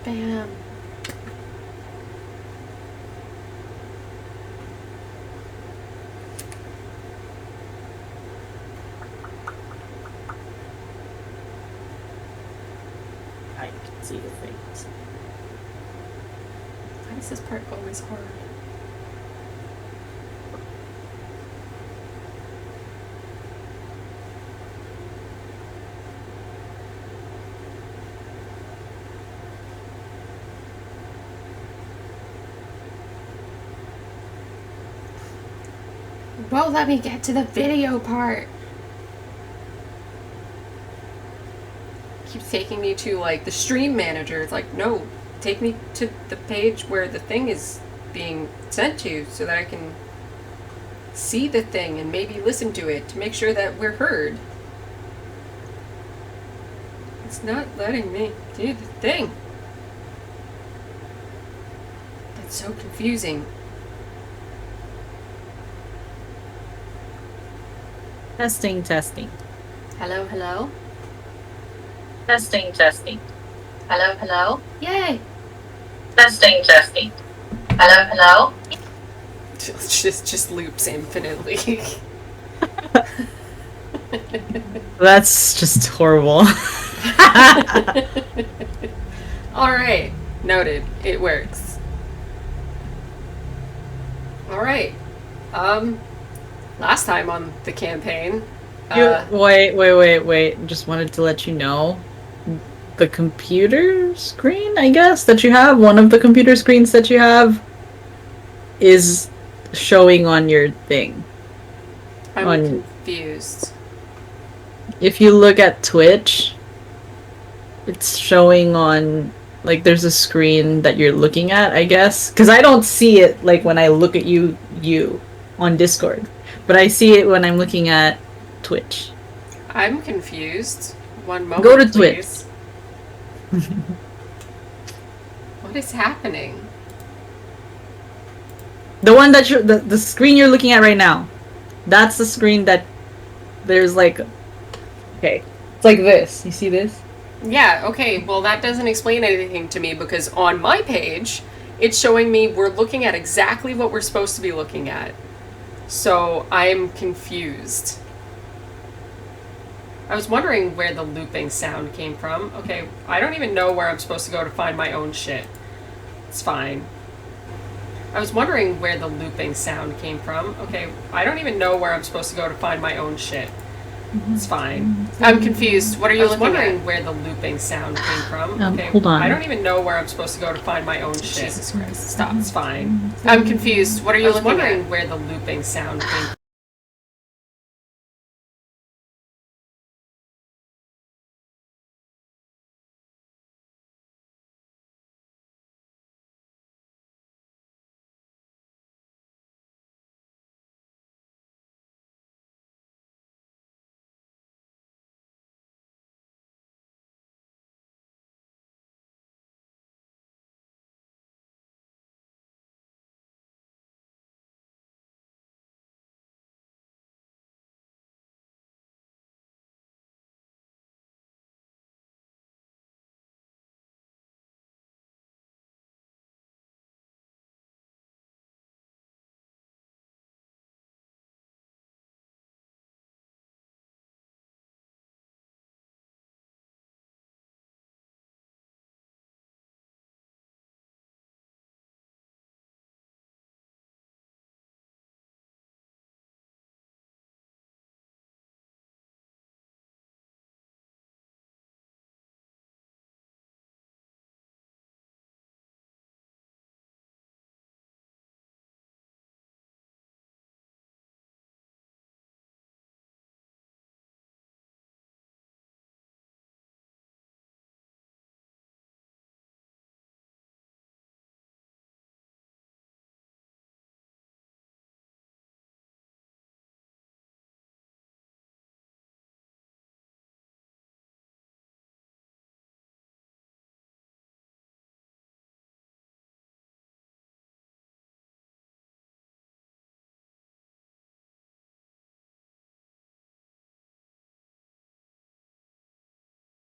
Bam. I can see the things. Why is this part always hard? Well, let me get to the video part. Keeps taking me to like the stream manager. It's like, no, take me to the page where the thing is being sent to so that I can see the thing and maybe listen to it to make sure that we're heard. It's not letting me do the thing. That's so confusing. Testing, testing. Hello, hello? Testing, testing. Hello, hello. Yay! Testing, testing. Hello, hello. Just loops infinitely. That's just horrible. Alright, noted. It works. Alright. Last time on the campaign. Wait. Just wanted to let you know. The computer screen, I guess, that you have, one of the computer screens that you have, is showing on your thing. I'm confused. If you look at Twitch, it's showing on, like, there's a screen that you're looking at, I guess. Because I don't see it, like, when I look at you on Discord. But I see it when I'm looking at Twitch. I'm confused. One moment, Go to please. What is happening? The one that the screen you're looking at right now. That's the screen that there's like, okay, it's like this. You see this? Yeah, okay, well that doesn't explain anything to me because on my page, it's showing me we're looking at exactly what we're supposed to be looking at. So I'm confused. I was wondering where the looping sound came from. Okay, I don't even know where I'm supposed to go to find my own shit. It's fine. I was wondering where the looping sound came from. Okay, I don't even know where I'm supposed to go to find my own shit. It's fine. I'm confused. What are you looking at? I was wondering where the looping sound came from. Okay, hold on. I don't even know where I'm supposed to go to find my own shit. Jesus Christ. Stop. It's fine. I'm confused. What are you looking at? I was wondering where the looping sound came from.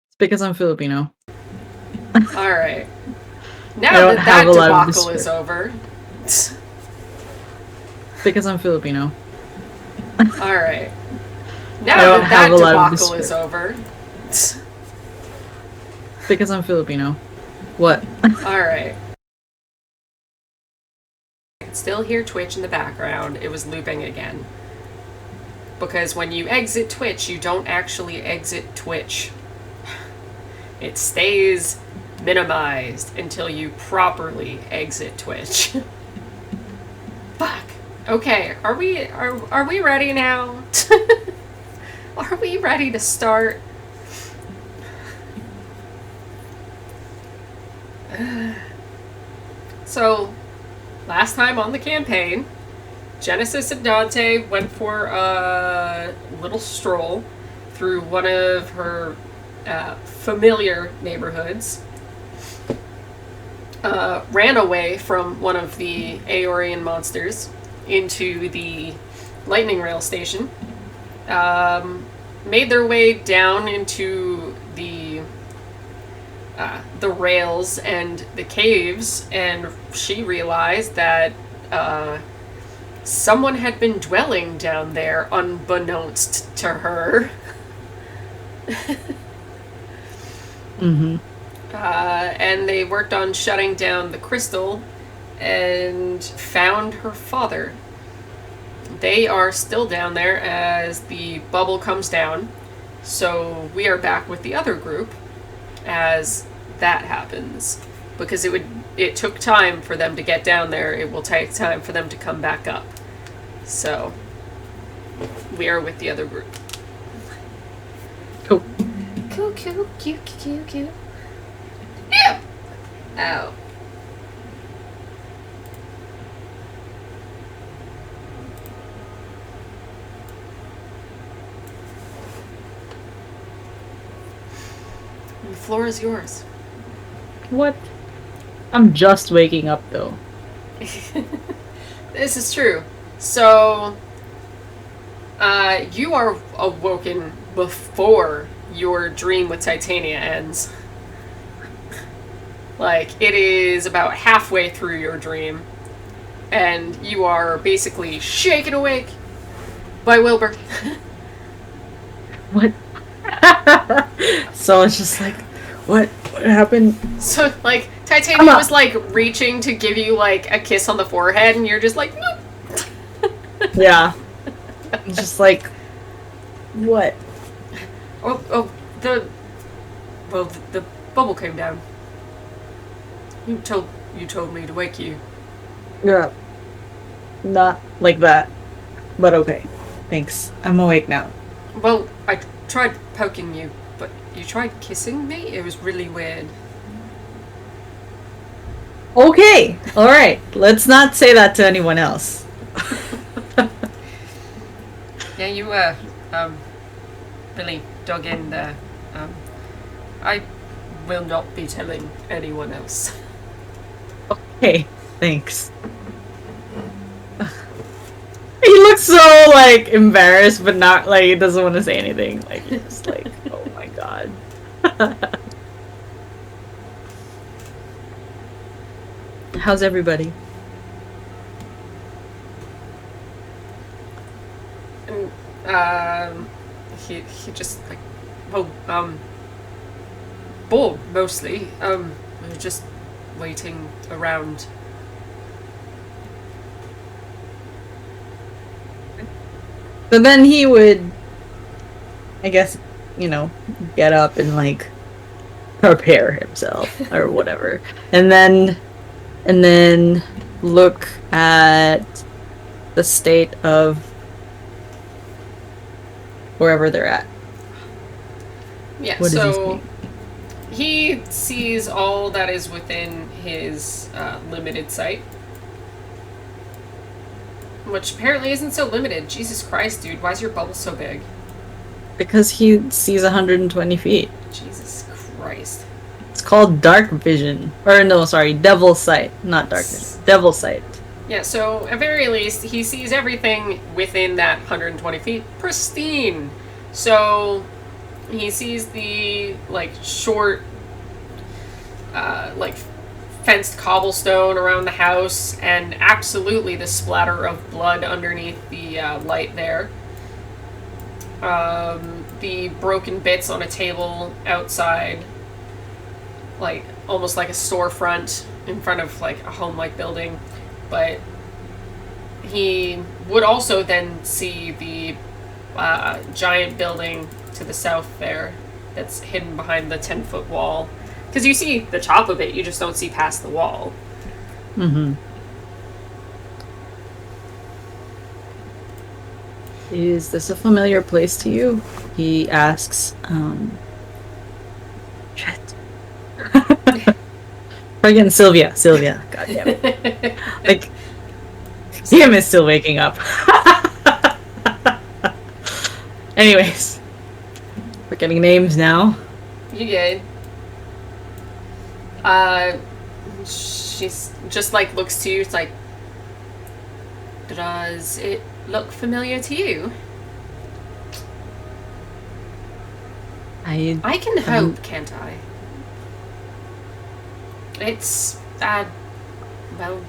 It's because I'm Filipino. Alright. Now don't that have that a lot of debacle is despair. over. Because I'm Filipino. Alright. I Now don't that have that a lot of debacle is despair. over. Because I'm Filipino. What? Alright. I can still hear Twitch in the background. It was looping again. Because when you exit Twitch, you don't actually exit Twitch. It stays minimized until you properly exit Twitch. Fuck. Okay, are we ready now? Are we ready to start? So, last time on the campaign, Genesis and Dante went for a little stroll through one of her familiar neighborhoods. Ran away from one of the Aeorian monsters into the lightning rail station. Made their way down into the rails and the caves, and she realized that someone had been dwelling down there unbeknownst to her. Mm-hmm. And they worked on shutting down the crystal and found her father. They are still down there as the bubble comes down, so we are back with the other group as that happens. Because it took time for them to get down there, it will take time for them to come back up. So, we are with the other group. Cool. Cool, cool, cute, cute, cute. Yeah! Ow. The floor is yours. What? I'm just waking up though. This is true. So, you are awoken before your dream with Titania ends. Like, it is about halfway through your dream, and you are basically shaken awake by Wilbur. What? So it's just like, what happened? So, like, Titania was, like, reaching to give you, like, a kiss on the forehead, and you're just like, nope. Yeah. It's just like, what? The bubble came down. You told me to wake you. Yeah. Not like that. But okay. Thanks. I'm awake now. Well, I tried poking you, but you tried kissing me? It was really weird. Okay. Alright. Let's not say that to anyone else. Yeah, you really dug in there. I will not be telling anyone else. Okay. Thanks. He looks so, like, embarrassed, but not, like, he doesn't want to say anything. Like, he's just like, oh my god. How's everybody? And, he just, like, well, bored, mostly. We were just waiting around. So then he would, I guess, you know, get up and, like, prepare himself or whatever. And then look at the state of wherever they're at. Yeah, What does he so see? he sees all that is within his limited sight. Which apparently isn't so limited. Jesus Christ, dude, why is your bubble so big? Because he sees 120 feet. Jesus Christ. It's called dark vision. Or no, sorry, devil sight. Not dark vision. Devil sight. Yeah, so at very least, he sees everything within that 120 feet pristine. So he sees the, like, short, like, fenced cobblestone around the house, and absolutely the splatter of blood underneath the light there. The broken bits on a table outside, like almost like a storefront in front of like a home-like building. But he would also then see the giant building to the south there that's hidden behind the 10-foot wall. Because you see the top of it, you just don't see past the wall. Mm-hmm. Is this a familiar place to you? He asks. Shit. Friggin' Sylvia. God damn it. Like, Sam is still waking up. Anyways. We're getting names now. You good. She's just like looks to you. It's like, does it look familiar to you? I can hope, can't I? It's well,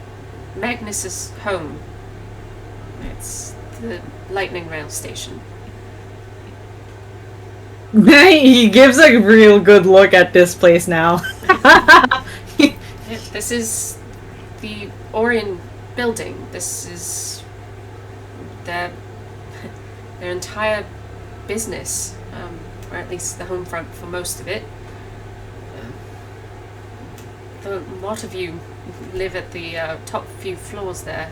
Magnus's home. It's the lightning rail station. He gives a real good look at this place now. This is the Orion building. This is their entire business, or at least the home front for most of it. A lot of you live at the top few floors there.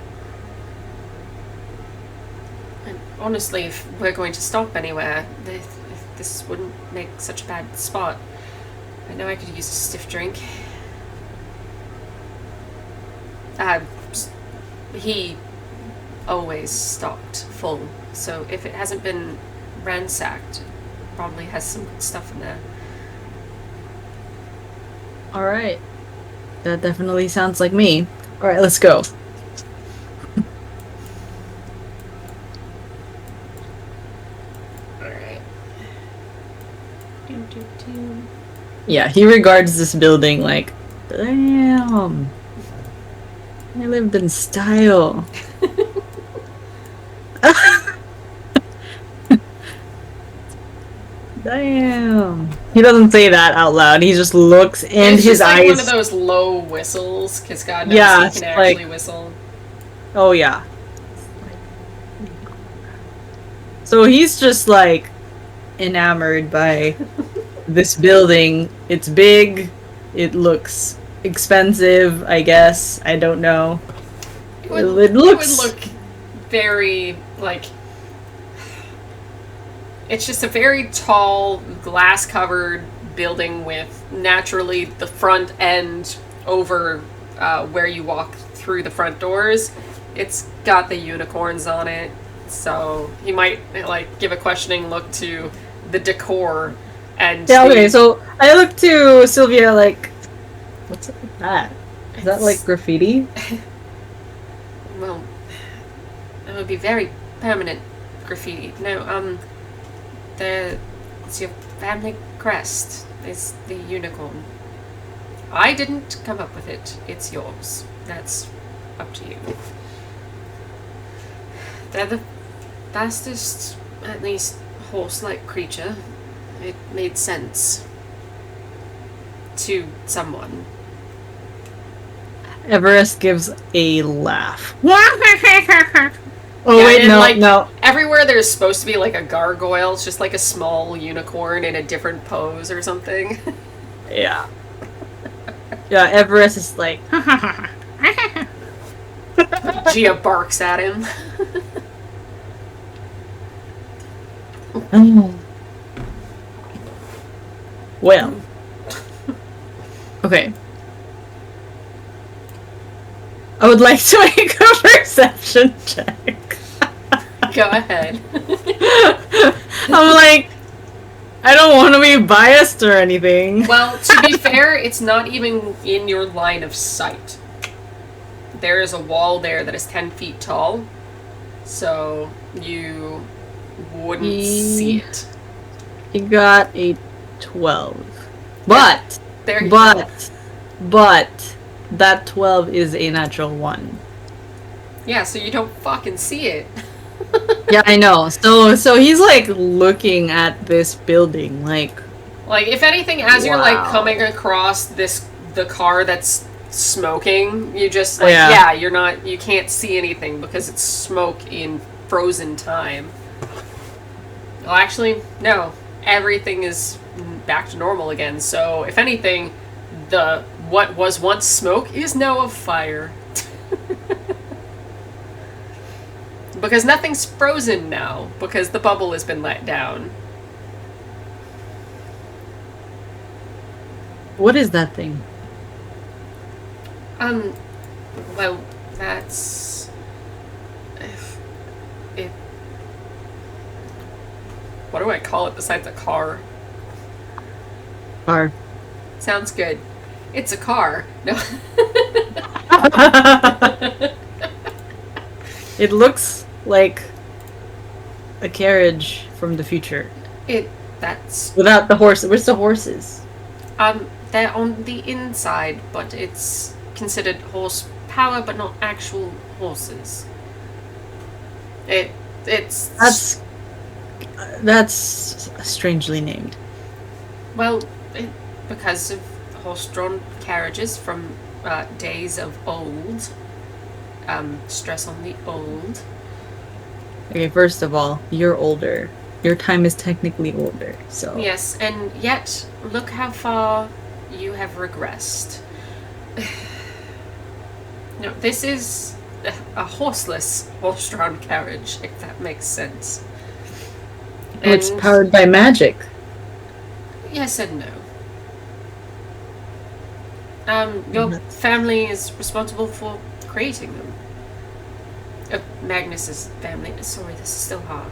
And honestly, if we're going to stop anywhere, this wouldn't make such a bad spot. I know I could use a stiff drink. He always stocked full, so if it hasn't been ransacked, it probably has some good stuff in there. Alright. That definitely sounds like me. Alright, let's go. Alright. Yeah, he regards this building like, damn. I lived in style. Damn. He doesn't say that out loud. He just looks and it's his just like eyes. one of those low whistles, because God knows Yeah, he can it's actually like- whistle. Oh yeah. So he's just like enamored by this building. It's big. It looks expensive, I guess. I don't know. It It would looks- look very, like... It's just a very tall, glass-covered building with, naturally, the front end over where you walk through the front doors. It's got the unicorns on it, so you might, like, give a questioning look to the decor and... Yeah, okay, so I look to Sylvia like, what's up with that? Is that like graffiti? Well, it would be very permanent graffiti. No, it's your family crest. It's the unicorn. I didn't come up with it. It's yours. That's up to you. They're the fastest, at least horse-like creature. It made sense. To someone. Everest gives a laugh. Oh Yeah, wait, and, no, like, no. Everywhere there's supposed to be like a gargoyle, it's just like a small unicorn in a different pose or something. Yeah. Yeah, Everest is like, Gia barks at him. well. Okay. I would like to make a perception check. Go ahead. I'm like, I don't want to be biased or anything. Well, to be fair, it's not even in your line of sight. There is a wall there that is 10 feet tall, so you wouldn't see it. You got a 12. But, There you go. but, that 12 is a natural 1. Yeah, so you don't fucking see it. Yeah, I know. So he's like looking at this building like Like, if anything, as you're like Wow. coming across the car that's smoking, you just like Yeah. you can't see anything because it's smoke in frozen time. Well, actually, no. Everything is back to normal again. So, if anything, what was once smoke is now a fire. Because nothing's frozen now because the bubble has been let down. what is that thing? Well, that's it. What do I call it besides a car? Or Sounds good. It's a car. No. it looks like a carriage from the future That's without the horse. Where's the horses? they're on the inside, but it's considered horsepower, but not actual horses. It's That's strangely named. well, because of horse-drawn carriages from days of old. Stress on the old. Okay, first of all, you're older. Your time is technically older, so Yes, and yet look how far you have regressed. No, this is a horseless, horse-drawn carriage, if that makes sense. it's And- powered by magic. Yes and no. Your family is responsible for creating them. Magnus's family. Sorry, this is still hard.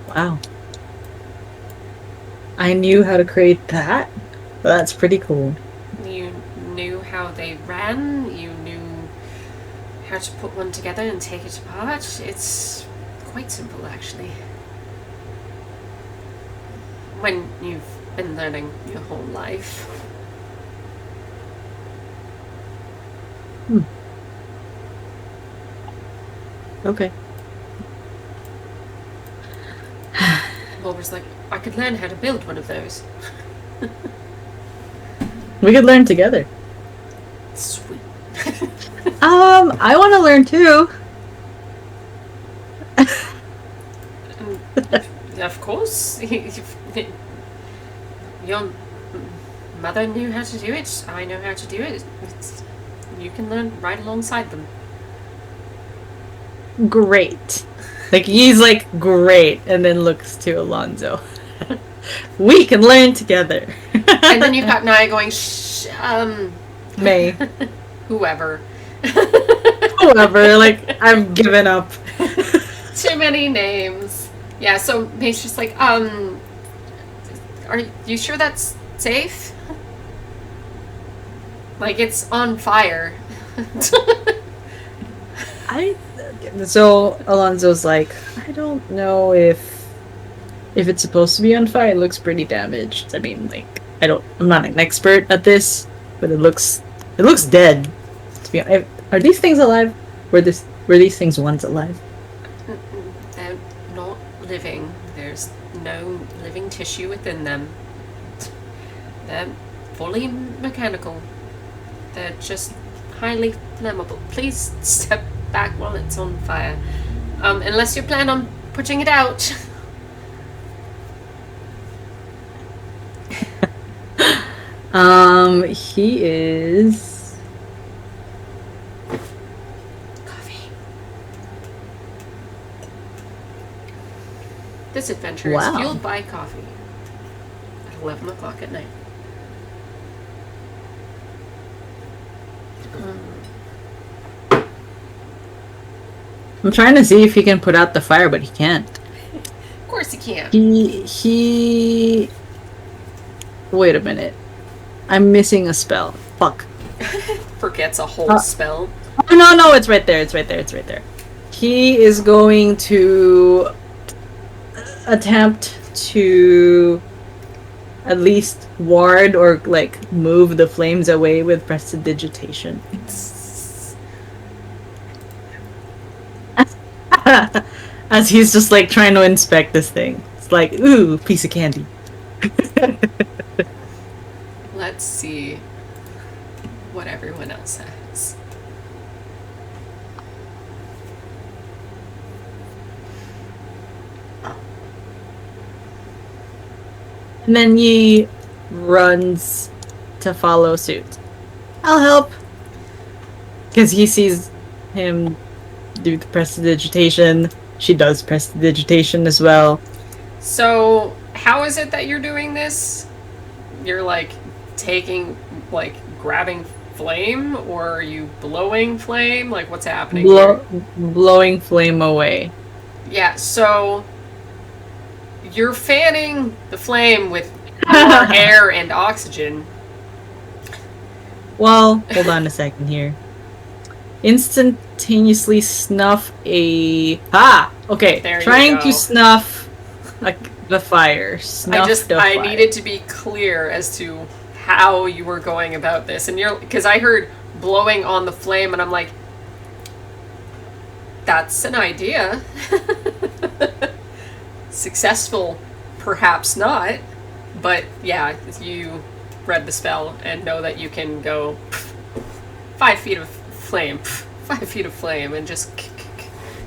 Wow. I knew how to create that. That's pretty cool. You knew how they ran. You knew how to put one together and take it apart. It's quite simple, actually. When you've been learning your whole life. Okay. Wilbur's like, I could learn how to build one of those. We could learn together. Sweet. I want to learn too. Of course. Your mother knew how to do it. I know how to do it. You can learn right alongside them. Great. Like he's like great, and then looks to Alonzo. We can learn together. And then you've got Naya going, May. whoever. Whoever. Like I've given up. Too many names. Yeah, so May's just like, are you sure that's safe? Like, it's on fire. So Alonzo's like, I don't know if it's supposed to be on fire. It looks pretty damaged. I mean, like, I'm not an expert at this, but it looks dead. To be honest, are these things alive? Were these things once alive? They're not living. There's no living tissue within them. They're fully mechanical. They're just highly flammable. Please step back while it's on fire. Unless you plan on putting it out. He is. Coffee. This adventure Wow. is fueled by coffee. At 11 o'clock at night. I'm trying to see if he can put out the fire, but he can't. Of course he can. He. Wait a minute. I'm missing a spell. Fuck. Forgets a whole spell. Oh, no, it's right there. It's right there. He is going to attempt to at least ward or like move the flames away with prestidigitation. As he's just like trying to inspect this thing. It's like, ooh, piece of candy. Let's see what everyone else has. And then Yi runs to follow suit. I'll help. Because he sees him do the prestidigitation. She does prestidigitation as well. So, how is it that you're doing this? You're like grabbing flame, or are you blowing flame? Like, what's happening here? Blowing flame away. Yeah, so you're fanning the flame with more air and oxygen. Well, hold on a second here. Instantaneously snuff a... Okay, There you trying go. to snuff the fire. I needed to be clear as to how you were going about this. And because I heard blowing on the flame, and I'm like, that's an idea. Successful, perhaps not. But yeah, you read the spell and know that you can go 5 feet of flame, 5 feet of flame, and just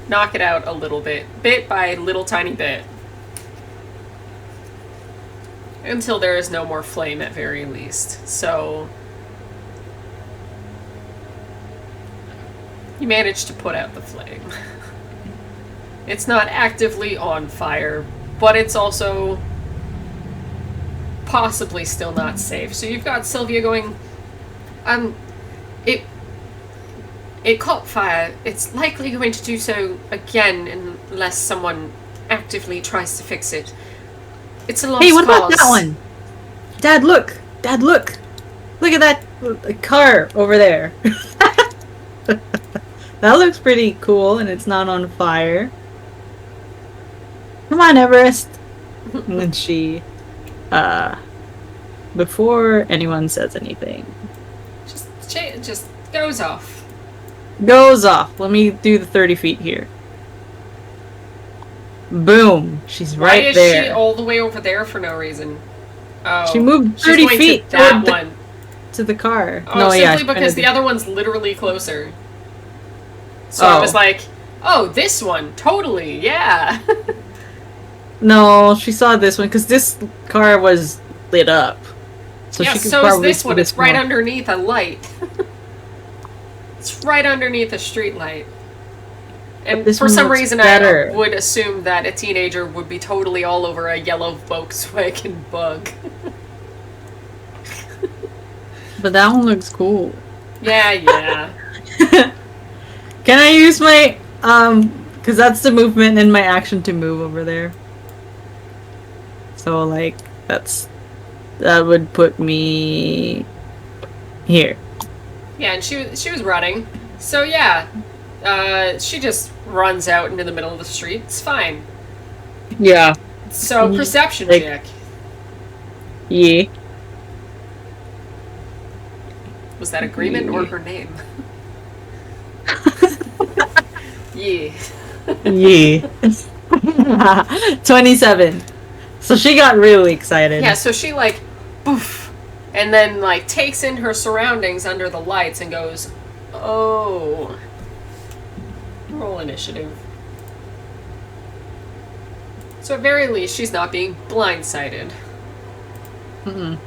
knock it out a little bit by little tiny bit. Until there is no more flame at very least. So you managed to put out the flame. It's not actively on fire, but it's also possibly still not safe. So you've got Sylvia going, it caught fire. It's likely going to do so again unless someone actively tries to fix it. It's a lost cause. Hey, what about that one? Dad, look! Dad, look! Look at that car over there. That looks pretty cool, and it's not on fire. Come on, Everest! And she, before anyone says anything, Just goes off. goes off. Let me do the 30 feet here. Boom! She's right Why is there. she all the way over there for no reason? Oh, She moved she's 30 going feet to that toward one. To the car. Oh, no, simply because the other one's literally closer. So I was like, oh, this one, totally, yeah. No, she saw this one because this car was lit up. So yeah, she could so is probably this see one. It's right more. underneath a light. It's right underneath a street light. And this for one some looks reason better. I would assume that a teenager would be totally all over a yellow Volkswagen Bug. But that one looks cool. Yeah. Can I use my because that's the movement and my action to move over there. So like that would put me here. Yeah, and she was running. So yeah, she just runs out into the middle of the street. It's fine. Yeah. So perception Like- check. Yeah. Was that agreement or her name? Yeah. Yeah. 27. So she got really excited. Yeah, so she like, poof, and then like takes in her surroundings under the lights and goes, oh. Roll initiative. So at very least, she's not being blindsided. Mm-mm.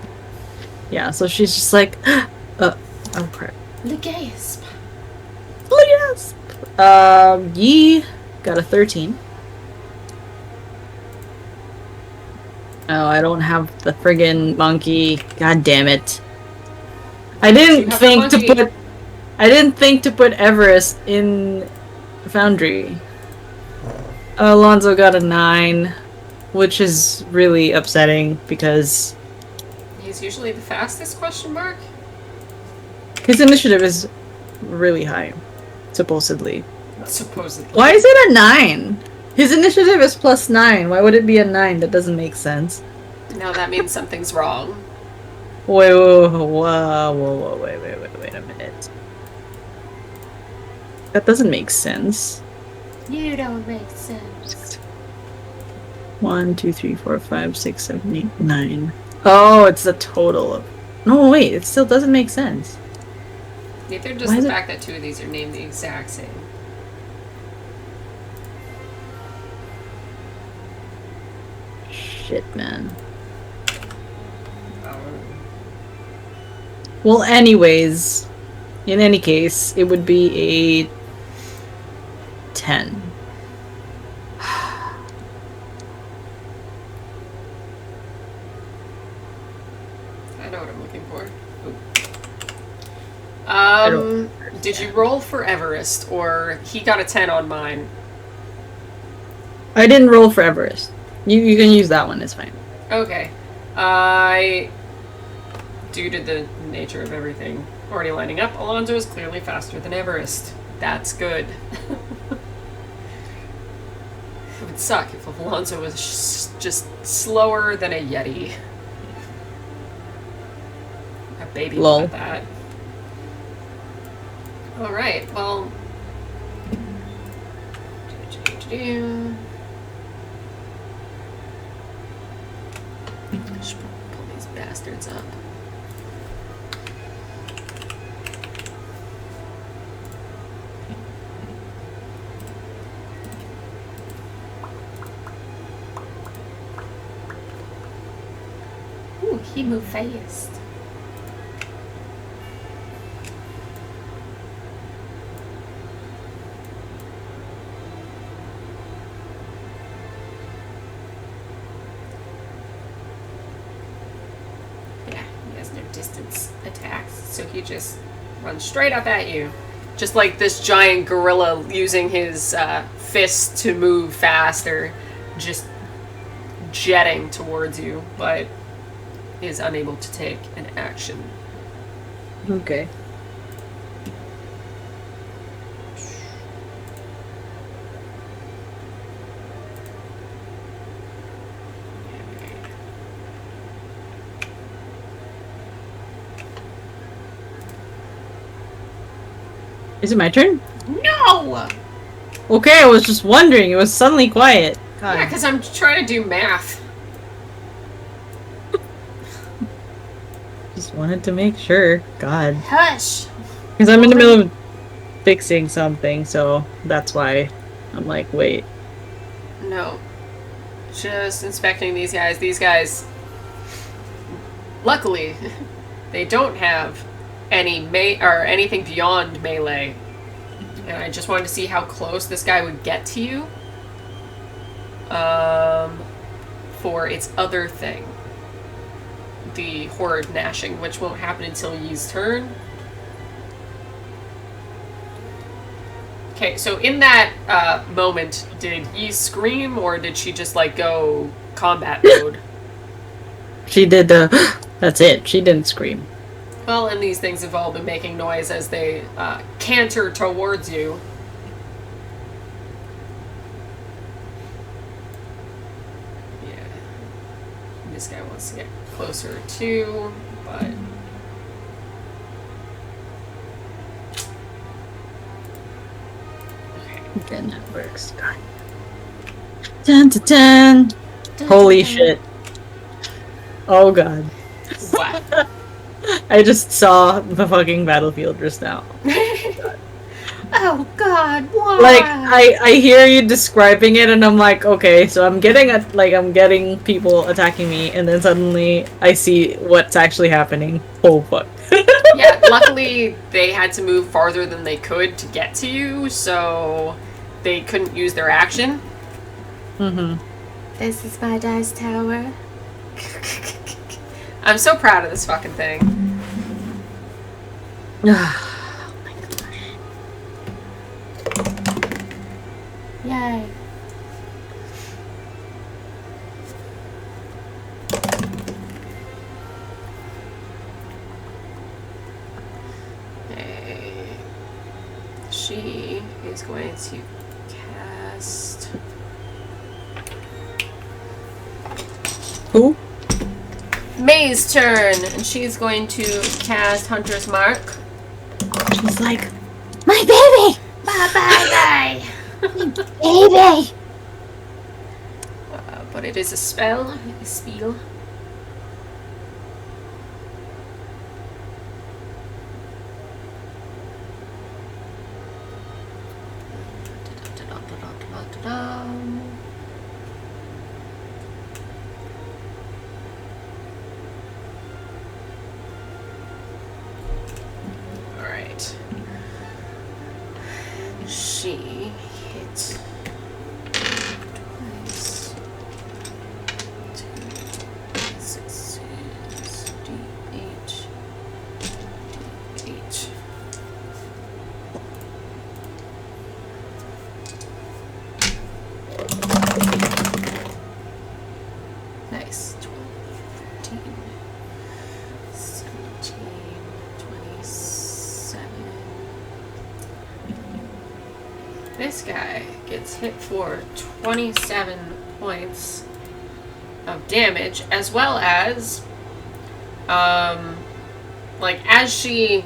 Yeah, so she's just like, oh crap. The gasp. Yes. Yi got a 13. Oh, I don't have the friggin' monkey. God damn it. I didn't have think the monkey. I didn't think to put Everest in Foundry. Alonzo got a 9, which is really upsetting because He's usually the fastest, question mark? his initiative is really high, supposedly. Supposedly. Why is it a 9? His initiative is +9. Why would it be a 9? That doesn't make sense. Now that means something's wrong. Wait, wait a minute. That doesn't make sense. You don't make sense. 1, 2, 3, 4, 5, 6, 7, 8, 9. Oh, it's the total of. No, wait, it still doesn't make sense. Neither does the fact that two of these are named the exact same. Shit, man. Well, anyways, in any case, it would be a 10. I know what I'm looking for. Did you roll for Everest, or he got a 10 on mine? I didn't roll for Everest. You can use that one, it's fine. Okay. Due to the nature of everything already lining up, Alonzo is clearly faster than Everest. That's good. It would suck if Alonzo was just slower than a Yeti. A baby Lol. like that. Alright, well... Just pull these bastards up. Ooh, he moved fast. Distance attacks, so he just runs straight up at you, just like this giant gorilla using his fist to move faster, just jetting towards you, but is unable to take an action. Okay. Is it my turn? No! Okay, I was just wondering. It was suddenly quiet. God. Yeah, because I'm trying to do math. Just wanted to make sure. God. Hush! Because I'm in the middle of fixing something, so that's why I'm like, wait. No. Just inspecting these guys. These guys, luckily, they don't have any or anything beyond melee. And I just wanted to see how close this guy would get to you. For its other thing. The horrid gnashing, which won't happen until Yi's turn. Okay, so in that moment, did Yi scream, or did she just, like, go combat mode? She did the... That's it. She didn't scream. Well, and these things have all been making noise as they canter towards you. Yeah. This guy wants to get closer too, but... Then that works. God. 10 to 10. Holy shit. Oh god. What? I just saw the fucking battlefield just now. Oh god, why? Like, I hear you describing it and I'm like, okay, so I'm getting people attacking me and then suddenly I see what's actually happening. Oh fuck. Yeah, luckily they had to move farther than they could to get to you, so they couldn't use their action. Mm-hmm. This is my dice tower. I'm so proud of this fucking thing. Oh my gosh. Yay. Okay. She is going to cast... Who? May's turn, and she's going to cast Hunter's Mark. She's like, my baby! Bye. Baby! But it is a spell, a spell. Alright. She hits twice. 2 6 DH. DH. Nice. 12, 13, 17, 27. This guy gets hit for 27 points of damage, as well as, as she,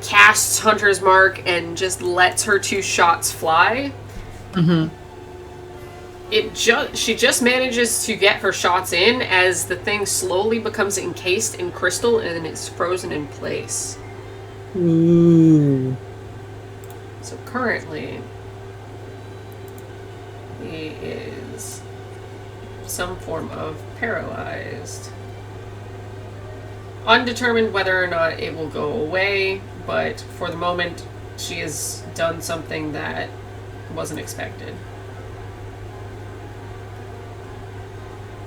casts Hunter's Mark and just lets her 2 shots fly. Mm-hmm. She just manages to get her shots in as the thing slowly becomes encased in crystal and is frozen in place. Ooh. So currently, he is some form of paralyzed. Undetermined whether or not it will go away, but for the moment, she has done something that wasn't expected.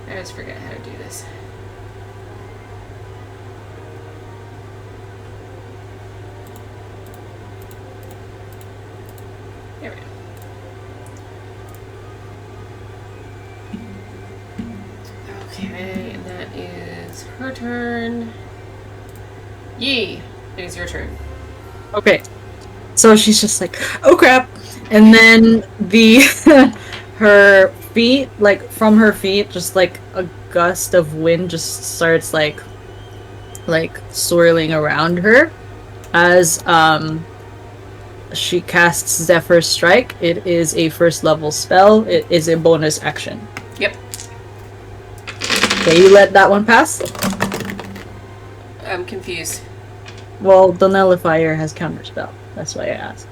I just forget how to do this. There we go. Okay, and that is her turn. Yee, it is your turn. Okay. So she's just like, oh crap. And then her feet, from her feet, just a gust of wind just starts swirling around her as she casts Zephyr Strike. It is a first level spell. It is a bonus action. Yep. Okay, you let that one pass? I'm confused. Well, the Nullifier has counterspell. That's why I asked.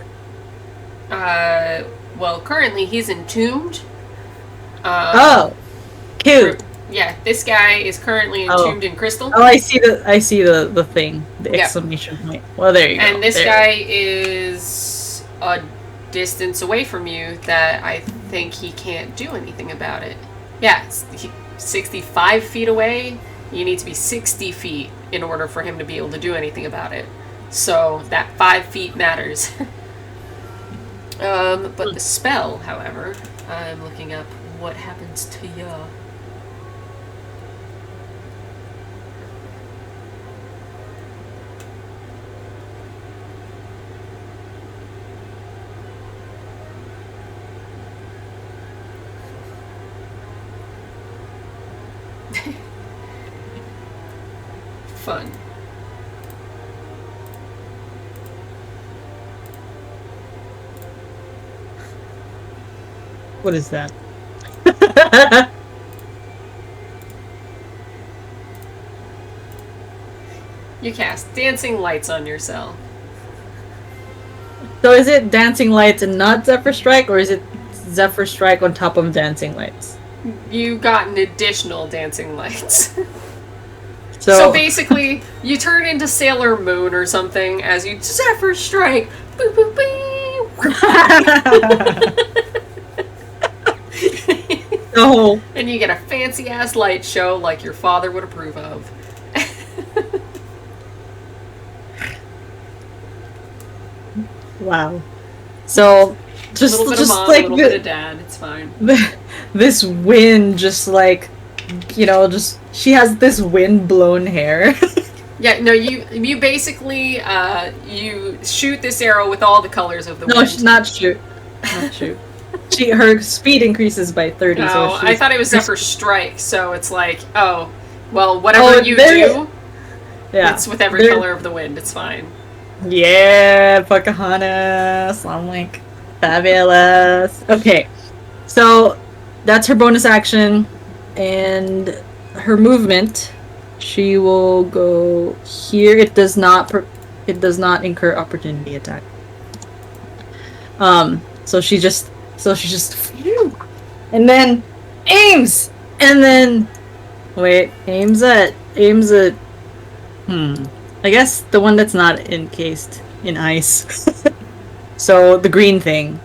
Well, currently he's entombed. Oh, cute. Yeah, this guy is currently entombed in crystal. Oh, I see the thing, the exclamation point. Well, there you go. And this guy is a distance away from you that I think he can't do anything about it. Yeah, 65 feet away. You need to be 60 feet in order for him to be able to do anything about it. So that 5 feet matters. But the spell, however, I'm looking up what happens to ya. Fun. What is that? You cast Dancing Lights on yourself. So is it Dancing Lights and not Zephyr Strike, or is it Zephyr Strike on top of Dancing Lights? You got an additional Dancing Lights. So So basically, you turn into Sailor Moon or something as you Zephyr Strike. Boo, boo, boo. Oh. And you get a fancy ass light show like your father would approve of. Wow. So just A little bit just of mom, like a little bit of dad. It's fine. this wind just just she has this wind blown hair. Yeah, no, you basically you shoot this arrow with all the colors of the No, wind. not shoot. Not shoot. Her speed increases by 30. No, So I thought it was Zephyr Strike, so it's like, oh, Well, whatever Oh, you there- do, Yeah. it's with every There- color of the wind. It's fine. Yeah, Pocahontas. I'm like, fabulous. Okay, so that's her bonus action, and her movement. She will go here. It does not. It does not incur opportunity attack. So she just. Phew, and then aims, and then wait, aims at. I guess the one that's not encased in ice. So the green thing.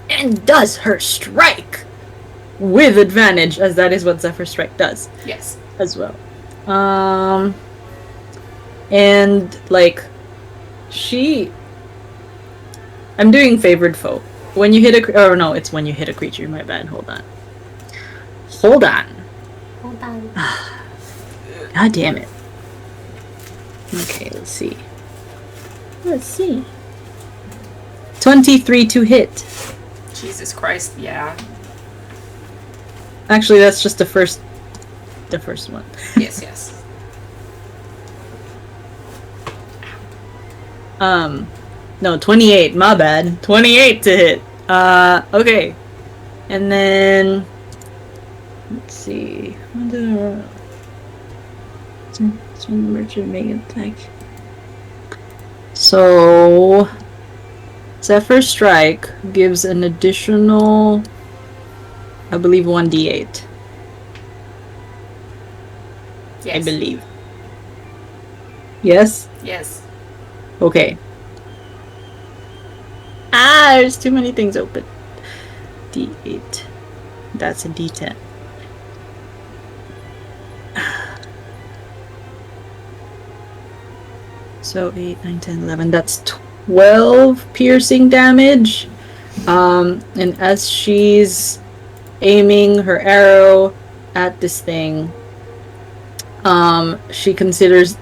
And does her strike! With advantage, as that is what Zephyr Strike does. Yes. As well. And, like, I'm doing favored foe. When you hit oh no, it's when you hit a creature, my bad, hold on. Hold on. God damn it. Okay, let's see. 23 to hit. Jesus Christ, yeah. Actually, that's just the first one. Yes. No, 28, my bad. 28 to hit. Okay. And then let's see. Merchant make attack. So Zephyr Strike gives an additional, I believe, 1d8. Yes. I believe. Yes? Yes. Okay. There's too many things open. D8. That's a D10. So 8, 9, 10, 11. That's 12 piercing damage. And as she's aiming her arrow at this thing, she considers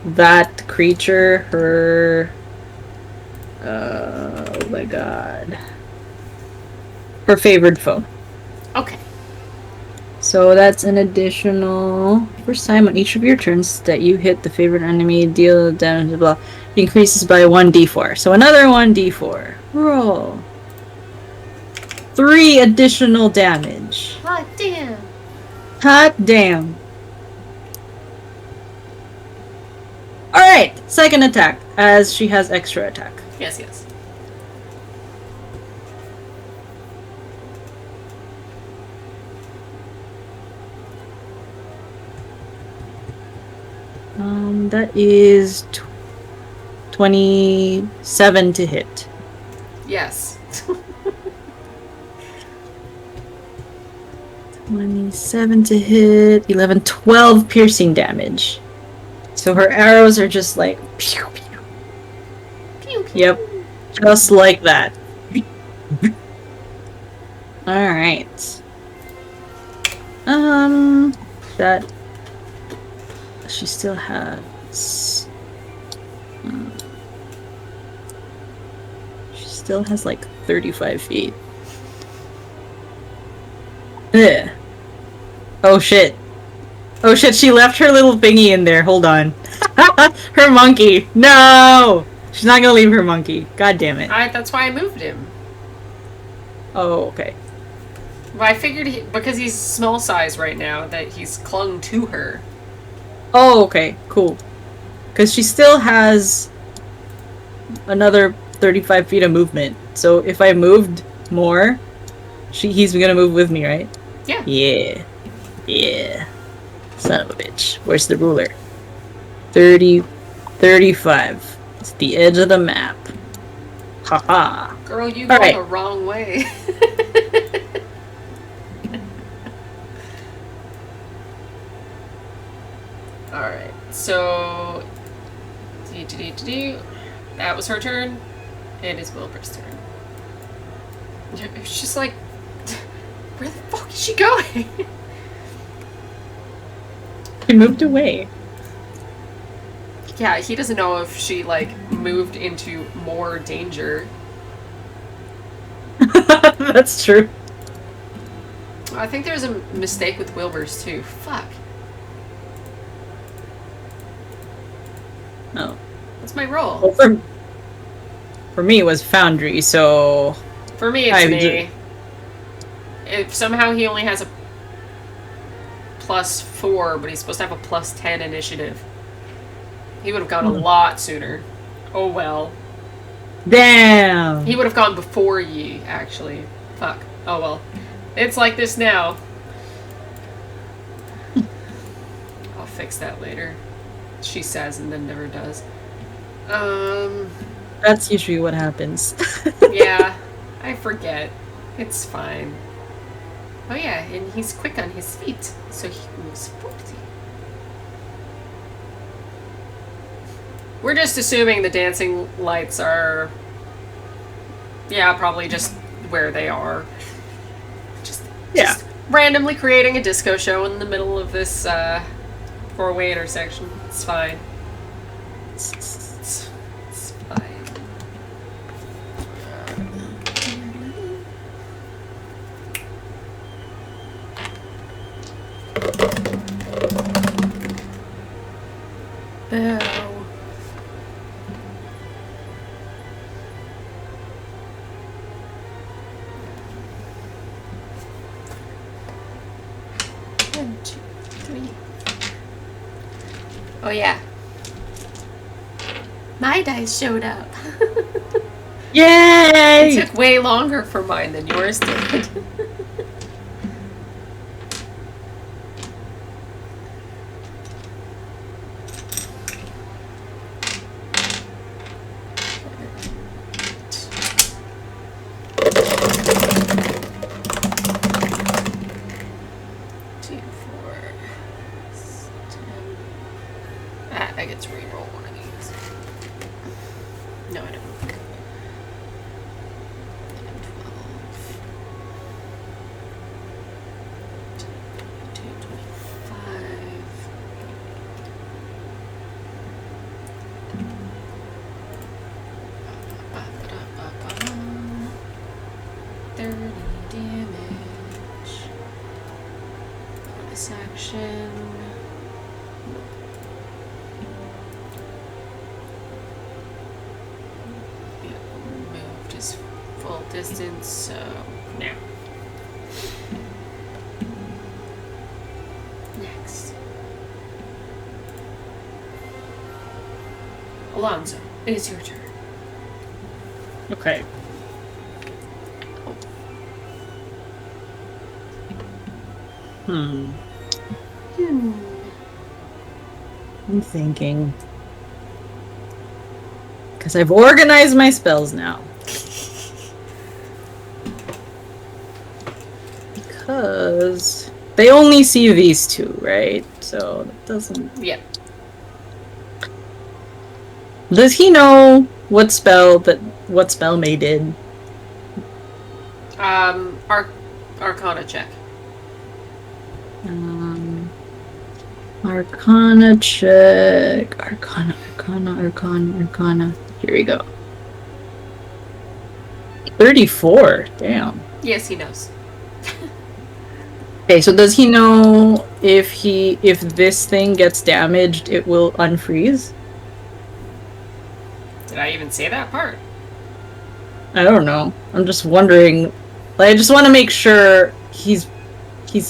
that creature her... oh my god. Her favored foe. Okay. So that's an additional... First time on each of your turns that you hit the favored enemy, deal damage, blah, increases by 1d4. So another 1d4. Roll. 3 additional damage. Hot damn. Hot damn. Alright, second attack, as she has extra attack. Yes. That is 27 to hit. Yes. 27 to hit, 11, 12 piercing damage. So her arrows are just like... Pew, pew. Pew, pew. Yep, just like that. Alright. That... She still has... she still has like 35 feet. Ugh. Oh shit. Oh shit, she left her little thingy in there. Hold on. Her monkey. No! She's not gonna leave her monkey. God damn it. That's why I moved him. Oh, okay. Well, I figured because he's small size right now that he's clung to her. Oh, okay. Cool. Because she still has another 35 feet of movement. So if I moved more, he's gonna move with me, right? Yeah. Yeah. Son of a bitch. Where's the ruler? 30, 35. It's the edge of the map. Haha. Girl, you go the wrong way. Alright, so... That was her turn. It is Wilbur's turn. It's just like... Where the fuck is she going? She moved away. Yeah, he doesn't know if she, like, moved into more danger. That's true. I think there's a mistake with Wilbur's, too. Fuck. Oh. That's my role. Well, for me, it was Foundry, so... For me, it's an A. If somehow he only has a +4, but he's supposed to have a +10 initiative, he would have gone a lot sooner. Oh well. Damn! He would have gone before ye, actually. Fuck. Oh well. It's like this now. I'll fix that later. She says and then never does. That's usually what happens. Yeah. I forget. It's fine. Oh yeah, and he's quick on his feet, so he moves 40. We're just assuming the dancing lights are... Yeah, probably just where they are. Just randomly creating a disco show in the middle of this four-way intersection. It's fine. It's fine. Bow. One, two, three. Oh yeah. My dice showed up. Yay! It took way longer for mine than yours did. I get to re-roll one of these. No, I don't. 12, 25. 30 damage. Bonus action. Moved his full distance, so now. Next. Alonzo, it is your turn. Okay. I'm thinking. Because I've organized my spells now. Because they only see these two, right? So that doesn't... Yeah. Does he know what spell May did? Arcana check. Arcana check. Arcana. Here we go. 34. Damn. Yes, he knows. Okay, so does he know if this thing gets damaged, it will unfreeze? Did I even say that part? I don't know. I'm just wondering. Like, I just want to make sure he's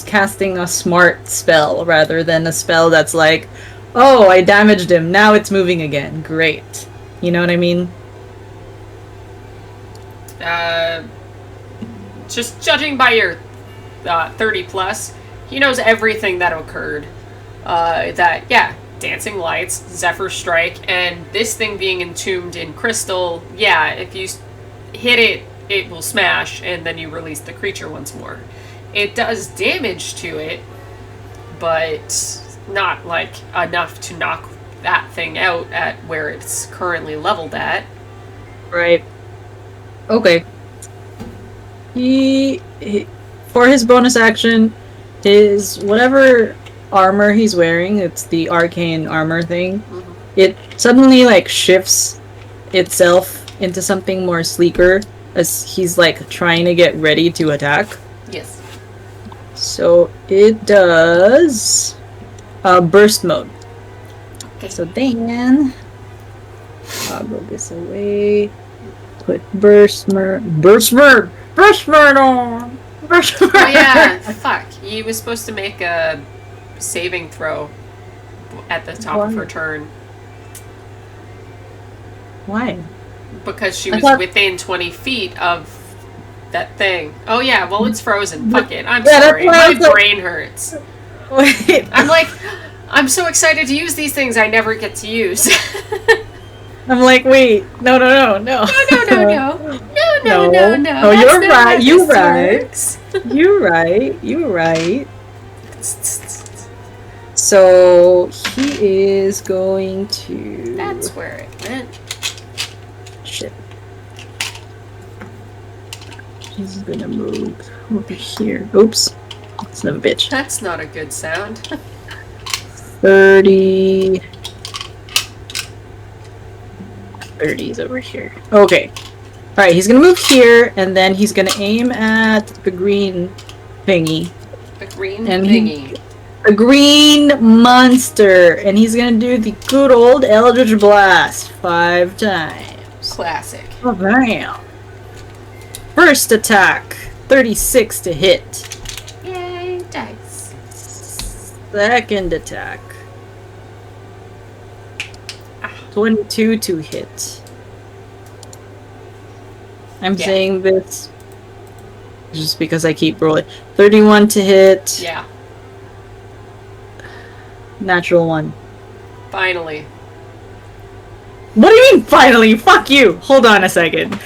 casting a smart spell rather than a spell that's like, oh, I damaged him, now it's moving again. Great. You know what I mean? Just judging by your 30 plus, he knows everything that occurred. Dancing lights, Zephyr Strike, and this thing being entombed in crystal, yeah, if you hit it, it will smash, and then you release the creature once more. It does damage to it, but not, like, enough to knock that thing out at where it's currently leveled at. Right. Okay. He for his bonus action, his whatever armor he's wearing, it's the arcane armor thing, it suddenly, like, shifts itself into something more sleeker as he's, like, trying to get ready to attack. Yes. So it does burst mode. Okay. So then Toggle this away. Put burst mode on. Burst mode! Oh yeah, fuck. He was supposed to make a saving throw at the top of her turn. Why? Because she was within 20 feet of that thing. Oh yeah, well it's frozen. Fuck it. I'm sorry. My brain hurts. Wait. I'm like, I'm so excited to use these things I never get to use. I'm like, wait, no. No. No, you're right. You're right. So he is going to. That's where it went. Shit. He's gonna move over here. Oops. Son of a bitch. That's not a good sound. 30. 30's over here. Okay. Alright, he's gonna move here, and then he's gonna aim at the green thingy. The green thingy. A green monster. And he's gonna do the good old Eldritch Blast 5 times. Classic. Oh, bam. First attack, 36 to hit. Yay, dice. Second attack, 22 to hit. I'm saying this just because I keep rolling. 31 to hit. Yeah. Natural 1. Finally. What do you mean, finally? Fuck you! Hold on a second.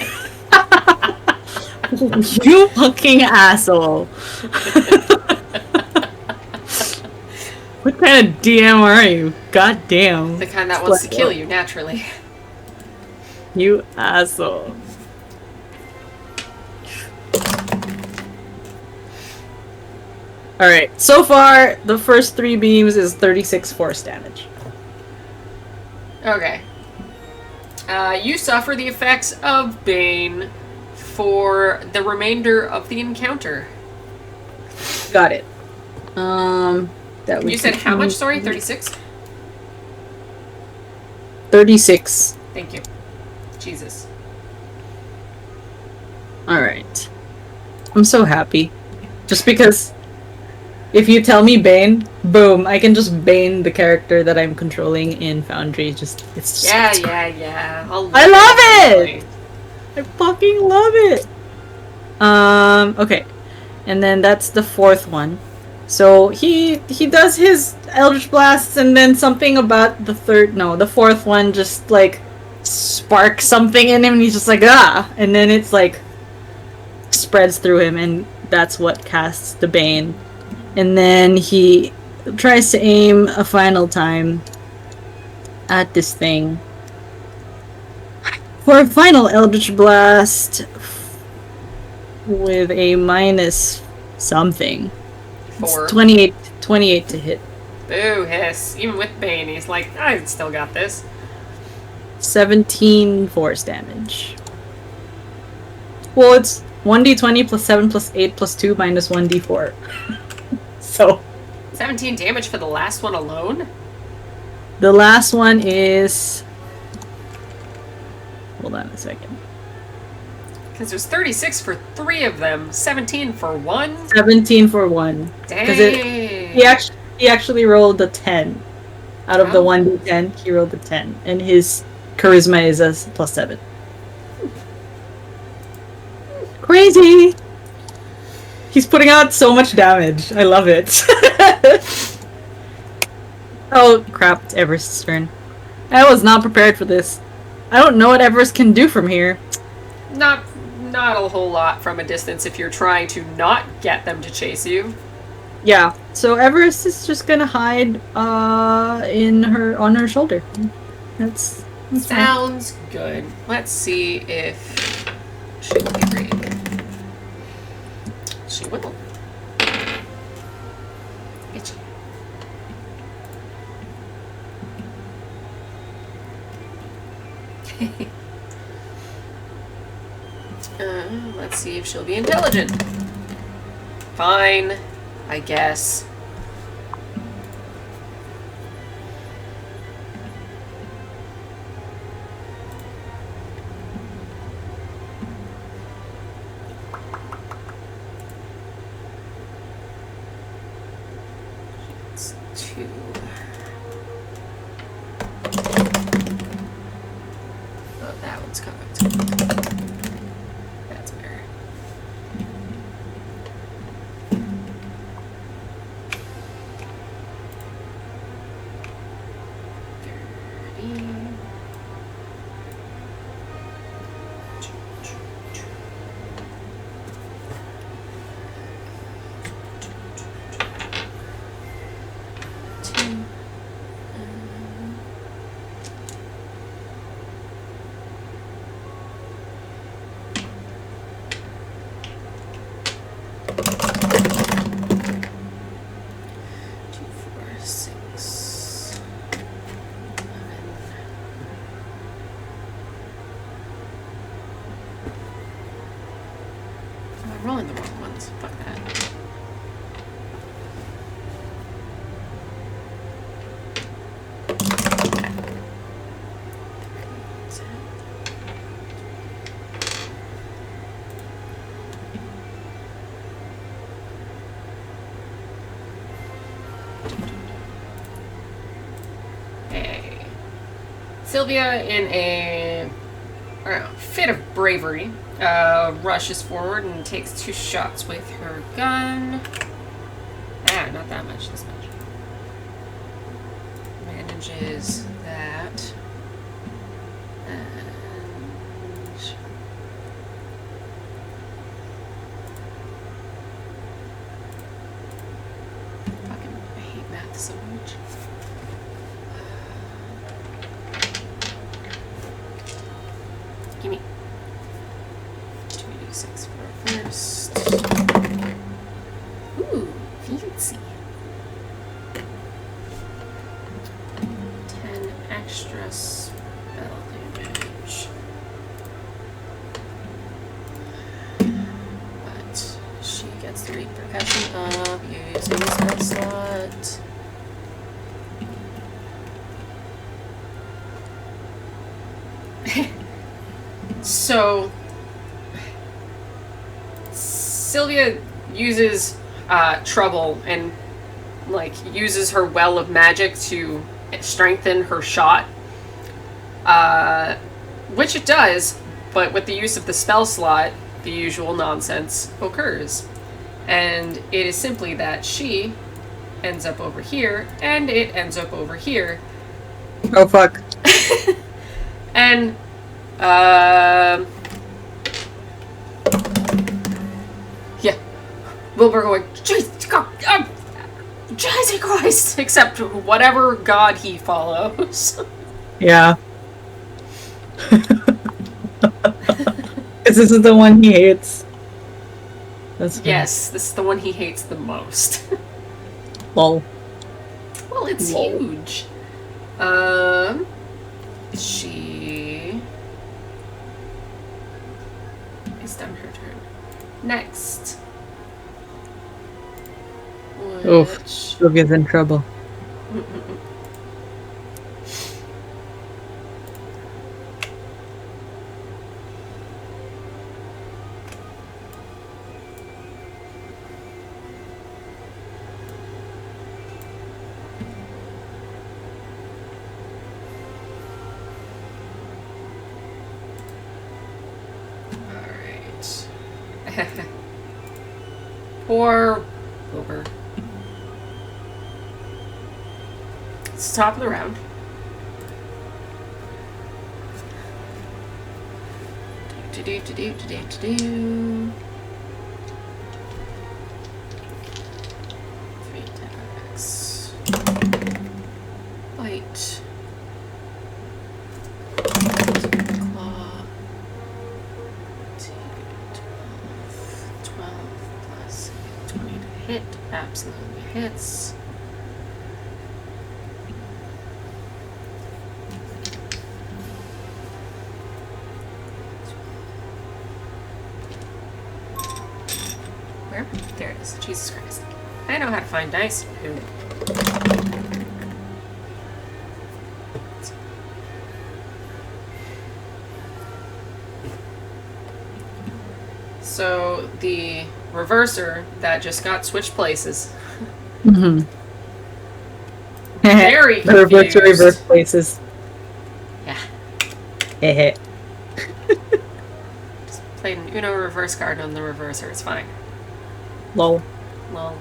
You fucking asshole. What kind of DM are you? God damn. The kind that wants to kill you, naturally. You asshole. Alright, so far, the first 3 beams is 36 force damage. Okay. You suffer the effects of Bane for the remainder of the encounter. Got it. You said how much, sorry? 36? 36. Thank you. Jesus. Alright. I'm so happy. Just because if you tell me Bane, boom, I can just Bane the character that I'm controlling in Foundry. It's just yeah. I love it! I fucking love it! Okay. And then that's the 4th one. So he does his Eldritch Blasts, and then something about the 4th one just like sparks something in him, and he's just like, ah! And then it's like spreads through him, and that's what casts the Bane. And then he tries to aim a final time at this thing for a final Eldritch Blast with a minus something. 4. 28 to hit. Boo, hiss. Even with Bane, he's like, I still got this. 17 force damage. Well, it's 1d20 plus 7 plus 8 plus 2 minus 1d4. So 17 damage for the last one alone? the last one is... Hold on a second. Because there's 36 for 3 of them, 17 for 1? 17 for 1. Dang. He actually rolled a 10. Out of the 1d10, he rolled a 10. And his charisma is a plus 7. Crazy! He's putting out so much damage. I love it. Oh crap, it's Everest's turn. I was not prepared for this. I don't know what Everest can do from here. Not a whole lot from a distance if you're trying to not get them to chase you. Yeah, so Everest is just gonna hide on her shoulder. That's Sounds good. Let's see if she will be ready. She will. Itchy. Let's see if she'll be intelligent. Fine, I guess. It's cooked. That's better. I'm rolling the wrong ones. Fuck that. Hey. Sylvia, in a fit of bravery, rushes forward and takes 2 shots with her gun. Not that much, this much. Manages that. And fucking, I hate math so much. Gimme. 2d6 for first. Ooh, fancy. 10 extra spell damage. But she gets the repercussion of using the spell slot. So, Sylvia uses trouble and uses her well of magic to strengthen her shot, which it does, but with the use of the spell slot, the usual nonsense occurs. And it is simply that she ends up over here, and it ends up over here. Oh, fuck. And, yeah. Wilbur going, Jesus Christ! Except whatever god he follows. Yeah. This is the one he hates. That's funny. Yes, this is the one he hates the most. Lol. Well, it's Lol. huge. She is done her turn. Next. Oof. Sylvia's in trouble. Alright. Poor Wilbur. It's the top of the round. Do. 3 attacks. Bite. Claw. 12 plus 20 to hit. Absolutely hits. Where? There it is. Jesus Christ. I know how to find dice. Ooh. So the reverser that just got switched places. Mm-hmm. Very The reverse confused. places. Yeah. Heh. Just played an Uno reverse card on the reverser. It's fine. Lol. Well.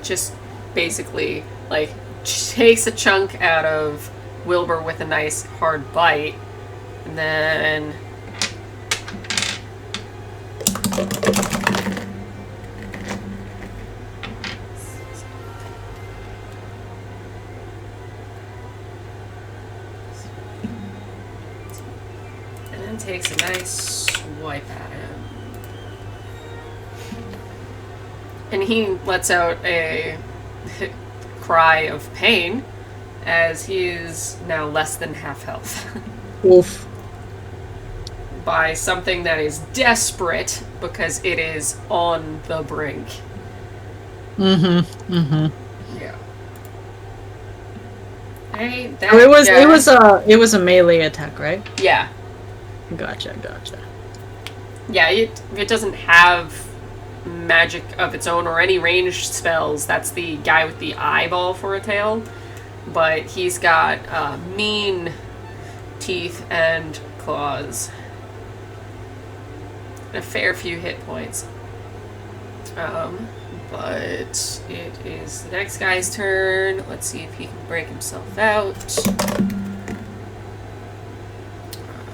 Just basically, like, takes a chunk out of Wilbur with a nice hard bite, and then takes a nice swipe at him. And he lets out a cry of pain as he is now less than half health. Oof. By something that is desperate because it is on the brink. Mm-hmm. Mm-hmm. Yeah. Hey, it was a melee attack, right? Yeah. Gotcha. Yeah, it doesn't have magic of its own or any ranged spells. That's the guy with the eyeball for a tail. But he's got mean teeth and claws. And a fair few hit points. But it is the next guy's turn. Let's see if he can break himself out.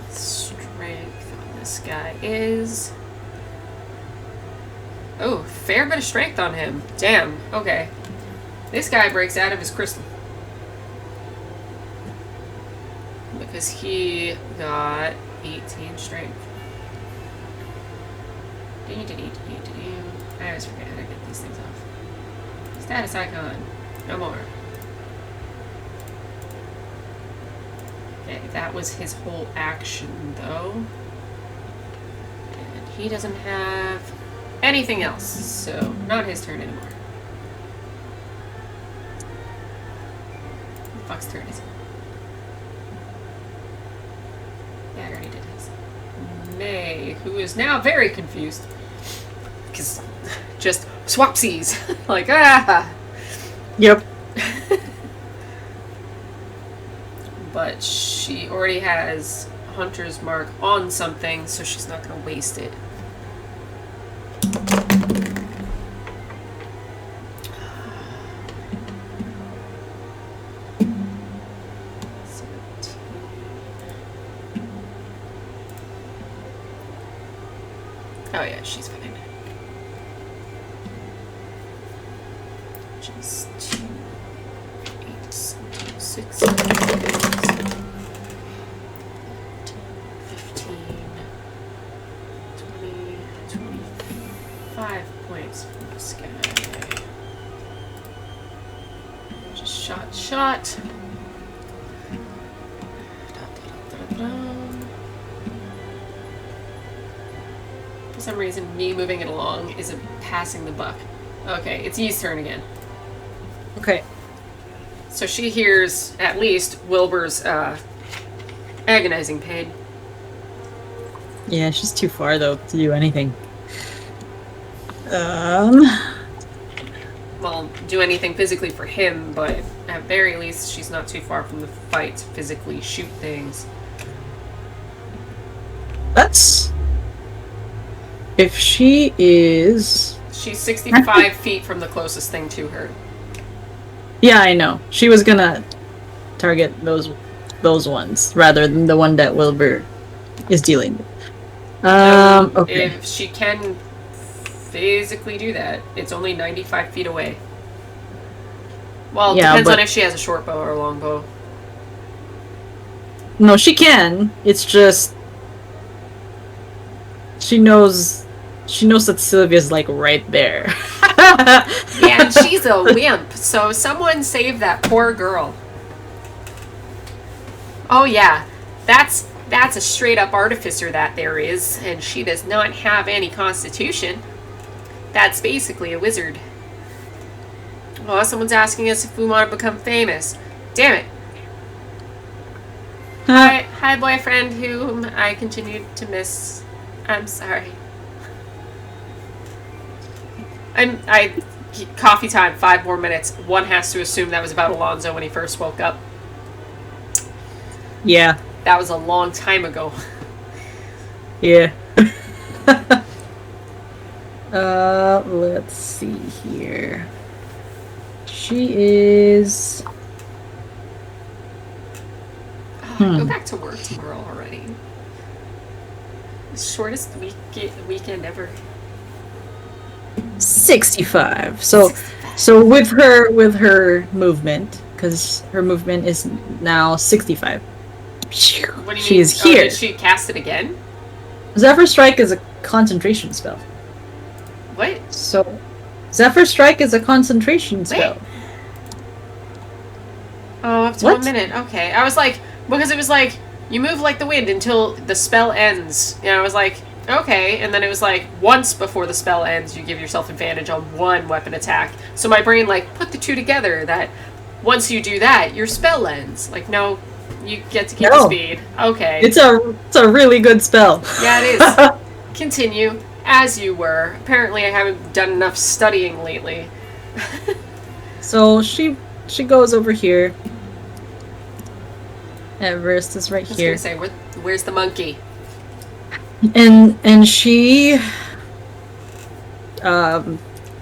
Strength on this guy is... Oh, fair bit of strength on him. Damn, okay. This guy breaks out of his crystal. Because he got 18 strength. I always forget how to get these things off. Status icon. No more. Okay, that was his whole action, though. And he doesn't have anything else, so not his turn anymore. Who the fuck's turn is it? Yeah, I already did his. May, who is now very confused. Because just swapsies. Like, ah! Yep. But she already has Hunter's Mark on something, so she's not going to waste it. Oh yeah, she's fine. Just 2, 8, 6, 7, 15, 20, 25 points from this guy. Just shot. For some reason, me moving it along isn't passing the buck. Okay, it's Yee's turn again. Okay. So she hears, at least, Wilbur's agonizing pain. Yeah, she's too far, though, to do anything. Well, do anything physically for him, but at very least, she's not too far from the fight to physically shoot things. That's... If she is... She's 65 feet from the closest thing to her. Yeah, I know. She was gonna target those ones, rather than the one that Wilbur is dealing with. Okay. If she can physically do that, it's only 95 feet away. Well, it depends on if she has a short bow or a long bow. No, she can. It's just... She knows that Sylvia's, like, right there. Yeah, and she's a wimp, so someone save that poor girl. Oh yeah, that's a straight-up artificer that there is, and she does not have any constitution. That's basically a wizard. Oh, someone's asking us if we want to become famous. Damn it. Hi, boyfriend, whom I continue to miss. I'm sorry. I Coffee time, 5 more minutes. One has to assume that was about Alonzo when he first woke up. Yeah. That was a long time ago. Yeah. Let's see here. She is... Go back to work tomorrow already. Shortest weekend ever. 65. So with her movement, because her movement is now 65. What do you She mean? is here. Did she cast it again? Zephyr Strike is a concentration spell. What? So, Zephyr Strike is a concentration spell. Oh, up to What? 1 minute. Okay. I was like, because it was like, you move like the wind until the spell ends. And I was like, okay. And then it was like, once before the spell ends, you give yourself advantage on one weapon attack. So my brain, like, put the two together that once you do that, your spell ends. Like, no, you get to keep the No. speed. Okay. It's a really good spell. Yeah, it is. Continue as you were. Apparently, I haven't done enough studying lately. So she goes over here. Everest is right I was here. gonna say, where's the monkey? And she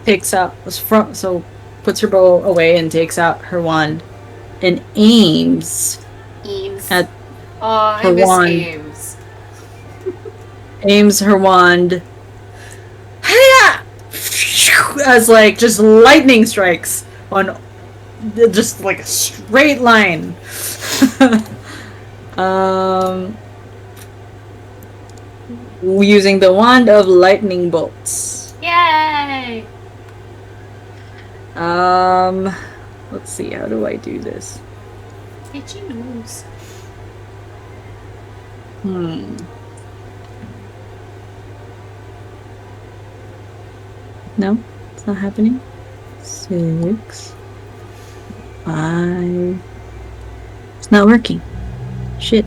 takes out puts her bow away and takes out her wand and aims Eames. at Aw, I her miss wand. Ames. aims her wand as like just lightning strikes on just like a straight line. Using the wand of lightning bolts. Yay! Let's see, how do I do this? Itchy nose. No, it's not happening. 6, 5. It's not working. Shit.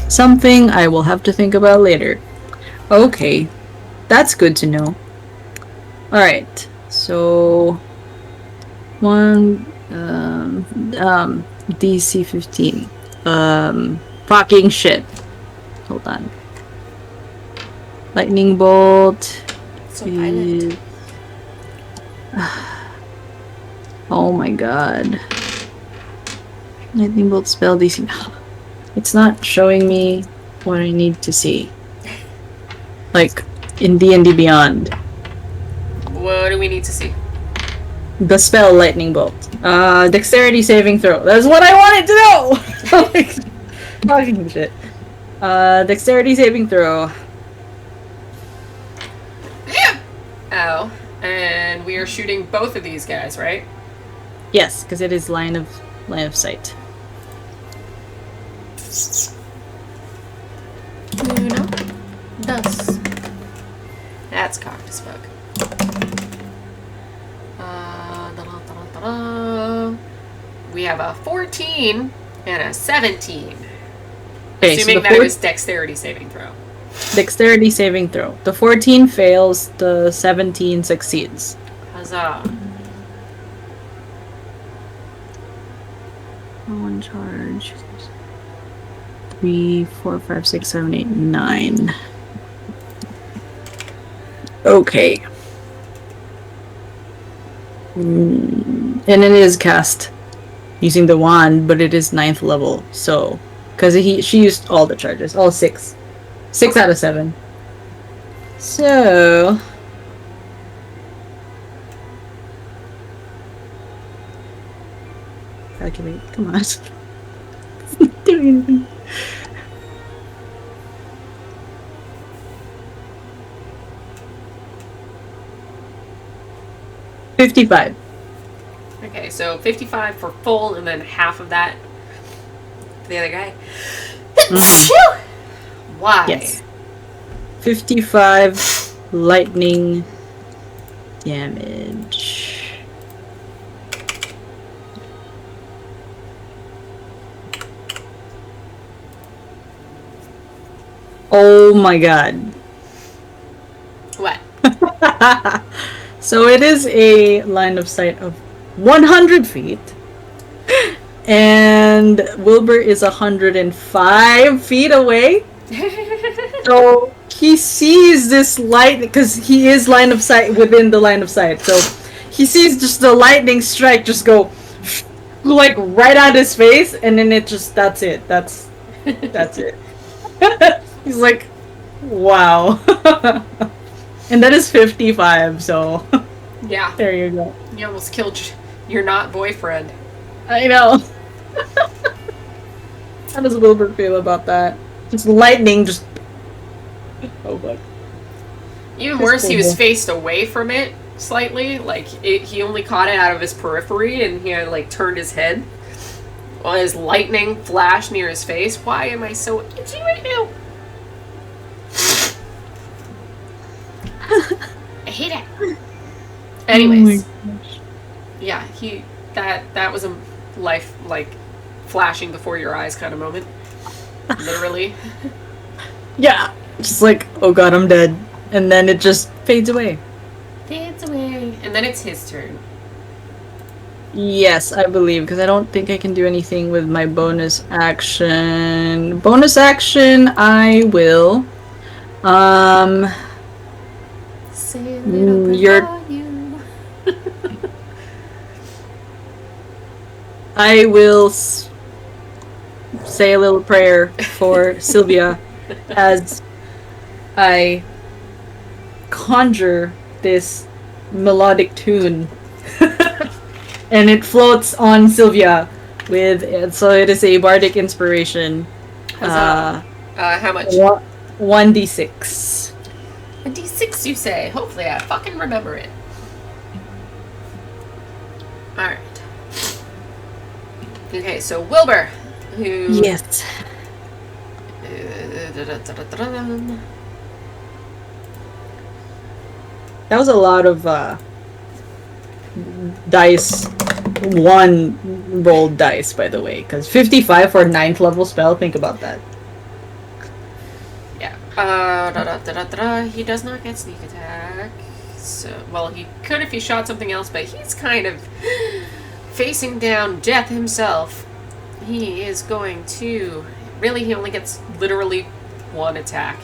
Something I will have to think about later. Okay, that's good to know. Alright, so... DC 15. Fucking shit. Hold on. Lightning bolt... So violent. Oh my god. Lightning bolt spell DC. It's not showing me what I need to see. Like in D&D Beyond. What do we need to see? The spell lightning bolt. Dexterity saving throw. That's what I wanted to know. Fucking shit. Dexterity saving throw. Ow. And we are shooting both of these guys, right? Yes, because it is line of sight. Uno, dos. That's cocked as fuck. We have a 14 and a 17. Okay, Assuming so that it was dexterity saving throw. Dexterity saving throw. The 14 fails, the 17 succeeds. Huzzah. One charge. 3, 4, 5, 6, 7, 8, 9. Okay. And it is cast using the wand, but it is 9th level, so... Because she used all the charges, all 6. 6 out of 7. So... Calculate, come on. Do anything. $55. Okay, so 55 for full, and then half of that for the other guy. Why? Yes. 55 lightning damage. Oh my god. What? So it is a line of sight of 100 feet. And Wilbur is 105 feet away. So he sees this light because he is line of sight within the line of sight. So he sees just the lightning strike just go like right at his face, and then it just that's it. That's it. He's like, wow. And that is 55. So Yeah. there you go. You almost killed your not boyfriend. I know. How does Wilbur feel about that? Just lightning, just. Oh fuck. Even That's worse, he was cool. faced away from it slightly. Like, he only caught it out of his periphery, and he had, like, turned his head while his lightning flashed near his face. Why am I so itchy right now? I hate it. Anyways, yeah, that was a life, like, flashing before your eyes kind of moment. Literally. Yeah. Just like, oh god, I'm dead. And then it just fades away. Fades away. And then it's his turn. Yes, I believe, because I don't think I can do anything with my bonus action. Bonus action, I will. Say a little bit You're- for you. I will say a little prayer for Sylvia as I conjure this melodic tune. And it floats on Sylvia with, so it is a bardic inspiration. Huzzah. How much? 1d6. A D6, you say. Hopefully I fucking remember it. Alright. Okay, so Wilbur, who... Yes. That was a lot of dice. One rolled dice, by the way, because 55 for a 9th level spell. Think about that. Yeah. He does not get sneak attack. So, well, he could if he shot something else, but he's kind of facing down death himself. He is going to... Really, he only gets literally one attack.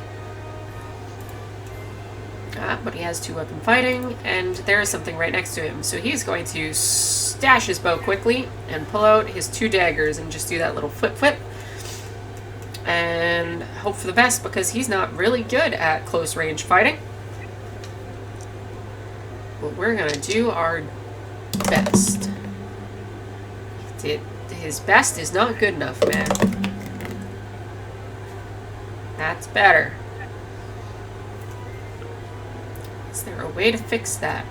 But he has 2 weapon fighting, and there is something right next to him. So he's going to stash his bow quickly and pull out his 2 daggers and just do that little flip. And hope for the best, because he's not really good at close range fighting. But we're going to do our best. His best is not good enough, man. That's better. Is there a way to fix that?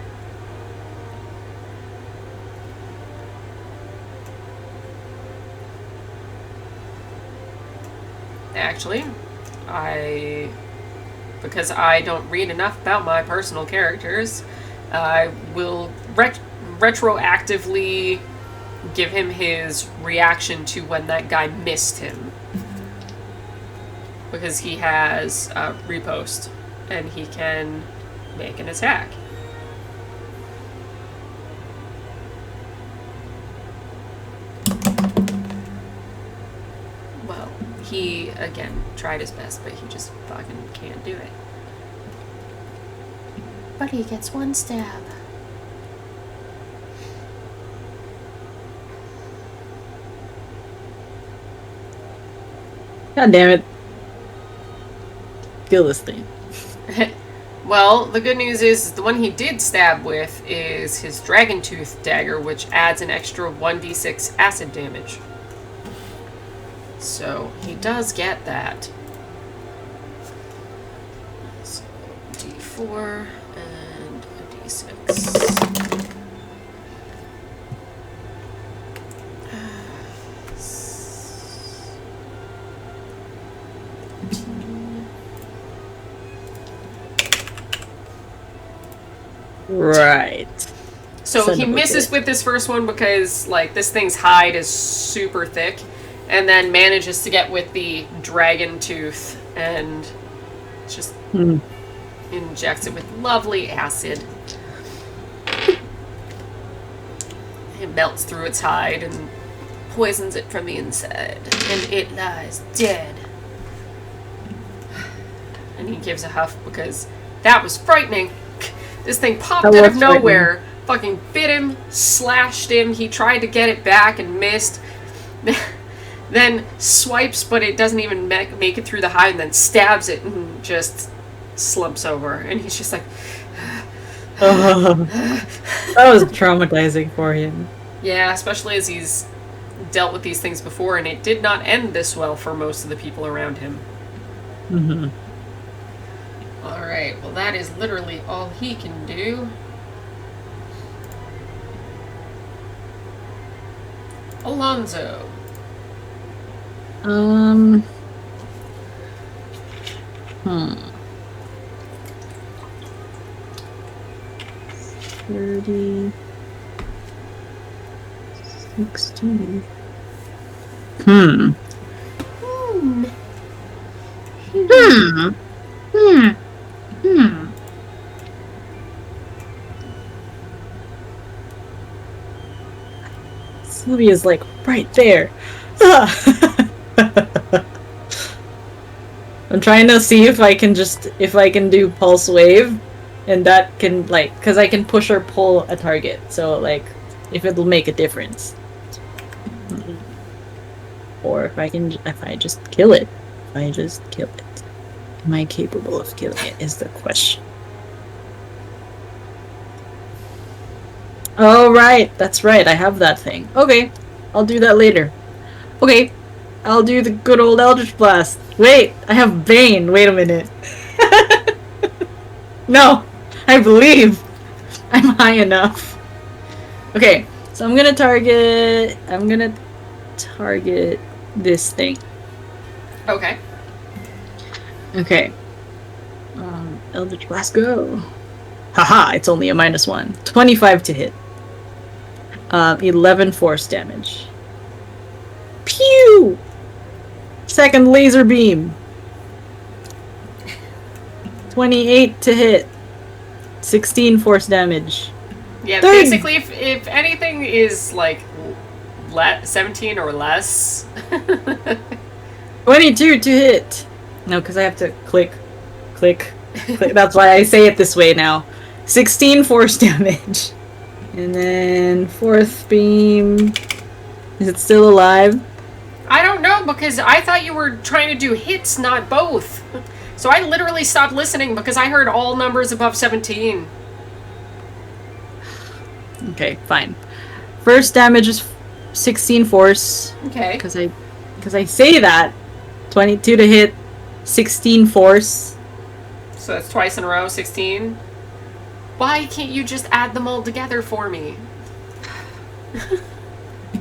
Actually, because I don't read enough about my personal characters, I will retroactively give him his reaction to when that guy missed him. Because he has repost, and he can make an attack. Well, he, again, tried his best, but he just fucking can't do it. But he gets 1 stab. God damn it. Kill this thing. Well, the good news is the one he did stab with is his Dragon Tooth dagger, which adds an extra 1d6 acid damage. So he does get that. So d4 and a d6. Right. So Send he a misses bucket. with this first one because, like, this thing's hide is super thick, and then manages to get with the Dragon Tooth and just injects it with lovely acid. It melts through its hide and poisons it from the inside. And it lies dead. And he gives a huff because that was frightening. This thing popped That out was of nowhere, fucking bit him, slashed him. He tried to get it back and missed. Then swipes, but it doesn't even make it through the hide, and then stabs it and just slumps over. And he's just like... That was traumatizing for him. Yeah, especially as he's dealt with these things before, and it did not end this well for most of the people around him. Mm-hmm. Alright, well that is literally all he can do. Alonzo. Hmm. 30... 16... Hmm. Sylvia's like right there. I'm trying to see if I can do pulse wave, and that can because I can push or pull a target, so if it'll make a difference, or if I just kill it. Am I capable of killing it? Is the question. Oh right, that's right. I have that thing. Okay, I'll do that later. Okay, I'll do the good old Eldritch Blast. Wait, I have Bane. Wait a minute. No, I believe I'm high enough. Okay, so I'm gonna target this thing. Okay. Okay. Eldritch Blast, go. Haha, it's only a -1. 25 to hit. 11 force damage. Pew! Second laser beam. 28 to hit. 16 force damage. Yeah, Third. basically, if anything is 17 or less. 22 to hit. No, because I have to click. That's why I say it this way now. 16 force damage. And then fourth beam. Is it still alive? I don't know, because I thought you were trying to do hits, not both. So I literally stopped listening because I heard all numbers above 17. Okay, fine. First damage is 16 force. Okay. Because I say that. 22 to hit. 16 force. So that's twice in a row, 16. Why can't you just add them all together for me?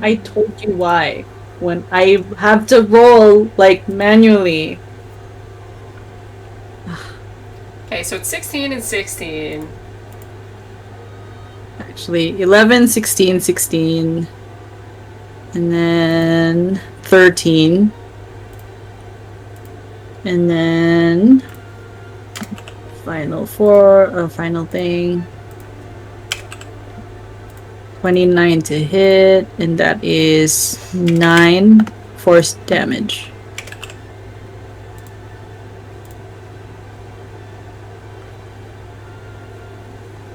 I told you why. When I have to roll, manually. Okay, so it's 16 and 16. Actually, 11, 16, 16. And then 13. And then final thing. 29 to hit, and that is 9 force damage.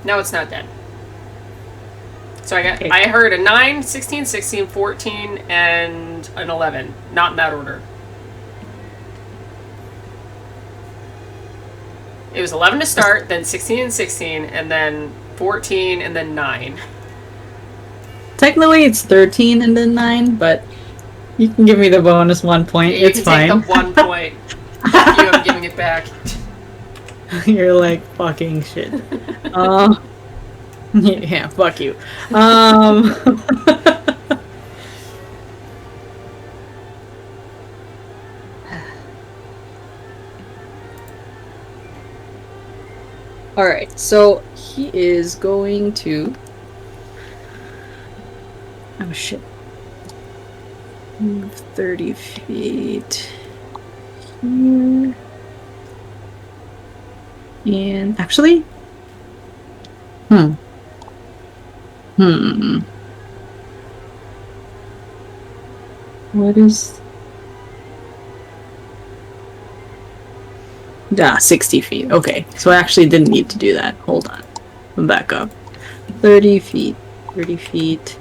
No, it's not dead. So Okay. I heard a 9, 16, 16, 14, and an 11. Not in that order. It was 11 to start, then 16 and 16, and then 14, and then 9. Technically, it's 13 and then 9, but you can give me the bonus 1 point. You It's can fine. take the 1 point. Fuck you, I'm giving it back. You're like fucking shit. Yeah, fuck you. Alright, so he is going to... Oh shit. Move 30 feet. Here. And actually... What is... 60 feet. Okay, so I actually didn't need to do that. Hold on. I'm back up. 30 feet. 30 feet.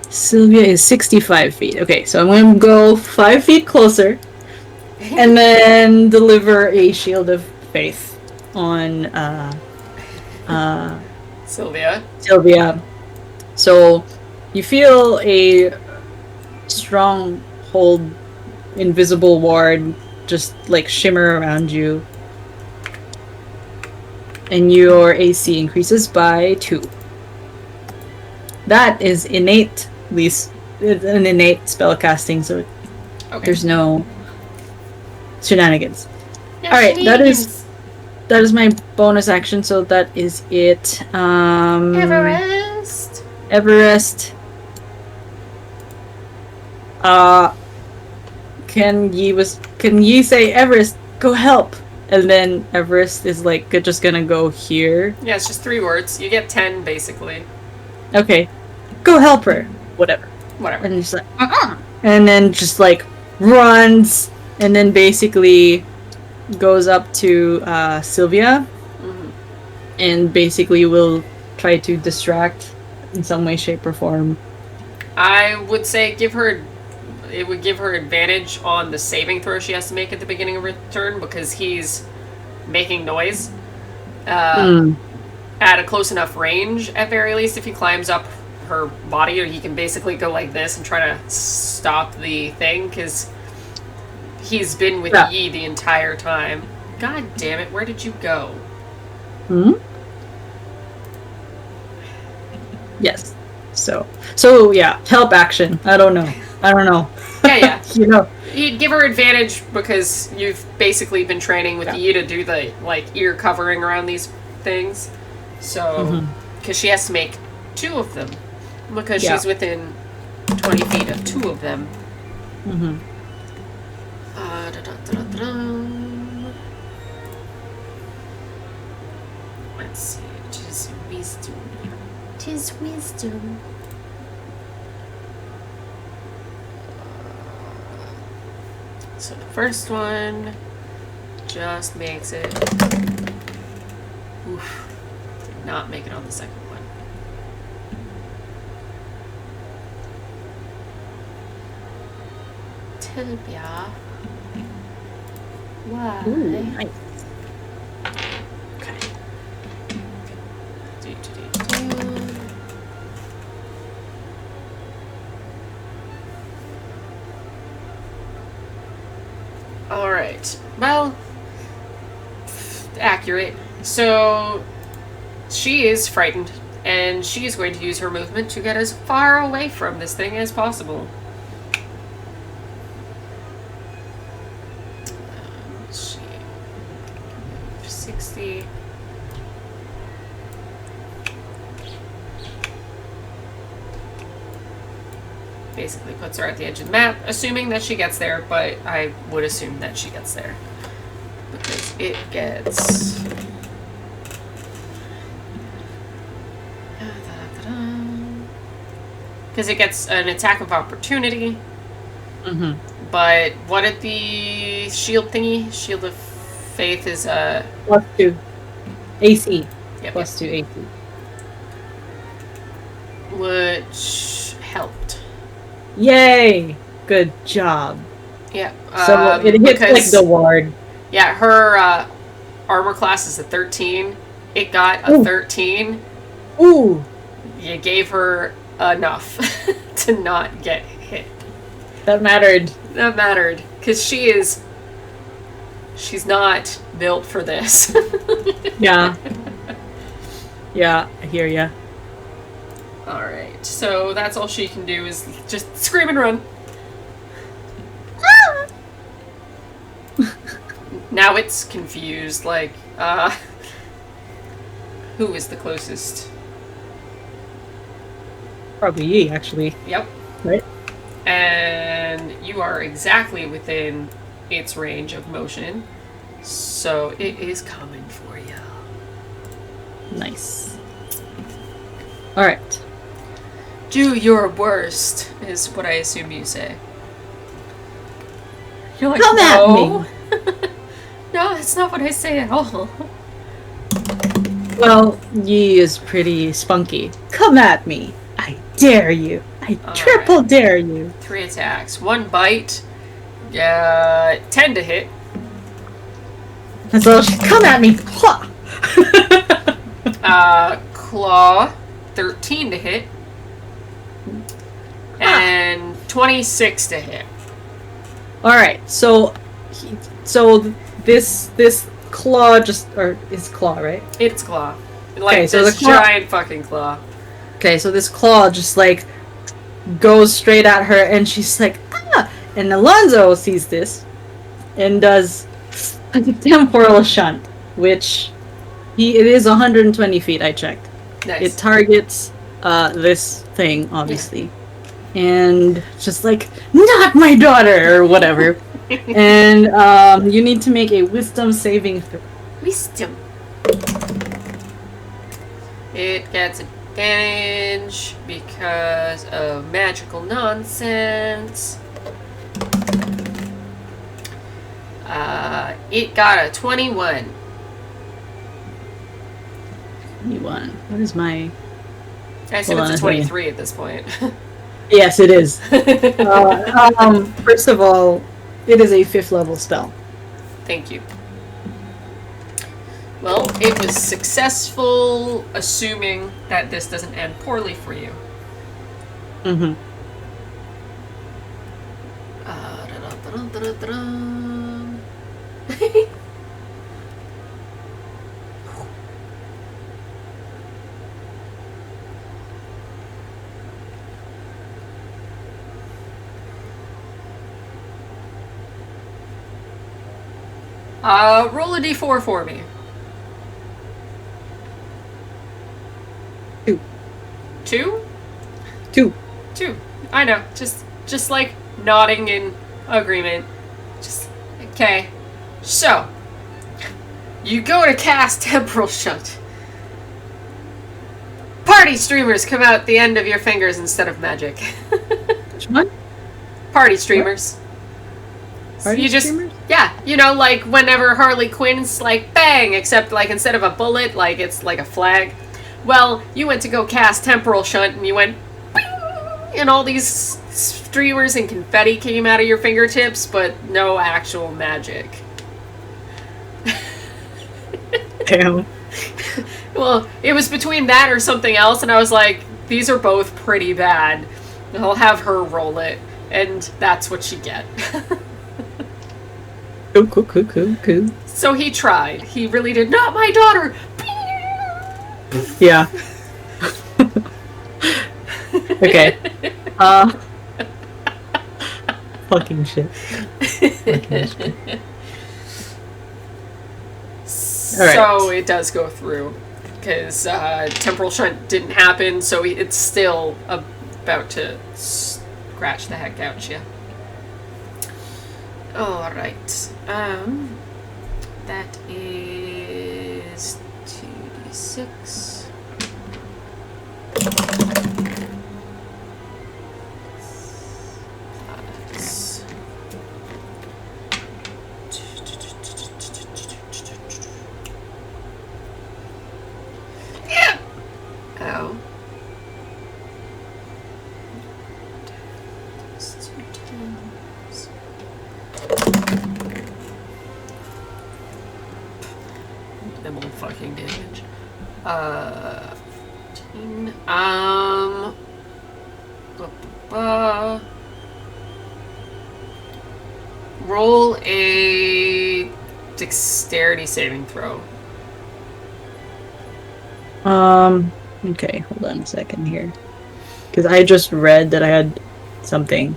Sylvia is 65 feet. Okay, so I'm going to go 5 feet closer and then deliver a shield of faith on Sylvia. Sylvia. So you feel a strong hold, invisible ward just like shimmer around you, and your AC increases by 2. That is innate, at least it's an innate spell casting, so there's no shenanigans. No Alright, shenanigans. that is my bonus action, so that is it. Everest. Everest. Can ye say, Everest, go help? And then Everest is like just gonna go here. Yeah, it's just 3 words. You get 10 basically. Okay, go help her. Whatever. And just like, and then just like runs, and then basically goes up to Sylvia, and basically will try to distract in some way, shape, or form. I would say it would give her advantage on the saving throw she has to make at the beginning of her turn because he's making noise at a close enough range, at very least. If he climbs up her body, or he can basically go like this and try to stop the thing, because he's been with Yi the entire time. God damn it, where did you go? Yes. So yeah, help action. I don't know. Yeah. You know. You'd give her advantage because you've basically been training with Yi to do the ear covering around these things. So, because she has to make 2 of them, because she's within 20 feet of 2 of them. Let's see. Tis wisdom. So the first one just makes it. Oof. Did not make it on the second one. Tilbia. Why? Ooh, nice. Okay. Alright. Well, accurate. So, she is frightened, and she is going to use her movement to get as far away from this thing as possible. Let's see. 60. Basically puts her at the edge of the map, assuming that she gets there, but I would assume that she gets there. Because it gets... Because it gets an attack of opportunity. But what did the shield thingy? Shield of Faith is a... +2. AC. Yep, +2 AC. Which helped. Yay! Good job. Yeah. So it hits like the ward. Yeah, her armor class is a 13. It got a 13. Ooh! You gave her enough to not get hit. That mattered. That mattered. Because she's not built for this. Yeah. Yeah, I hear ya. Alright, so that's all she can do is just scream and run. Now it's confused, like, who is the closest? Probably Yi, actually. Yep. Right? And you are exactly within its range of motion, so it is coming for you. Nice. Alright. Do your worst, is what I assume you say. You're like, Come no. at me. No, that's not what I say at all. Well, ye is pretty spunky. Come at me. I dare you. I triple dare you. 3 attacks. 1 bite. 10 to hit. And so she come at me. Claw. 13 to hit. And 26 to hit. All right, so this claw or is claw, right? It's claw. Like Okay, so this the claw- giant fucking claw. Okay, so this claw just like goes straight at her, and she's like, ah! And Alonzo sees this and does a temporal shunt, which it is 120 feet. I checked. Nice. It targets this thing, obviously. And just like, not my daughter, or whatever. And you need to make a wisdom saving throw. Wisdom. It gets advantage because of magical nonsense. It got a 21. 21. What is my... I assume Hold on it's a a second. 23 at this point. Yes, it is. First of all, it is a 5th level spell. Thank you. Well, it was successful, assuming that this doesn't end poorly for you. Mm-hmm. Roll a d4 for me. 2. 2? 2. 2. I know. Just like nodding in agreement. Just okay. So you go to cast Temporal Shunt. Party streamers come out the end of your fingers instead of magic. Which one? Party streamers. Party streamers? Yeah, you know, like whenever Harley Quinn's like bang, except like instead of a bullet, like it's like a flag. Well, you went to go cast Temporal Shunt and you went bing, and all these streamers and confetti came out of your fingertips, but no actual magic. Damn. Well, it was between that or something else, and I was like, these are both pretty bad. I'll have her roll it, and that's what she get. Cool. So he tried. He really did. Not my daughter! Yeah. Okay. Fucking shit. Alright. So it does go through. Because Temporal Shunt didn't happen, so it's still about to scratch the heck out you. Alright. That is 2d6. Plus. Yeah! Ow. That's 2 times. Minimal fucking damage. 15. Roll a dexterity saving throw. Okay, hold on a second here. Because I just read that I had something.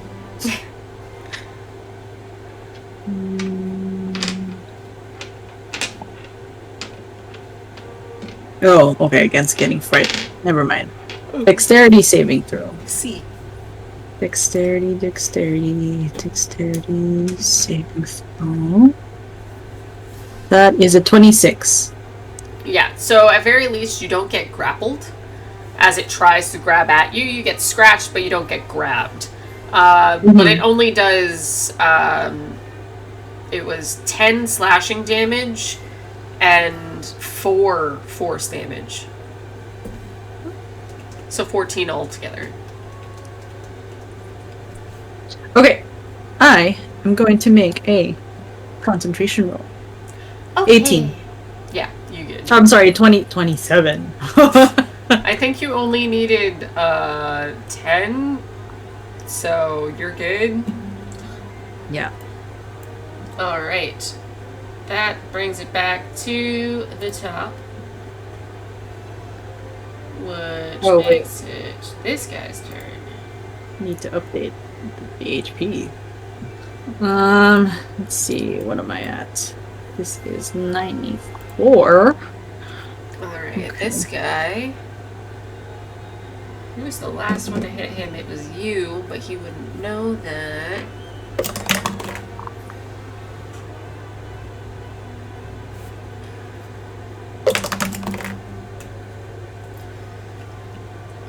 Oh, okay, against getting frightened. Never mind. Dexterity saving throw. See. Dexterity saving throw. That is a 26. Yeah, so at very least you don't get grappled as it tries to grab at you. You get scratched, but you don't get grabbed. But it only does it was 10 slashing damage and 4 force damage. So 14 altogether. Okay. I am going to make a concentration roll. Okay. 18. Yeah, you good. I'm sorry, 27. I think you only needed 10, so you're good. Yeah. Alright. That brings it back to the top. Which makes it this guy's turn. Need to update the HP. Let's see, what am I at? This is 94. Alright, Okay. this guy. Who was the last one to hit him? It was you, but he wouldn't know that.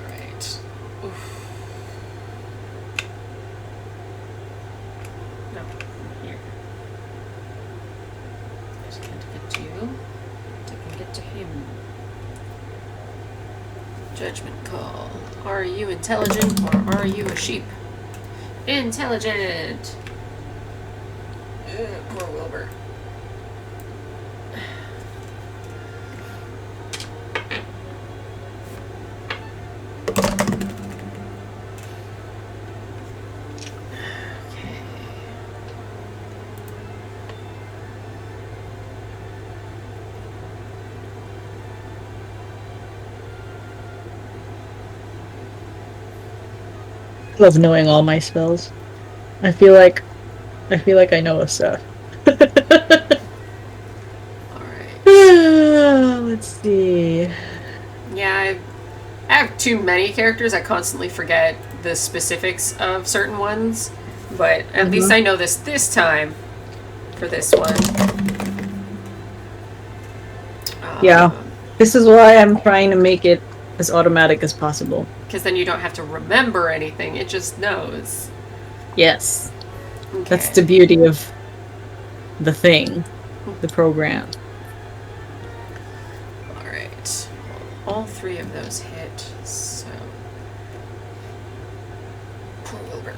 Alright. Oof. No, here. I just can't get to you. I can get to him. Judgment call. Are you intelligent or are you a sheep? Intelligent! Poor Wilbur. Okay. I love knowing all my spells. I feel like I know a stuff. Alright. Let's see. Yeah, I have too many characters. I constantly forget the specifics of certain ones. But at least I know this time for this one. Yeah. This is why I'm trying to make it as automatic as possible. Because then you don't have to remember anything. It just knows. Yes. Okay. That's the beauty of the thing, the program. Alright. All 3 of those hit, so... Poor Wilbur.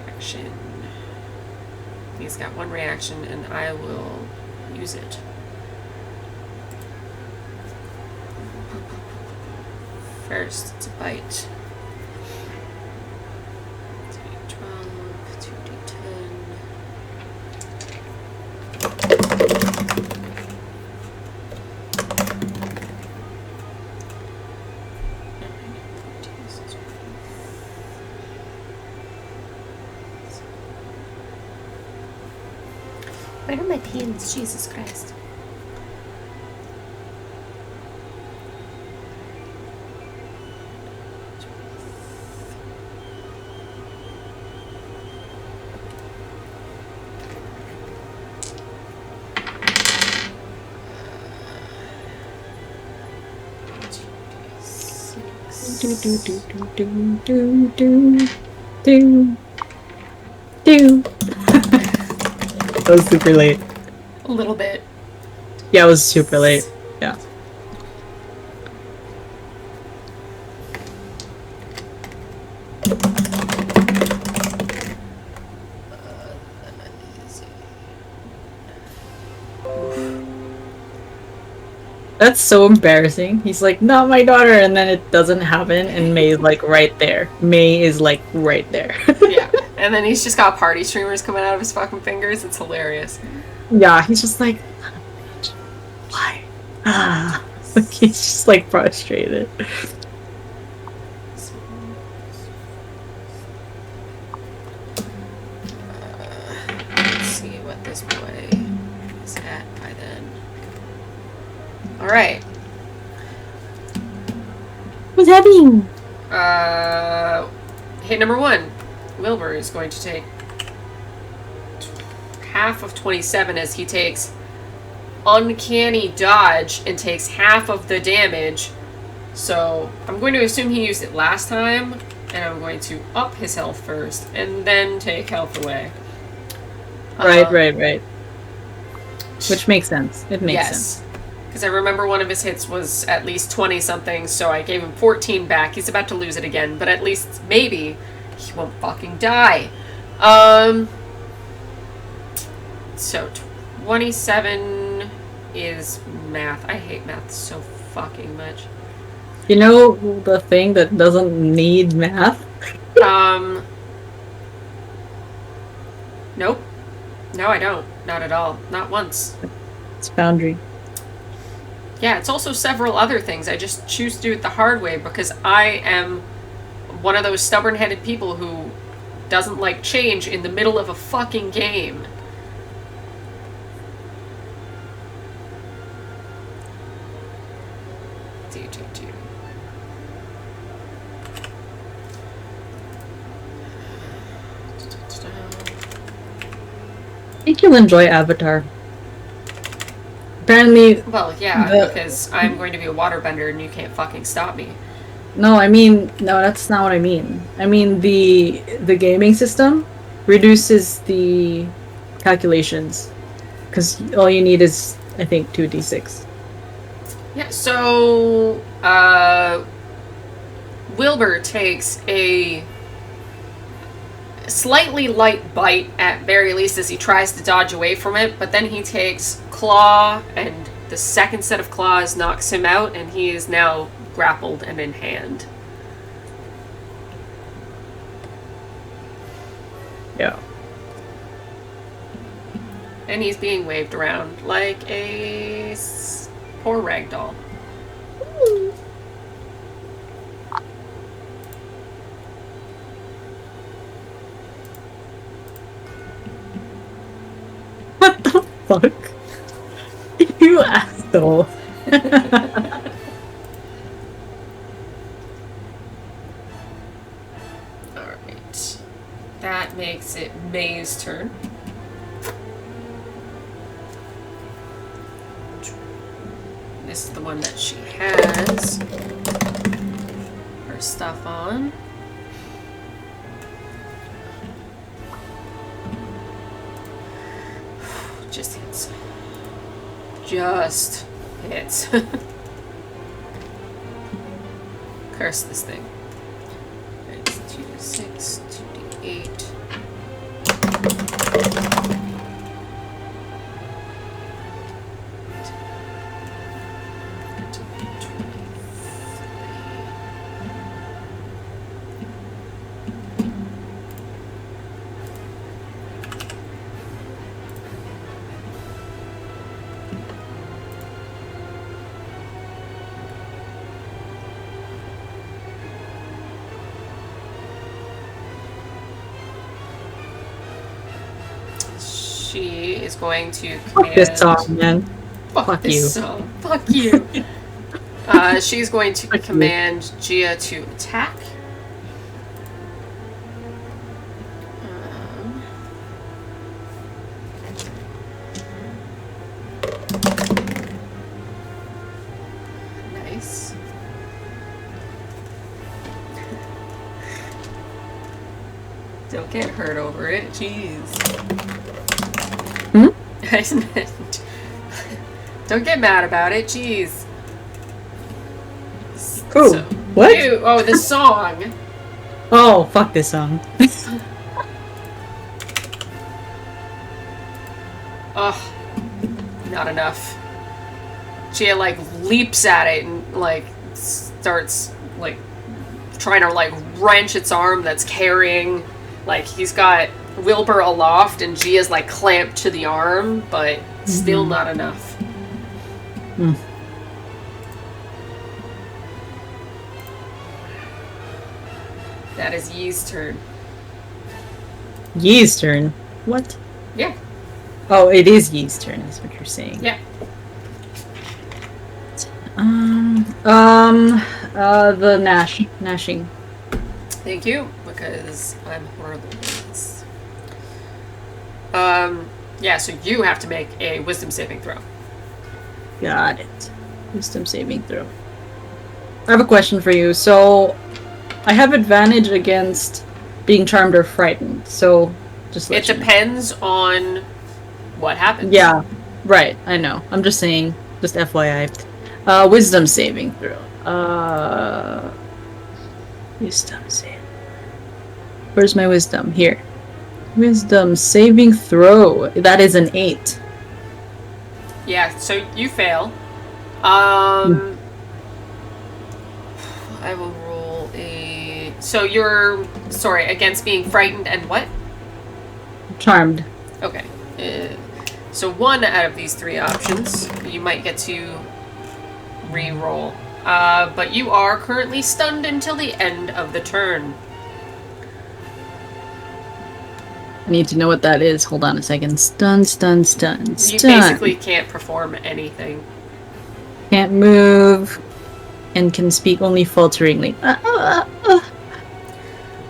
Action. He's got 1 reaction, and I will use it. First, it's a bite. 2d12, 2d10. Where are my pins? Jesus Christ. Do do do do do do do do do. That was super late. A little bit. Yeah, it was super late. Yeah. That's so embarrassing. He's like, not my daughter, and then it doesn't happen, and May is like right there. May is like right there. Yeah. And then he's just got party streamers coming out of his fucking fingers. It's hilarious. Yeah, he's just like, why? Ah. He's just like frustrated. Let's see what this boy is at by then. Alright. What's happening? Hit number 1. Wilbur is going to take half of 27 as he takes uncanny dodge and takes half of the damage So I'm going to assume he used it last time, and I'm going to up his health first, and then take health away. Right. Which makes sense. It makes sense. Because I remember one of his hits was at least 20 something, so I gave him 14 back. He's about to lose it again, but at least maybe he won't fucking die. So 27 is math. I hate math so fucking much. You know the thing that doesn't need math? Nope. No, I don't. Not at all. Not once. It's Foundry. Yeah, it's also several other things. I just choose to do it the hard way because I am one of those stubborn-headed people who doesn't like change in the middle of a fucking game. I think you'll enjoy Avatar. Apparently... Well, yeah, because I'm going to be a waterbender and you can't fucking stop me. No, that's not what I mean. I mean, the gaming system reduces the calculations. Because all you need is, I think, 2d6. Yeah, so, Wilbur takes a slightly light bite at very least as he tries to dodge away from it, but then he takes claw, and the second set of claws knocks him out, and he is now grappled and in hand. Yeah. And he's being waved around like a poor ragdoll. What the fuck? You asshole. Alright. That makes it May's turn. This is the one that she has her stuff on. Just hits. Just hits. Curse this thing. It's 2d6, 2d8. She is going to command... Fuck this song, man. Fuck this you. Song. Fuck you. She's going to command Gia to attack. Nice. Don't get hurt over it. Jeez. Hmm? Don't get mad about it. Jeez. Ooh, what? Ew, oh, the song. Oh, fuck this song. Ugh. Not enough. Gia, like, leaps at it and, like, starts, like, trying to, like, wrench its arm that's carrying. Like, he's got Wilbur aloft and Gia's, like, clamped to the arm, but still not enough. Mm. That is Yee's turn. Yee's turn? What? Yeah. Oh, it is Yee's turn, is what you're saying. Yeah. The gnashing. Thank you, because I'm horrible at this. Yeah, so you have to make a wisdom saving throw. Got it. Wisdom saving throw. I have a question for you. So, I have advantage against being charmed or frightened. So, just let It you know. depends on what happens. Yeah, right. I know. I'm just saying. Just FYI. Wisdom saving throw. Wisdom save. Where's my wisdom? Here. Wisdom saving throw. That is an 8. Yeah, so you fail. I will roll a... So you're... Sorry, against being frightened and what? Charmed. Okay. So one out of these 3 options, you might get to re-roll. But you are currently stunned until the end of the turn. I need to know what that is. Hold on a second. Stun, stun, stun, stun. You basically can't perform anything. Can't move. And can speak only falteringly.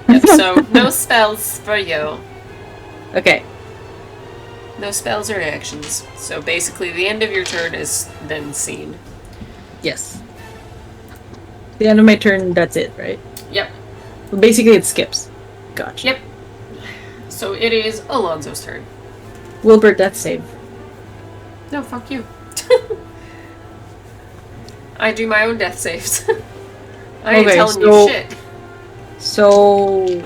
Yep, so no spells for you. Okay. No spells or actions. So basically the end of your turn is then seen. Yes. The end of my turn, that's it, right? Yep. Well, basically, it skips. Gotcha. Yep. So it is Alonzo's turn. Wilbur, death save. No, fuck you. I do my own death saves. I ain't Okay, telling so- you shit. So...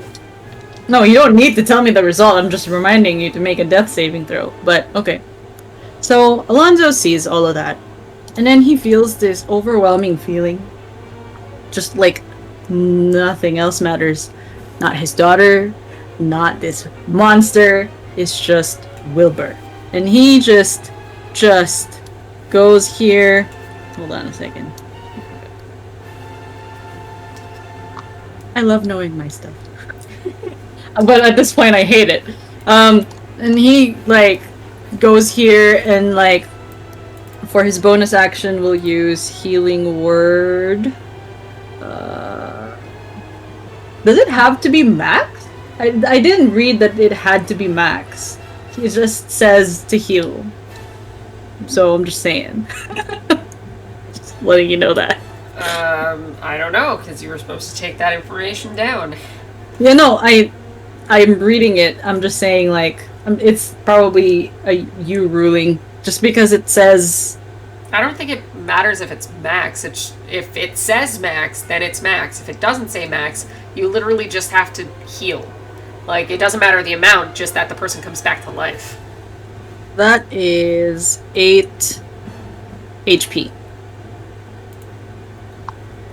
No, you don't need to tell me the result. I'm just reminding you to make a death saving throw. But, okay. So, Alonzo sees all of that. And then he feels this overwhelming feeling. Just like nothing else matters. Not his daughter, not this monster. It's just Wilbur. And he just goes here. Hold on a second. I love knowing my stuff. But at this point I hate it. And he like goes here and like for his bonus action will use healing word. Does it have to be max? I didn't read that it had to be max. It just says to heal. So I'm just saying. Just letting you know that. I don't know, because you were supposed to take that information down. Yeah, no, I'm reading it. I'm just saying, like, it's probably a you ruling. Just because it says... I don't think it matters if it's max. If it says max, then it's max. If it doesn't say max, you literally just have to heal. Like, it doesn't matter the amount, just that the person comes back to life. That is 8 HP.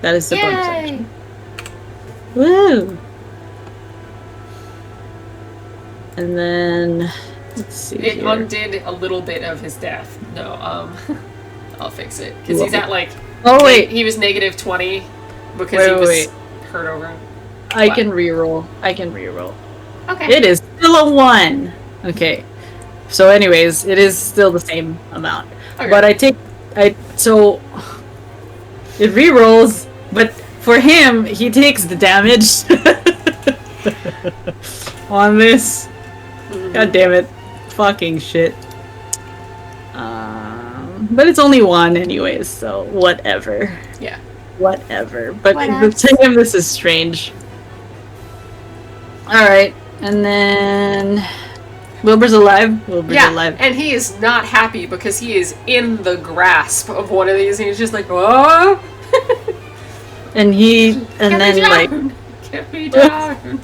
That is the bonus action. Woo! And then... Let's see It here. undid a little bit of his death. No, I'll fix it. Because he's at, like... Oh, wait! He was negative 20 because he was hurt over. I What? can reroll. I can reroll. Okay. It is still a 1! Okay. So anyways, it is still the same amount. Okay. But so... It rerolls, but for him, he takes the damage. On this. God damn it. Fucking shit. But it's only 1 anyways, so whatever. Yeah. Whatever. But Whatever. to him, this is strange. Alright, and then... Wilbur's alive? Wilbur's alive. And he is not happy because he is in the grasp of one of these and he's just like, oh! And then like... Get me down!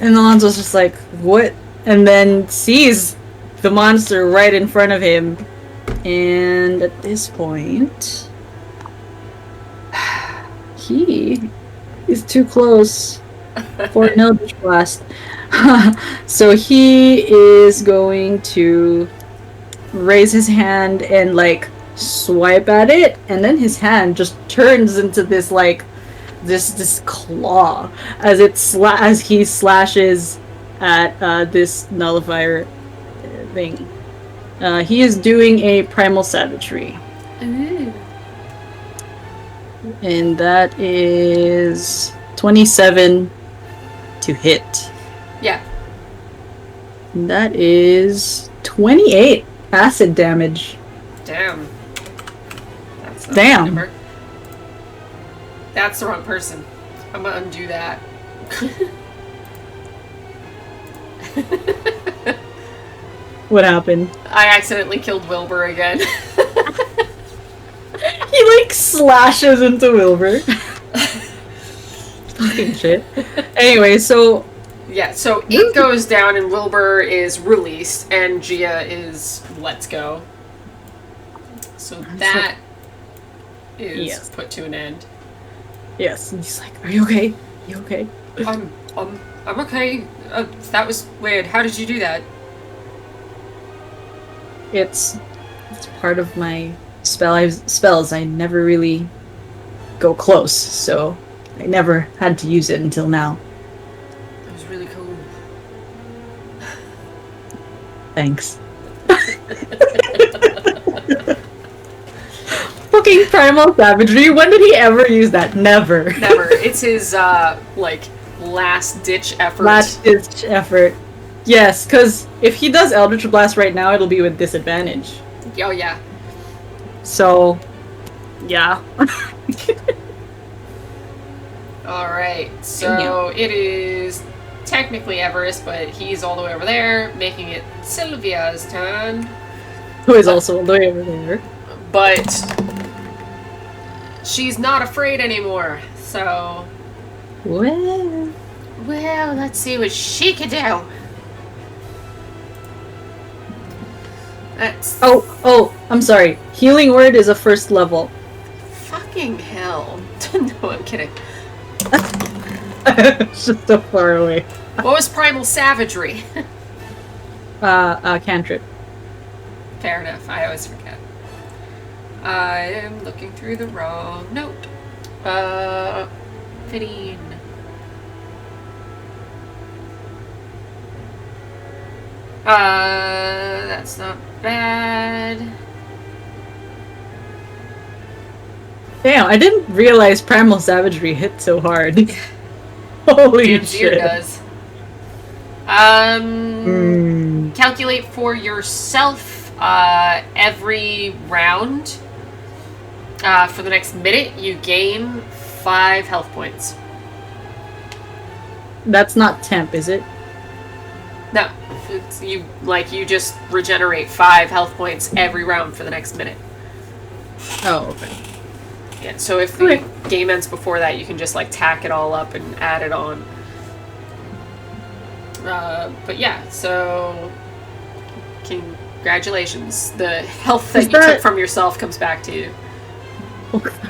And Alonzo's just like, what? And then sees the monster right in front of him. And at this point... He is too close for an Eldritch Blast. So he is going to raise his hand and like swipe at it, and then his hand just turns into this like this claw as as he slashes at this nullifier thing. He is doing a primal savagery. Ooh. And that is 27 to hit. Yeah. And that is 28 acid damage. Damn. That's not a Damn. number. That's the wrong person. I'm gonna undo that. What happened? I accidentally killed Wilbur again. He like slashes into Wilbur. Fucking shit. Anyway, so Yeah, so it goes down and Wilbur is released and Gia is let's go. So that is Yes. put to an end. yes, and he's like, "Are you okay? You okay?" I'm okay. That was weird. How did you do that? It's part of my spells. I never really go close, so I never had to use it until now. That was really cool. Thanks. Fucking primal savagery. When did he ever use that? Never. Never. It's his like last ditch effort. Last ditch effort. Yes, because if he does Eldritch Blast right now, it'll be with disadvantage. Oh yeah. So, yeah. Alright, so it is technically Everest, but he's all the way over there, making it Sylvia's turn. Who is also all the way over there. But she's not afraid anymore, so... Well, let's see what she can do. That's... Oh, I'm sorry. Healing Word is a first level. Fucking hell. No, I'm kidding. It's just so far away. What was Primal Savagery? Cantrip. Fair enough, I always forget. I am looking through the wrong note. 15. That's not bad. Damn, I didn't realize Primal Savagery hit so hard. Holy Damn shit. deer does. Calculate for yourself every round. For the next minute, you gain 5 health points. That's not temp, is it? No, it's you just regenerate 5 health points every round for the next minute. Oh, okay. Yeah, so if the game ends before that, you can just like tack it all up and add it on. But yeah, so congratulations. The health that you took from yourself comes back to you.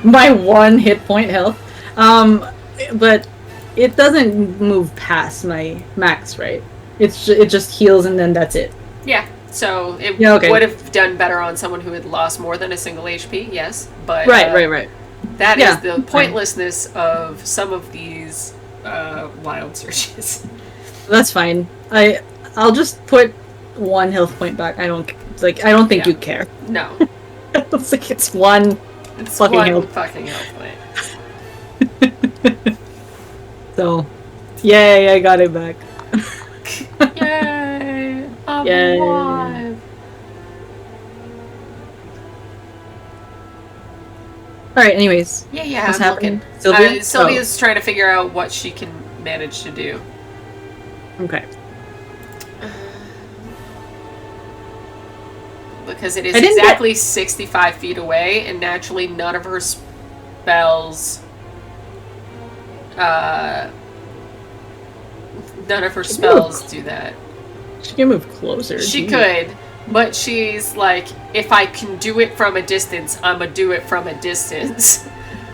My 1 hit point health. But it doesn't move past my max, right? It just heals and then that's it. Yeah, so it okay. would have done better on someone who had lost more than a single HP, yes. But Right. That is the pointlessness of some of these wild searches. That's fine. I'll just put 1 health point back. I don't think you care. No. It's like it's 1 It's fucking one health. fucking health point. So, yay, I got it back. Yay! I'm Yay. alive! Alright, anyways. Yeah, What's I'm happening? looking. Sylvia? Sylvia's trying to figure out what she can manage to do. Okay. Because it is I didn't exactly 65 feet away, and naturally none of her spells... none of her spells do that. She can move closer. She could, but she's like, if I can do it from a distance, I'm gonna do it from a distance.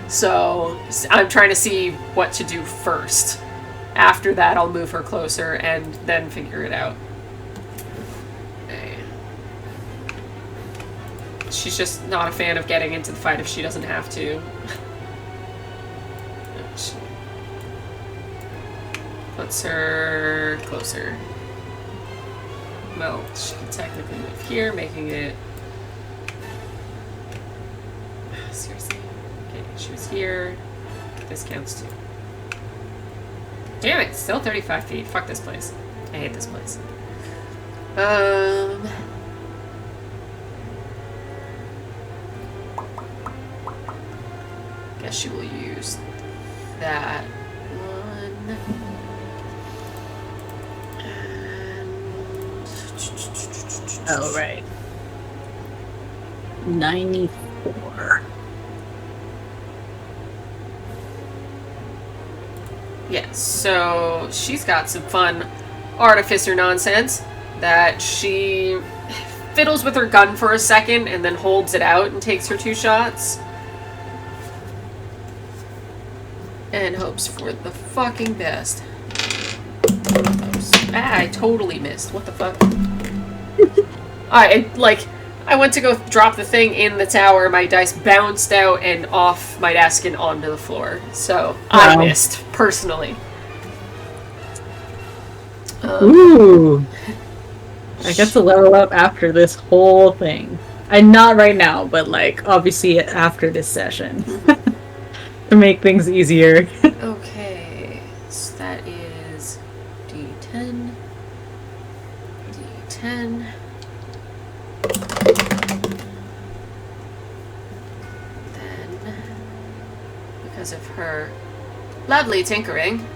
So I'm trying to see what to do first. After that, I'll move her closer and then figure it out. Okay. She's just not a fan of getting into the fight if she doesn't have to. She puts her closer. Well, she can technically move here, making it... Seriously. Okay, she was here. This counts too. Damn it, still 35 feet. Fuck this place. I hate this place. Guess she will use that one. And... Oh, right. 94. Yes, so she's got some fun artificer nonsense that she fiddles with her gun for a second and then holds it out and takes her 2 shots. And hopes for the fucking best. I totally missed. What the fuck? I went to go drop the thing in the tower, my dice bounced out and off my desk and onto the floor. So, I missed, personally. Ooh! I get to level up after this whole thing. And not right now, but, like, obviously after this session. To make things easier. Okay, so that is D10. D10. Then, because of her lovely tinkering,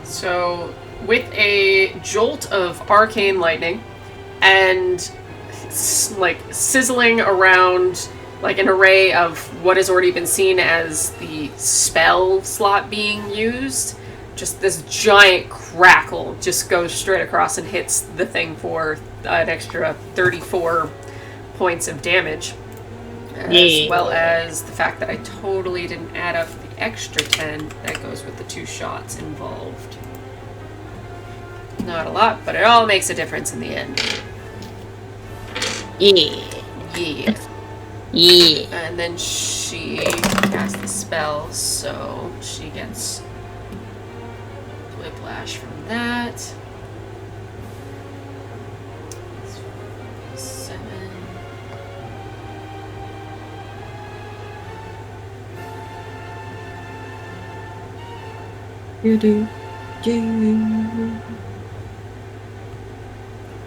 So, with a jolt of arcane lightning and like sizzling around like an array of what has already been seen as the spell slot being used, just this giant crackle just goes straight across and hits the thing for an extra 34 points of damage. As well as the fact that I totally didn't add up the extra 10 that goes with the 2 shots involved. Not a lot, but it all makes a difference in the end. Yeah. And then she casts the spell, so she gets whiplash from that. 7.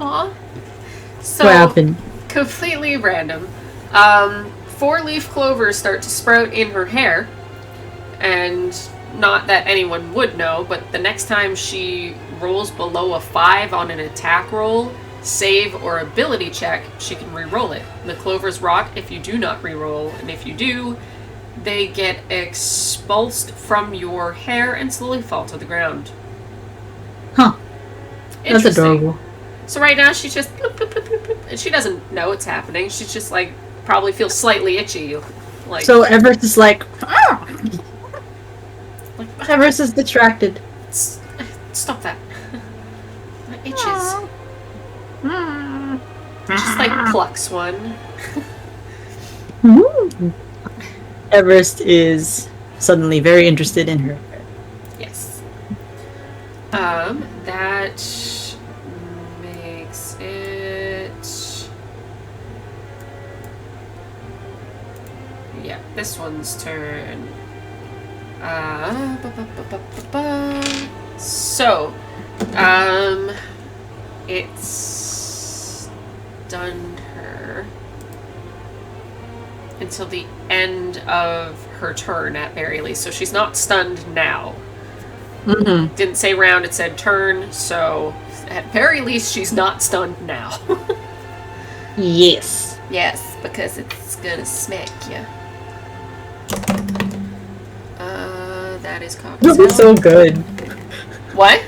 Aw. So, what happened? Completely random. 4-leaf clovers start to sprout in her hair, and not that anyone would know, but the next time she rolls below a 5 on an attack roll, save, or ability check, she can re-roll it. The clovers rot if you do not re-roll, and if you do, they get expulsed from your hair and slowly fall to the ground. Huh. That's adorable. So right now she's just bloop, bloop, bloop, bloop, bloop, and she doesn't know it's happening. She's just like probably feels slightly itchy. Like so Everest is like, ah! Everest is distracted. Stop that. My itches. Just like plucks one. Everest is suddenly very interested in her. Yes. That makes it. Yeah, this one's turn. So, it's stunned her until the end of her turn at very least. So she's not stunned now. Mm-hmm. Didn't say round, it said turn, so at very least she's not stunned now. Yes. Yes, because it's gonna smack you. That That is cocktail. That's so good. What?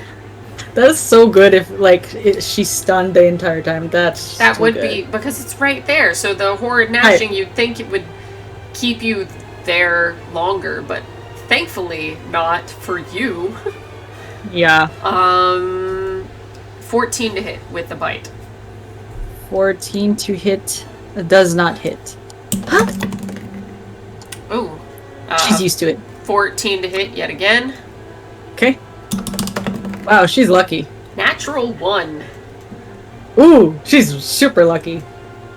That's so good if, like, she's stunned the entire time. That's That too would good. be, because it's right there. So the horrid gnashing, you'd think it would keep you there longer, but thankfully not for you. Yeah. 14 to hit with the bite. 14 to hit. Does not hit. Huh? Ooh. She's used to it. 14 to hit yet again. Okay. Wow, she's lucky. Natural 1. Ooh, she's super lucky.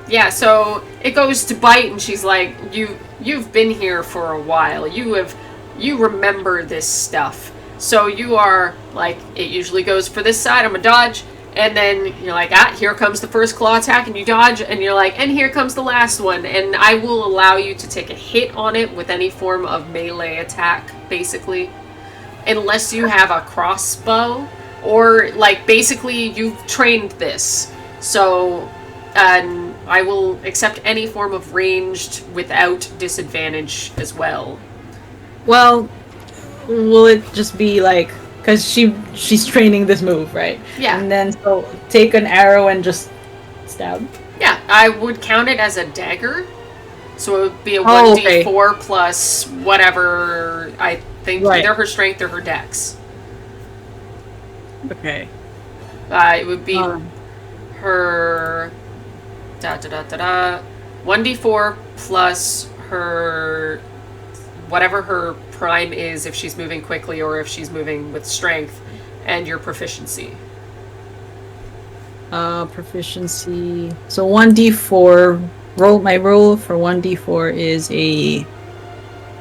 Yeah, so it goes to bite, and she's like, "You've been here for a while. You remember this stuff. So you are like, it usually goes for this side. I'm a dodge, and then you're like, here comes the first claw attack, and you dodge, and you're like, and here comes the last one, and I will allow you to take a hit on it with any form of melee attack, basically, unless you have a crossbow or like basically you've trained this. So." I will accept any form of ranged without disadvantage as well. Well, will it just be like, because she's training this move, right? Yeah. And then so take an arrow and just stab. Yeah, I would count it as a dagger. So it would be a 1d4 plus whatever, I think, either her strength or her dex. Okay. It would be her... 1d4 plus her... whatever her prime is, if she's moving quickly or if she's moving with strength, and your proficiency. Proficiency. So 1d4. My roll for 1d4 is a...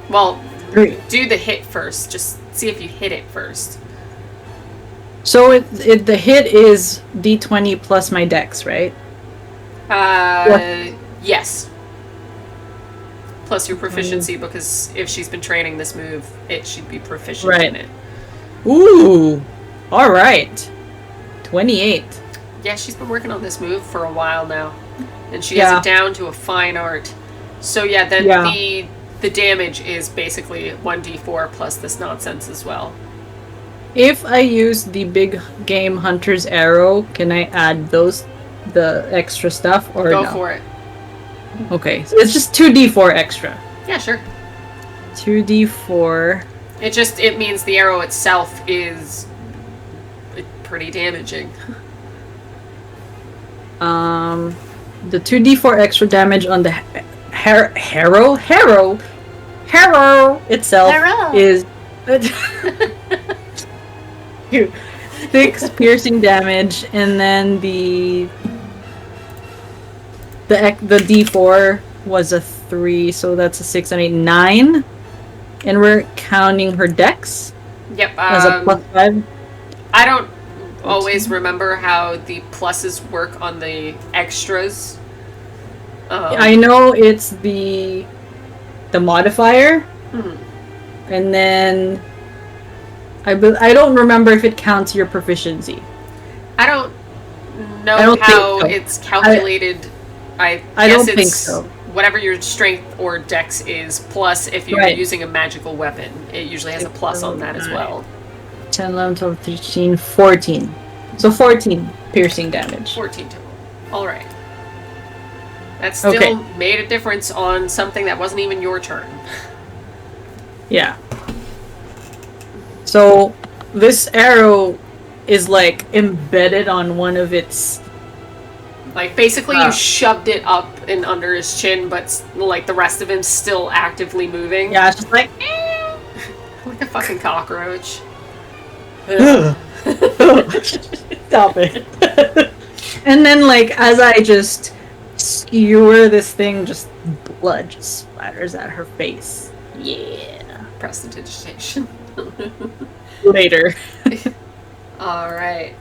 Well, 3. Do the hit first. Just see if you hit it first. So the hit is d20 plus my dex, right? Yes. Plus your proficiency, because if she's been training this move, she'd be proficient in it. Ooh! Alright. 28. Yeah, she's been working on this move for a while now. And she has it down to a fine art. So yeah, then the damage is basically 1d4 plus this nonsense as well. If I use the big game hunter's arrow, can I add the extra stuff, or Go no? for it. Okay, so it's just 2d4 extra. Yeah, sure. 2d4. It means the arrow itself is pretty damaging. The 2d4 extra damage on the harrow itself is 6 piercing damage, and then the d4 was a 3, so that's a 6 and 8, 9, and we're counting her dex. Yep. As a +5. I don't always remember how the pluses work on the extras. I know it's the modifier, and then I don't remember if it counts your proficiency. I don't know how it's calculated. I don't think so. Whatever your strength or dex is, plus if you're using a magical weapon, it usually has a plus on that as well. 10, 11, 12, 13, 14. So 14 piercing damage. 14 total. Alright. That still made a difference on something that wasn't even your turn. Yeah. So this arrow is like embedded on one of its... Like, basically you shoved it up and under his chin, but like the rest of him's still actively moving. Yeah, it's just like... like a fucking cockroach. Stop it. And then, like, as I just skewer this thing, just blood just splatters at her face. Yeah. Prestidigitation. Later. Alright.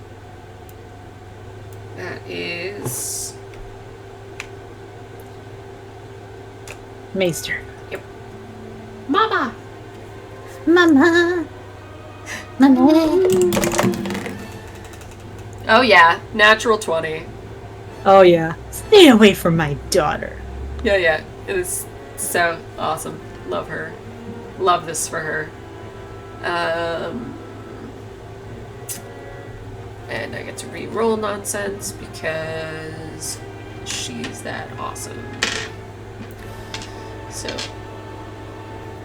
That is... Maester. Yep. Mama! Mama! Mama! Oh yeah, natural 20. Oh yeah. Stay away from my daughter. Yeah. It is so awesome. Love her. Love this for her. And I get to re-roll nonsense because she's that awesome. So,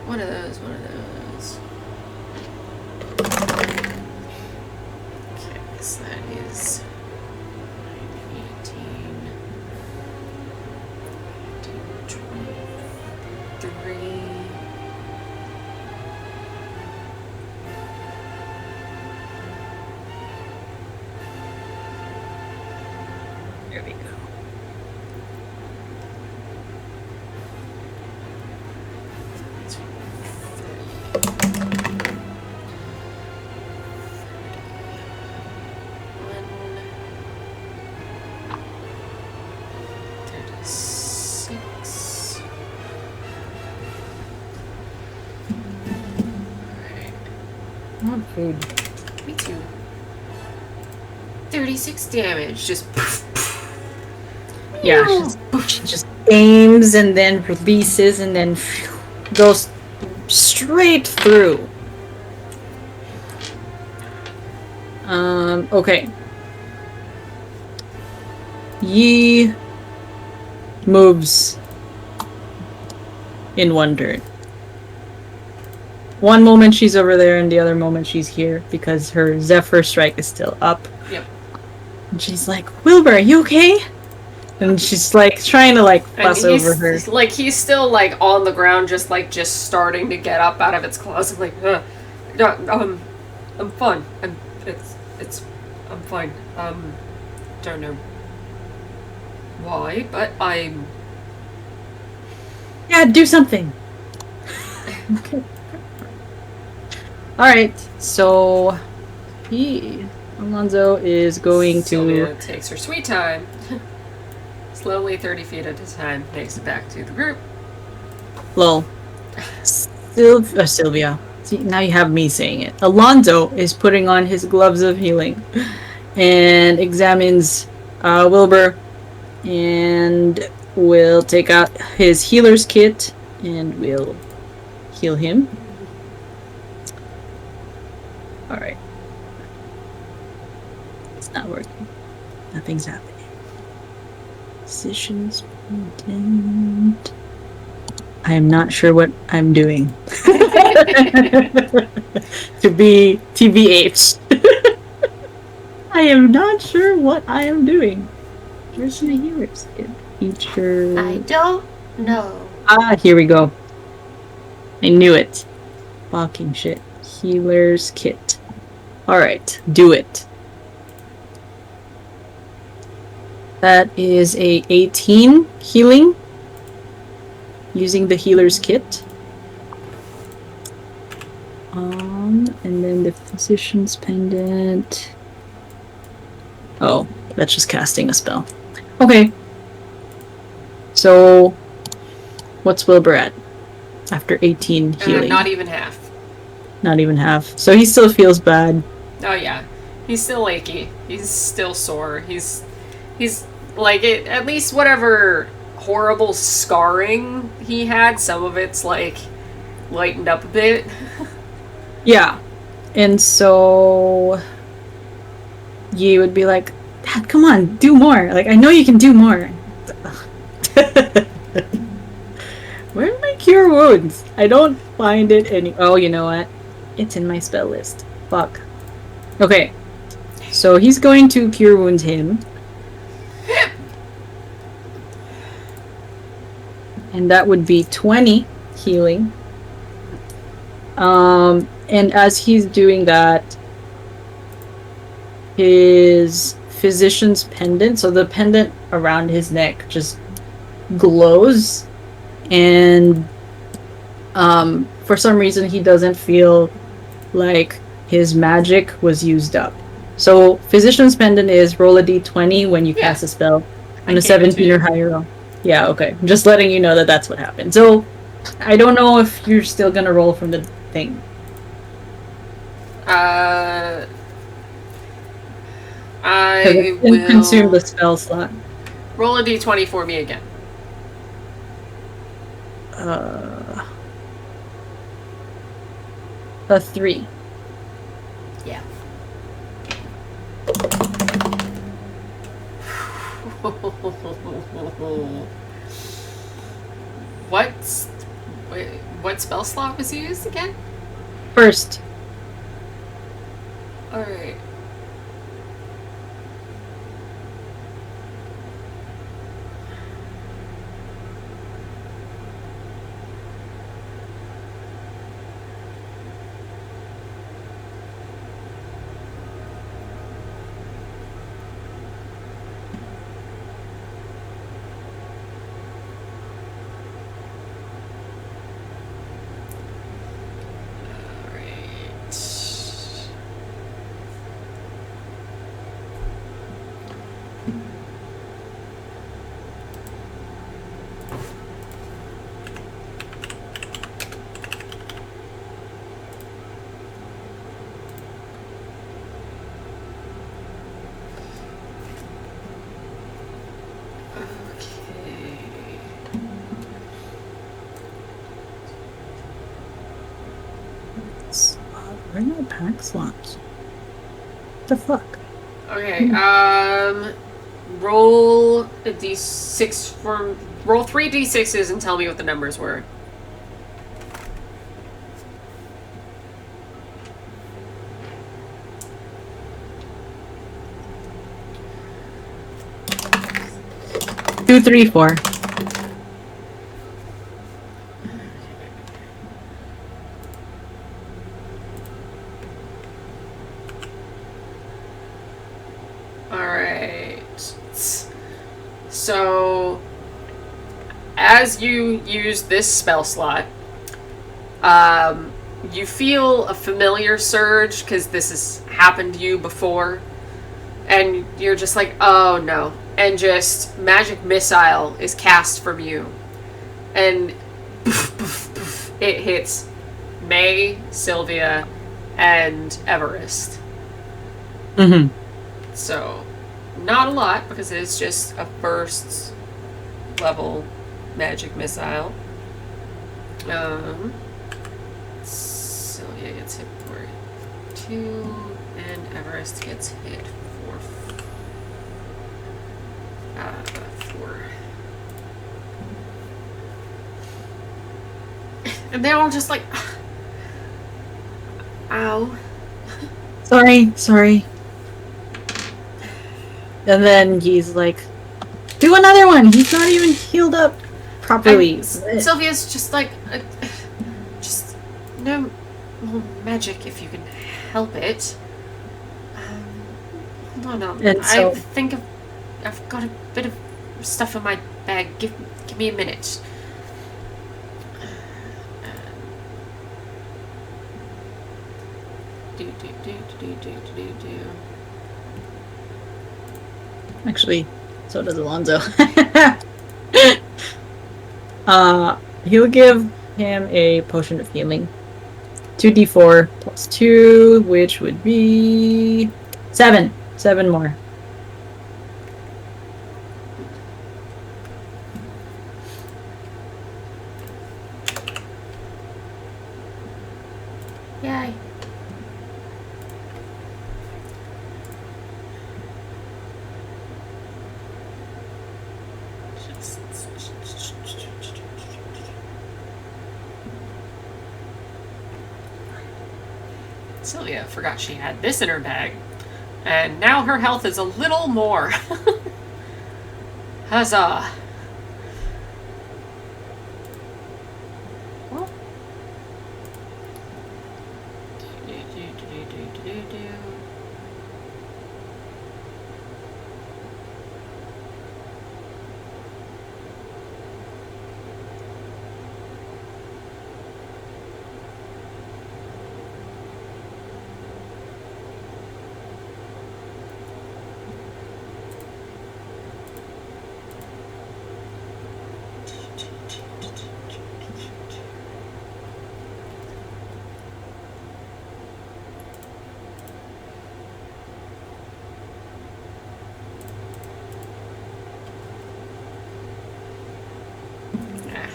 one of those. Okay, so that is 18, 23. There we go. I want food. Me too. 36 damage. Just. Yeah, she just aims and then releases and then goes straight through. Okay. Yi moves in one turn. One moment she's over there and the other moment she's here because her Zephyr Strike is still up. Yep. And she's like, Wilbur, are you okay? And she's like trying to like fuss over her. Like he's still like on the ground, just starting to get up out of its claws. I'm like, no, I'm fine. I'm fine. Don't know why, but I'm. Yeah, do something. Okay. All right, so Alonzo is going Sylvia takes her sweet time. Slowly, 30 feet at a time, makes it back to the group. Lol. Sylvia. See, now you have me saying it. Alonzo is putting on his gloves of healing and examines Wilbur and will take out his healer's kit and will heal him. Alright. It's not working. Nothing's happening. Positions. I am not sure what I'm doing. To be TBH. I am not sure what I am doing. Where's my healer's kit? Feature. I don't know. Ah, here we go. I knew it. Fucking shit. Healer's kit. Alright, do it. That is a 18 healing. Using the healer's kit. And then the physician's pendant. Oh, that's just casting a spell. Okay. So, what's Wilbur at? After 18 healing. Not even half. Not even half. So he still feels bad. Oh yeah, he's still achy. He's still sore. He's like it. At least whatever horrible scarring he had, some of it's like lightened up a bit. Yeah. And so Yi would be like, Dad, come on, do more. Like, I know you can do more. Where's my cure wounds? I don't find it any. Oh, you know what? It's in my spell list. Fuck. Okay. So he's going to cure wounds him. And that would be 20 healing. And as he's doing that, his physician's pendant, so the pendant around his neck just glows, and for some reason he doesn't feel like his magic was used up. So physician's pendant is roll a d20 when you cast a spell on a 17 or higher roll. Yeah, okay. I'm just letting you know that that's what happened. So I don't know if you're still gonna roll from the thing. I It will consume the spell slot. roll a d20 for me again. A 3. Yeah. What's what spell slot was used again? First. All right. Where are my pack slots? What the fuck? Okay, roll a d6 from... Roll 3 d6s and tell me what the numbers were. Two, 3, 4. So, as you use this spell slot, you feel a familiar surge because this has happened to you before, and you're just like, oh no, and just magic missile is cast from you, and poof, poof, poof, it hits May, Sylvia, and Everest. Mm-hmm. So, not a lot, because it's just a first level magic missile. Sylvia gets hit for 2, and Everest gets hit for 4. And they're all just like, ow. Sorry. And then he's like, do another one. He's not even healed up properly. And Sylvia's just like, just no more magic if you can help it. Hold on. And so, I think I've got a bit of stuff in my bag. Give me a minute. Actually, so does Alonzo. He'll give him a potion of healing. 2d4 plus 2, which would be 7. 7 more. Yay. Sylvia forgot she had this in her bag, and now her health is a little more. Huzzah! Well.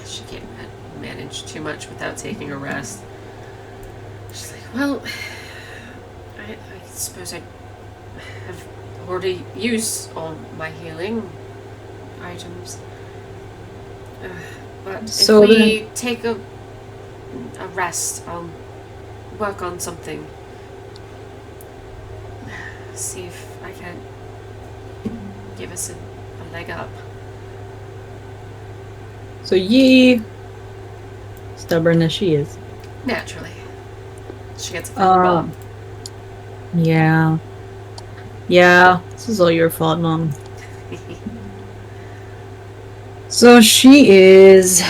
She can't manage too much without taking a rest. She's like, Well, I suppose I have already used all my healing items. But So if we take a rest, I'll work on something. See if I can give us a leg up. So Yi, stubborn as she is. Naturally. She gets a full mom. Yeah. Yeah, this is all your fault, Mom. So she is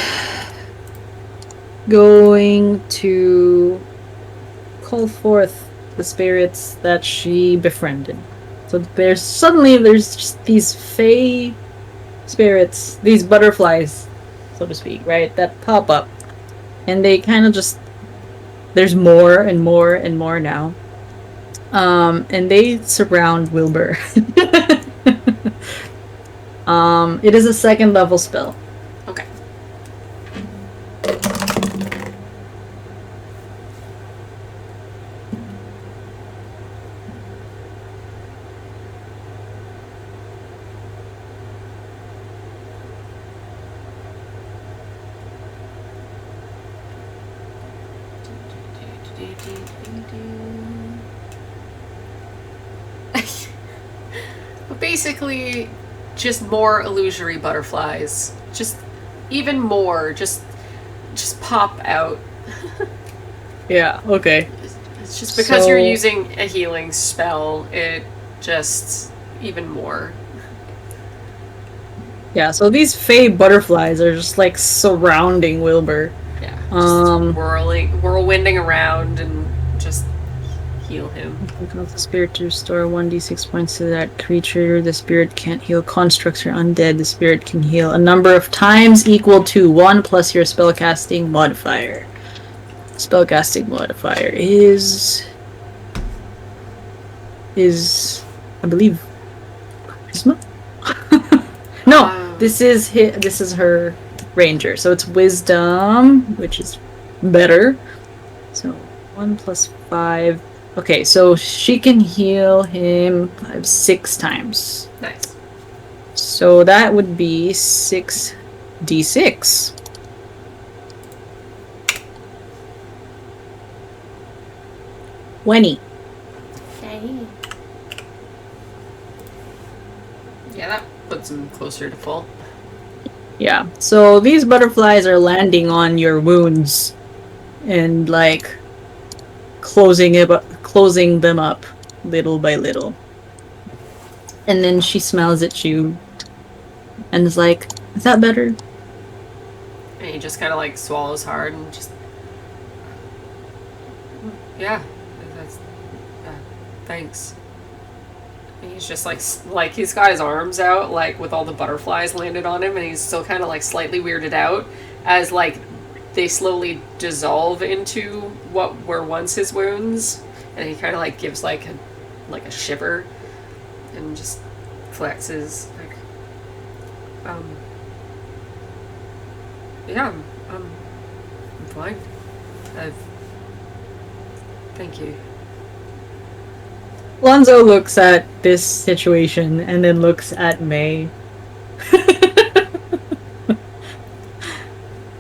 going to call forth the spirits that she befriended. So there's just these fey spirits, these butterflies, so to speak, right, that pop up. And they kind of just, there's more and more and more now. And they surround Wilbur. It is a 2nd level spell. Okay. But basically, just more illusory butterflies. Just even more. Just pop out. Yeah, okay. It's just because you're So- using a healing spell, it just even more. Yeah, so these fey butterflies are just like surrounding Wilbur. Yeah. Just Um, whirlwinding around and just heal him. Cause the spirit to restore 1d6 points to that creature. The spirit can't heal constructs or undead. The spirit can heal a number of times equal to 1 plus your spellcasting modifier. Spellcasting modifier is I believe charisma. No, this is her ranger. So it's wisdom, which is better. So 1 plus 5. Okay, so she can heal him 6 times. Nice. So that would be 6d6. Wenny. Okay. Yeah, that puts him closer to full. Yeah. So these butterflies are landing on your wounds and like closing them up little by little. And then she smells at you and is like, "Is that better?" And he just kind of like swallows hard and just. Yeah. That's. Thanks. And he's just like he's got his arms out, like with all the butterflies landed on him, and he's still kind of like slightly weirded out as like they slowly dissolve into what were once his wounds, and he kind of like gives like a shiver, and just flexes like, yeah, I'm fine. Thank you. Alonzo looks at this situation and then looks at May.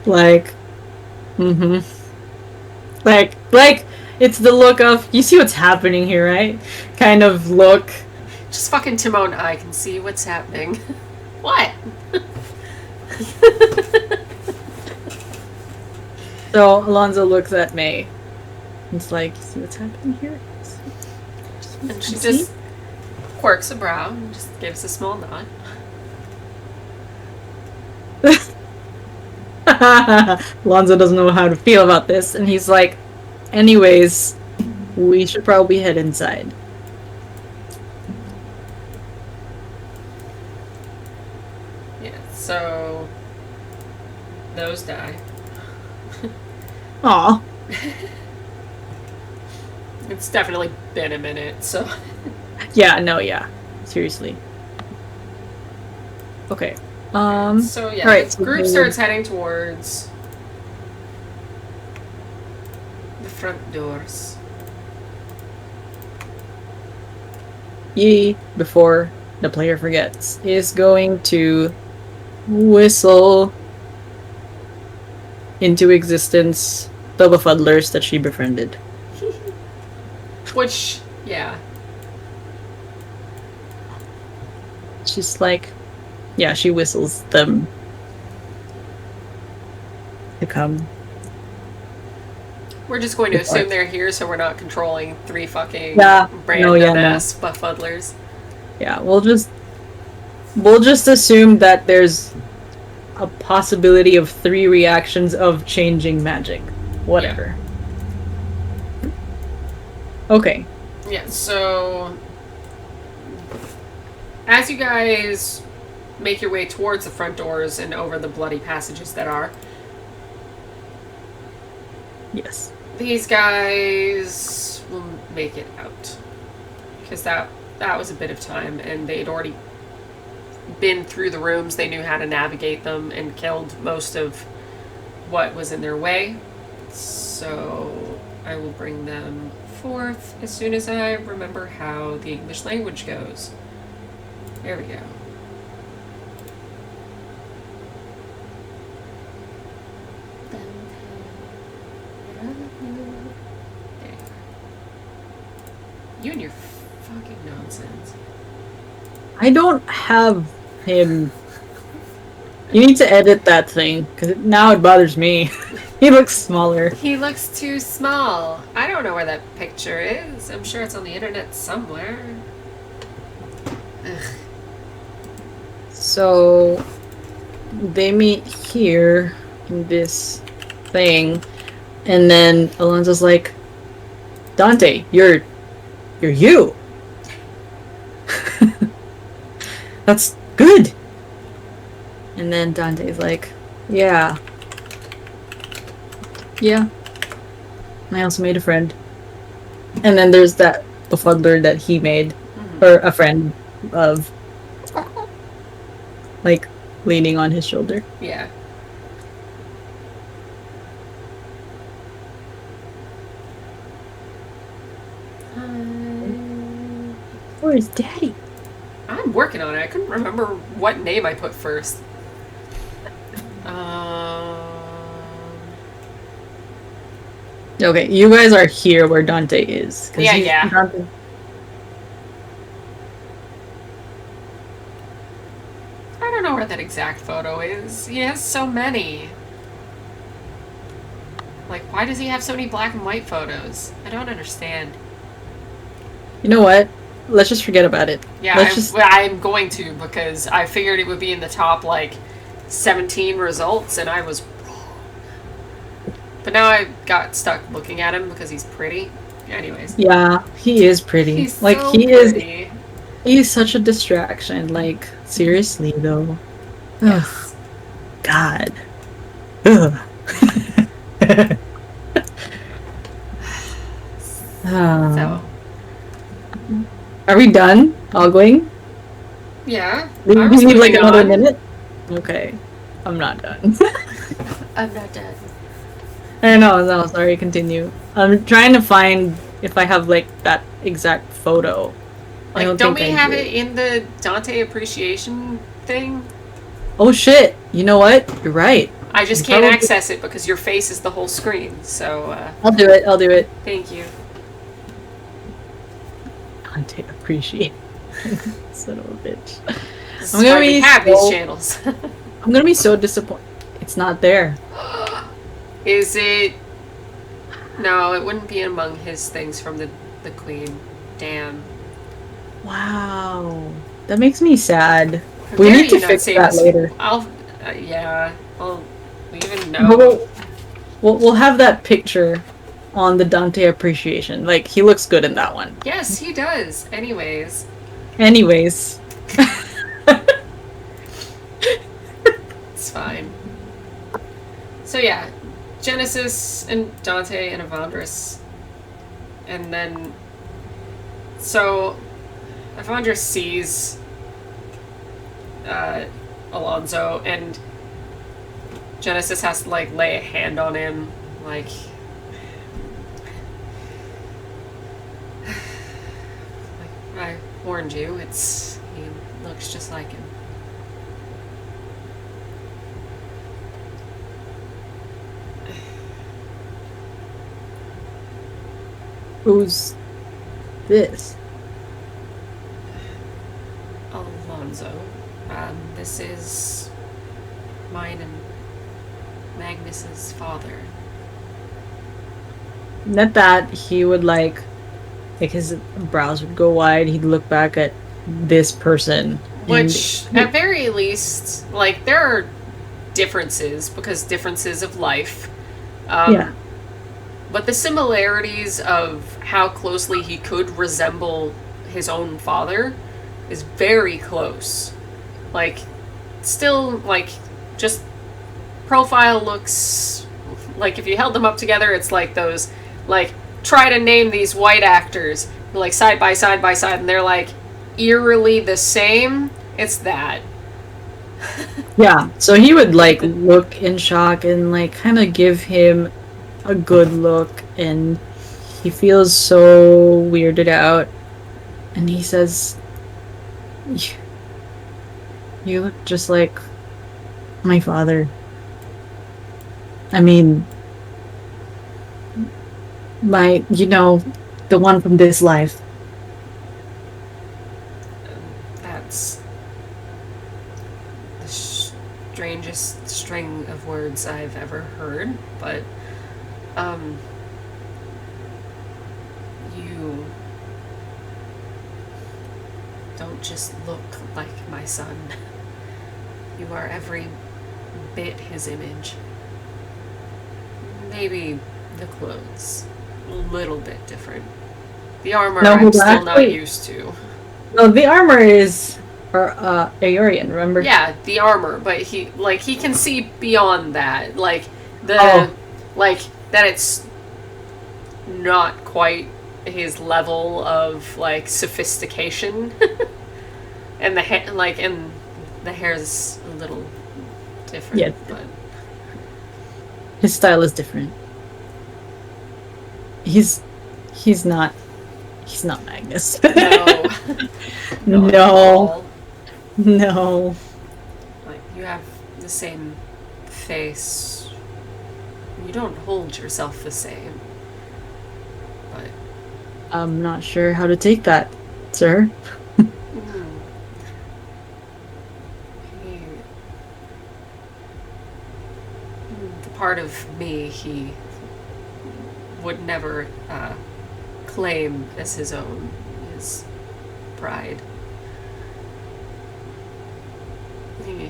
Like, like it's the look of, you see what's happening here, right? Kind of look. Just fucking Timon and I can see what's happening. What? So Alonzo looks at May. It's like, you see what's happening here? And she just quirks a brow and just gives a small nod. Alonzo doesn't know how to feel about this, and he's like, anyways, we should probably head inside. Yeah, so those die. Aw. It's definitely been a minute, so Yeah, no, yeah. Seriously. Okay. so yeah, alright, the so group they- starts heading towards the front doors. Yi, before the player forgets, is going to whistle into existence the befuddlers that she befriended. Which, yeah. She's like, yeah, she whistles them to come. We're just going to Good assume part. they're here so we're not controlling 3 fucking Yeah. random No, yeah, no. ass befuddlers. Yeah, we'll just assume that there's a possibility of 3 reactions of changing magic. Whatever. Okay. Yeah, so as you guys make your way towards the front doors and over the bloody passages that are, Yes. these guys will make it out. Because that was a bit of time, and they'd already been through the rooms. They knew how to navigate them and killed most of what was in their way. So I will bring them forth as soon as I remember how the English language goes. There we go. You and your fucking nonsense. I don't have him. You need to edit that thing, because now it bothers me. He looks smaller. He looks too small. I don't know where that picture is. I'm sure it's on the internet somewhere. Ugh. So they meet here in this thing, and then Alonzo's like, Dante, you're you. That's good. And then Dante's like, yeah. Yeah. I also made a friend. And then there's that befuddler that he made, or a friend of, like, leaning on his shoulder. Yeah. Where's Daddy? I'm working on it. I couldn't remember what name I put first. Okay, you guys are here where Dante is. Yeah. Dante. I don't know where that exact photo is. He has so many. Like, why does he have so many black and white photos? I don't understand. You know what? Let's just forget about it. Yeah, I'm going to, because I figured it would be in the top, like, 17 results, and I was wrong. But now I got stuck looking at him because he's pretty. Anyways. Yeah, he is pretty. He's like so he pretty. is. He's such a distraction. Like seriously though. Yes. Ugh. God. Ugh. So. Are we done ogling? Yeah. Do I we was need like moving another on. minute? Okay. I'm not done. I'm not done. No, sorry, continue. I'm trying to find if I have like that exact photo. Like, don't we think I have do. it in the Dante appreciation thing? Oh shit! You know what? You're right. I just You can't probably- access it because your face is the whole screen. So, I'll do it. thank you. Dante appreciate. Son of a bitch. This I'm is gonna why we be have these so- channels. I'm gonna be so disappointed. It's not there. Is it? No, it wouldn't be among his things from the Queen. Damn. Wow. That makes me sad. How We dare need to you not fix say that this? later. Yeah. I'll even But know. we'll have that picture on the Dante appreciation. Like he looks good in that one. Yes, he does. Anyways. Anyways. It's fine. So yeah, Genesis and Dante and Evandris. And then... So, Evandris sees Alonzo, and Genesis has to, like, lay a hand on him, like... warned you. He looks just like him. Who's this? Alonzo. This is mine and Magnus's father. Not that he would like his brows would go wide. He'd look back at this person, Which, at very least, like, there are differences, because differences of life. Yeah. But the similarities of how closely he could resemble his own father is very close. Like, still, like, just profile looks like if you held them up together, it's like those, like, try to name these white actors, like, side by side by side, and they're, like, eerily the same. It's that. Yeah, so he would like look in shock and like kind of give him a good look, and he feels so weirded out, and he says, "You look just like my father. I mean, the one from this life." That's the strangest string of words I've ever heard, but, you don't just look like my son. You are every bit his image. Maybe the clothes, a little bit different. The armor No, I'm hold on, still not actually- used to. No, the armor is for Aeorian, remember? Yeah, the armor, but he can see beyond that. Like, Oh. like, that it's not quite his level of, like, sophistication. And and the hair's a little different, Yeah. but... His style is different. He's not Magnus. No. Not at No. all. No. Like, you have the same face. You don't hold yourself the same. But... I'm not sure how to take that, sir. The part of me he would never claim as his own, his pride. He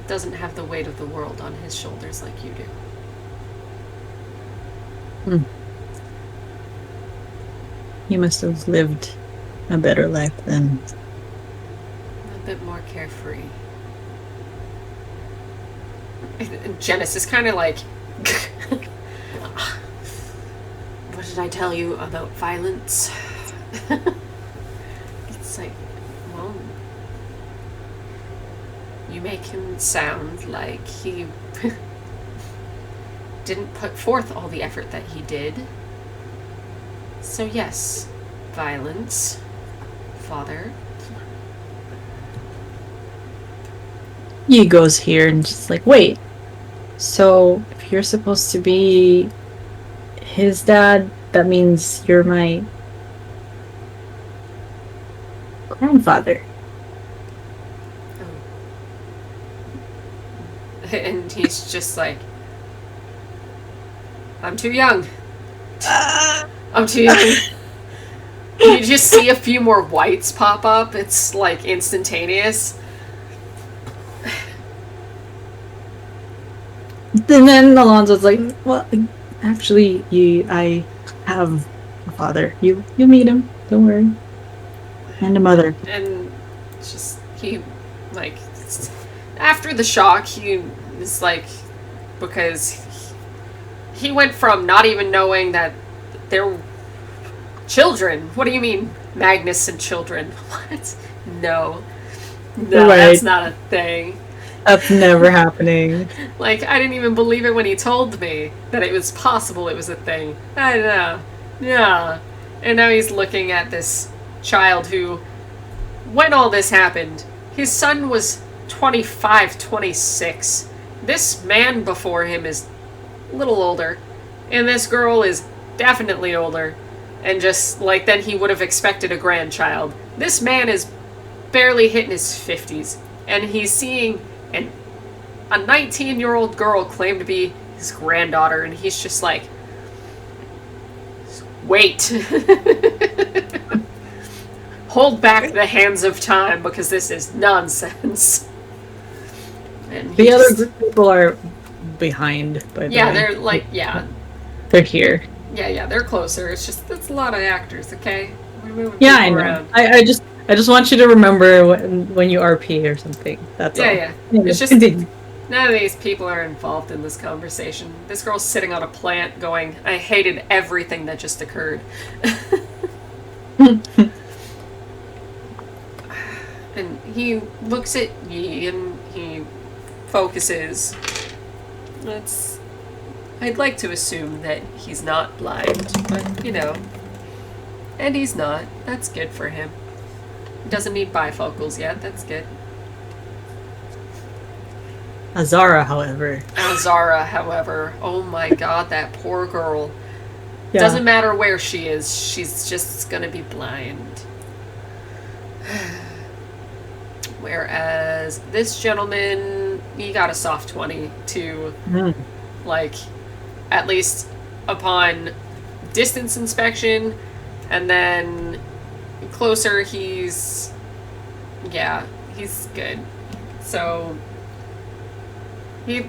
doesn't have the weight of the world on his shoulders like you do. He must have lived a better life than. A bit more carefree. Janice is kind of like, what did I tell you about violence? It's like, well, you make him sound like he didn't put forth all the effort that he did. So yes, violence, father. He goes here and just like, wait. So if you're supposed to be his dad, that means you're my grandfather. And he's just like, I'm too young. I'm too young. You just see a few more whites pop up. It's like instantaneous. And then Alonzo's like, well, actually, I have a father. You meet him. Don't worry. And a mother. And just, he, like, after the shock, he is like, because he went from not even knowing that they're children. What do you mean, Magnus and children? What? No. No, Right. That's not a thing. That's never happening. Like, I didn't even believe it when he told me that it was possible it was a thing. I know. Yeah. And now he's looking at this child who, when all this happened, his son was 25, 26. This man before him is a little older, and this girl is definitely older, and just like then he would have expected a grandchild. This man is barely hitting his 50s, and he's seeing a 19-year-old girl claim to be his granddaughter, and he's just like, wait. Hold back the hands of time, because this is nonsense. And The other group of people are behind, by the yeah, way. they're like, yeah. They're here. Yeah, they're closer. It's just, it's a lot of actors, okay? We're moving Yeah, I people know. around. I just want you to remember when you RP or something. That's all. Yeah. It's just, Continue. none of these people are involved in this conversation. This girl's sitting on a plant going, I hated everything that just occurred. And he looks at Yi and he focuses. I'd like to assume that he's not blind, but you know. And he's not. That's good for him. He doesn't need bifocals yet. That's good. Azara, however. Azara, however, oh my god, that poor girl. Yeah. Doesn't matter where she is, she's just gonna be blind. Whereas this gentleman, he got a soft 20 to, like, at least upon distance inspection, and then closer he's good. So he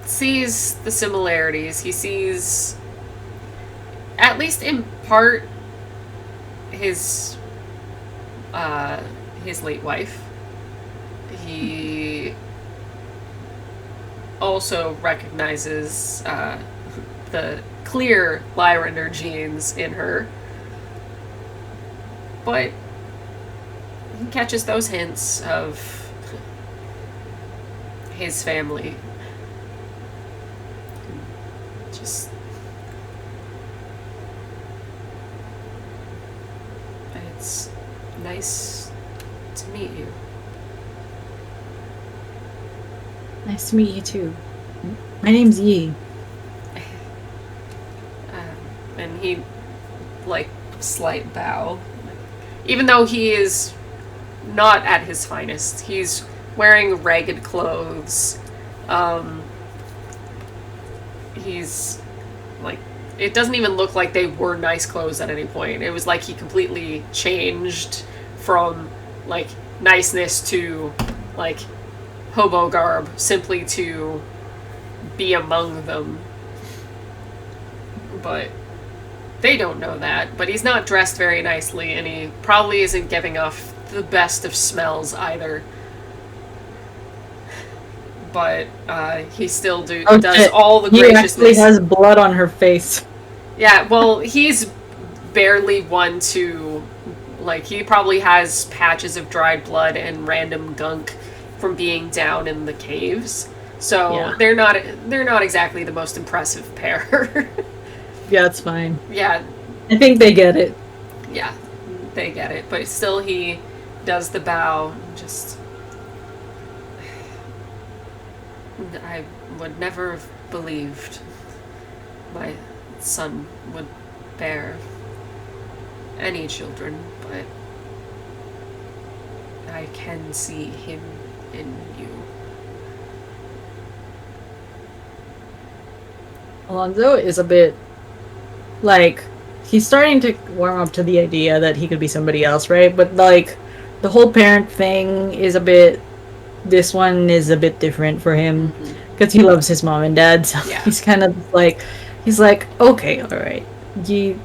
sees the similarities. He sees, at least in part, his late wife. He also recognizes the clear Lyrender genes in her, but he catches those hints of his family. Just it's nice to meet you. Nice to meet you too. My name's Yi. And he, like, slight bow. Even though he is not at his finest. He's wearing ragged clothes. He's, like, it doesn't even look like they were nice clothes at any point. It was like he completely changed from, like, niceness to, like, hobo garb simply to be among them. But they don't know that. But he's not dressed very nicely, and he probably isn't giving off the best of smells either. But he still does all the graciousness. He actually has blood on her face. Yeah, well, he's barely one to, like, he probably has patches of dried blood and random gunk from being down in the caves. So Yeah. they're not exactly the most impressive pair. Yeah, it's fine. Yeah, I think they get it. yeah, they get it. But still, he does the bow. Just, I would never have believed my son would bear any children, but I can see him in you. Alonzo is a bit like he's starting to warm up to the idea that he could be somebody else, right? But like the whole parent thing is a bit. This one is a bit different for him because he loves his mom and dad. So Yeah. he's kind of like, he's like, okay, all right, you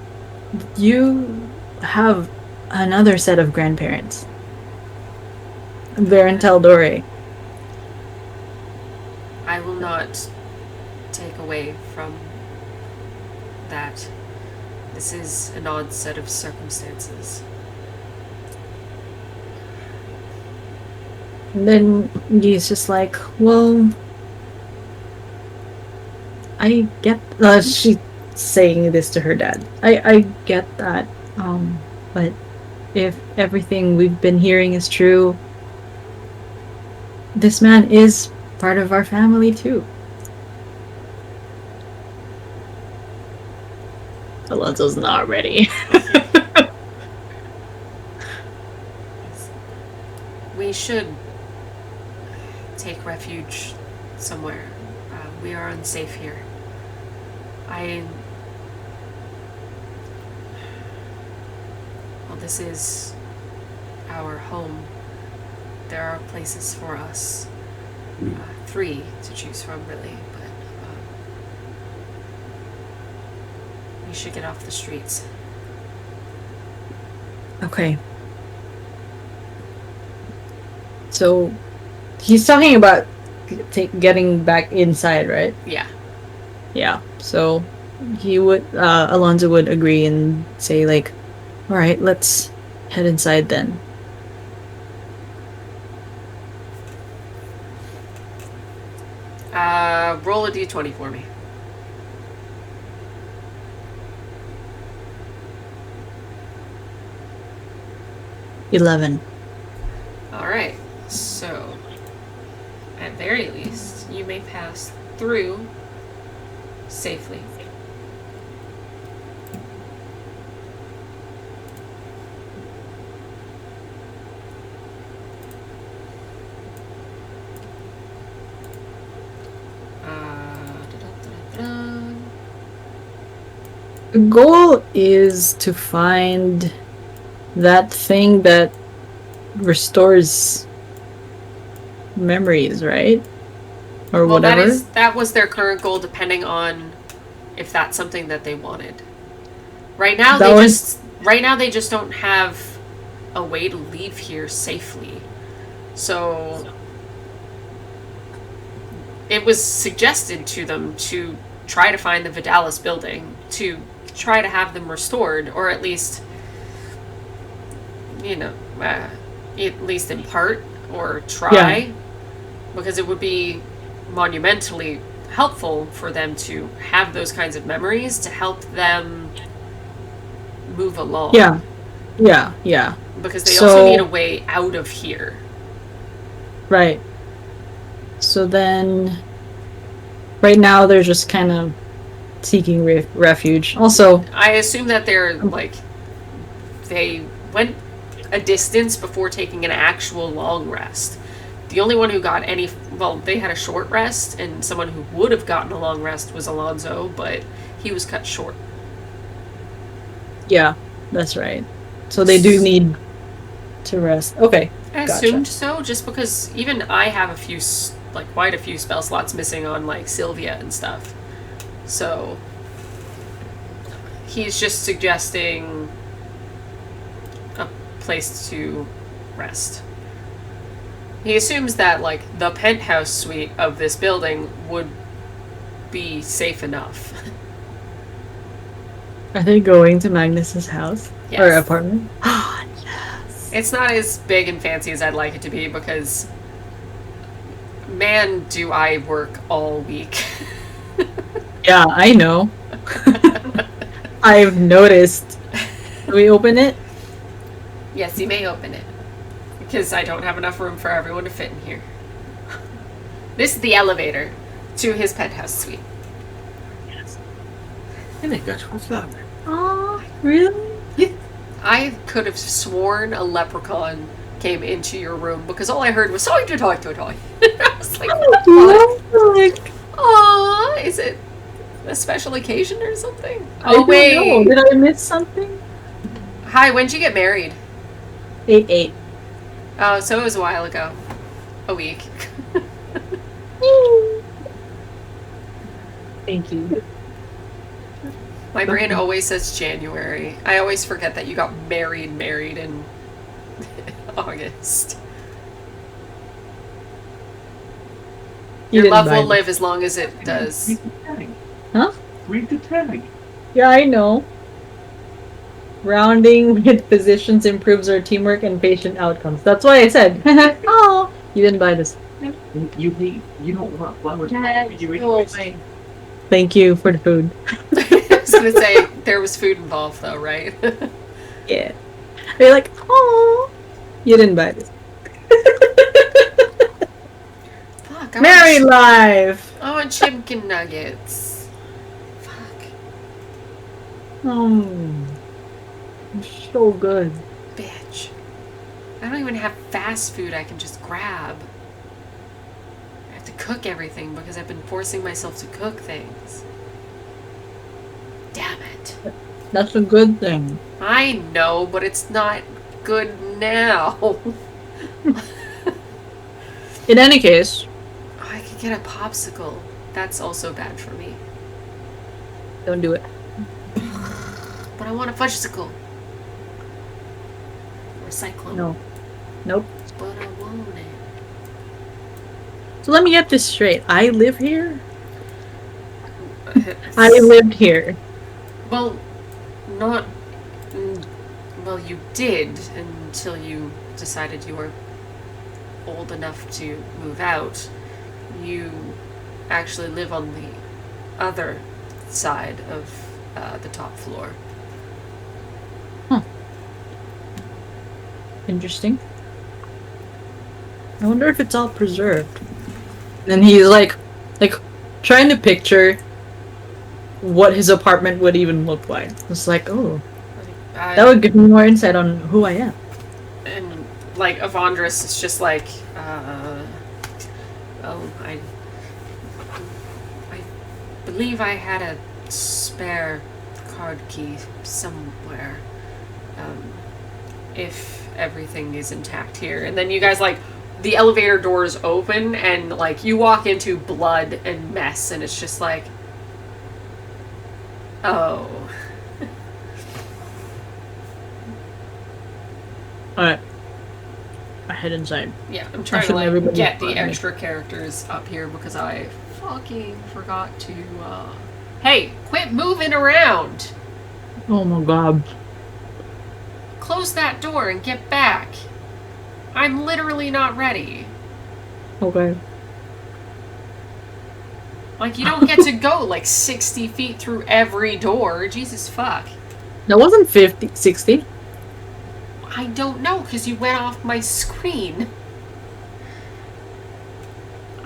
have another set of grandparents. They're in Taldore. I will not take away from that. This is an odd set of circumstances. And then he's just like, well, I get. She's saying this to her dad. I get that, but if everything we've been hearing is true, this man is part of our family too. Alonzo's not ready. We should take refuge somewhere. We are unsafe here. Well, this is our home. There are places for us. 3 to choose from, really, but we should get off the streets. Okay. So, he's talking about getting back inside, right? Yeah. Yeah. So, Alonzo would agree and say, like, all right, let's head inside then. Roll a d20 for me. $11. Alright, so at very least, you may pass through safely. The goal is to find that thing that restores memories, right? Or Well, whatever. that was their current goal, depending on if that's something that they wanted. Right now, right now they just don't have a way to leave here safely. So it was suggested to them to try to find the Vidalis building, to try to have them restored, or at least, at least in part, or try, because it would be monumentally helpful for them to have those kinds of memories to help them move along. Yeah. Because they also need a way out of here. Right. So then, right now they're just kind of seeking refuge. Also, I assume that they went a distance before taking an actual long rest. The only one who got they had a short rest, and someone who would have gotten a long rest was Alonzo, but he was cut short. Yeah, that's right. So they do need to rest. Okay. I assumed so, just because even I have quite a few spell slots missing on, Sylvia and stuff. So he's just suggesting a place to rest. He assumes that, the penthouse suite of this building would be safe enough. Are they going to Magnus's house? Yes. Or apartment? Ah, yes. It's not as big and fancy as I'd like it to be, because man, do I work all week. Yeah, I know. I've noticed. Can we open it? Yes, you may open it. Because I don't have enough room for everyone to fit in here. This is the elevator to his penthouse suite. Yes. And they got what's that? Oh, really? Yeah. I could have sworn a leprechaun came into your room, because all I heard was "Toy to toy to toy." I was like, Like, "Aw, is it a special occasion or something?" I don't know. Did I miss something? Hi, when'd you get married? 8/8. Oh, so it was a while ago. A week. Thank you. My brain always says January. I always forget that you got married in August. Your love will live as long as it does. Read the tag. Huh? Read the tag. Yeah, I know. Rounding with physicians improves our teamwork and patient outcomes. That's why I said, oh, you didn't buy this. You don't want flowers. Thank you for the food. I was going to say, there was food involved though, right? Yeah. You're like, oh, you didn't buy this. Fuck, Married life. I want chicken nuggets. Fuck. So good. Bitch. I don't even have fast food I can just grab. I have to cook everything because I've been forcing myself to cook things. Damn it. That's a good thing. I know, but it's not good now. In any case, I could get a popsicle. That's also bad for me. don't do it. But I want a fudgesicle. Recycling. No. Nope. But I want it. So let me get this straight. I live here? I lived here. Well, not. Well, you did until you decided you were old enough to move out. You actually live on the other side of the top floor. Interesting. I wonder if it's all preserved. And he's like trying to picture what his apartment would even look like. It's like, oh, that would give me more insight on who I am. And like Avandris is just like, well, I believe I had a spare card key somewhere. If everything is intact here. And then you guys, like, the elevator doors open and, like, you walk into blood and mess and it's just like, oh. Alright. I head inside. Yeah, I'm trying to, like, get the extra characters up here because I fucking forgot to, Hey, quit moving around! Oh my god. Close that door and get back. I'm literally not ready. Okay. Like, you don't get to go, like, 60 feet through every door. Jesus fuck. That wasn't 50, 60. I don't know, because you went off my screen.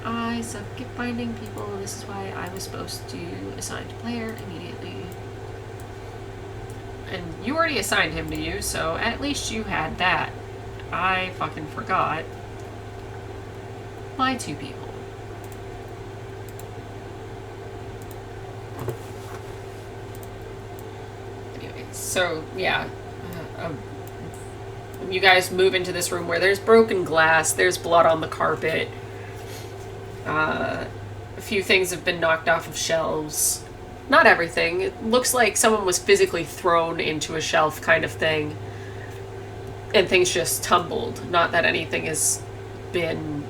I suck at finding people. This is why I was supposed to assign to player immediately. And you already assigned him to you, so at least you had that. I fucking forgot. My two people. Anyway, so yeah. You guys move into this room where there's broken glass, there's blood on the carpet. A few things have been knocked off of shelves. Not everything. It looks like someone was physically thrown into a shelf kind of thing. And things just tumbled. Not that anything has been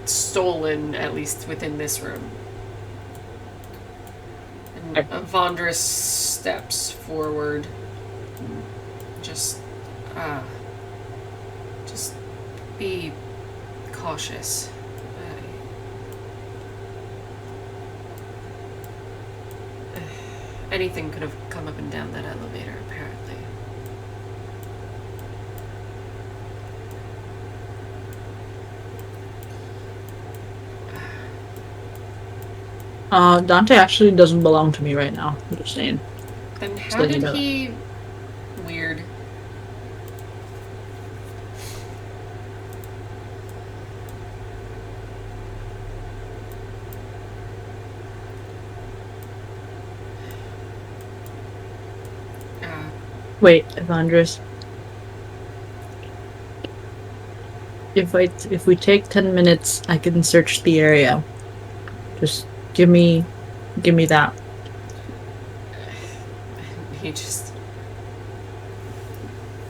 stolen, at least within this room. And Avandris steps forward. Just be cautious. Anything could have come up and down that elevator, apparently. Dante actually doesn't belong to me right now. I'm just saying. Then how did he... Weird. Wait, Evandris. If we take 10 minutes, I can search the area. Just give me that. He just...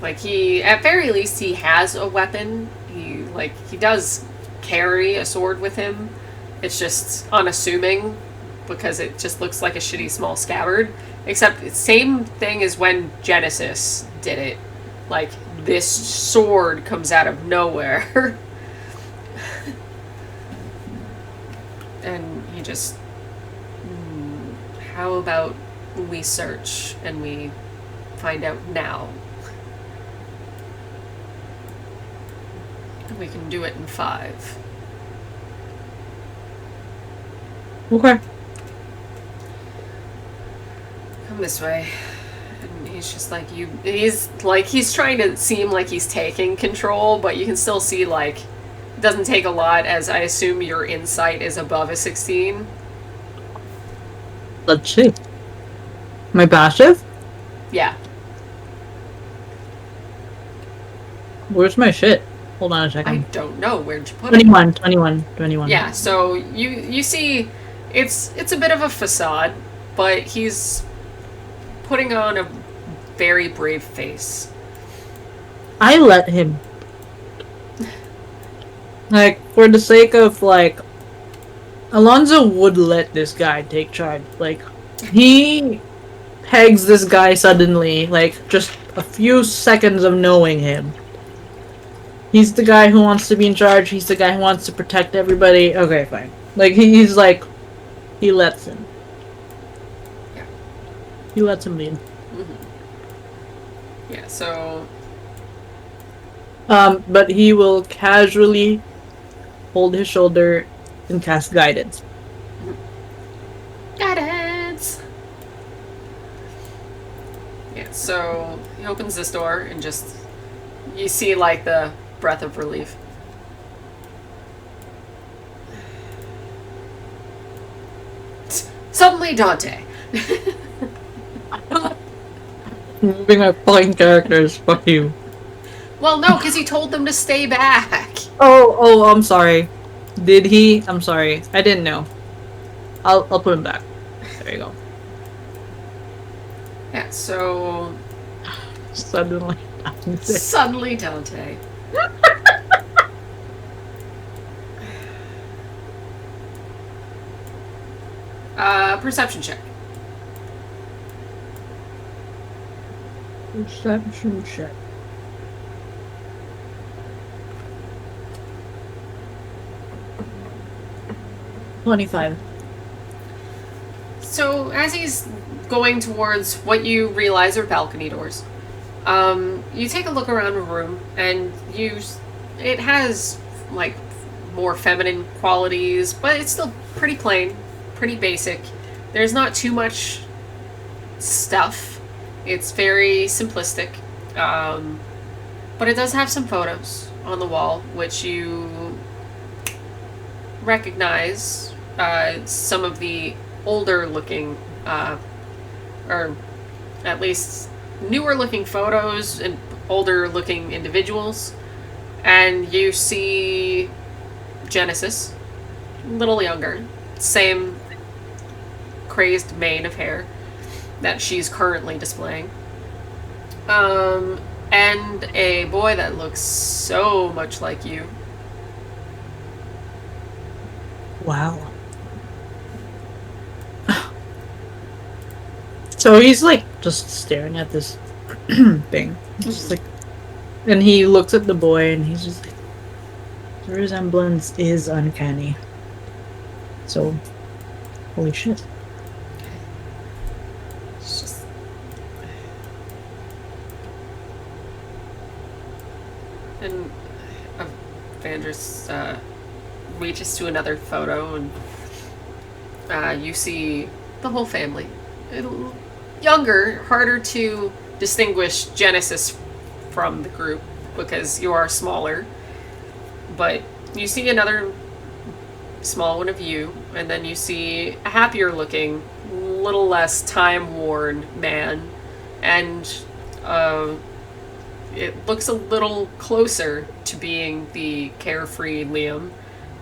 Like, at very least, he has a weapon. He does carry a sword with him. It's just unassuming, because it just looks like a shitty small scabbard. Except, same thing as when Genesis did it. Like, this sword comes out of nowhere. And he just... How about we search and we find out now? We can do it in 5. Okay. Come this way. And he's just like, he's trying to seem like he's taking control, but you can still see, like, it doesn't take a lot, as I assume your insight is above a 16. Let's see. My passive? Yeah. Where's my shit? Hold on a I second. don't know. Where'd you put it? 21. Yeah, so you see, it's a bit of a facade, but he's putting on a very brave face. I let him. Like, for the sake of, like, Alonzo would let this guy take charge. Like, he pegs this guy suddenly, like, just a few seconds of knowing him. He's the guy who wants to be in charge, he's the guy who wants to protect everybody. Okay, fine. Like, he's like, he lets him. Yeah. He lets him lead. Mm-hmm. Yeah, so... But he will casually hold his shoulder and cast guidance. Guidance! Yeah, so he opens this door and just... You see, like, the breath of relief. Suddenly, Dante. Moving my fucking characters, fuck you. Well, no, because he told them to stay back. Oh, I'm sorry. Did he? I'm sorry. I didn't know. I'll put him back. There you go. Yeah, so... Suddenly. Suddenly, Dante. Perception check. Perception check. $25. So, as he's going towards what you realize are balcony doors, you take a look around the room, and it has, like, more feminine qualities, but it's still pretty plain, pretty basic. There's not too much stuff. It's very simplistic. But it does have some photos on the wall, which you recognize some of the older looking, or at least newer looking photos and older looking individuals. And you see Genesis, a little younger, same crazed mane of hair that she's currently displaying. And a boy that looks so much like you. Wow. So he's like just staring at this thing. Just like, and he looks at the boy and he's just like, the resemblance is uncanny. So, holy shit. It's just... And Vandris reaches to another photo, and you see the whole family. Younger, harder to distinguish Genesis from the group because you are smaller. But you see another small one of you, and then you see a happier looking, little less time-worn man, and it looks a little closer to being the carefree Liam,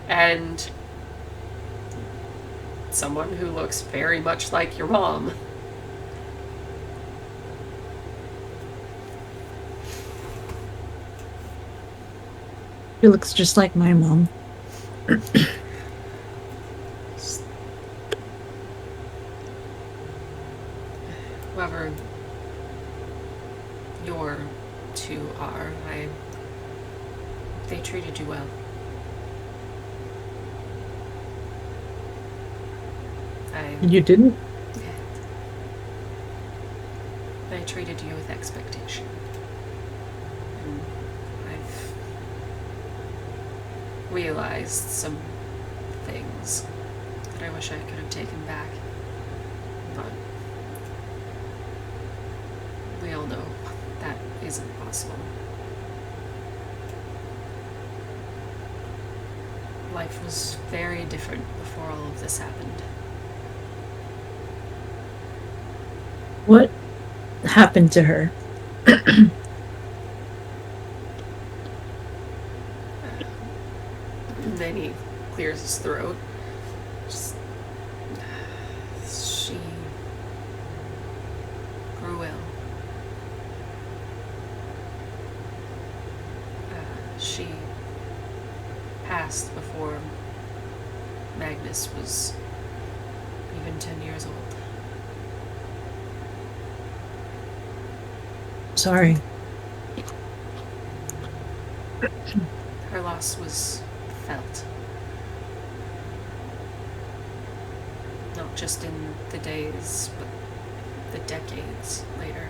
and someone who looks very much like your mom. He looks just like my mom. Whoever your two are, they treated you well. You didn't? I treated you with expectation. And realized some things that I wish I could have taken back. But we all know that isn't possible. Life was very different before all of this happened. What happened to her? And then he clears his throat. Just, she grew ill. She passed before Magnus was even 10 years old. Sorry. Her loss was felt. Not just in the days, but the decades later.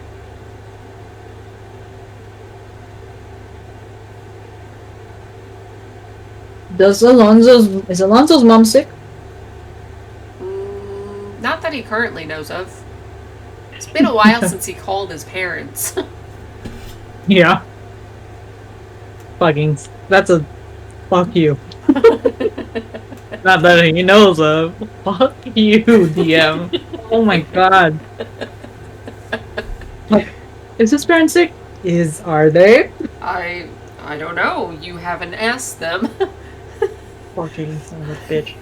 Is Alonzo's mom sick? Not that he currently knows of. It's been a while since he called his parents. Yeah. That's a fuck you. Not that he knows of. Fuck you, DM. Oh my god. Like, is his parents sick? Are they? I don't know. You haven't asked them. Fucking son of a bitch.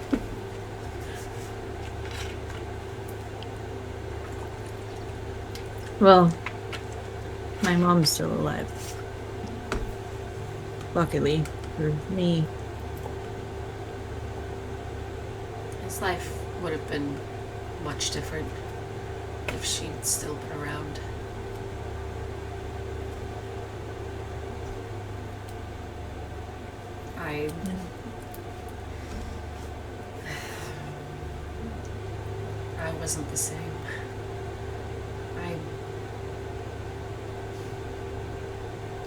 Well, my mom's still alive. Luckily for me. His life would have been much different if she'd still been around. I wasn't the same. I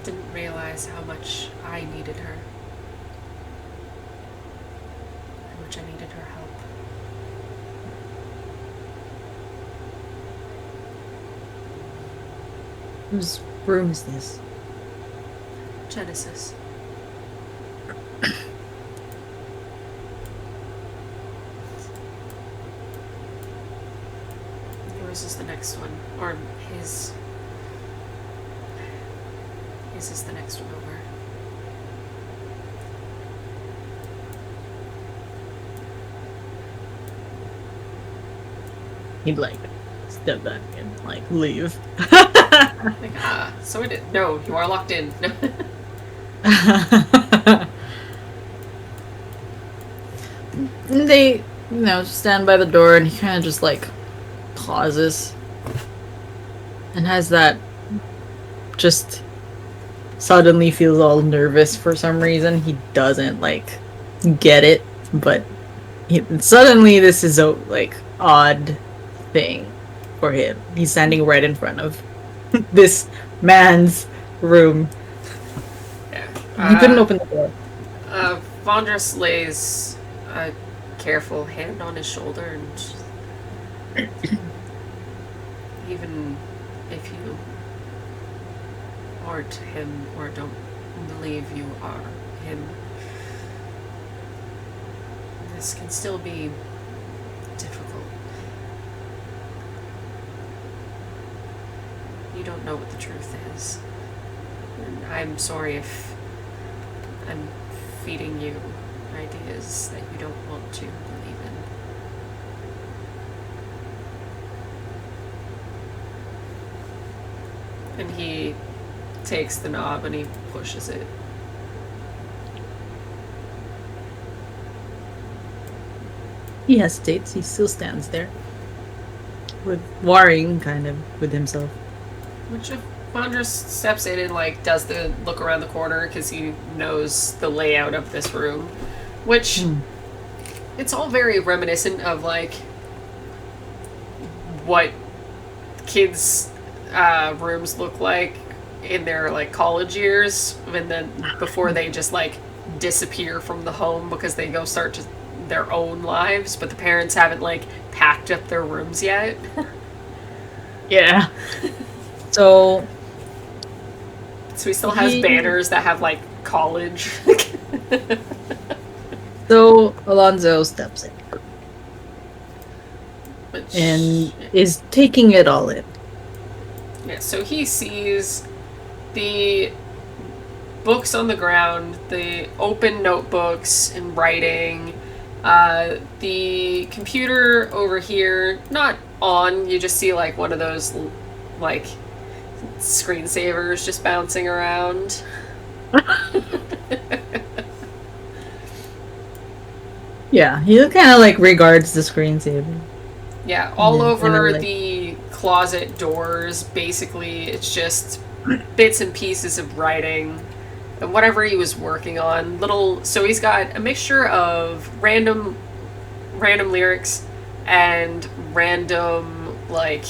didn't realize how much I needed her. How much I needed her help. Whose room is this? Genesis. Yours is the next one. Or his. His is the next one over. He'd like step back and like leave. Like, so it did. No, you are locked in. They, stand by the door and he kind of just like pauses and has that just suddenly feels all nervous for some reason. He doesn't like get it, but suddenly this is a like odd thing for him. He's standing right in front of this man's room. Yeah. He couldn't open the door. Vondrus lays a careful hand on his shoulder and even if you aren't him or don't believe you are him, this can still be difficult. You don't know what the truth is. And I'm sorry if I'm feeding you ideas that you don't want to believe in. And he takes the knob and he pushes it. He hesitates. He still stands there, worrying kind of with himself. Which if Vondrus steps in and like does the look around the corner because he knows the layout of this room, which it's all very reminiscent of like what kids' rooms look like in their like college years, and then before they just like disappear from the home because they go start to their own lives, but the parents haven't like packed up their rooms yet. Yeah. So So he still has He- banners that have like college. so Alonzo steps in Which- and is taking it all in. yeah, so he sees the books on the ground, the open notebooks and writing, the computer over here, not on, you just see like one of those like screensavers just bouncing around. Yeah, he kind of like regards the screensaver. Yeah, all Yeah, over and I'm like- the closet doors, basically, it's just bits and pieces of writing and whatever he was working on. So he's got a mixture of random lyrics and random like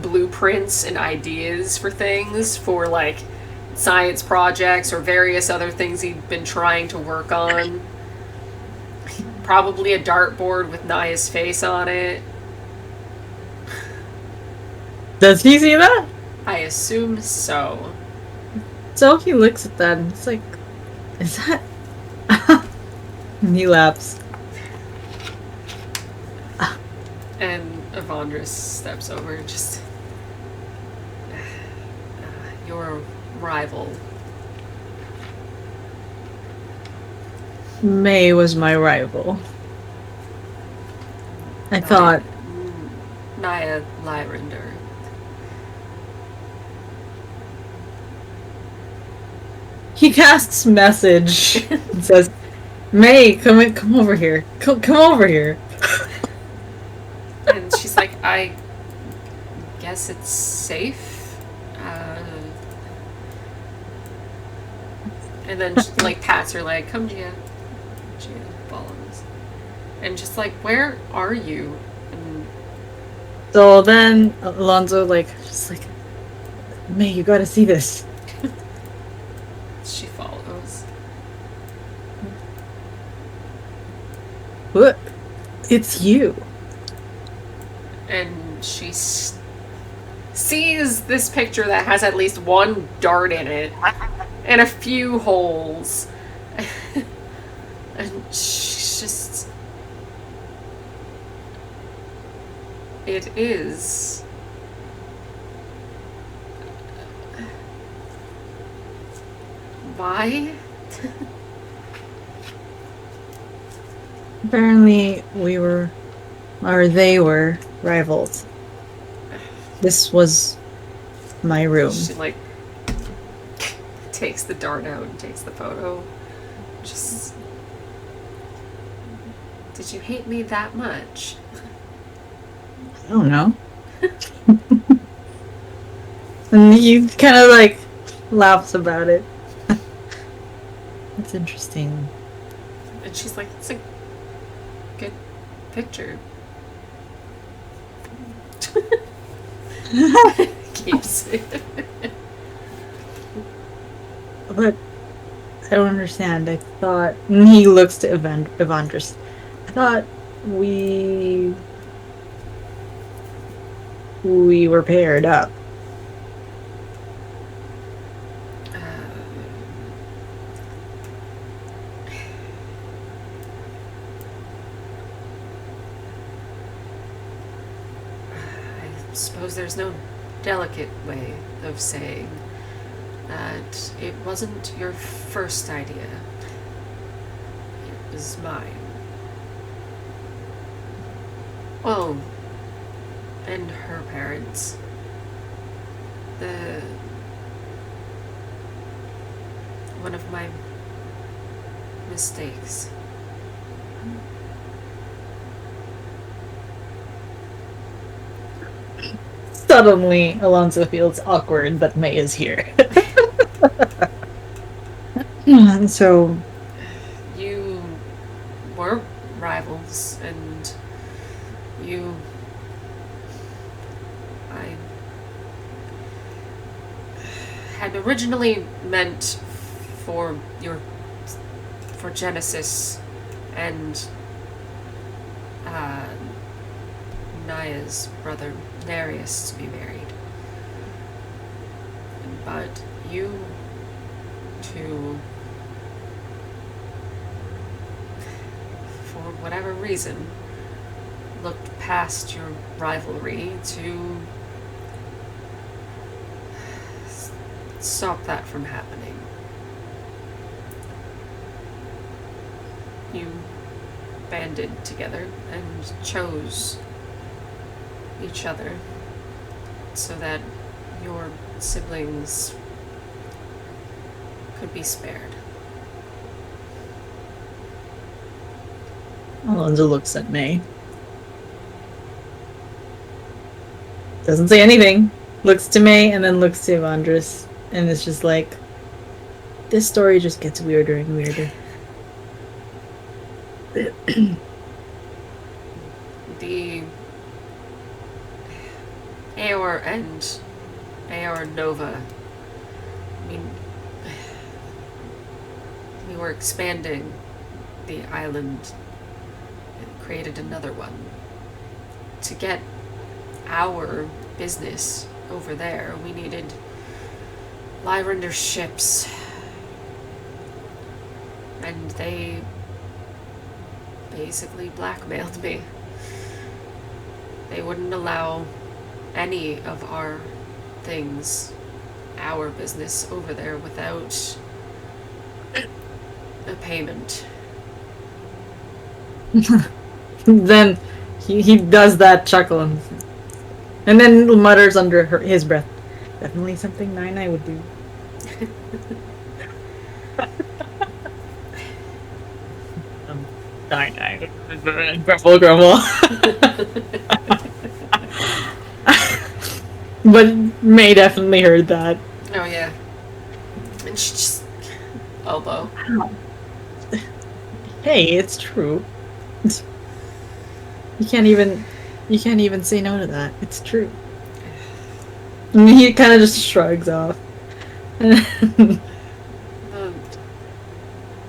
blueprints and ideas for things for like science projects or various other things he'd been trying to work on. Probably a dartboard with Naya's face on it. Does he see that? I assume so. So he looks at that and it's like, is that? And he laughs. And Evandris steps over and just. Your rival. May was my rival. I thought, Naya Lyrander. he casts message and says, May, come over here. Come over here. And she's like, I guess it's safe. And then she, like pats her leg, come Gia. Gia follows. And just like, where are you? And So then Alonzo just like, May, you gotta see this. she follows. What? It's you. And she sees this picture that has at least one dart in it and a few holes. And she's just. It is. Why? Apparently they were rivals. This was my room. She like takes the dart out and takes the photo. Just. Did you hate me that much? I don't know. And he kind of like laughs about it. That's interesting. And she's like, it's a good picture. Keeps it. But I don't understand. I thought, and he looks to Evandris. I thought we were paired up. I suppose there's no delicate way of saying that it wasn't your first idea. It was mine. Oh, and her parents. One of my mistakes. Suddenly, Alonzo feels awkward that May is here. And so, You were rivals, and I had originally meant for your for Genesis and Naya's brother Nereus to be married. But you two, for whatever reason, looked past your rivalry to stop that from happening. You banded together and chose each other so that your siblings could be spared. Alonzo looks at May. Doesn't say anything. Looks to May and then looks to Evandris. And it's just like, this story just gets weirder and weirder. The Aor and Aor Nova, I mean, we were expanding the island and created another one to get our business over there. We needed Lyrander ships, and they basically blackmailed me. They wouldn't allow any of our things, our business over there without a payment. Then he does that chuckle and then mutters under his breath, definitely something Nine would do. Nine. Grumble. But May definitely heard that. Oh yeah. And she just elbow. Hey, it's true. You can't even say no to that. It's true. And he kind of just shrugs off. The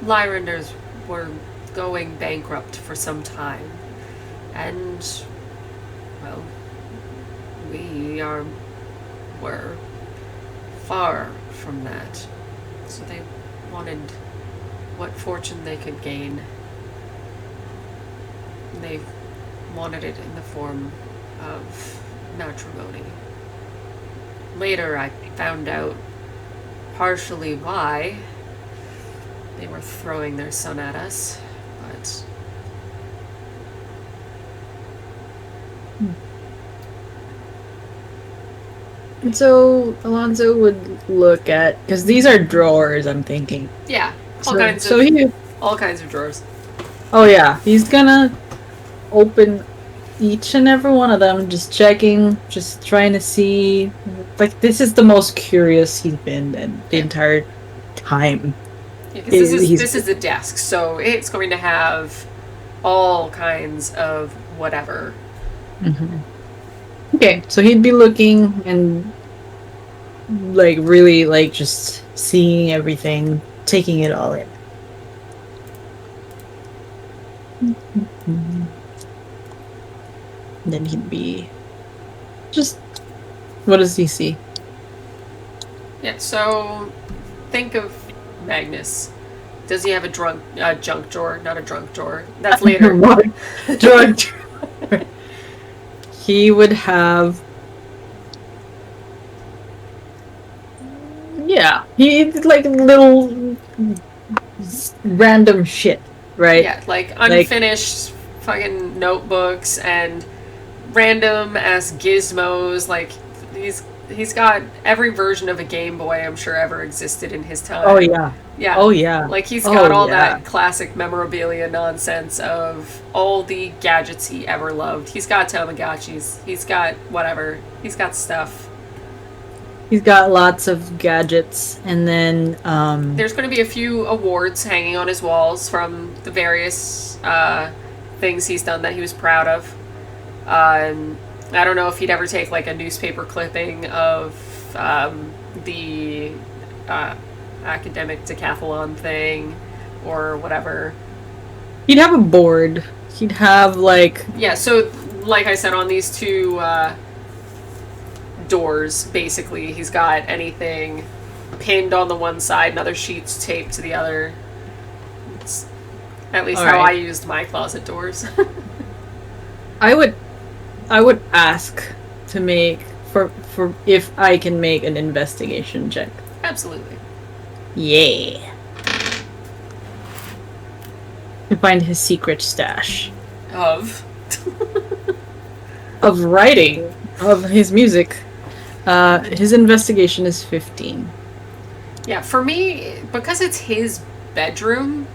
Lyranders were going bankrupt for some time, and well, were far from that. So they wanted what fortune they could gain. They wanted it in the form of matrimony. Later, I found out partially why they were throwing their son at us, but And so Alonzo would look at, because these are drawers, I'm thinking. yeah, All kinds of drawers. Oh yeah, he's gonna open each and every one of them, just checking, just trying to see. Like, this is the most curious he's been in the entire time. Yeah, 'cause this is a desk, so it's going to have all kinds of whatever. Mm-hmm. Okay, so he'd be looking and like really like just seeing everything, taking it all in. Mm-hmm. Then he'd be just, what does he see? Yeah, so think of Magnus. Does he have a junk drawer? Not a drunk drawer. That's later. Drug drawer. He would have. Yeah, he like little random shit, right? Yeah, like unfinished fucking notebooks and random ass gizmos. Like he's got every version of a Game Boy I'm sure ever existed in his time. Oh yeah. Yeah. Oh yeah. Like he's got all yeah. that classic memorabilia nonsense of all the gadgets he ever loved. He's got Tamagotchis. He's got whatever. He's got stuff. He's got lots of gadgets, and then there's going to be a few awards hanging on his walls from the various things he's done that he was proud of. I don't know if he'd ever take like a newspaper clipping of the academic decathlon thing, or whatever. He'd have a board. He'd have like Yeah, so like I said, on these two doors, basically, he's got anything pinned on the one side and other sheets taped to the other. It's at least how I used my closet doors. I would ask to make for if I can make an investigation check. Absolutely. Yeah. To find his secret stash Of. of writing of his music. His investigation is 15. Yeah, for me, because it's his bedroom,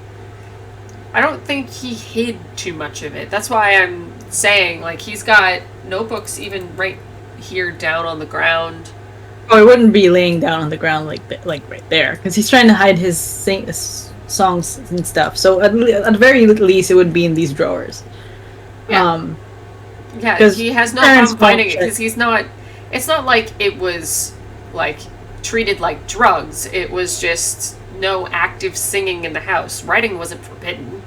I don't think he hid too much of it. That's why I'm saying, like, he's got notebooks even right here down on the ground. Oh, it wouldn't be laying down on the ground like right there, because he's trying to hide his songs and stuff. So at the very least, it would be in these drawers. Yeah. Yeah, 'cause he has no parents problem finding it won't because he's not. It's not like it was like treated like drugs. It was just no active singing in the house. Writing wasn't forbidden,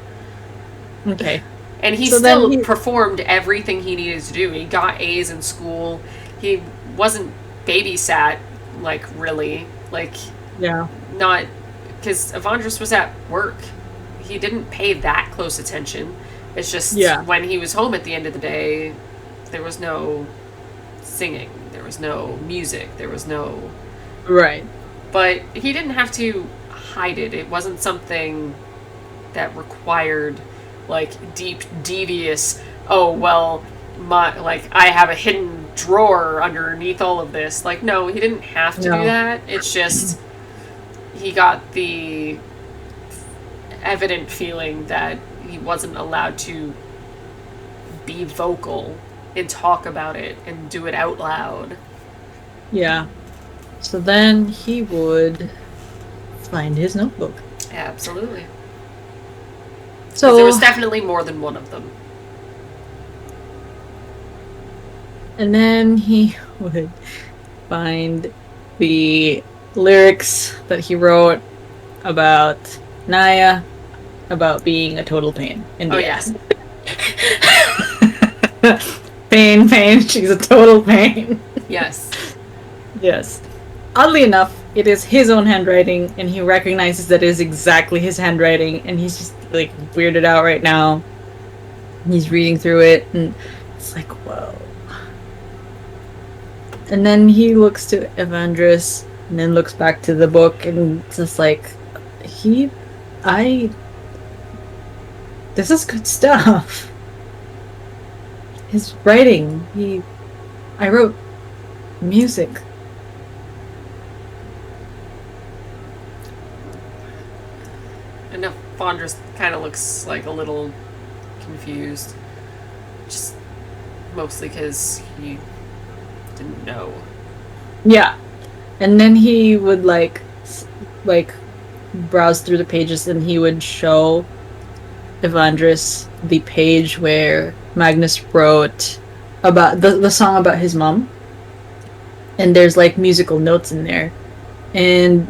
Okay. and he So then still performed everything he needed to do. He got A's in school. He wasn't babysat, like, really, like, Yeah. not because Evandris was at work. He didn't pay that close attention. It's just when he was home at the end of the day, there was no singing, there was no music, there was no. Right. But he didn't have to hide it. It wasn't something that required, like, deep, devious, oh, well, I have a hidden drawer underneath all of this. Like, no, he didn't have to do that. It's just he got the evident feeling that he wasn't allowed to be vocal and talk about it and do it out loud. Yeah. So then he would find his notebook. Absolutely. So there was definitely more than one of them. And then he would find the lyrics that he wrote about Naya, about being a total pain in the ass. Pain, she's a total pain. Yes. Yes. Oddly enough, it is his own handwriting, and he recognizes that it is exactly his handwriting, and he's just, like, weirded out right now. He's reading through it, and it's like, whoa. And then he looks to Evandris, and then looks back to the book, and it's just like, this is good stuff. His writing, I wrote music. And Evandris kind of looks like a little confused. Just mostly because he didn't know. Yeah. And then he would like browse through the pages, and he would show Evandris the page where Magnus wrote about the song about his mom. And there's like musical notes in there. And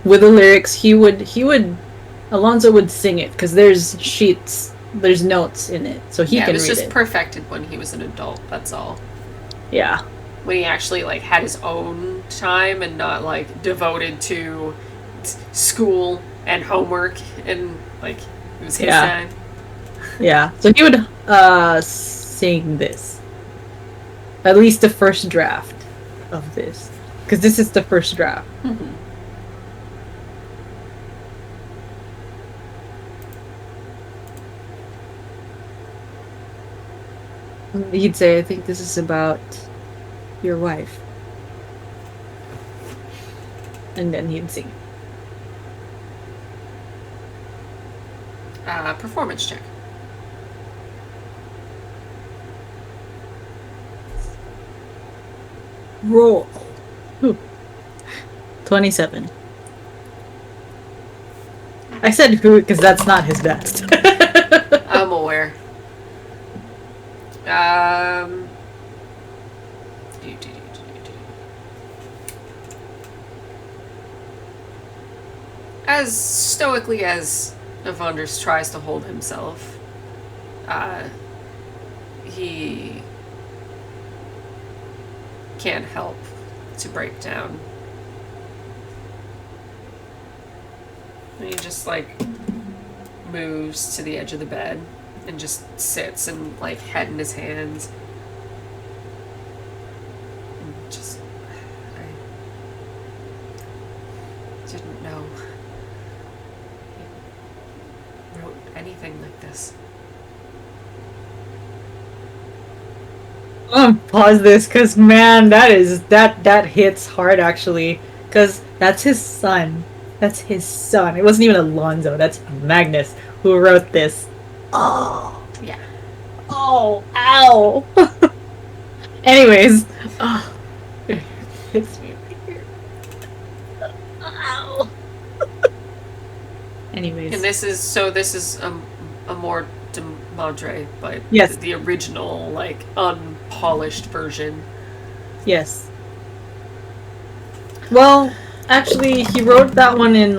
with the lyrics, he would Alonzo would sing it because there's notes in it, so he can read it. It was just perfected when he was an adult, that's all. Yeah. When he actually, like, had his own time and not, like, devoted to school and homework and, like, it was his time. Yeah. So he would sing this. At least the first draft of this. Because this is the first draft. Mm-hmm. He'd say, I think this is about your wife. And then he'd sing. Performance check. Roll. 27. I said who because that's not his best. I'm aware. as stoically as Evandris tries to hold himself, he can't help to break down. And he just, like, moves to the edge of the bed and just sits and, like, head in his hands. And just, I didn't know he wrote anything like this. Pause this, cause man, that hits hard actually, cause that's his son. That's his son. It wasn't even Alonzo. That's Magnus who wrote this. Oh, Yeah. oh, ow. Anyways, oh, it hits me right here. Ow. Anyways, And this is a more de Madre, but Yes. the original, like, unpolished version. yes. Well, actually, he wrote that one and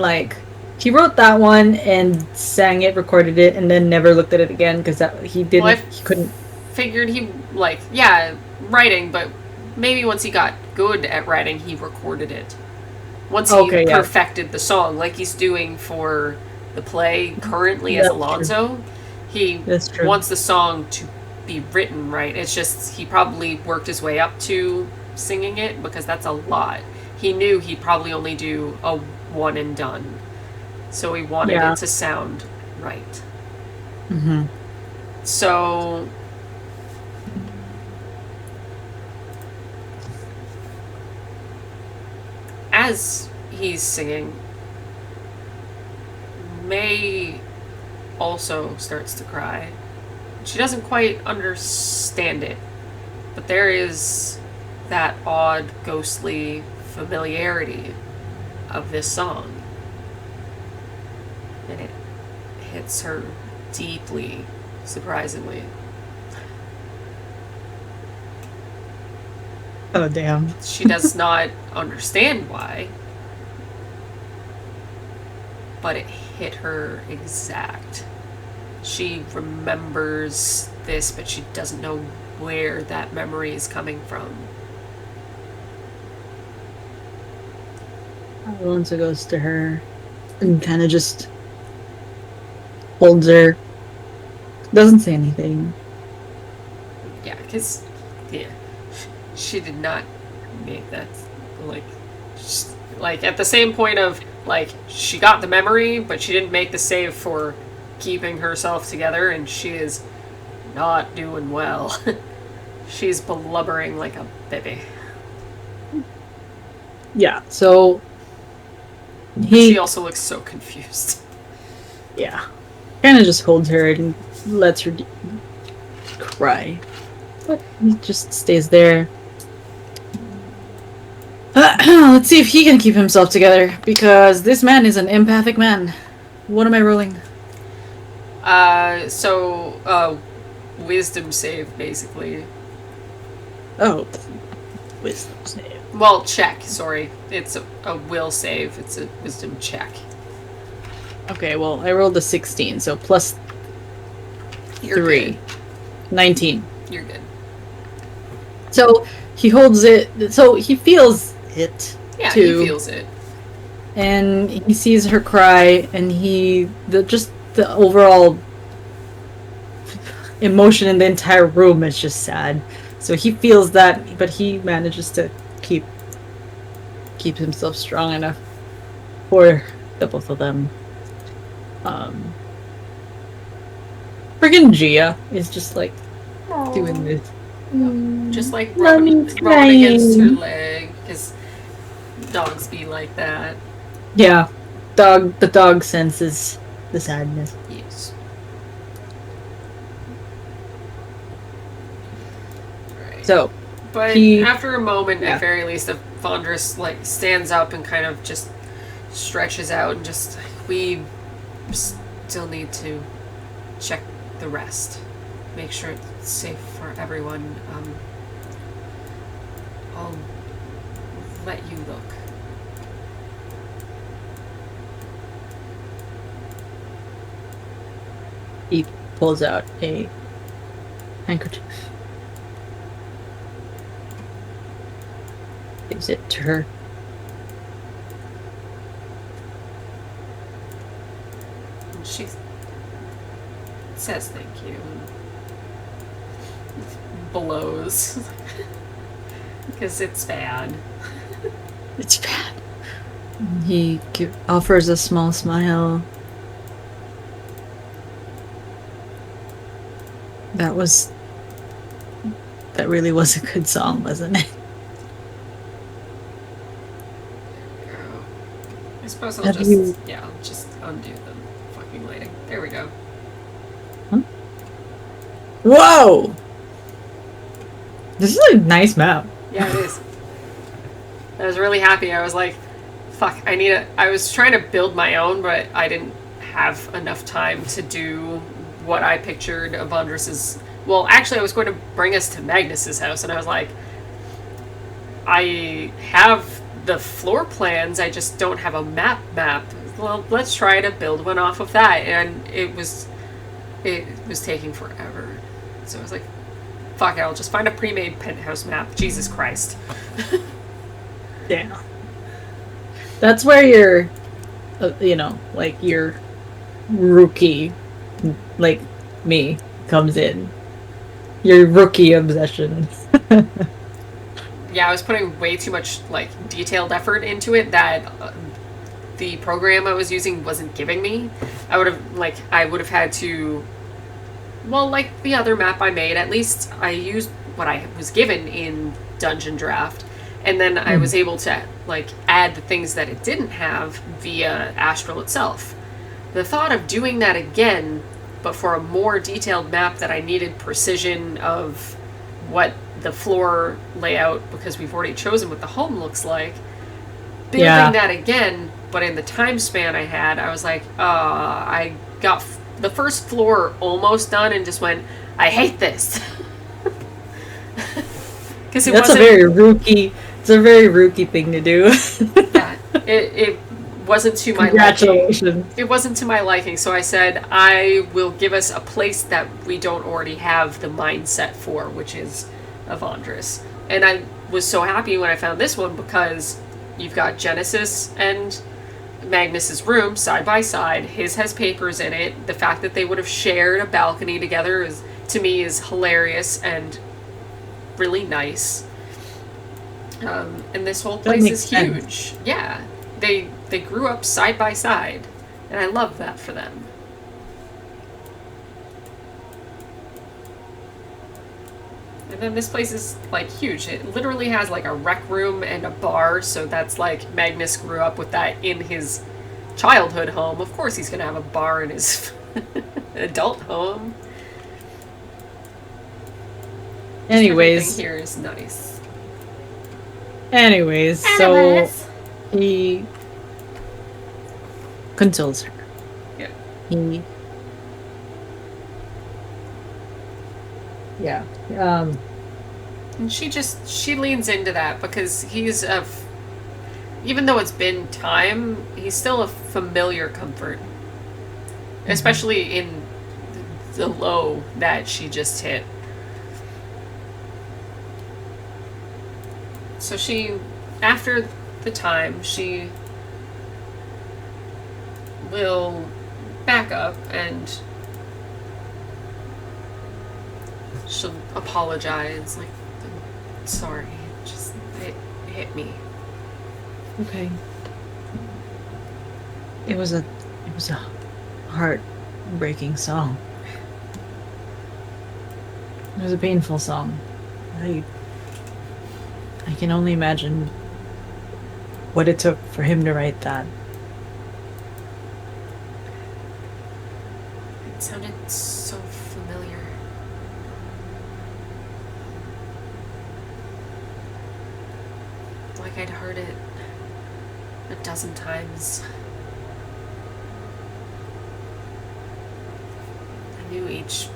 sang it, recorded it, and then never looked at it again because he couldn't. Figured he, like, yeah, writing, but maybe once he got good at writing, he recorded it. Once he Okay, yeah. perfected the song, like he's doing for the play currently as That's Alonzo, he That's true. wants the song to be written right. It's just he probably worked his way up to singing it because that's a lot. He knew he'd probably only do a one and done, so he wanted Yeah. it to sound right. Mm-hmm. So as he's singing, May also starts to cry. She doesn't quite understand it, but there is that odd, ghostly familiarity of this song. And it hits her deeply, surprisingly. Oh damn. She does not understand why, but it hit her exact. She remembers this, but she doesn't know where that memory is coming from. Alonso goes to her and kind of just holds her. Doesn't say anything. Yeah, because, yeah, she did not make that, like, like, at the same point of, like, she got the memory, but she didn't make the save for keeping herself together, and she is not doing well. She's blubbering like a baby. Yeah, so She also looks so confused. yeah, kind of just holds her and lets her cry, but he just stays there. Let's see if he can keep himself together, because this man is an empathic man. What am I rolling? Wisdom save, basically. Oh, wisdom save. Well, check, sorry. It's a will save. It's a wisdom check. Okay, well, I rolled a 16, so plus You're 3. good. 19. You're good. So he holds it, so he feels it. Yeah, too. he feels it. And he sees her cry, and the overall emotion in the entire room is just sad. So he feels that, but he manages to keep himself strong enough for the both of them. Friggin' Gia is just like doing this. Just like Mommy's rubbing against her crying. leg, because dogs be like that. Yeah, the dog senses the sadness. Yes. Right. So But he- after a moment, yeah. at very least, Fondress, like, stands up and kind of just stretches out and just, we still need to check the rest. Make sure it's safe for everyone. I'll let you look. He pulls out a handkerchief. Gives it to her. And she says thank you. And blows. Because it's bad. It's bad. He offers a small smile. That really was a good song, wasn't it? I suppose I'll Have just, you- yeah, I'll just undo the fucking lighting. There we go. Whoa! This is a nice map. Yeah, it is. I was really happy. I was like, fuck, I was trying to build my own, but I didn't have enough time to do what I pictured Avandris's. Well, actually, I was going to bring us to Magnus's house, and I was like, I have the floor plans, I just don't have a map. Well, let's try to build one off of that, and it was taking forever. So I was like, fuck it, I'll just find a pre-made penthouse map. Jesus Christ. Yeah. That's where your, like your rookie, like me, comes in. Your rookie obsession. Yeah, I was putting way too much like detailed effort into it that the program I was using wasn't giving me. I would have had to, well, like the other map I made, at least I used what I was given in Dungeon Draft, and then I was able to like add the things that it didn't have via Astral itself. The thought of doing that again, but for a more detailed map that I needed precision of what the floor layout, because we've already chosen what the home looks like, building that again, but in the time span I had, I was like, I got the first floor almost done and just went, I hate this. Because It's a very rookie thing to do. Yeah, it wasn't to my liking. Congratulations. It wasn't to my liking, so I said I will give us a place that we don't already have the mindset for, which is Avandris. And I was so happy when I found this one because you've got Genesis and Magnus's room side by side. His has papers in it. The fact that they would have shared a balcony together is, to me, is hilarious and really nice. And this whole place is huge. Yeah, they grew up side by side, and I love that for them. And then this place is like huge. It literally has like a rec room and a bar, so that's like Magnus grew up with that in his childhood home. Of course he's gonna have a bar in his adult home. Anyways. Everything here is nice. Anyways, so he consoles her. Yeah. Yeah. And she leans into that because he's even though it's been time, he's still a familiar comfort. Especially in the low that she just hit. So she, after the time, she will back up and she'll apologize, like, I'm sorry, it hit me. Okay. It was a heartbreaking song. It was a painful song. I can only imagine what it took for him to write that. It sounded so familiar. Like I'd heard it a dozen times. I knew each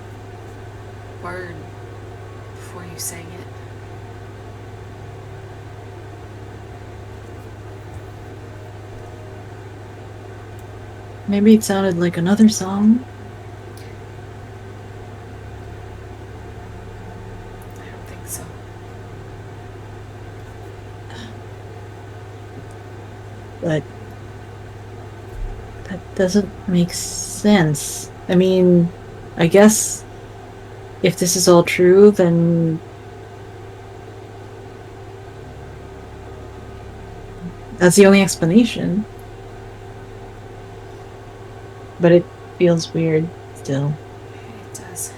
word before you sang it. Maybe it sounded like another song. But that doesn't make sense. I mean, I guess if this is all true, then that's the only explanation. But it feels weird still. It does.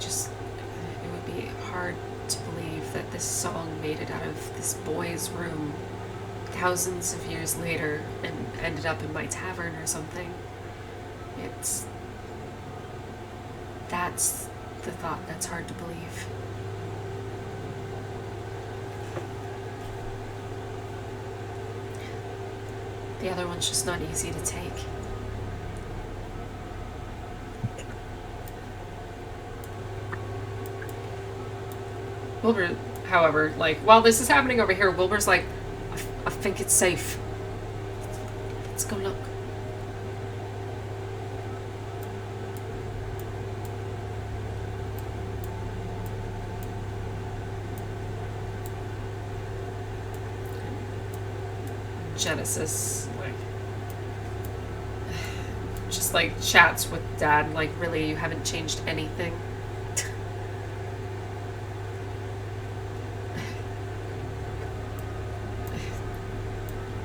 It would be hard to believe that this song made it out of this boy's room thousands of years later and ended up in my tavern or something. That's the thought that's hard to believe. The other one's just not easy to take. Wilbur, however, like, while this is happening over here, Wilbur's like, I think it's safe. Let's go look. Genesis, like, just like chats with Dad, like, really, you haven't changed anything?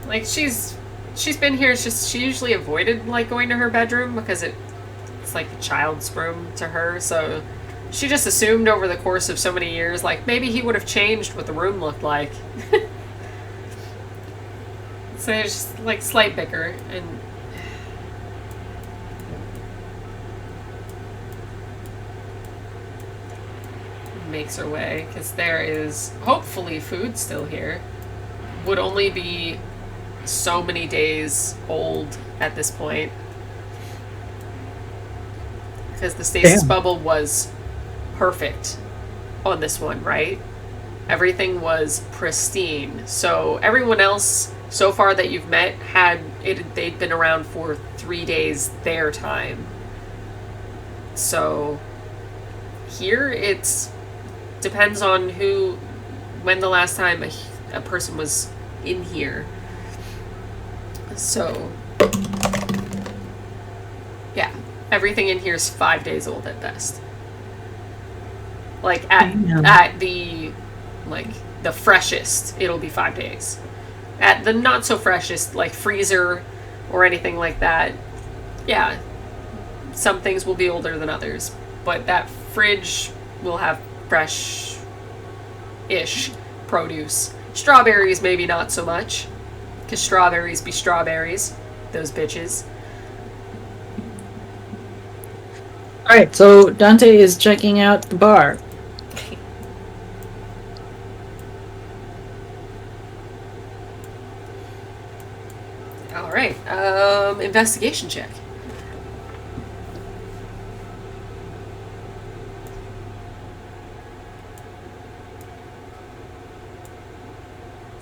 Like, she's been here, it's just, she usually avoided, like, going to her bedroom because it's like a child's room to her, so she just assumed over the course of so many years, like, maybe he would have changed what the room looked like. So there's just, like, slight bicker, and makes her way, because there is hopefully food still here. Would only be so many days old at this point, because the stasis bubble was perfect on this one, right? Everything was pristine. So everyone else so far that you've met they'd been around for 3 days their time. So here it's depends on when the last time a person was in here. So yeah, everything in here is 5 days old at best. Like at the freshest, it'll be 5 days. At the not so freshest, like freezer or anything like that, yeah, some things will be older than others. But that fridge will have fresh-ish produce. Strawberries, maybe not so much, because strawberries be strawberries, those bitches. Alright, so Dante is checking out the bar. Alright, investigation check.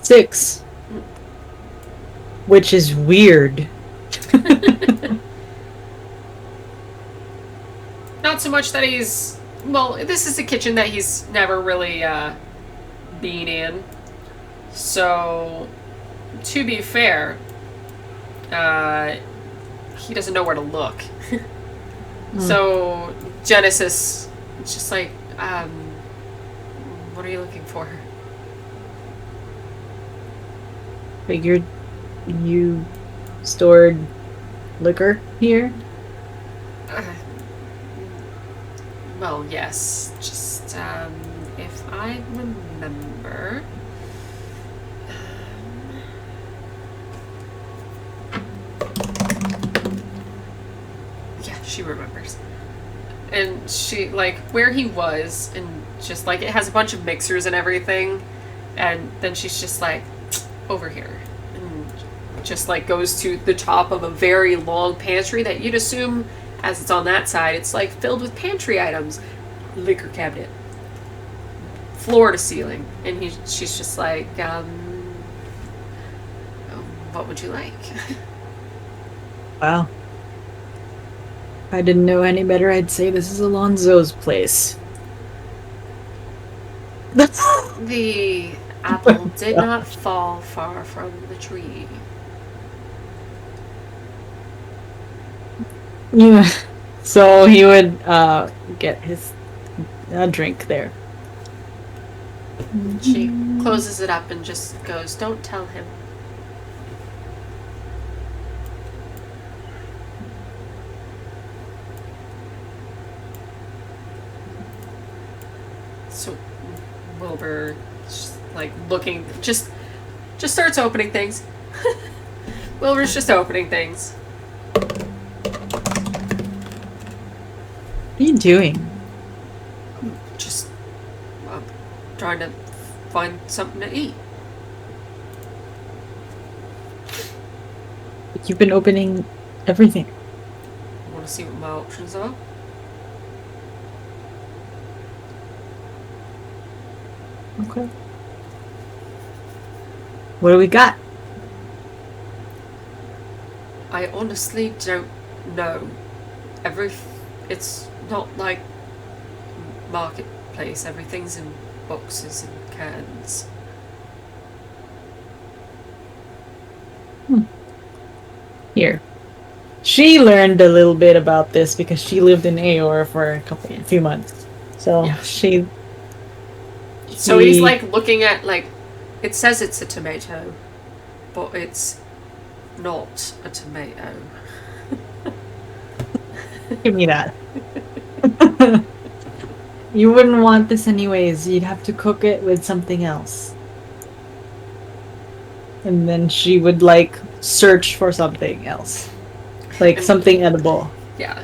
Six. Which is weird. Not so much that he's... Well, this is a kitchen that he's never really been in. So, to be fair, he doesn't know where to look. So, Genesis is just like, what are you looking for? Figured you stored liquor here? Well, yes. Just, if I remember... yeah, she remembers. And she, like, where he was, and just, like, it has a bunch of mixers and everything, and then she's just like, over here. And just, like, goes to the top of a very long pantry that you'd assume, as it's on that side, it's, like, filled with pantry items. Liquor cabinet. Floor to ceiling. And she's just like, what would you like? Wow. If I didn't know any better, I'd say this is Alonzo's place. The apple did not fall far from the tree. Yeah. So he would get his drink there. She closes it up and just goes, "Don't tell him." So Wilbur, just like looking, just starts opening things. Wilbur's just opening things. What are you doing? Just trying to find something to eat. You've been opening everything. I want to see what my options are. Okay. What do we got? I honestly don't know. It's not like marketplace. Everything's in boxes and cans. Here. She learned a little bit about this because she lived in Aor for a few months. So Yeah. So he's like looking at like, it says it's a tomato, but it's not a tomato. Give me that. You wouldn't want this anyways. You'd have to cook it with something else. And then she would like search for something else. Like something edible. Yeah.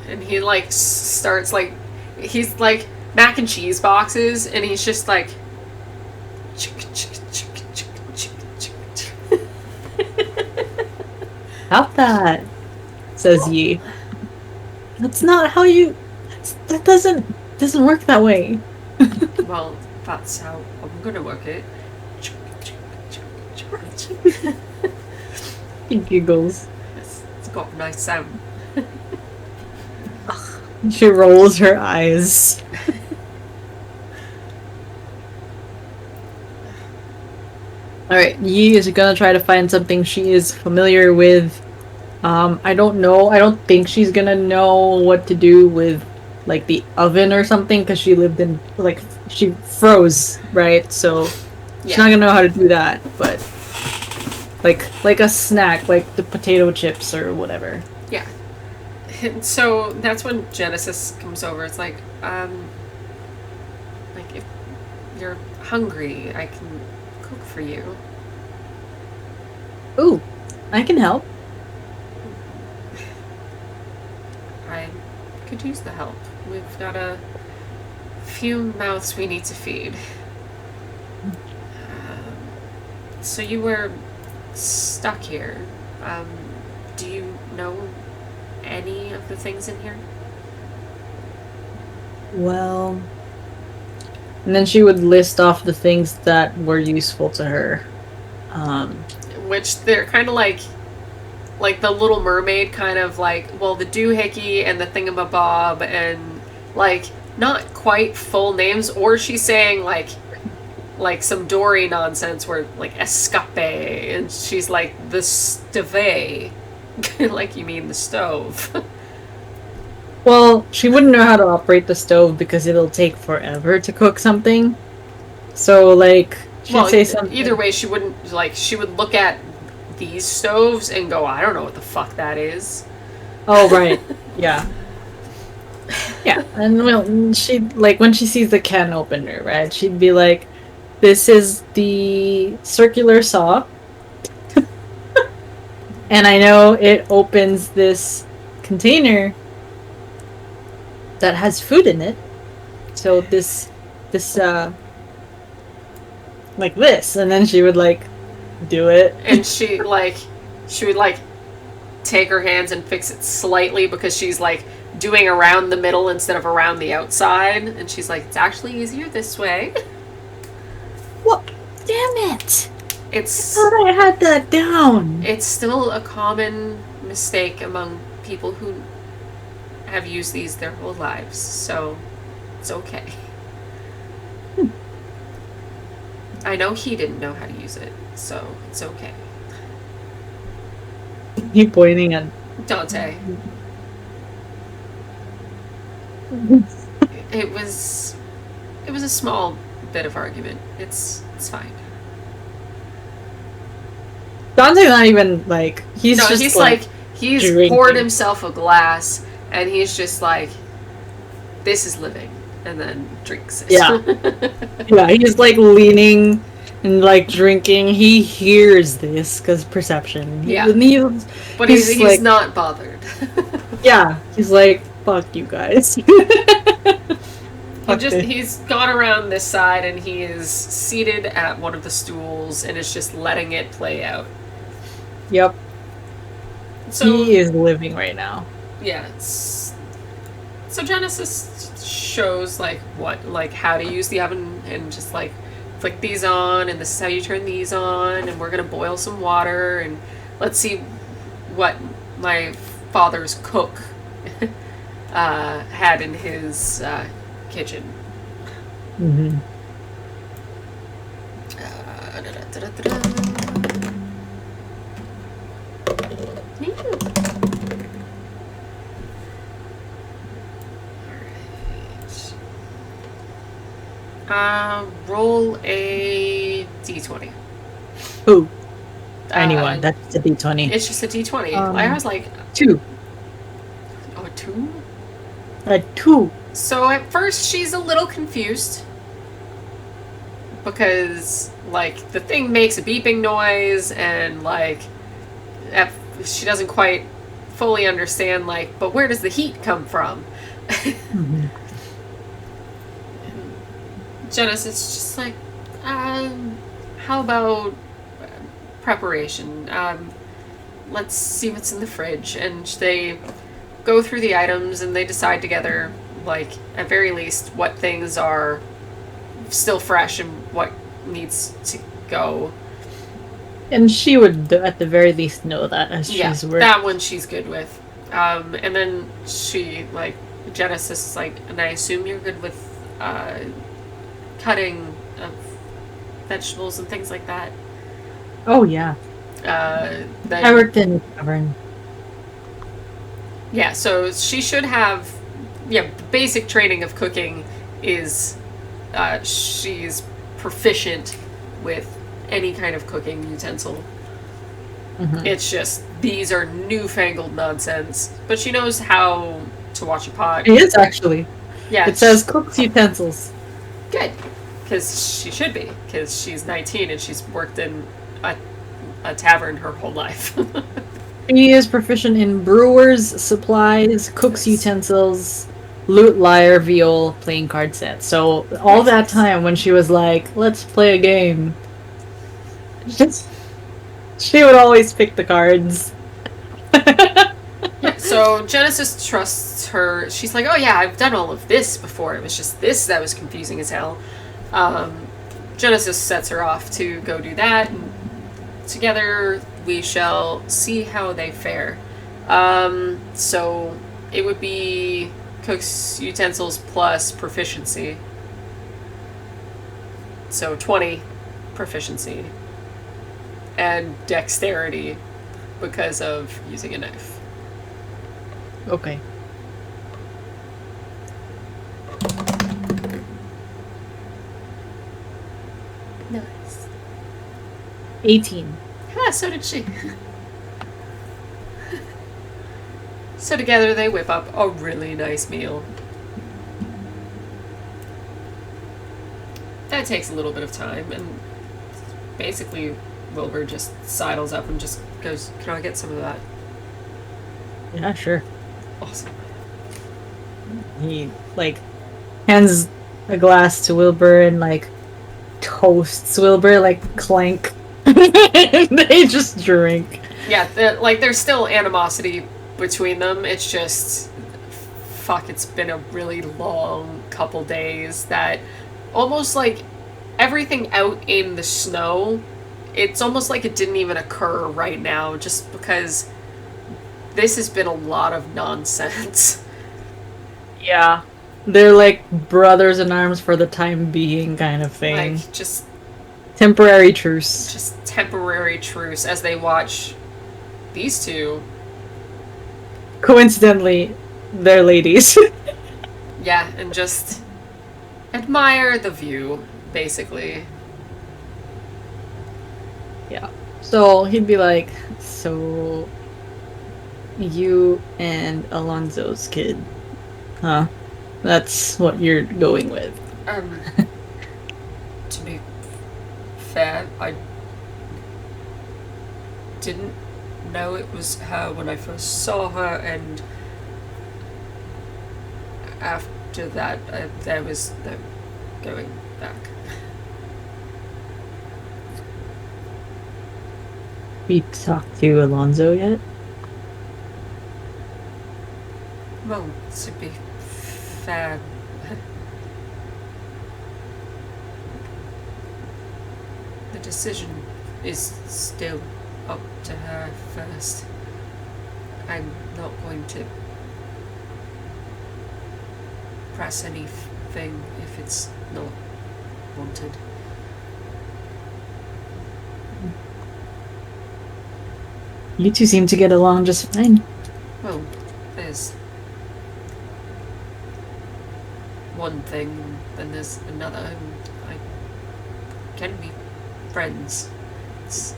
And he like starts like, he's like mac and cheese boxes, and he's just like, Have that, says Yi. That's not how you. That doesn't work that way. well, that's how I'm gonna work it. He giggles. It's got a nice sound. She rolls her eyes. Alright, Yi is gonna try to find something she is familiar with. I don't know. I don't think she's gonna know what to do with, like, the oven or something, because she lived in, like, she froze, right? So, she's not gonna know how to do that, but, like a snack, like the potato chips or whatever. Yeah. And so that's when Genesis comes over. It's like if you're hungry, I can cook for you. Ooh, I can help. I could use the help. We've got a few mouths we need to feed. So you were stuck here. Do you know any of the things in here? Well, and then she would list off the things that were useful to her. Which they're kind of like the Little Mermaid, kind of like, well, the doohickey and the thingamabob, and like not quite full names, or she's saying like some Dory nonsense where like escape, and she's like the stove, like you mean the stove. Well, she wouldn't know how to operate the stove because it'll take forever to cook something. So, like, she'd say something. Either way, she wouldn't, like, she would look at these stoves and go, I don't know what the fuck that is. Oh, right. Yeah. Yeah. And, well, she'd, like, when she sees the can opener, right, she'd be like, this is the circular saw. And I know it opens this container that has food in it. So this like this, and then she would like do it. And she would like take her hands and fix it slightly because she's like doing around the middle instead of around the outside, and she's like, it's actually easier this way. What? Damn it! I It's thought I had that down. it's still a common mistake among people who have used these their whole lives. So It's okay. I know he didn't know how to use it, so it's okay. You pointing at Dante. It was a small bit of argument. It's fine. Dante's not even like he's he's drinking. poured himself a glass and he's just like, this is living, and then drinks it. Yeah. Yeah, he's like leaning and like drinking. He hears this because perception. Yeah. But he's he's like, not bothered. yeah, he's like, fuck you guys. He's gone around this side and he is seated at one of the stools and is just letting it play out. Yep. So he is living right now. Yeah. So Genesis shows how to use the oven and just like flick these on, and this is how you turn these on, and we're gonna boil some water, and let's see what my father's cook had in his kitchen. Mm-hmm. Roll a d20. Who? Anyone. That's a d20. It's just a d20. I was like... 2. Oh, a 2? A 2. So at first she's a little confused. Because, like, the thing makes a beeping noise and, like, she doesn't quite fully understand, like, but where does the heat come from? Mm-hmm. Genesis is just like, how about preparation? Let's see what's in the fridge. And they go through the items and they decide together, like, at very least, what things are still fresh and what needs to go. And she would, at the very least, know that as she's working. That one she's good with. And then she, like, Genesis is like, and I assume you're good with, cutting of vegetables and things like that. Oh, yeah. I worked in a tavern. Yeah, so she should have... Yeah, basic training of cooking is... she's proficient with any kind of cooking utensil. Mm-hmm. It's just, these are newfangled nonsense. But she knows how to wash a pot. It is, actually. Yeah. It says cooks utensils. Good. Because she should be. Because she's 19 and she's worked in a tavern her whole life. She is proficient in brewers, supplies, cooks utensils, lute, lyre, viol, playing card set. So all that time when she was like, let's play a game, she would always pick the cards. So Genesis trusts her. She's like, oh yeah, I've done all of this before. It was just this that was confusing as hell. Genesis sets her off to go do that, and together we shall see how they fare. So it would be cook's utensils plus proficiency. So 20 proficiency. And dexterity because of using a knife. Okay. Nice. 18. Ah, so did she. So together they whip up a really nice meal. That takes a little bit of time, and basically Wilbur just sidles up and just goes, can I get some of that? Yeah, sure. Awesome. He, like, hands a glass to Wilbur and, like, toasts Wilbur, like, clank. They just drink. Yeah, there's still animosity between them. It's just, fuck, it's been a really long couple days that almost like everything out in the snow, it's almost like it didn't even occur right now just because this has been a lot of nonsense. Yeah. They're like brothers in arms for the time being, kind of thing. Like, just Temporary truce. temporary truce as they watch these two. Coincidentally, they're ladies. Yeah, and just admire the view, basically. Yeah. So he'd be like, so you and Alonzo's kid, huh? That's what you're going with. To be fair, I didn't know it was her when I first saw her, and after that, there was no going back. You talked to Alonzo yet? Well, to be fair, the decision is still up to her first. I'm not going to press anything if it's not wanted. You two seem to get along just fine. Well, there's one thing, and then there's another, and I can be friends. It's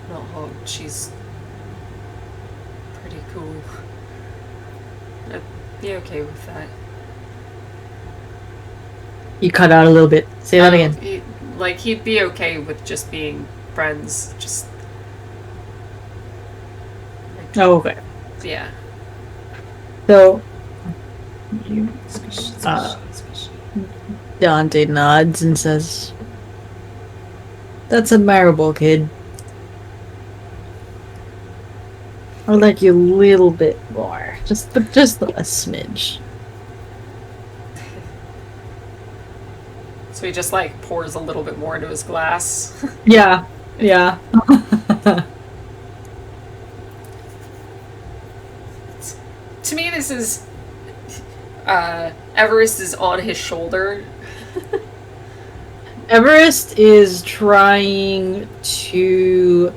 not hard. She's pretty cool. I'd be okay with that. You cut out a little bit. Say that again. He'd be okay with just being friends. Just Oh, okay. yeah. So, Dante nods and says, "That's admirable, kid. I would like you a little bit more, just a smidge." So he just like pours a little bit more into his glass. Yeah, yeah. To me, this is Everest is on his shoulder. Everest is trying to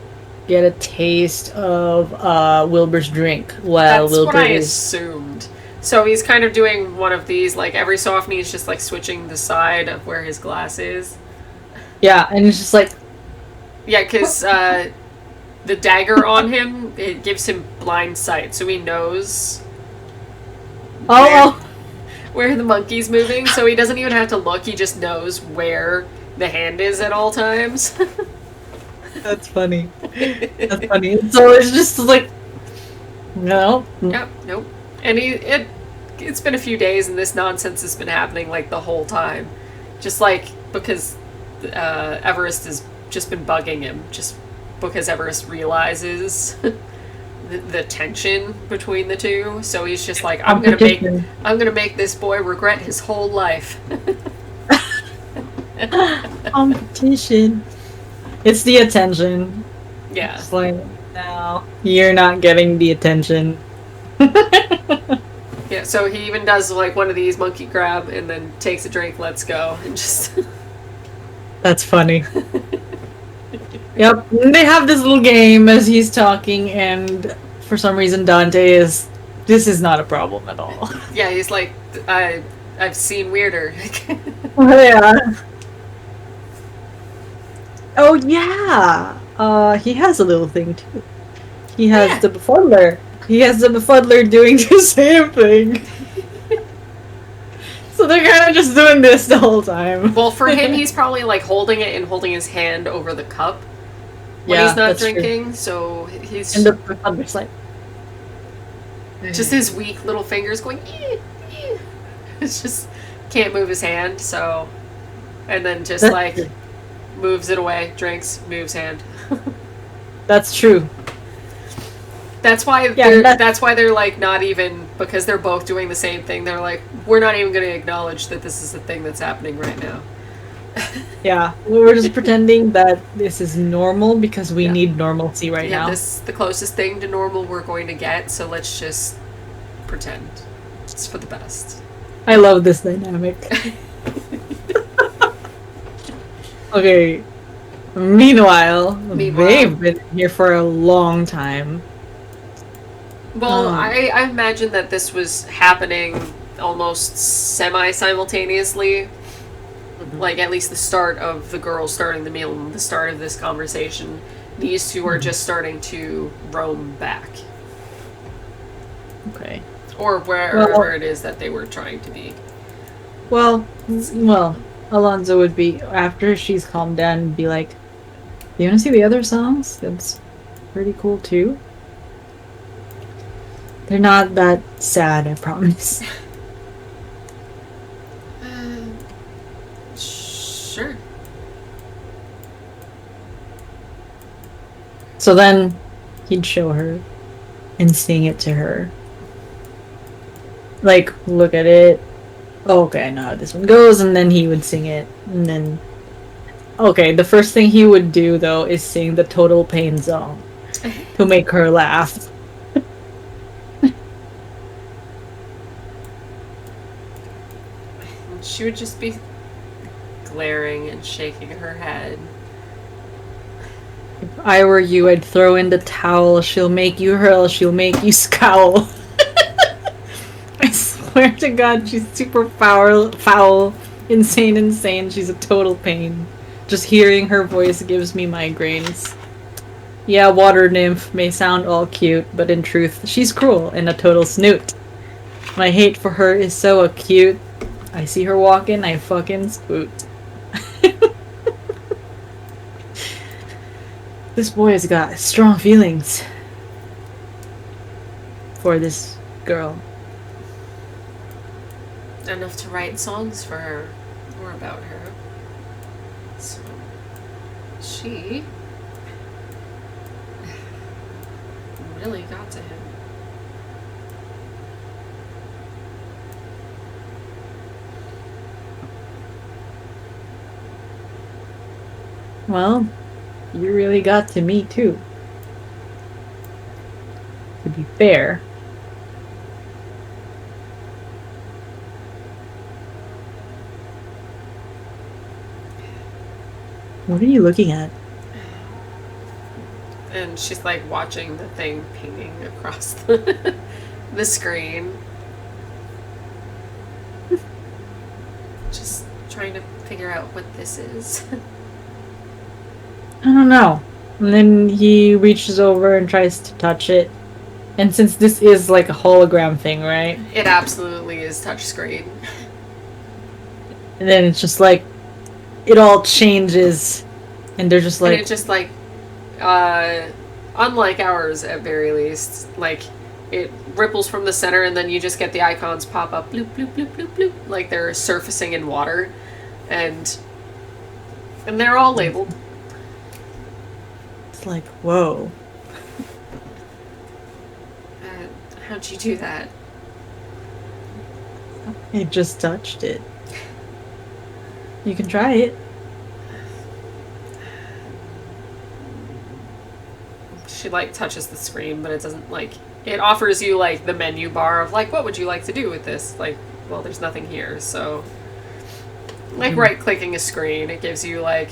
get a taste of Wilbur's drink while That's Wilbur what I is. assumed. So he's kind of doing one of these, like every so often he's just like switching the side of where his glass is. Yeah, and it's just like, Yeah, because the dagger on him, it gives him blind sight, so he knows oh, where the monkey's moving, so he doesn't even have to look, he just knows where the hand is at all times. that's funny. That's funny. So it's just like, no. Yep, nope. And it's been a few days and this nonsense has been happening like the whole time. Just like because Everest has just been bugging him, just because Everest realizes the tension between the two. So he's just like, I'm gonna make this boy regret his whole life. Competition. It's the attention. Yeah. It's like, no, you're not getting the attention. Yeah, so he even does like one of these monkey grab and then takes a drink, let's go, and just That's funny. Yep, they have this little game as he's talking, and for some reason this is not a problem at all. yeah, he's like, I've seen weirder. Yeah. Oh yeah. He has a little thing too. He has Yeah. the befuddler. He has the befuddler doing the same thing. So they're kind of just doing this the whole time. Well, for him, he's probably like holding it and holding his hand over the cup when he's not that's true. drinking. So he's And the befuddler's like, just his weak little fingers going. It's just can't move his hand. So, and then just That's like true. moves it away, drinks, moves hand. That's true. That's why that's why they're like not even, because they're both doing the same thing. They're like, we're not even going to acknowledge that this is the thing that's happening right now. Yeah, we're just pretending that this is normal because we Yeah. need normalcy right Yeah, now. this is the closest thing to normal we're going to get, so let's just pretend. It's for the best. I love this dynamic. Okay. Meanwhile, they've been here for a long time. Well, I imagine that this was happening almost semi-simultaneously. Like, at least the start of the girl starting the meal and the start of this conversation. These two are just starting to roam back. Okay. Or wherever it is that they were trying to be. Well, Alonzo would be, after she's calmed down, be like, "Do you want to see the other songs? That's pretty cool too. They're not that sad, I promise." Sure. So then he'd show her and sing it to her. Like, look at it. Oh, okay, I know how this one goes, and then he would sing it, and then... Okay, the first thing he would do, though, is sing the Total Pain song to make her laugh. She would just be glaring and shaking her head. If I were you, I'd throw in the towel. She'll make you hurl, she'll make you scowl. I swear to God, she's super foul, insane. She's a total pain. Just hearing her voice gives me migraines. Yeah, water nymph may sound all cute, but in truth, she's cruel and a total snoot. My hate for her is so acute. I see her walking, I fucking spoot. This boy has got strong feelings for this girl. Enough to write songs for her, or about her. So, she really got to him. Well, you really got to me too. To be fair. What are you looking at? And she's like watching the thing pinging across the, the screen. Just trying to figure out what this is. I don't know. And then he reaches over and tries to touch it. And since this is like a hologram thing, right? It absolutely is touchscreen. And then it's just like, it all changes. And they're just like... And it just like, unlike ours at very least, like, it ripples from the center and then you just get the icons pop up, bloop, bloop, bloop, bloop, bloop, like they're surfacing in water. And they're all labeled. It's like, whoa. How'd you do that? I just touched it. You can try it. She like touches the screen, but it doesn't like, it offers you like the menu bar of like, what would you like to do with this? Like, well, there's nothing here, so like right clicking a screen, it gives you like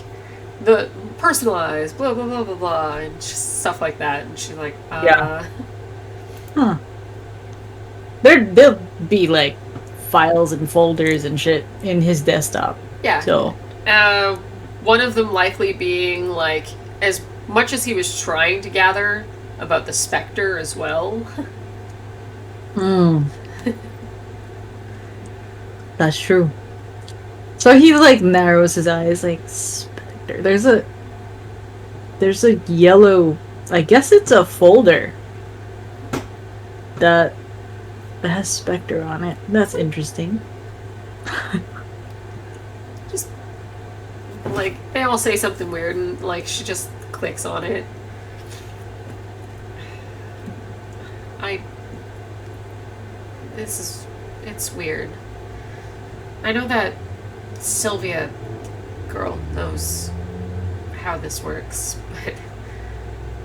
the personalized blah blah blah blah blah and just stuff like that. And she's like, Yeah. Huh. There'll be like files and folders and shit in his desktop. Yeah. So one of them likely being like, as much as he was trying to gather about the Spectre as well. That's true. So he like narrows his eyes like, Spectre. There's a yellow, I guess it's a folder that has Spectre on it. That's interesting. Just like they all say something weird and like she just clicks on it. It's weird. I know that Sylvia girl knows how this works, but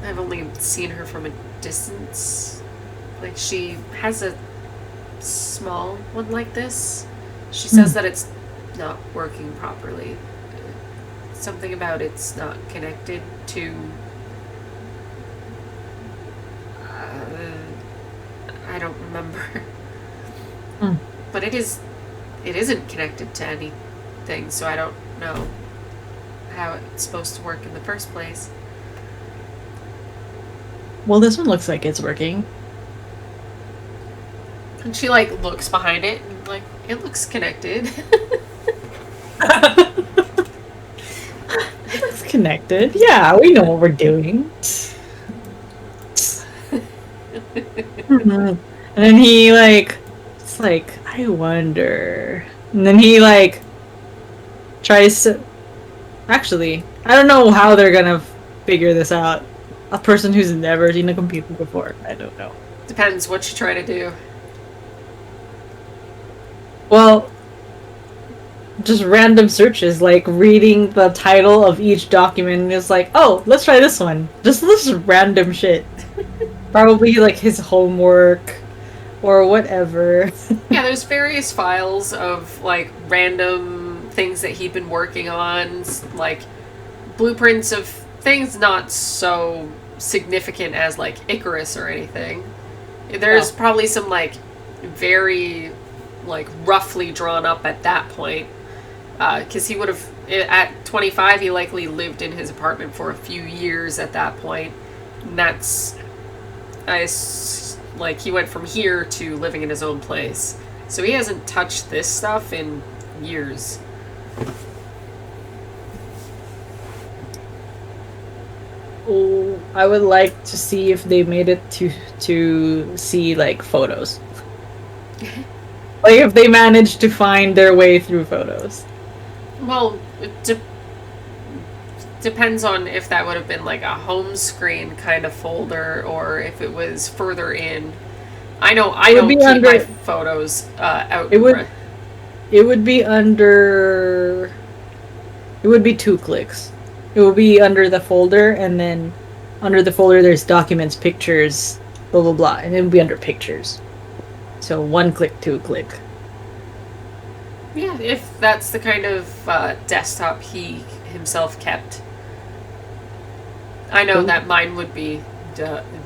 I've only seen her from a distance. Like, she has a small one like this, She says that it's not working properly. Something about it's not connected to. I don't remember. But it isn't connected to anything, so I don't know how it's supposed to work in the first place. Well, this one looks like it's working. And she like looks behind it and like it looks connected. It's connected. Yeah, we know what we're doing. And then he like, it's like, I wonder. And then he like tries to. Actually, I don't know how they're gonna figure this out. A person who's never seen a computer before, I don't know. Depends what you're trying to do. Well, just random searches, like reading the title of each document, and it's like, oh, let's try this one. Just random shit. Probably like his homework or whatever. Yeah, there's various files of like random things that he'd been working on, like blueprints of things not so significant as like Icarus or anything. There's probably some like very like roughly drawn up at that point, because he would have at 25 he likely lived in his apartment for a few years at that point, and that's like he went from here to living in his own place, so he hasn't touched this stuff in years. Oh, I would like to see if they made it to see like photos. Like if they managed to find their way through photos. Well, it depends on if that would have been like a home screen kind of folder or if it was further in. I don't keep my photos out. It would be under. It would be 2 clicks. It will be under the folder, and then under the folder there's documents, pictures, blah blah blah, and it would be under pictures. So 1 click, 2 click. Yeah, if that's the kind of desktop he himself kept. I know that mine would be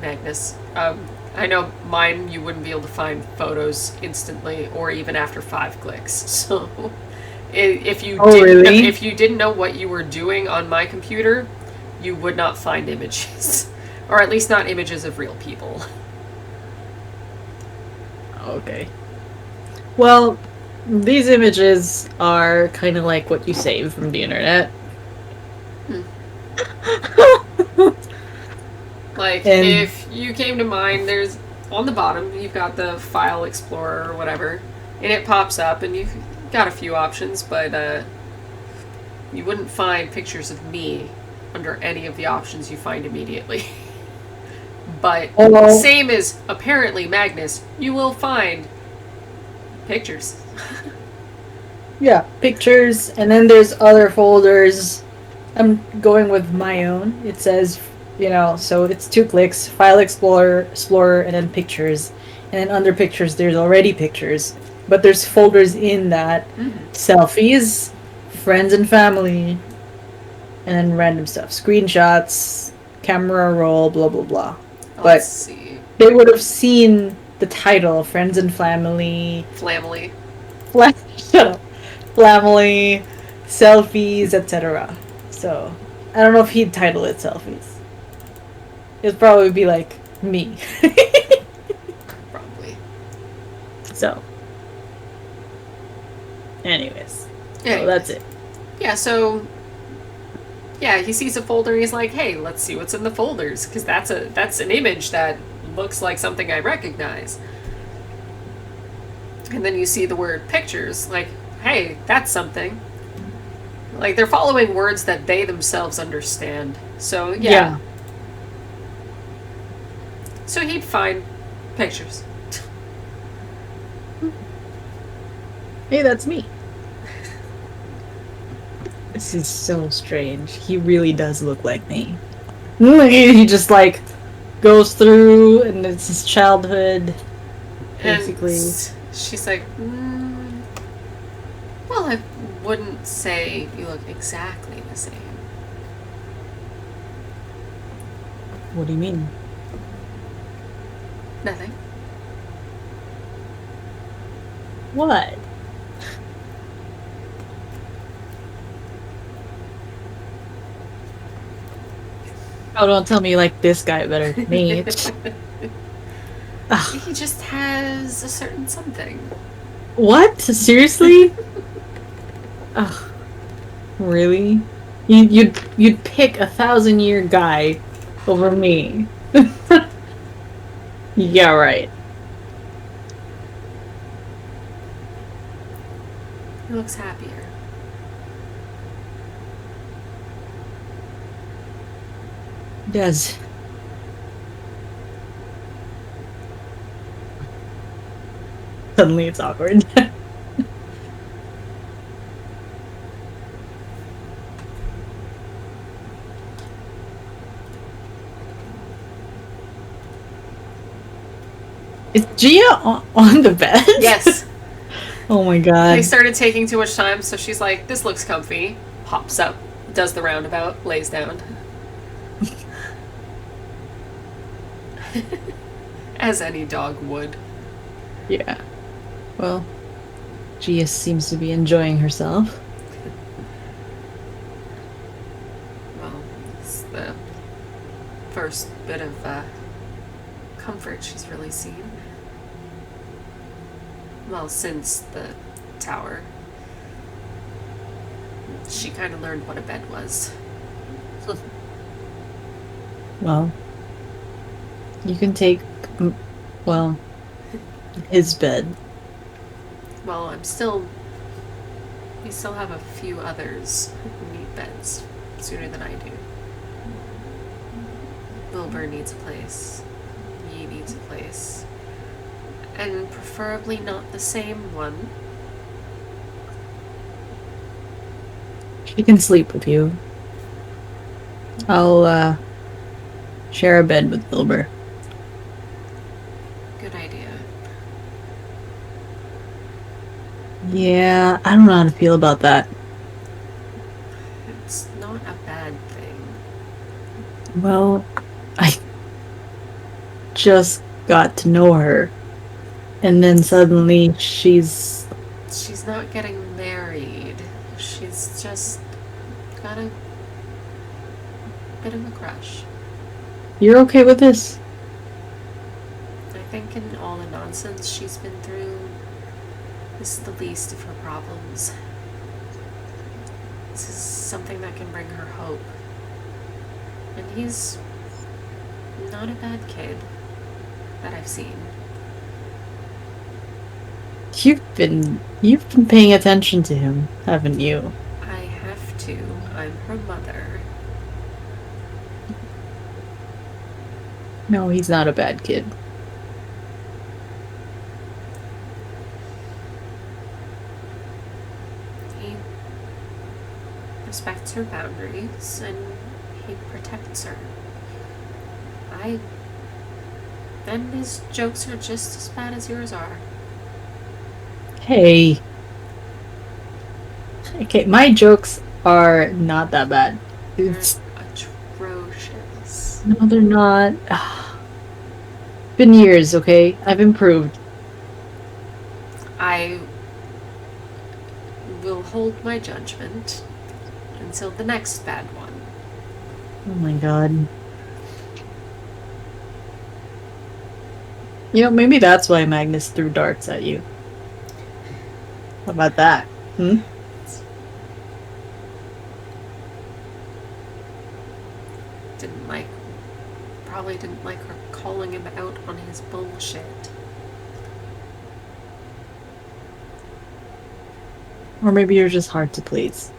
Magnus. I know mine you wouldn't be able to find photos instantly or even after 5 clicks. So if you didn't know what you were doing on my computer, you would not find images. Or at least not images of real people. Okay. Well, these images are kind of like what you save from the internet. Like, if you came to mine, there's, on the bottom, you've got the File Explorer or whatever, and it pops up, and you've got a few options, but you wouldn't find pictures of me under any of the options you find immediately. But same as apparently Magnus, you will find pictures. Yeah, pictures, and then there's other folders. I'm going with my own. It says, so it's 2 clicks, File Explorer, and then pictures. And then under pictures, there's already pictures. But there's folders in that. Selfies, friends and family, and then random stuff. Screenshots, camera roll, blah, blah, blah. Let's see. They would have seen the title, Friends and Family. Flamily. Shut up. Family, selfies, etc. So, I don't know if he'd title it selfies. It'd probably be like, me. Probably. So. Anyways. So that's it. Yeah, so... Yeah, he sees a folder and he's like, hey, let's see what's in the folders, because that's an image that looks like something I recognize. And then you see the word pictures, like, hey, that's something. Like, they're following words that they themselves understand. So, yeah. So he'd find pictures. Hey, that's me. This is so strange. He really does look like me. He just, like, goes through, and it's his childhood, basically. And she's like, Well, I wouldn't say you look exactly the same. What do you mean? Nothing. What? Oh, don't tell me you like this guy better than me. Ugh. He just has a certain something. What? Seriously? Ugh. Really? You'd pick 1,000-year guy over me. Yeah, right. He looks happier. Does. Suddenly it's awkward. Is Gia on the bed? Yes. Oh my god. They started taking too much time, so she's like, this looks comfy. Hops up, does the roundabout, lays down. As any dog would. Yeah. Well, Gia seems to be enjoying herself. Well, it's the first bit of comfort she's really seen. Well, since the tower. She kind of learned what a bed was. Well, you can take, well, his bed. Well, we still have a few others who need beds sooner than I do. Wilbur needs a place. Yi needs a place. And preferably not the same one. She can sleep with you. I'll, share a bed with Wilbur. Good idea. Yeah, I don't know how to feel about that. It's not a bad thing. Well, I just got to know her. And then suddenly she's... She's not getting married. She's just got a bit of a crush. You're okay with this? I think in all the nonsense she's been through, this is the least of her problems. This is something that can bring her hope. And he's not a bad kid that I've seen. You've been paying attention to him, haven't you? I have to. I'm her mother. No, he's not a bad kid. He respects her boundaries and he protects her. And his jokes are just as bad as yours are. Hey. Okay, my jokes are not that bad. They're It's... atrocious. No, they're not. Been years, okay? I've improved. I will hold my judgment until the next bad one. Oh my god. You know, maybe that's why Magnus threw darts at you. How about that? Hmm? Probably didn't like her calling him out on his bullshit. Or maybe you're just hard to please.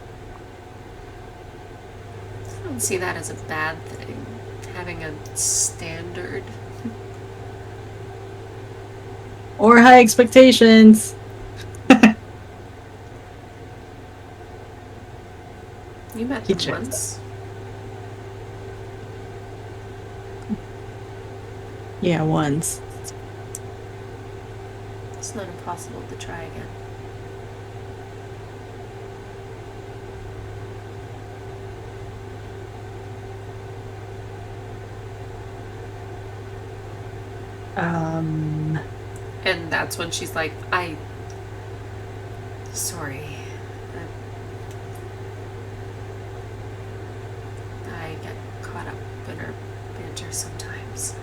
I don't see that as a bad thing. Having a standard. Or high expectations. You met He them checked. once. Yeah, once. It's not impossible to try again. And that's when she's like, sorry. I get caught up in her banter sometimes.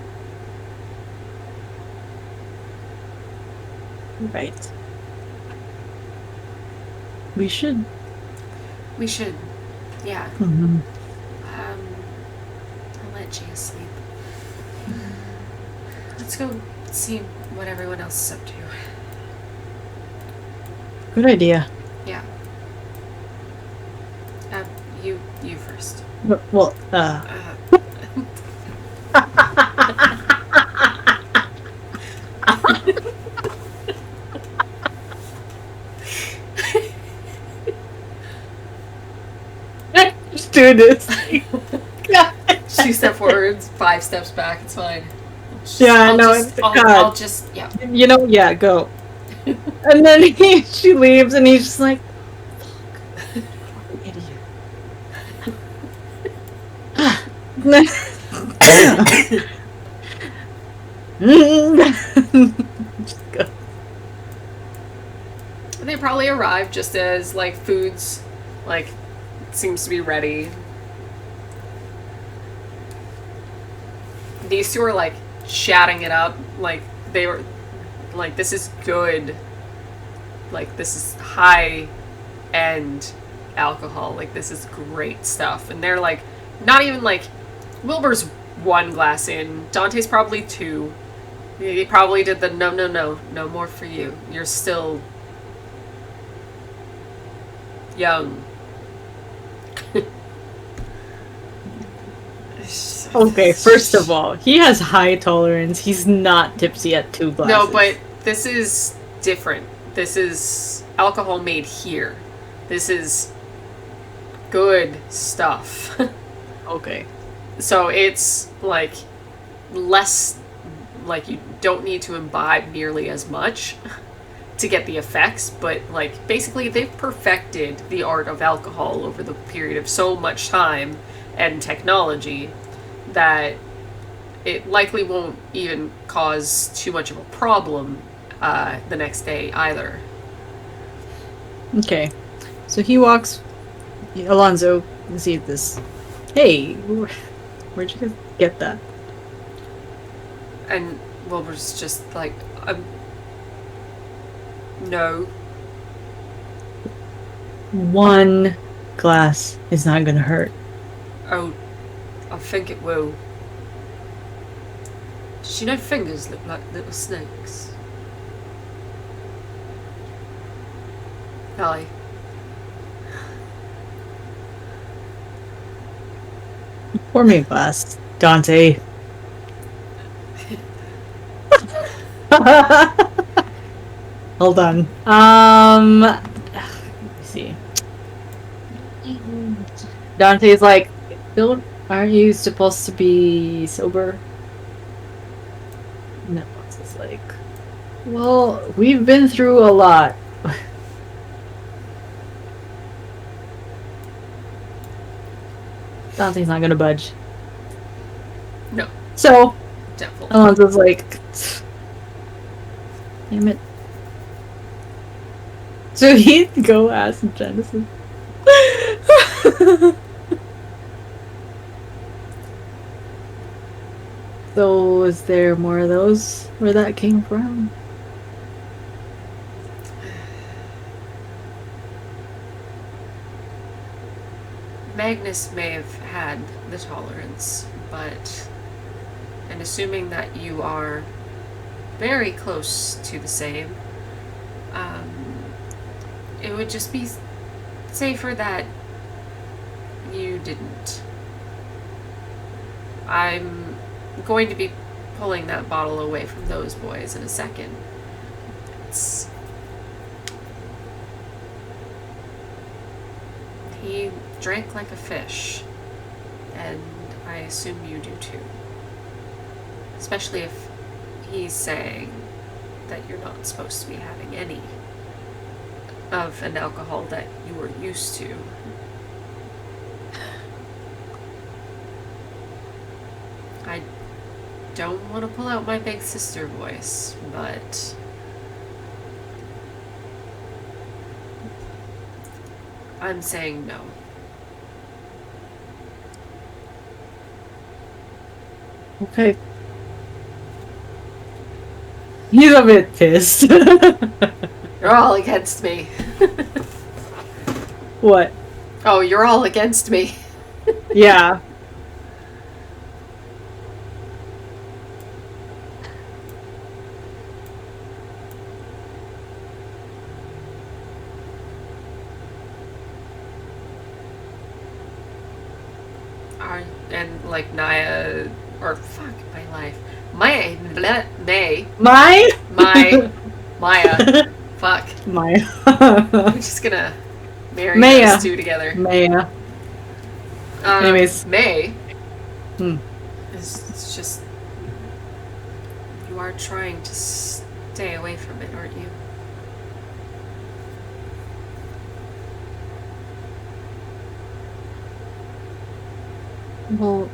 Right. We should. We should, yeah. Mhm. I'll let Jay sleep. Let's go see what everyone else is up to. Good idea. Yeah. You first. Well, Just do this. 2 steps forward, 5 steps back. It's fine. Yeah, no, it's God. I'll just, yeah. You know, yeah, go. And then she leaves, and he's just like, "Fuck, idiot." Just go. They probably arrive just as, like, food's, like, seems to be ready. These two are, like, chatting it up. Like, they were, like, this is good. Like, this is high-end alcohol. Like, this is great stuff. And they're, like, not even, like, Wilbur's 1 glass in. Dante's probably 2. He probably did the no more for you. You're still young. Okay, first of all, he has high tolerance. He's not tipsy at 2 glasses. No, but this is different. This is alcohol made here. This is good stuff. Okay. So it's like less, like you don't need to imbibe nearly as much to get the effects, but like basically they've perfected the art of alcohol over the period of so much time and technology that it likely won't even cause too much of a problem the next day either. Okay. So he walks. Alonzo sees this. Hey, where'd you guys get that? And Wilbur's just like, no. 1 glass is not gonna hurt. Oh, I think it will. Does she know fingers look like little snakes? Aye. Pour me a glass, Dante. Hold on. Let me see. Dante's like, "Don't? Aren't you supposed to be sober?" No, it's just like, well, we've been through a lot. Dante's not gonna budge. No. So, Definitely. Alonzo's like, damn it. So he'd go ask Genesis. So, is there more of those where that came from? Magnus may have had the tolerance, but, and assuming that you are very close to the same, it would just be safer that you didn't. I'm going to be pulling that bottle away from those boys in a second. He drank like a fish, and I assume you do too. Especially if he's saying that you're not supposed to be having any of an alcohol that you were used to. don't want to pull out my big sister voice, but I'm saying no. Okay. He's a bit pissed. You're all against me. What? Oh, you're all against me. Yeah. And like Naya, or fuck my life, May, My? Maya, fuck. My. I'm just gonna marry Maya. those two together. Maya. Anyways. May. Hmm. It's just you are trying to stay away from it, aren't you? Well,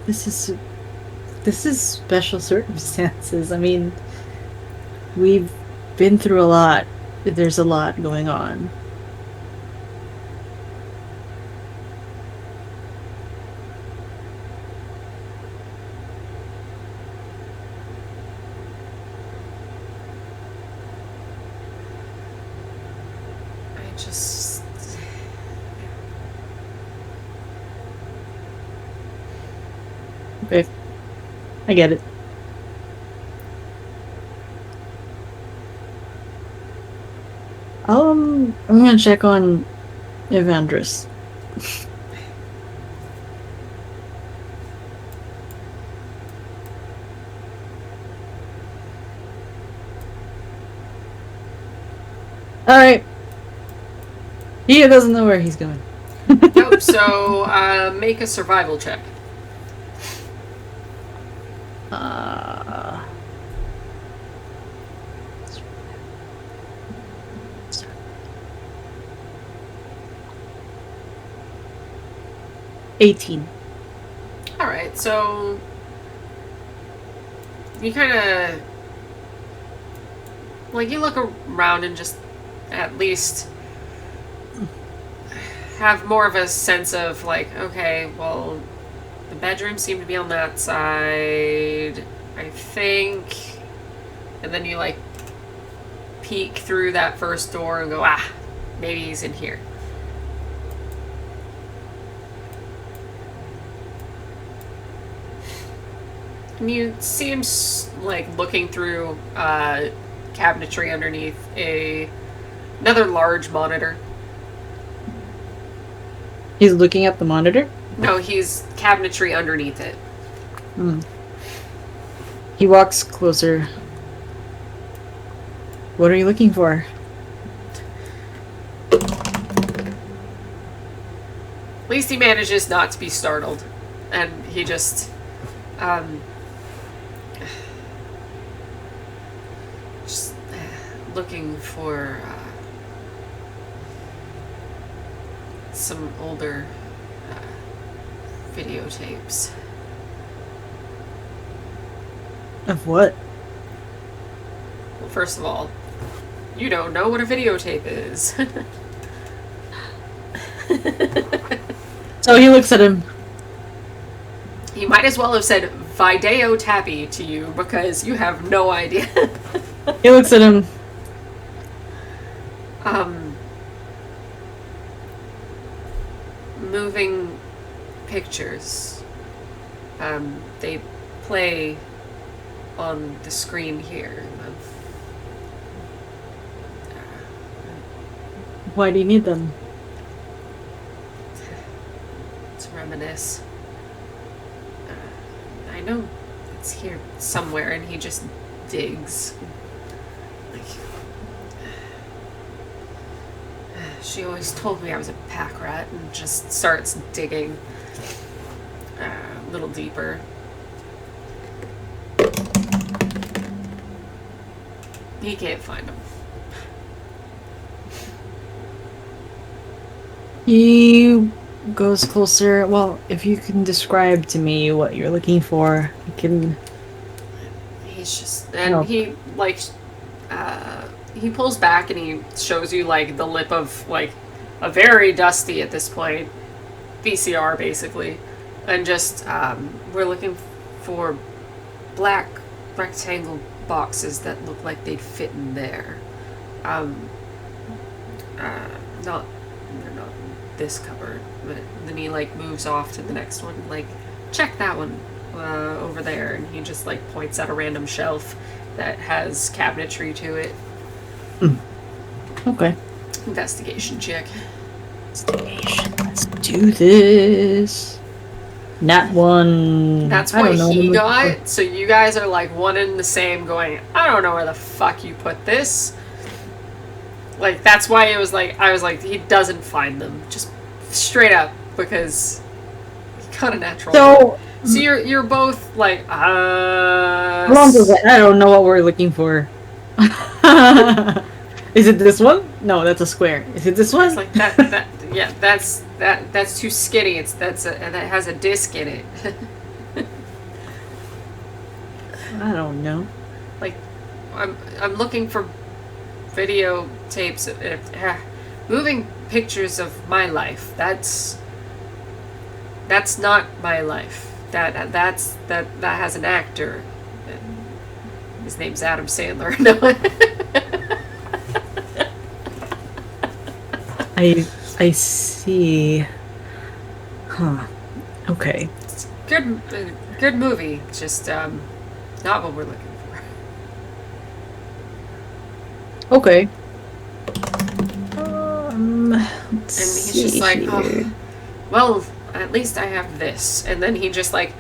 this is special circumstances. I mean, we've been through a lot. There's a lot going on. I just. Okay. I get it. I'm gonna check on Evandris. Alright. He doesn't know where he's going. Nope. So make a survival check. Uh, 18. All right. So you kind of like you look around and just at least have more of a sense of like, okay, well, the bedroom seemed to be on that side, I think, and then you like peek through that first door and go, maybe he's in here. And you see him like looking through cabinetry underneath another large monitor. He's looking at the monitor? No, he's cabinetry underneath it. Hmm. He walks closer. What are you looking for? At least he manages not to be startled. And he just looking for some older videotapes. Of what? Well, first of all, you don't know what a videotape is. So he looks at him. He might as well have said Video Tappy to you because you have no idea. He looks at him. Moving pictures. They play on the screen here. Why do you need them? To reminisce. I know it's here somewhere, and he just digs. Like, she always told me I was a pack rat, and just starts digging a little deeper. He can't find them. He goes closer. Well, if you can describe to me what you're looking for, I can. He's just, and No. he like, he pulls back and he shows you like the lip of like a very dusty at this point VCR basically, and just we're looking for black rectangle boxes that look like they'd fit in there. Not they're not in this cupboard, but then he like moves off to the next one, like check that one over there, and he just like points at a random shelf that has cabinetry to it. Okay. Investigation check. Investigation. Let's do this. Nat one. That's I what don't know. he got. So you guys are like one and the same, going, I don't know where the fuck you put this. Like that's why it was like I was like he doesn't find them, just straight up, because he got a natural. So you're both like Alonzo's like, I don't know what we're looking for. Is it this one? No, that's a square. Is it this one? It's like that yeah, that's too skinny. That has a disc in it. I don't know. Like I'm looking for videotapes of moving pictures of my life. That's not my life. That has an actor. His name's Adam Sandler. No. I see. Huh. Okay. It's good movie. Just not what we're looking for. Okay. And he's just like, oh, well, at least I have this. And then he just like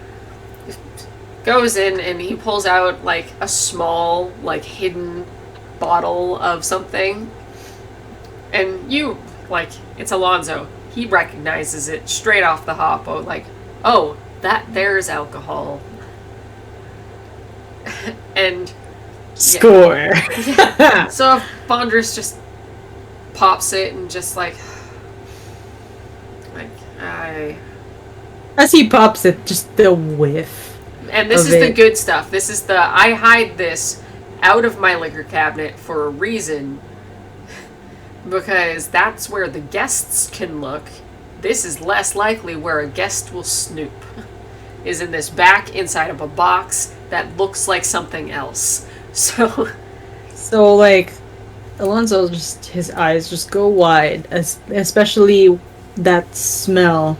goes in and he pulls out like a small, like hidden bottle of something. And you, like, it's Alonzo. He recognizes it straight off the hop. Oh, like, oh, there's alcohol. And score. yeah. So Bondress just pops it and just like As he pops it, just the whiff. And this of is the it. good stuff. This is I hide this out of my liquor cabinet for a reason. Because that's where the guests can look. This is less likely where a guest will snoop. Is in this back inside of a box that looks like something else. So like, Alonzo just, his eyes just go wide, especially that smell.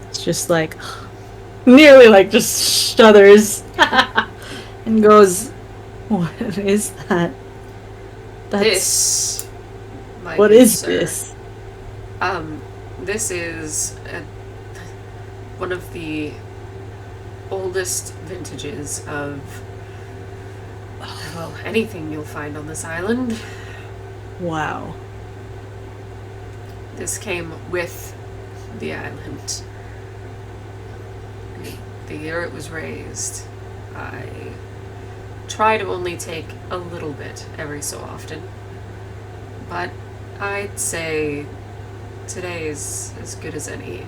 It's just like, nearly like just shudders and goes, what is that? this, my What good is sir, this? This is one of the oldest vintages of, well, anything you'll find on this island. Wow. This came with the island. The year it was raised, I try to only take a little bit every so often. But I'd say today is as good as any.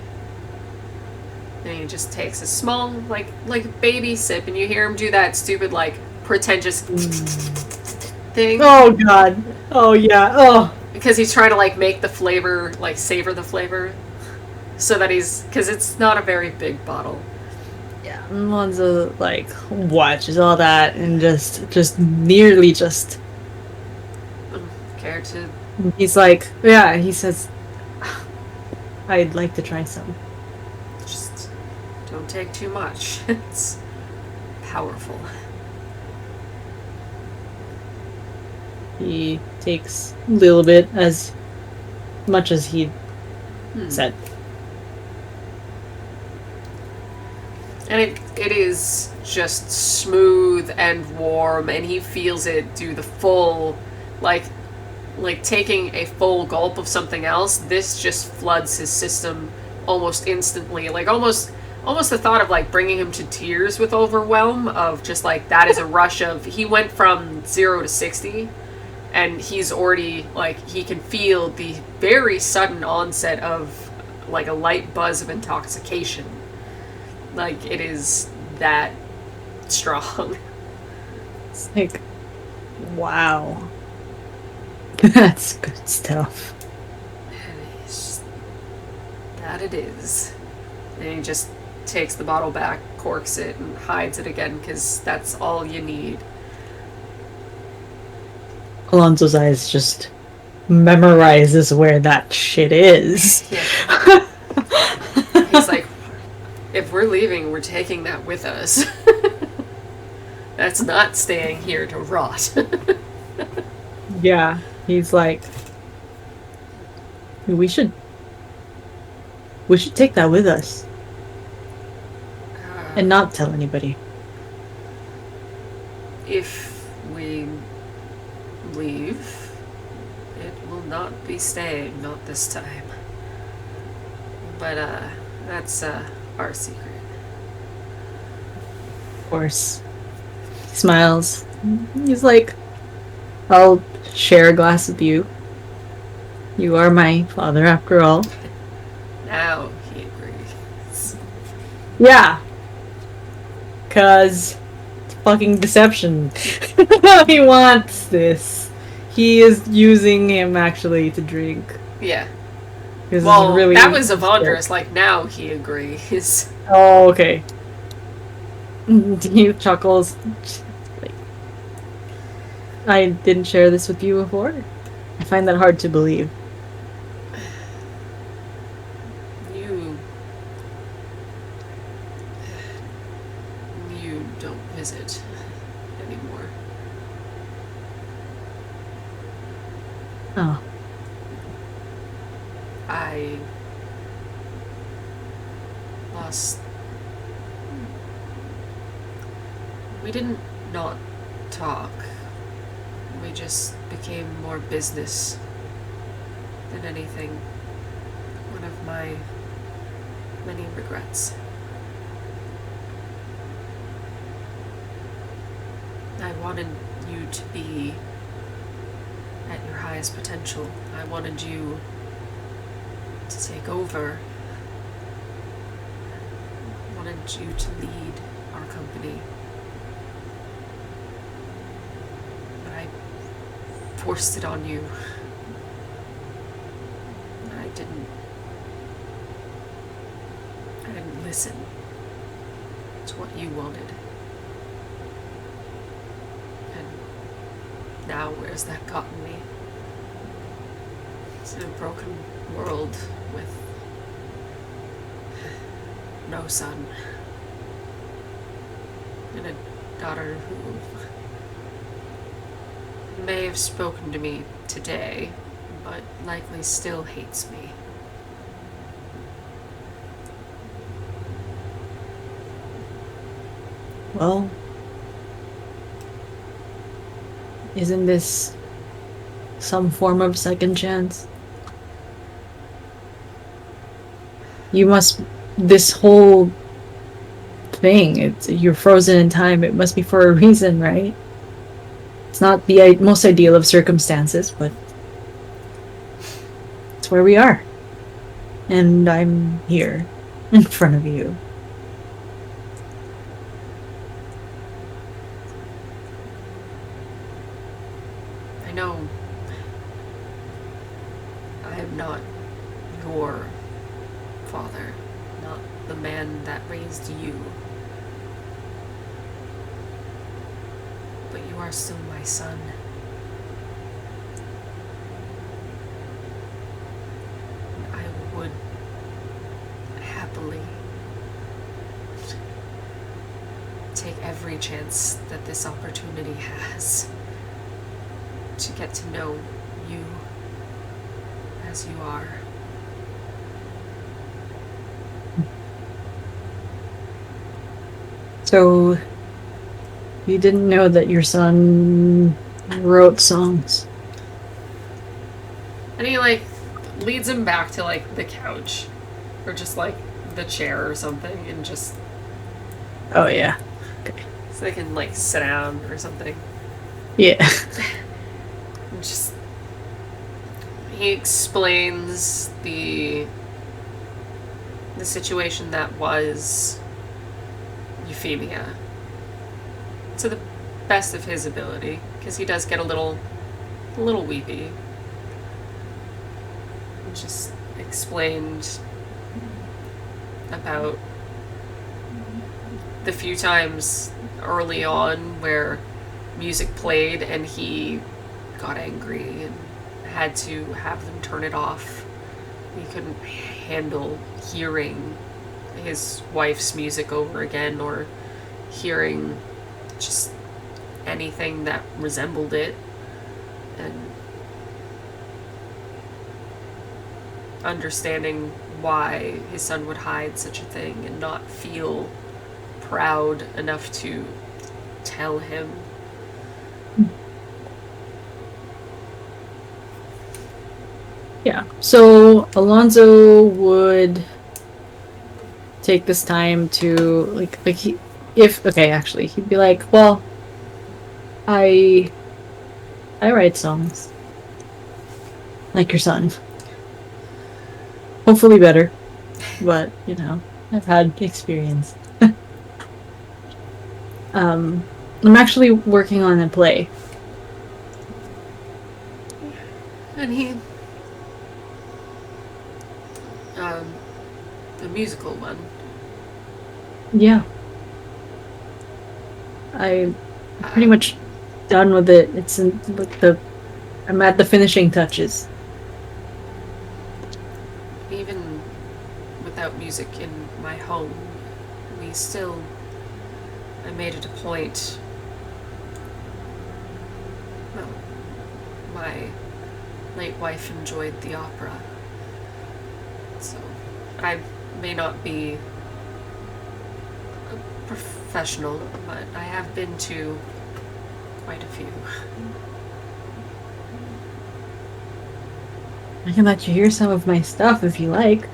And he just takes a small, like baby sip, and you hear him do that stupid, like, pretentious thing. Oh god. Oh yeah. Oh. Because he's trying to, like, make the flavor, like, savor the flavor. So that because it's not a very big bottle. Yeah. Alonzo like watches all that and just nearly just. Care to? He's like, yeah. He says, I'd like to try some. Just don't take too much. It's powerful. He takes a little bit, as much as he said. And it is just smooth and warm, and he feels it do the full, like taking a full gulp of something else. This just floods his system almost instantly. Like almost the thought of like bringing him to tears with overwhelm of just like that is a rush of, he went from 0 to 60, and he's already like, he can feel the very sudden onset of like a light buzz of intoxication. Like, it is that strong. It's like, wow. That's good stuff. It's just, that it is. And he just takes the bottle back, corks it, and hides it again, because that's all you need. Alonzo's eyes just memorizes where that shit is. Yeah. He's like, if we're leaving, we're taking that with us. That's not staying here to rot. Yeah, he's like, we should take that with us and not tell anybody. If we leave, it will not be staying, not this time. But that's our secret. Of course. He smiles. He's like, I'll share a glass with you. You are my father after all. Now he agrees. Yeah. 'Cause it's fucking deception. He wants this. He is using him actually to drink. Yeah. This Well, is really that was Avandris. Like, now he agrees. Oh, okay. He chuckles. Like, I didn't share this with you before. I find that hard to believe. You don't visit anymore. Oh. I lost. We didn't not talk. We just became more business than anything. One of my many regrets. I wanted you to be at your highest potential. I wanted you to take over. I wanted you to lead our company. But I forced it on you. I didn't listen to what you wanted. And now where's that gotten me? It's in a broken world with no son. And a daughter who may have spoken to me today, but likely still hates me. Well, isn't this some form of second chance? You must. This whole thing, you're frozen in time. It must be for a reason, right? It's not the most ideal of circumstances, but it's where we are. And I'm here in front of you. I know I am not your father, not the man that raised you. But you are still my son. I would happily take every chance that this opportunity has to get to know you as you are. So, you didn't know that your son wrote songs? And he, like, leads him back to, like, the couch. Or just, like, the chair or something. And just, Oh, yeah. so they can, like, sit down or something. Yeah. And just, he explains the the situation that was Euphemia to the best of his ability, because he does get a little weepy. And just explained about the few times early on where music played and he got angry and had to have them turn it off. He couldn't handle hearing his wife's music over again or hearing just anything that resembled it, and understanding why his son would hide such a thing and not feel proud enough to tell him. Yeah. So Alonzo would take this time to he'd be like, well, I write songs. Like your son. Hopefully better. But, I've had experience. I'm actually working on a play. And he the musical one. Yeah. I'm pretty much done with it. It's in I'm at the finishing touches. Even without music in my home, I made it a point. Well, my late wife enjoyed the opera, so I may not be a professional, but I have been to quite a few. I can let you hear some of my stuff if you like.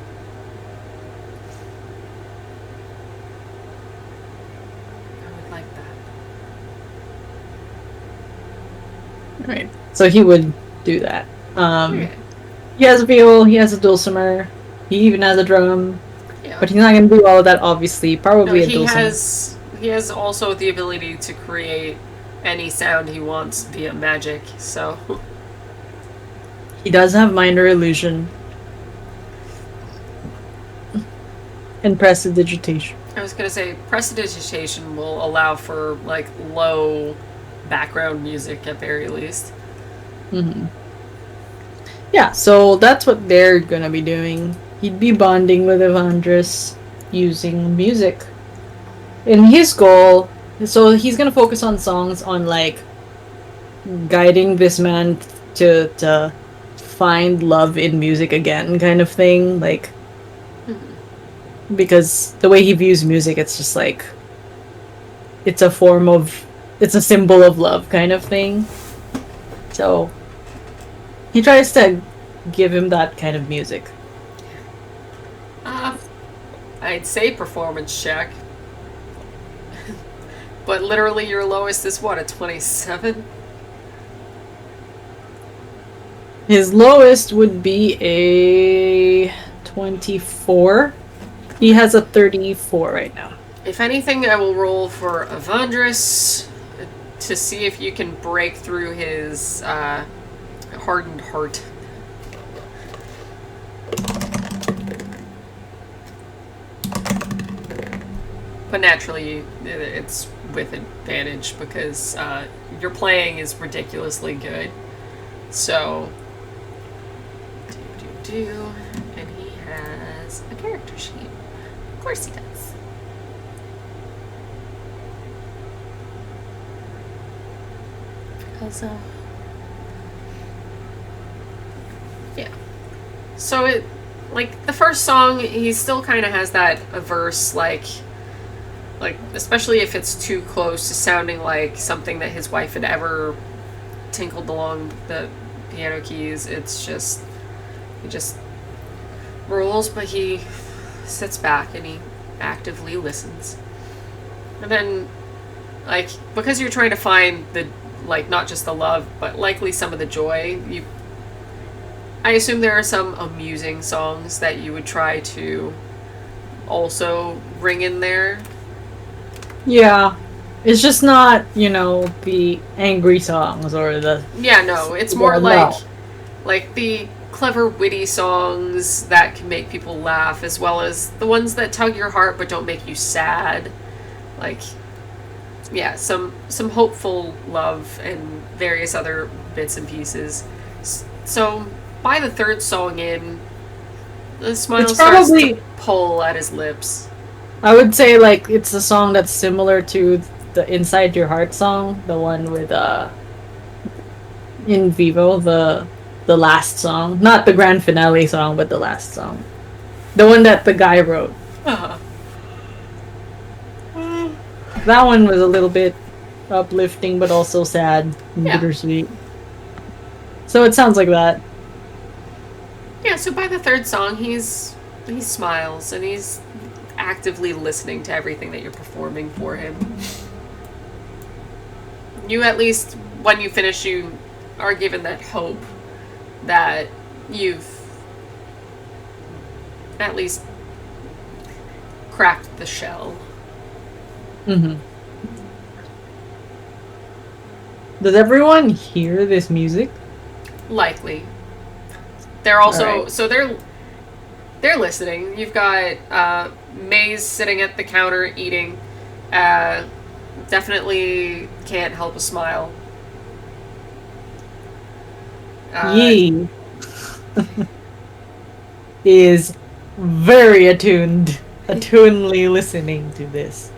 I would like that. Right. So he would do that. Okay. He has a fiddle, he has a dulcimer, he even has a drum. Yeah. But he's not going to do all of that, obviously. Probably No, a dulcimer. he has also the ability to create any sound he wants via magic, so He does have minor illusion. And prestidigitation. I was gonna say prestidigitation will allow for like low background music at very least. Mm-hmm. Yeah, so that's what they're gonna be doing. He'd be bonding with Evandris using music. And his goal, so he's gonna focus on songs on like guiding this man to find love in music again, kind of thing. Like, because the way he views music, it's just like it's a symbol of love, kind of thing. So he tries to give him that kind of music. I'd say performance check. But literally your lowest is what, a 27? His lowest would be a 24. He has a 34 right now. If anything, I will roll for Evandris to see if you can break through his hardened heart. But naturally, it's with advantage because your playing is ridiculously good. So, and he has a character sheet. Of course he does. Because, yeah. So it, like, the first song, he still kind of has that verse, like, especially if it's too close to sounding like something that his wife had ever tinkled along the piano keys. It's just, he just rolls, but he sits back and he actively listens. And then, like, because you're trying to find the, like, not just the love, but likely some of the joy, I assume there are some amusing songs that you would try to also ring in there. Yeah. It's just not, the angry songs or the... Yeah, no, it's more like the clever, witty songs that can make people laugh, as well as the ones that tug your heart but don't make you sad. Like, yeah, some hopeful love and various other bits and pieces. So by the third song in, the smile starts to pull at his lips. I would say, like, it's a song that's similar to the Inside Your Heart song, the one with In Vivo, the last song, not the grand finale song, but the last song, the one that the guy wrote. Uh-huh. That one was a little bit uplifting, but also sad and bittersweet. So it sounds like that. Yeah. So by the third song, he smiles and he's actively listening to everything that you're performing for him. You, at least when you finish, you are given that hope that you've at least cracked the shell. Mm-hmm. Does everyone hear this music? Likely. They're also right. so they're listening. You've got Maze sitting at the counter eating. Definitely can't help a smile. Yi is very attunedly listening to this.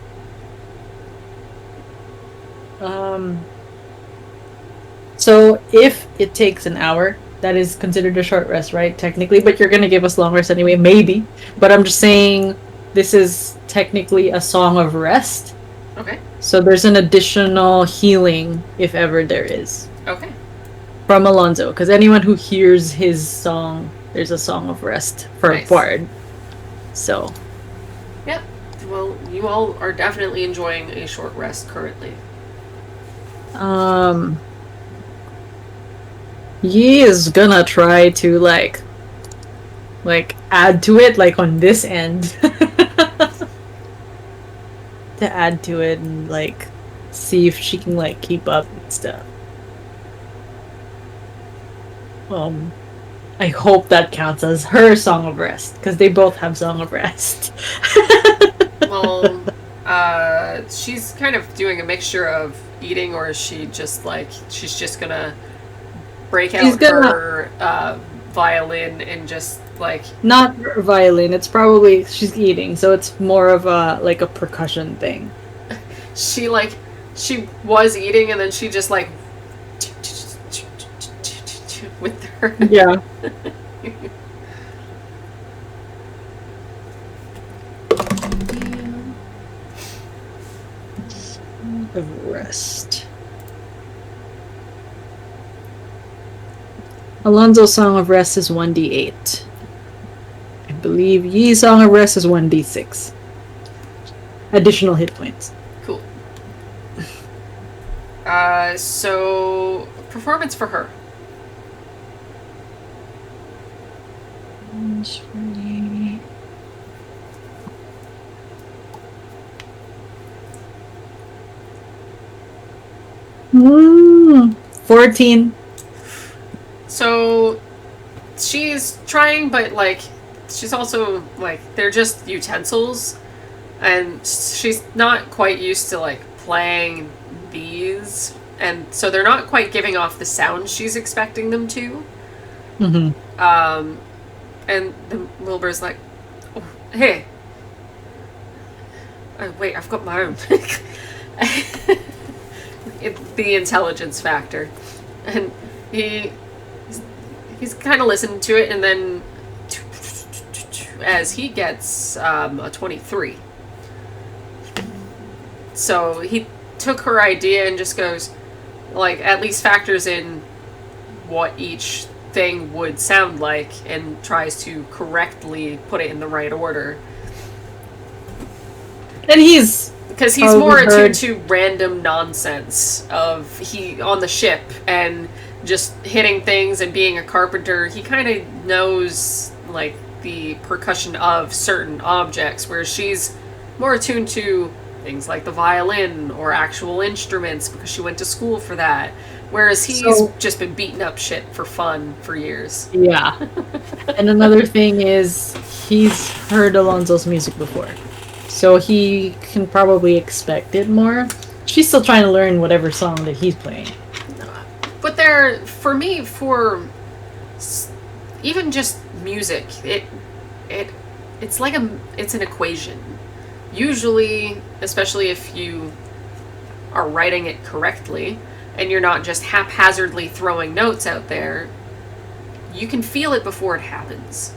So if it takes an hour, that is considered a short rest, right? Technically, but you're gonna give us long rest anyway, maybe. But I'm just saying this is technically a song of rest. Okay. So there's an additional healing if ever there is. Okay. From Alonzo, because anyone who hears his song, there's a song of rest for Bard. So. Yep. Well, you all are definitely enjoying a short rest currently. Yi is gonna try to like add to it, like on this end. To add to it and like see if she can like keep up and stuff. I hope that counts as her song of rest, because they both have song of rest. Well, she's kind of doing a mixture of eating, or is she just like, she's just gonna break out her violin and just like... Not violin, it's probably she's eating, so it's more of a like a percussion thing. She was eating and then she just like with her... Yeah. Of rest. Alonzo's Song of Rest is 1d8. I believe Yi's Song of Rest is 1d6. Additional hit points. Cool. So performance for her. Mm, 14. So she's trying, but like she's also like, they're just utensils, and she's not quite used to like playing these, and so they're not quite giving off the sound she's expecting them to. Mm-hmm. And the Wilbur's like, oh, hey, wait, I've got my own. The intelligence factor, and he's kind of listening to it, and then as he gets a 23. So he took her idea and just goes, like, at least factors in what each thing would sound like and tries to correctly put it in the right order. And because he's more attuned to random nonsense of on the ship and just hitting things and being a carpenter. He kind of knows like the percussion of certain objects, whereas she's more attuned to things like the violin or actual instruments because she went to school for that. Whereas he's just been beating up shit for fun for years. Yeah. And another thing is he's heard Alonzo's music before. So he can probably expect it more. She's still trying to learn whatever song that he's playing. But for me, even just music, it's like it's an equation. Usually, especially if you are writing it correctly, and you're not just haphazardly throwing notes out there, you can feel it before it happens.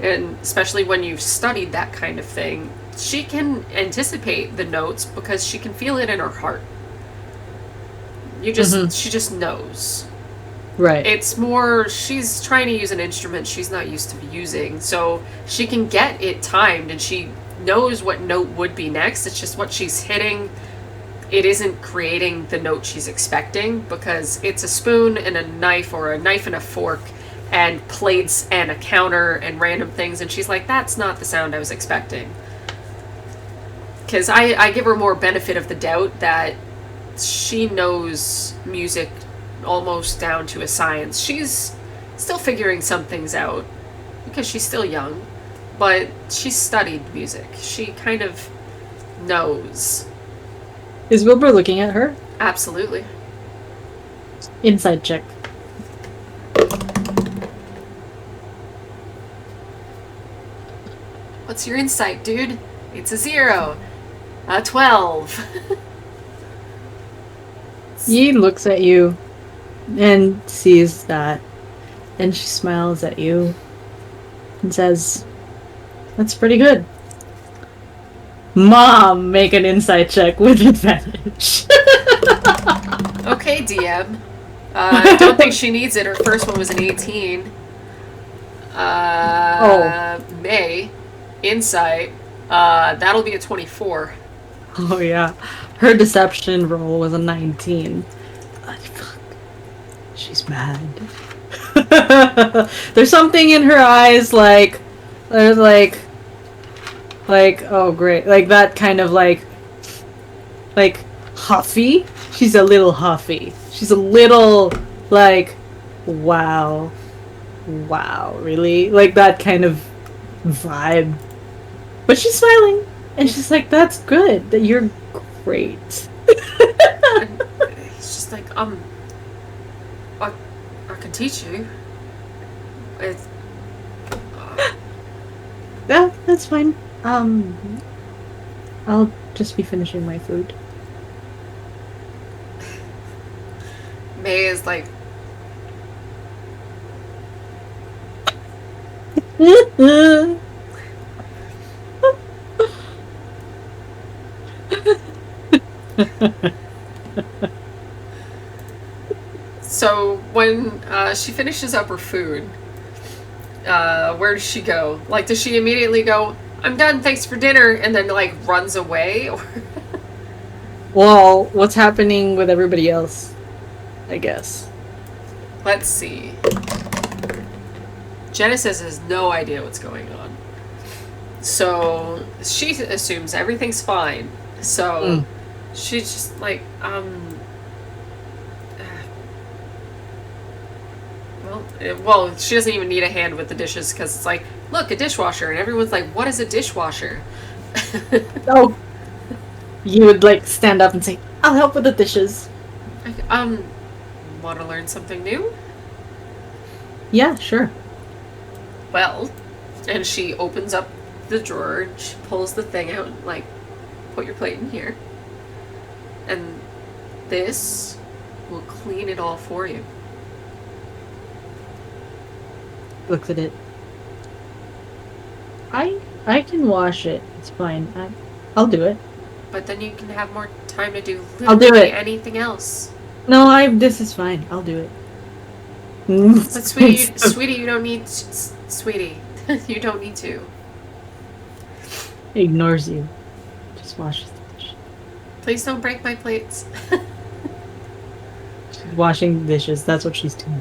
And especially when you've studied that kind of thing, she can anticipate the notes because she can feel it in her heart. She just knows. Right. It's more, she's trying to use an instrument she's not used to using, so she can get it timed and she knows what note would be next. It's just what she's hitting. It isn't creating the note she's expecting because it's a spoon and a knife, or a knife and a fork, and plates and a counter and random things, and she's like, that's not the sound I was expecting. Because I give her more benefit of the doubt that she knows music almost down to a science. She's still figuring some things out because she's still young, but she's studied music. She kind of knows. Is Wilbur looking at her? Absolutely. Inside check. What's your insight, dude? It's a 0. A 12. He looks at you and sees that, and she smiles at you and says, "That's pretty good." Mom, make an insight check with advantage. Okay, DM. I don't think she needs it. Her first one was an 18. May. Insight. That'll be a 24. Oh yeah, her deception roll was a 19. Fuck. She's mad. There's something in her eyes, like oh great, like that kind of like huffy. She's a little huffy. She's a little like, wow, really, like that kind of vibe. But she's smiling, and she's like, "That's good. That you're great." He's just like, I can teach you. It's, Yeah, that's fine. I'll just be finishing my food. May is like, so when she finishes up her food, where does she go? Like, does she immediately go, "I'm done, thanks for dinner," and then like runs away? Or Well, what's happening with everybody else? I guess. let's see. Genesis has no idea what's going on, so she assumes everything's fine. So she's just like, well, she doesn't even need a hand with the dishes because it's like, look, a dishwasher, and everyone's like, what is a dishwasher? Oh, you would like stand up and say, "I'll help with the dishes." Like, want to learn something new? Yeah, sure. Well, and she opens up the drawer and she pulls the thing out and like, put your plate in here. And this will clean it all for you. Looks at it. I can wash it. It's fine. I'll do it. But then you can have more time to do I'll do literally it. anything else. No, this is fine. I'll do it. But sweetie, you don't need, sweetie, you don't need to. Ignores you. Just washes the dish. Please don't break my plates. She's washing the dishes. That's what she's doing.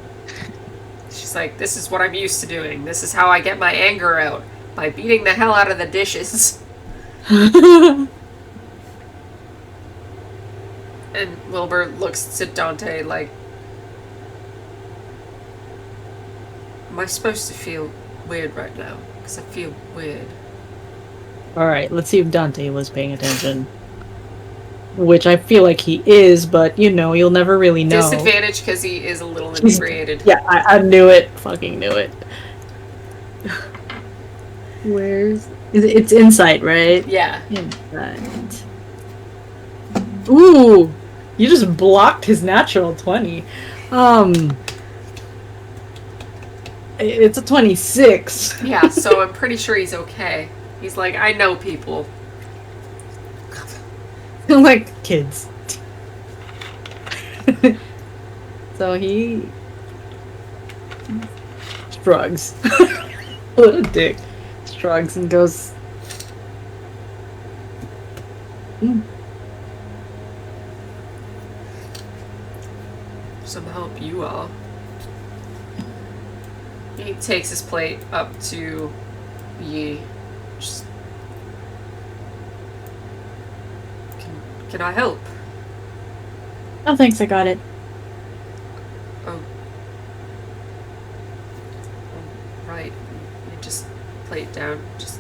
She's like, this is what I'm used to doing. This is how I get my anger out. By beating the hell out of the dishes. And Wilbur looks to Dante like, am I supposed to feel weird right now? Because I feel weird. Alright, let's see if Dante was paying attention. Which I feel like he is, but you know, you'll never really know. Disadvantage because he is a little inebriated. Yeah, I knew it. Fucking knew it. Where's... It's insight, right? Yeah. Insight. Ooh! You just blocked his natural 20. It's a 26. Yeah, so I'm pretty sure he's okay. He's like, I know people. Like kids. So he shrugs. What a dick. Shrugs and goes. Some help you all. He takes his plate up to Yi. Just, can I help? Oh, thanks, I got it. Oh. Right. You just plate down. Just.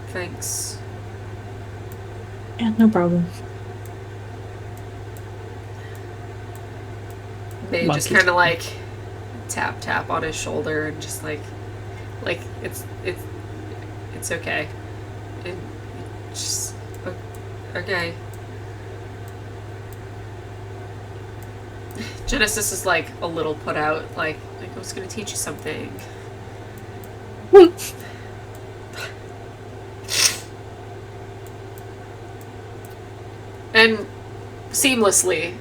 Thanks. Yeah, no problem. They just Monkey. kind of like tap on his shoulder and just like it's okay. And just okay. Genesis is like a little put out, like I was gonna teach you something. And seamlessly,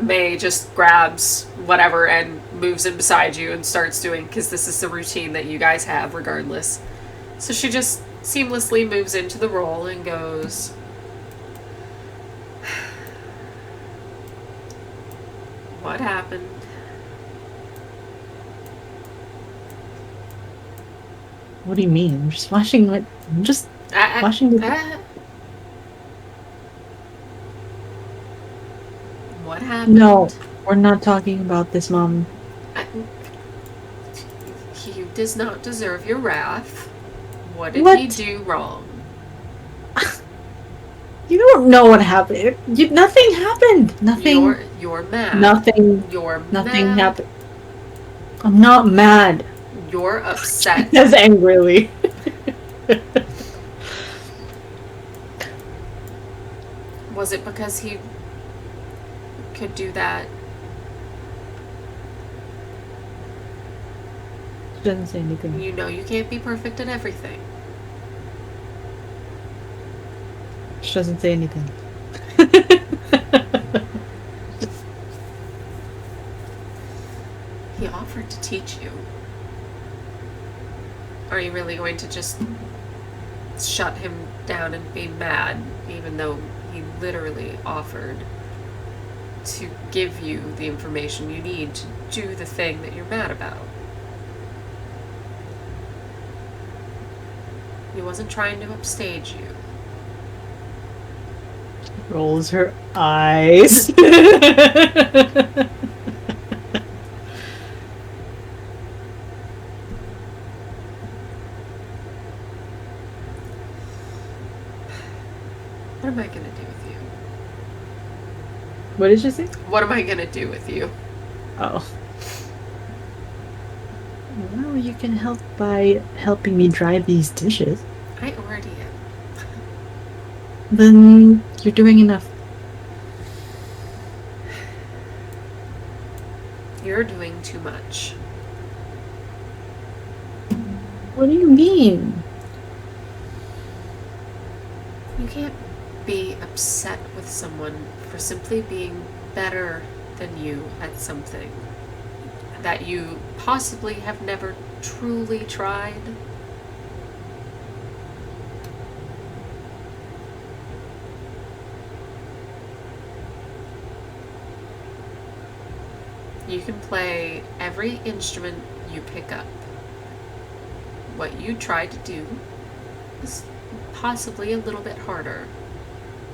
May just grabs whatever and moves in beside you and starts doing, because this is the routine that you guys have regardless. So she just seamlessly moves into the role and goes, what happened? What do you mean? I'm just watching what... I'm just watching the... What happened? No, we're not talking about this, Mom. He does not deserve your wrath. What did What? he do wrong? You don't know what happened. Nothing happened. Nothing. You're mad. Nothing. You're Nothing mad. happened. I'm not mad. You're upset. As angrily. Was it because he could do that? She doesn't say anything. You know you can't be perfect at everything. She doesn't say anything. He offered to teach you. Are you really going to just shut him down and be mad, even though he literally offered to give you the information you need to do the thing that you're mad about? He wasn't trying to upstage you. Rolls her eyes. What am I gonna do with you? What did you say? What am I gonna do with you? Oh. Well, you can help by helping me dry these dishes. I already am. Then you're doing enough. You're doing too much. What do you mean? You can't be upset with someone for simply being better than you at something that you possibly have never truly tried. You can play every instrument you pick up. What you try to do is possibly a little bit harder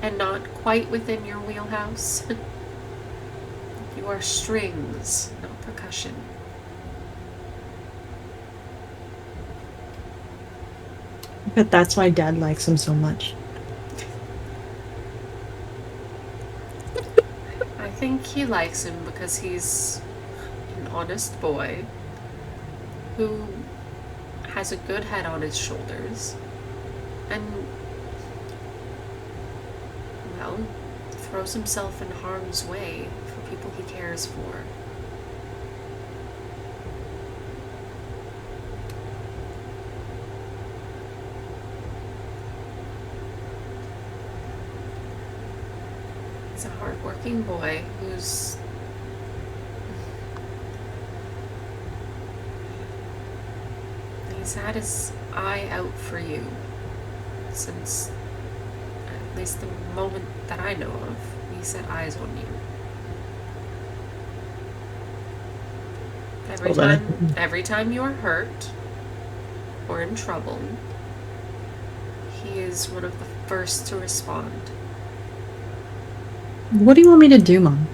and not quite within your wheelhouse. You are strings, not percussion. But that's why Dad likes him so much. I think he likes him because he's an honest boy who has a good head on his shoulders and, well, throws himself in harm's way for people he cares for. He's a hard-working boy he's had his eye out for you since at least the moment that I know of. He set eyes on you. Every time you are hurt or in trouble, he is one of the first to respond. What do you want me to do, Mom?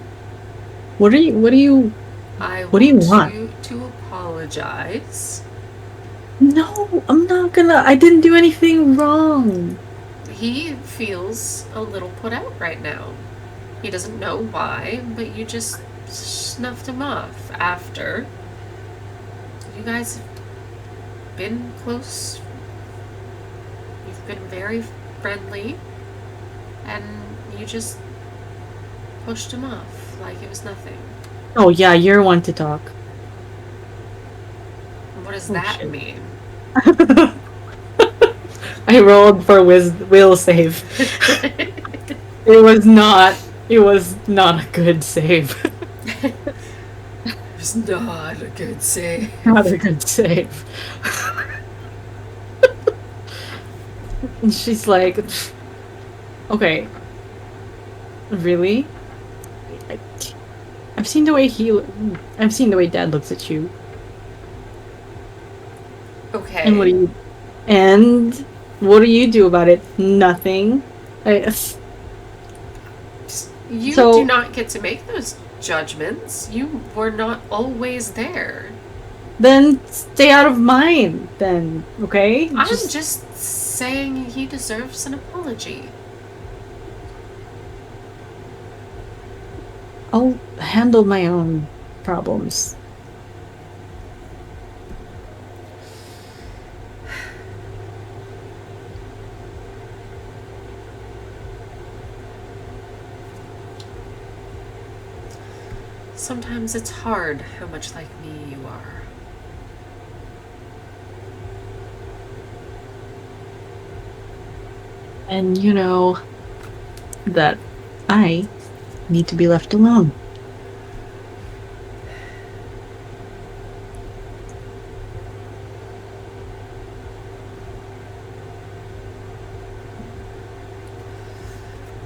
What do you What do you want? you to apologize. No, I'm not gonna. I didn't do anything wrong. He feels a little put out right now. He doesn't know why, but you just snuffed him off after you guys have been close. You've been very friendly, and you just pushed him off like it was nothing. Oh yeah, you're one to talk. What does Oh, that shit. mean? I rolled for will save. It was not a good save. It's not a good save. Not a good save. And she's like, okay, really? I've seen the way Dad looks at you. Okay. And what do you do about it? Nothing. You So- do not get to make those judgments. You were not always there. Then stay out of mine. Then, okay? I'm just saying he deserves an apology. I'll handle my own problems. Sometimes it's hard how much like me you are. And you know that I need to be left alone.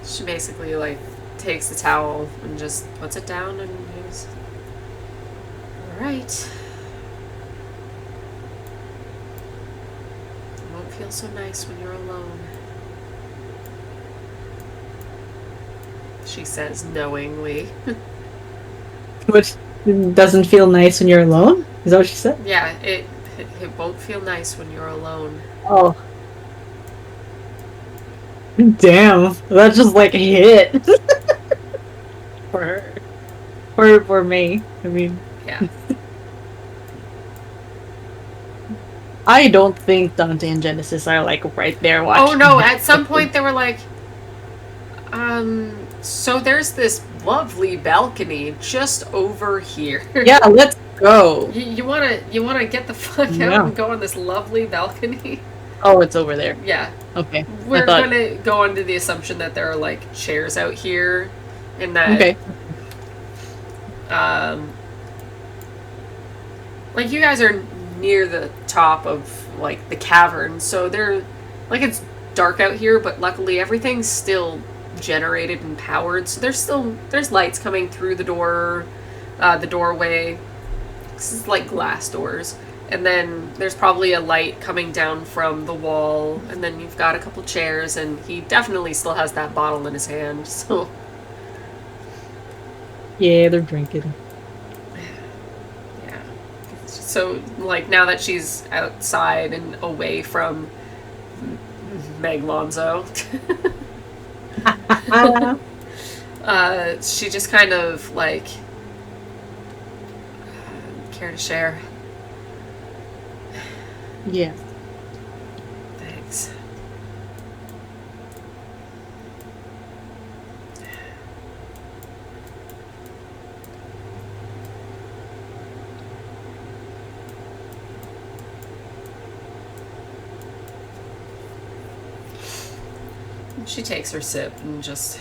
She basically takes the towel and just puts it down and goes, alright. It won't feel so nice when you're alone. She says knowingly. Which doesn't feel nice when you're alone? Is that what she said? Yeah, it won't feel nice when you're alone. Oh. Damn. That just hit. For her. For me. I mean. Yeah. I don't think Dante and Genesis are right there watching. Oh no, at some point they were like, so there's this lovely balcony just over here. Yeah, let's go. You wanna get the fuck out Yeah. and go on this lovely balcony? Oh, it's over there. Yeah. Okay. We're I thought- gonna go under the assumption that there are chairs out here and that Okay. you guys are near the top of the cavern, so they're it's dark out here, but luckily everything's still generated and powered, so there's lights coming through the door. the doorway. This is like glass doors. And then there's probably a light coming down from the wall. And then you've got a couple chairs, and he definitely still has that bottle in his hand. So, Yeah, they're drinking. yeah. So, like, now that she's outside and away from Meg Lonzo, she just kind of, like, care to share? Yeah. Thanks. She takes her sip and just...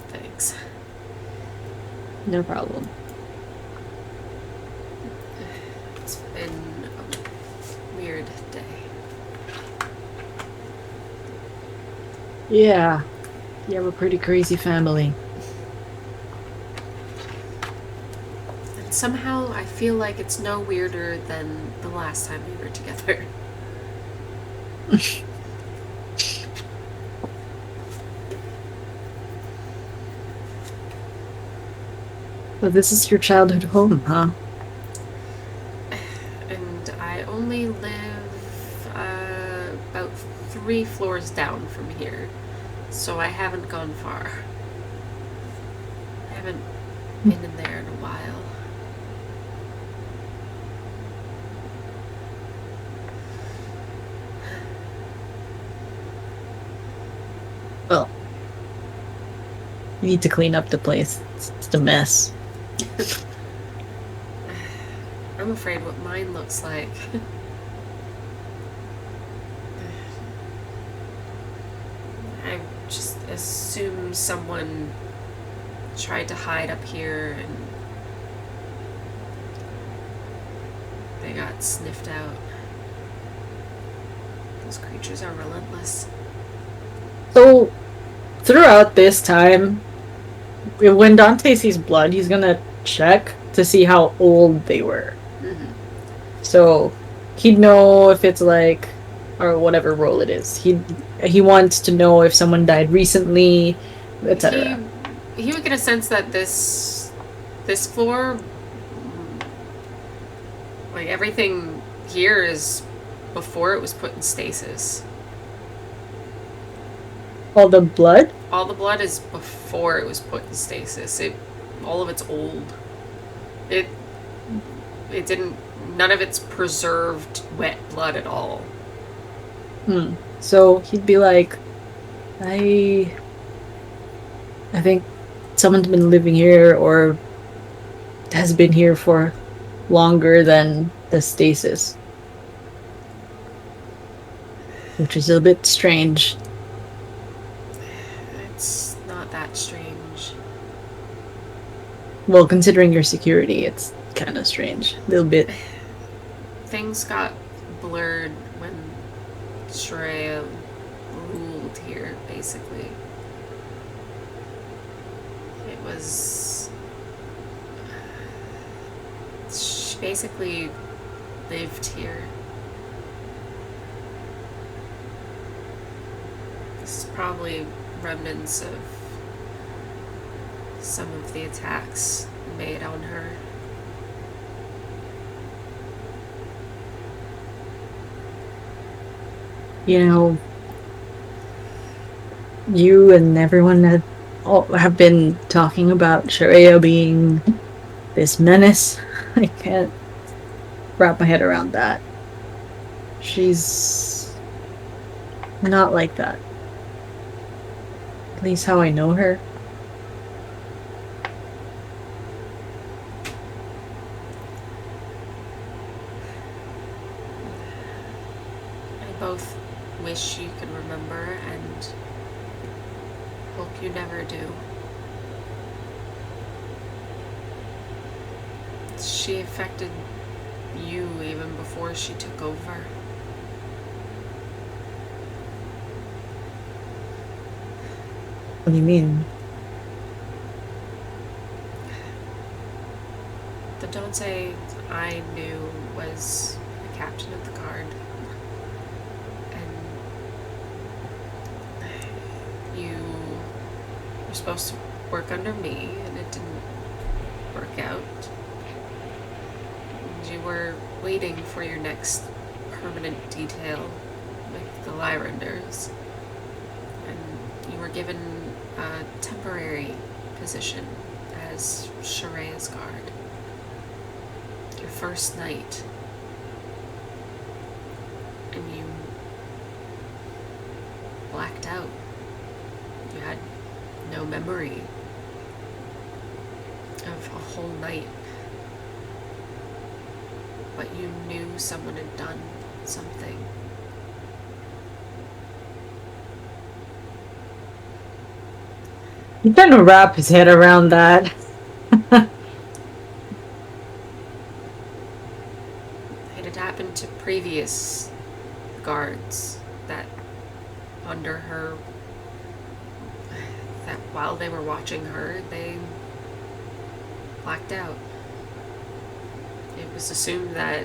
Thanks. No problem. It's been a weird day. Yeah. You have a pretty crazy family. And somehow I feel like it's no weirder than the last time we were together. But this is your childhood home, huh? And I only live about 3 floors down from here. So I haven't gone far. I haven't been in there in a while. Well, you need to clean up the place. It's a mess. I'm afraid what mine looks like. I just assume someone tried to hide up here and they got sniffed out. Those creatures are relentless. So, throughout this time, when Dante sees blood, he's gonna check to see how old they were. Mm-hmm. So, he'd know if it's like, or whatever role it is. He wants to know if someone died recently, etc. He would get a sense that this floor, like everything here is before it was put in stasis. All the blood? All the blood is before it was put in stasis. All of it's old. It didn't. None of it's preserved wet blood at all. So he'd be like, I think someone's been living here or has been here for longer than the stasis. Which is a bit strange. It's not that strange. Well, considering your security, it's kind of strange. A little bit. Things got blurred when Shreya ruled here, basically. It was... She basically lived here. This is probably remnants of some of the attacks made on her. You know, you and everyone have been talking about Sharia being this menace. I can't wrap my head around that. She's not like that. At least how I know her. I both wish you could remember and hope you never do. She affected you even before she took over. What do you mean? The Dante I knew was the captain of the guard. And you were supposed to work under me, and it didn't work out. And you were waiting for your next permanent detail with the Lyranders. And you were given a temporary position as Sharea's guard. Your first night. And you blacked out. You had no memory of a whole night. But you knew someone had done something. He's trying to wrap his head around that. It had happened to previous guards that under her, that while they were watching her, they blacked out. It was assumed that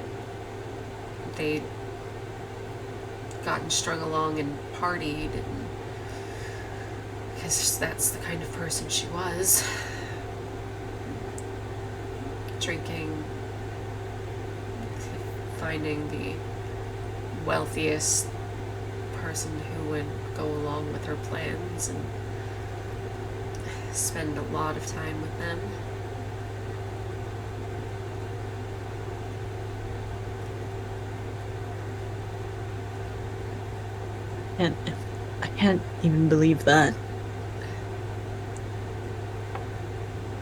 they'd gotten strung along and partied, and because that's the kind of person she was. Drinking, finding the wealthiest person who would go along with her plans and spend a lot of time with them. And I can't even believe that.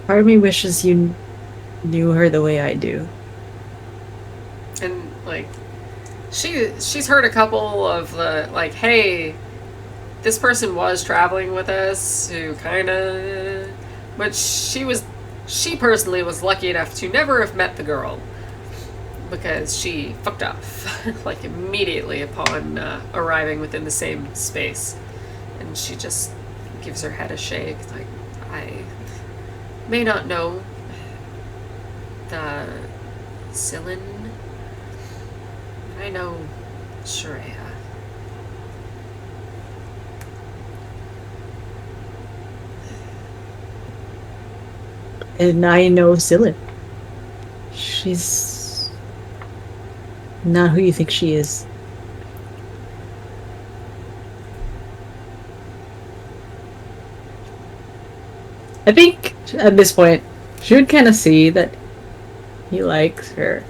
Part of me wishes you knew her the way I do. And like, she's heard a couple of the like, hey, this person was traveling with us who kind of, but she personally was lucky enough to never have met the girl because she fucked off like immediately upon arriving within the same space, and she just gives her head a shake like, I may not know the Sillin. I know Sharea. And I know Scylla. She's not who you think she is. I think at this point, she would kind of see that he likes her.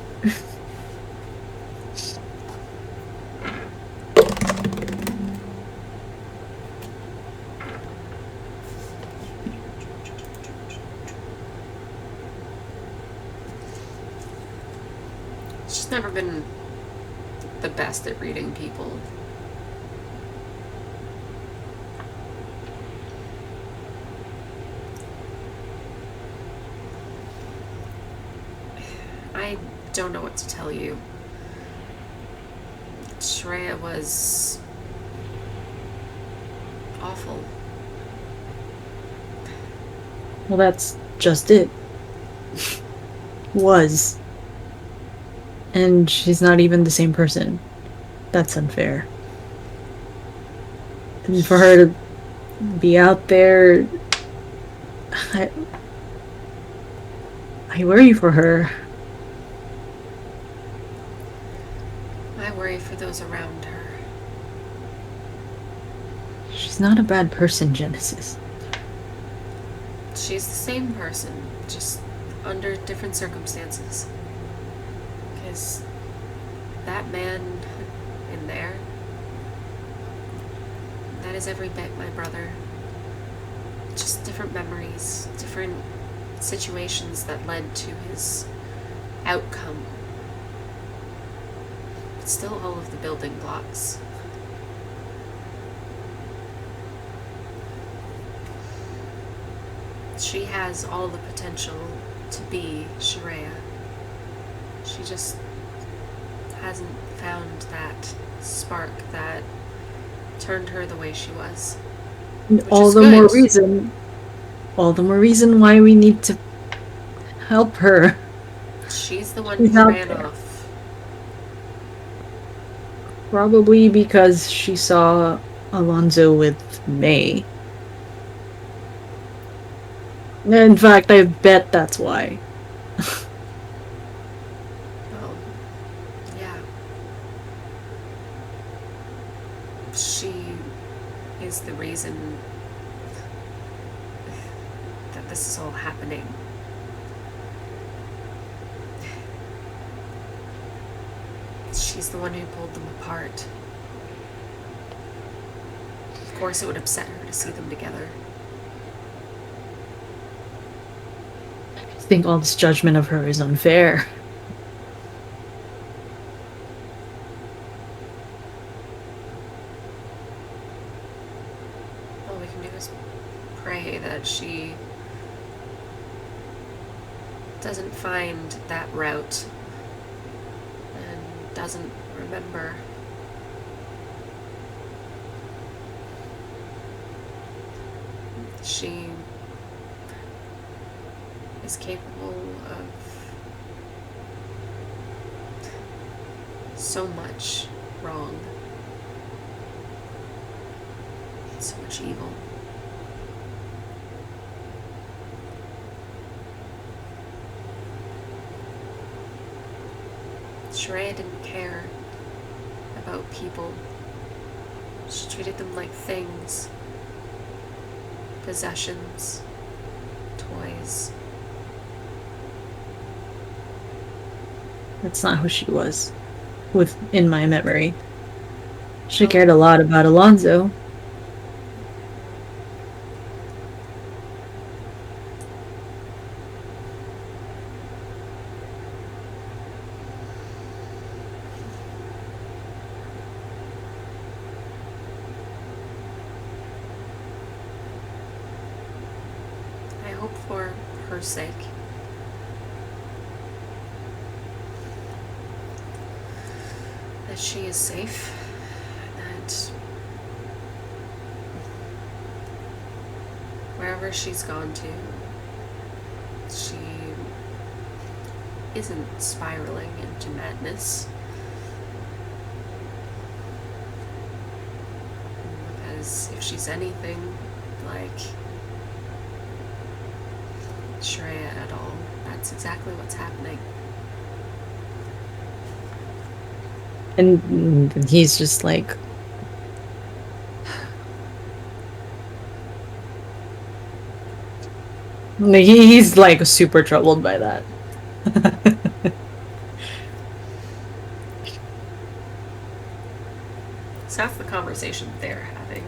She's never been the best at reading people. I don't know what to tell you. Shreya was awful. Well, that's just it. Was. And she's not even the same person. That's unfair. And for her to be out there, I worry for her. I worry for those around her. She's not a bad person, Genesis. She's the same person, just under different circumstances. Because that man in there, that is every bit my brother. Just different memories, different situations that led to his outcome. But still all of the building blocks. She has all the potential to be Shreya. She just hasn't found that spark that turned her the way she was. All the more reason why we need to help her. She's the one She's who out ran there. off. Probably because she saw Alonzo with May. In fact, I bet that's why. Oh, yeah. She is the reason that this is all happening. She's the one who pulled them apart. Of course, it would upset her to see them together. I think all this judgment of her is unfair. All we can do is pray that she doesn't find that route and doesn't remember. She is capable of so much wrong, so much evil. Shreya didn't care about people. She treated them like things, possessions, toys. That's not who she was, in my memory. She cared a lot about Alonzo. I hope for her sake that she is safe, that wherever she's gone to, she isn't spiraling into madness. Because if she's anything like Shreya at all, that's exactly what's happening. And he's just like, he's like super troubled by that. So that's the conversation they're having.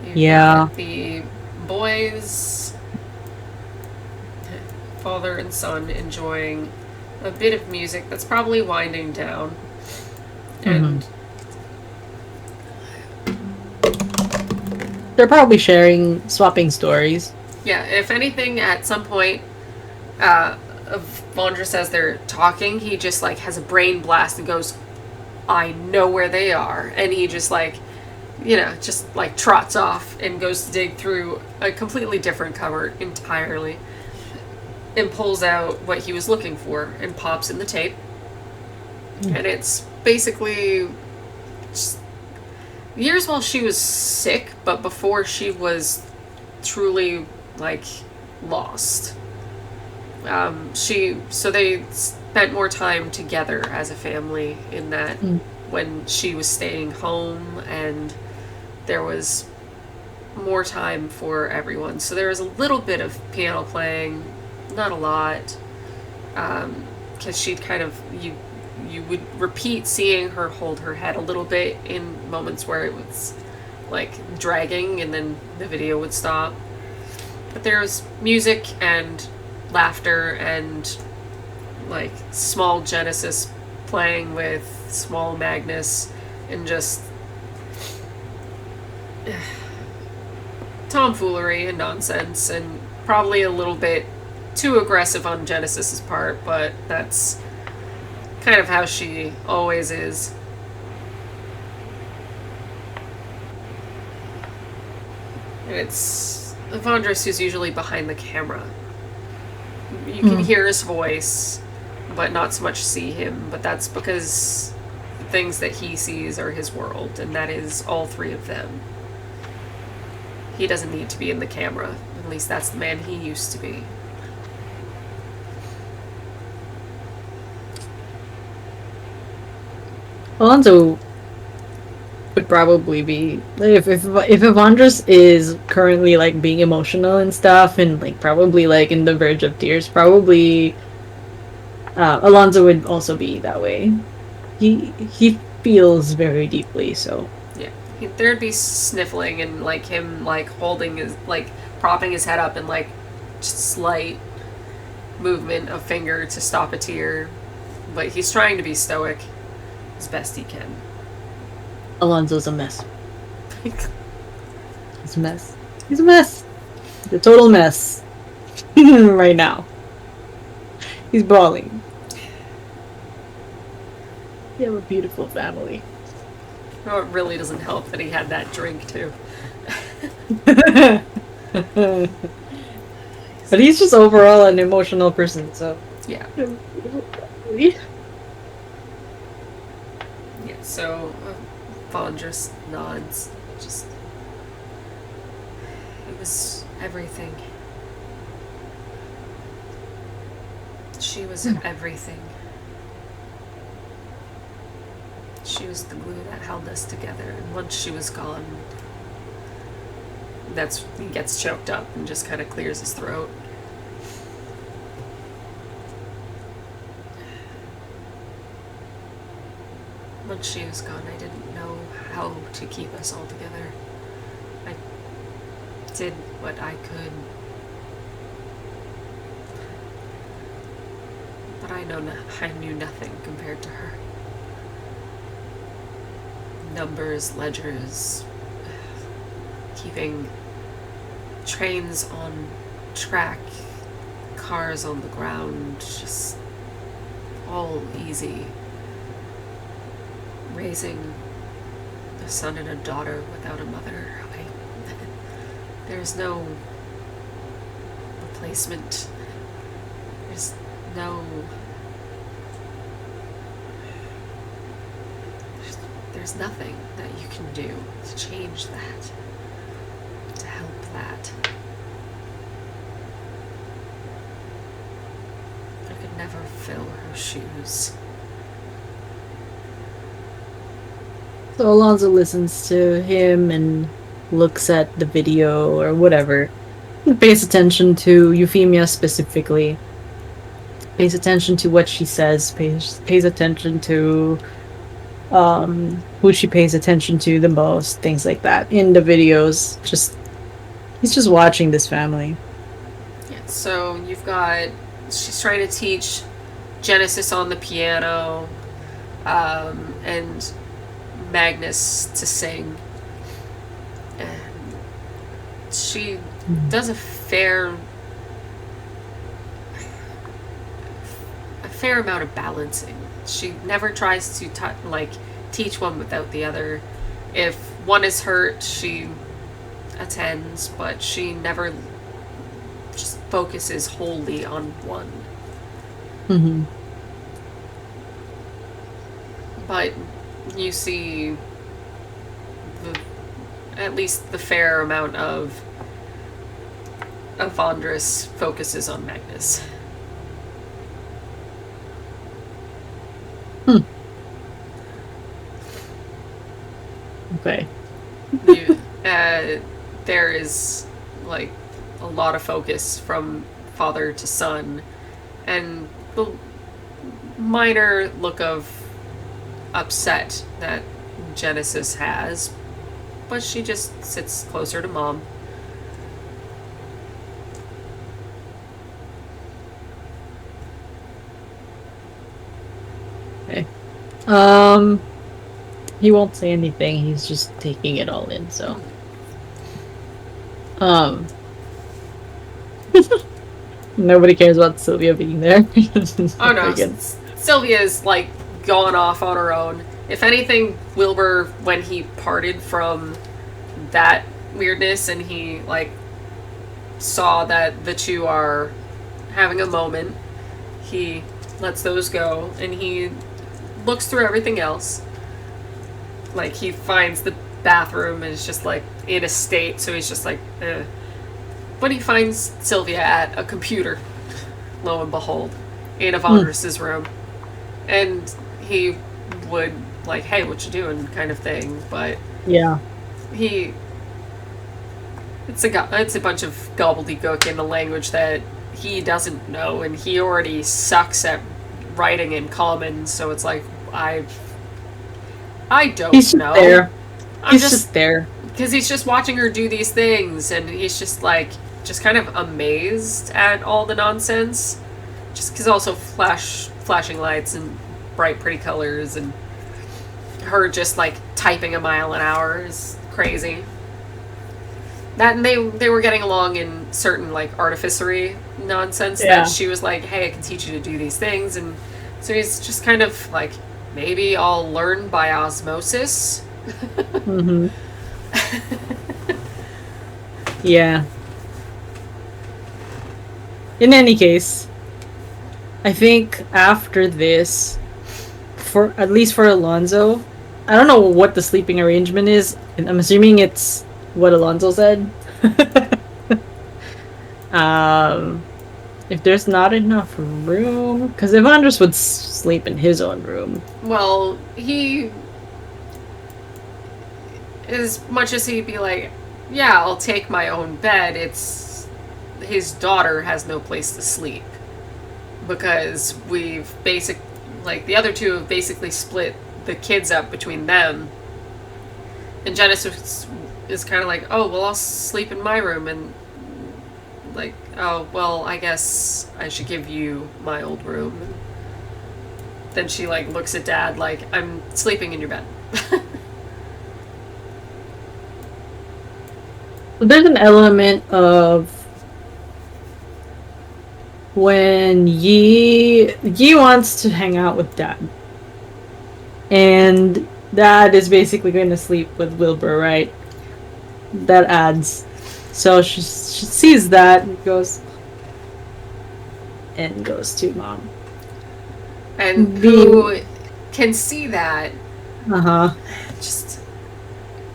You've Yeah. got the boys, father and son, enjoying a bit of music that's probably winding down. And They're probably swapping stories. yeah, if anything, at some point, Vondra says they're talking, he just like has a brain blast and goes, I know where they are. And he just like, just like trots off and goes to dig through a completely different cupboard entirely and pulls out what he was looking for and pops in the tape. And it's basically just years while she was sick, but before she was truly like lost. So they spent more time together as a family in that when she was staying home and there was more time for everyone. So there was a little bit of piano playing, not a lot, because she'd kind of, you would repeat seeing her hold her head a little bit in moments where it was like dragging and then the video would stop. But there was music and laughter and like small Genesis playing with small Magnus and just tomfoolery and nonsense and probably a little bit too aggressive on Genesis's part, but that's kind of how she always is. And it's Vondris who's usually behind the camera. You can hear his voice, but not so much see him. But that's because the things that he sees are his world, and that is all three of them. He doesn't need to be in the camera. At least that's the man he used to be. Alonzo would probably be if Evandris is currently like being emotional and stuff and like probably like in the verge of tears, probably Alonzo would also be that way. He feels very deeply, so Yeah, there'd be sniffling and like him like holding his like propping his head up and like just slight movement of finger to stop a tear, but he's trying to be stoic as best he can. Alonzo's a mess. He's a mess. He's a mess. He's a total mess. Right now. He's bawling. You have a beautiful family. Oh, it really doesn't help that he had that drink too. But he's just overall an emotional person, so Yeah. Yeah, so Vaughn just nods. Just. It was everything. She was everything. She was the glue that held us together, and once she was gone, he gets choked up and just kind of clears his throat. Once she was gone, I didn't know how to keep us all together. I did what I could. But I knew nothing compared to her. Numbers, ledgers, keeping trains on track, cars on the ground, just all easy. Raising a son and a daughter without a mother. There's no replacement. There's nothing that you can do to change that, to help that. I could never fill her shoes. So Alonzo listens to him and looks at the video or whatever. He pays attention to Euphemia specifically. Pays attention to what she says. Pays attention to who she pays attention to the most. Things like that in the videos. He's just watching this family. Yeah. So you've got. She's trying to teach Genesis on the piano, and Magnus to sing, and she does a fair amount of balancing. She never tries to teach one without the other. If one is hurt, she attends, but she never just focuses wholly on one. Mm-hmm. But you see at least the fair amount of Vondrus focuses on Magnus. Okay. There is like a lot of focus from father to son, and the minor look of upset that Genesis has, but she just sits closer to mom. Okay. He won't say anything. He's just taking it all in, so. Nobody cares about Sylvia being there. Oh no, Sylvia's like gone off on her own. If anything, Wilbur, when he parted from that weirdness and he like saw that the two are having a moment, he lets those go, and he looks through everything else. Like, he finds the bathroom and is just, like, in a state, so he's just like, eh. But he finds Sylvia at a computer, lo and behold, in Avandris's room. And he would, like, hey, what you doing, kind of thing, but Yeah. it's a bunch of gobbledygook in a language that he doesn't know, and he already sucks at writing in common, so it's like, I don't He's just know. there. I'm He's just there. because he's just watching her do these things, and he's just like, just kind of amazed at all the nonsense. Just because also flashing lights and bright, pretty colors, and her just like typing a mile an hour is crazy. That, and they were getting along in certain like artificery nonsense Yeah. that she was like, hey, I can teach you to do these things, and so he's just kind of like, maybe I'll learn by osmosis. Mm-hmm. Yeah. In any case, I think after this, for at least for Alonzo, I don't know what the sleeping arrangement is. And I'm assuming it's what Alonzo said. If there's not enough room, because Evandris would sleep in his own room. Well, he, as much as he'd be like, yeah, I'll take my own bed, it's his daughter has no place to sleep. Because the other two have basically split the kids up between them. And Genesis is kind of like, oh, well, I'll sleep in my room, and like, oh, well, I guess I should give you my old room. And then she like looks at Dad like, I'm sleeping in your bed. There's an element of when Yi wants to hang out with Dad, and Dad is basically going to sleep with Wilbur, right? That adds. So she sees that and goes to Mom. And who can see that?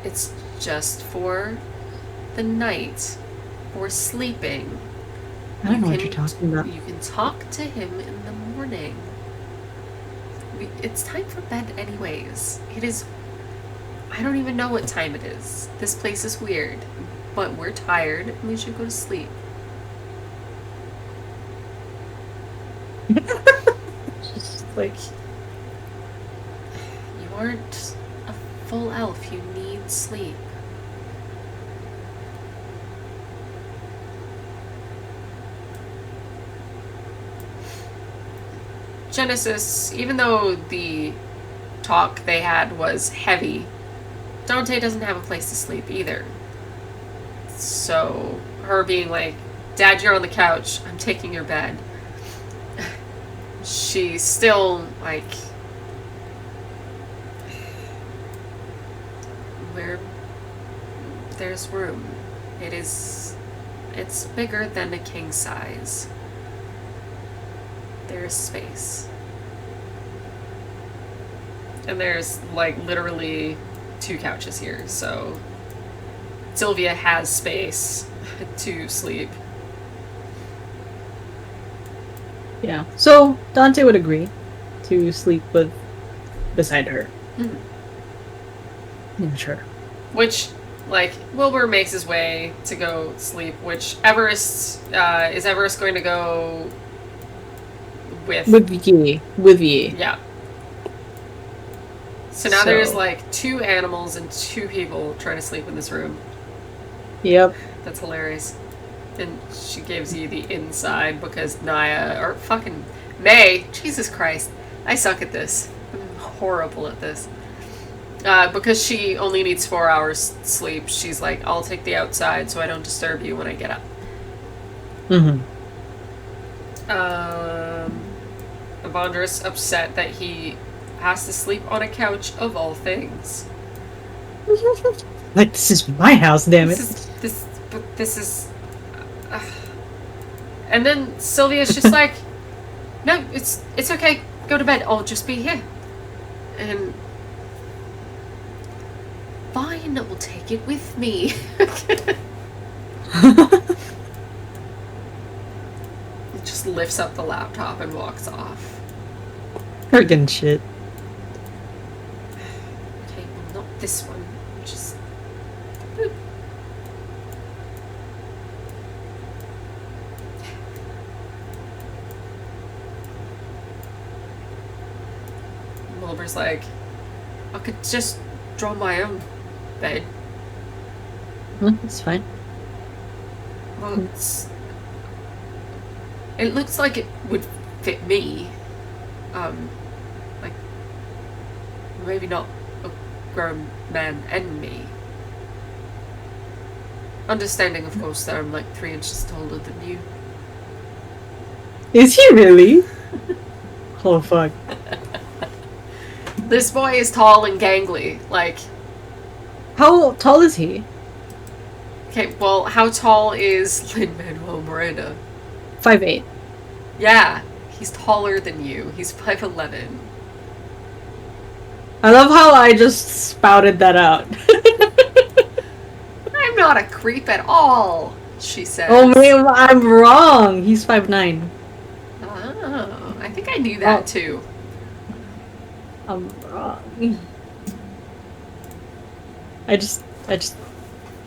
It's just for the night or sleeping. I don't know what you're talking about. You can talk to him in the morning. It's time for bed anyways. It is... I don't even know what time it is. This place is weird. But we're tired and we should go to sleep. Just like... You aren't a full elf. You need sleep. Genesis, even though the talk they had was heavy, Dante doesn't have a place to sleep either. So, her being like, Dad, you're on the couch, I'm taking your bed. She's still like, where there's room. It's bigger than a king size. There's space. And there's like literally 2 couches here, so Sylvia has space to sleep. Yeah. So Dante would agree to sleep beside her. Mm-hmm. Yeah, sure. Which, like, Wilbur makes his way to go sleep, which Everest, is Everest going to go with Yi. Yeah. So now there's like 2 animals and 2 people trying to sleep in this room. Yep. That's hilarious. And she gives you the inside because Naya, or fucking May, Jesus Christ, I suck at this. I'm horrible at this. Because she only needs 4 hours sleep, she's like, I'll take the outside so I don't disturb you when I get up. Mm-hmm. Avandris upset that he has to sleep on a couch of all things. Like, this is my house, damn it. This is... And then Sylvia's just like, No, it's okay. Go to bed. I'll just be here. And fine, I'll take it with me. Just lifts up the laptop and walks off. Friggin' shit. Okay, well, not this one. Just. Boop. Wilbur's like, I could just draw my own bed. It's fine. Well, it looks like it would fit me. Like, maybe not a grown man and me. Understanding, of course, that I'm like 3 inches taller than you. Is he really? Oh fuck. This boy is tall and gangly. Like, How tall is he? okay, well, how tall is Lin-Manuel Miranda? 5'8". Yeah, he's taller than you. He's 5'11". I love how I just spouted that out. I'm not a creep at all, she says. Oh man, I'm wrong. He's 5'9". Oh, I think I knew that too. I'm wrong. I just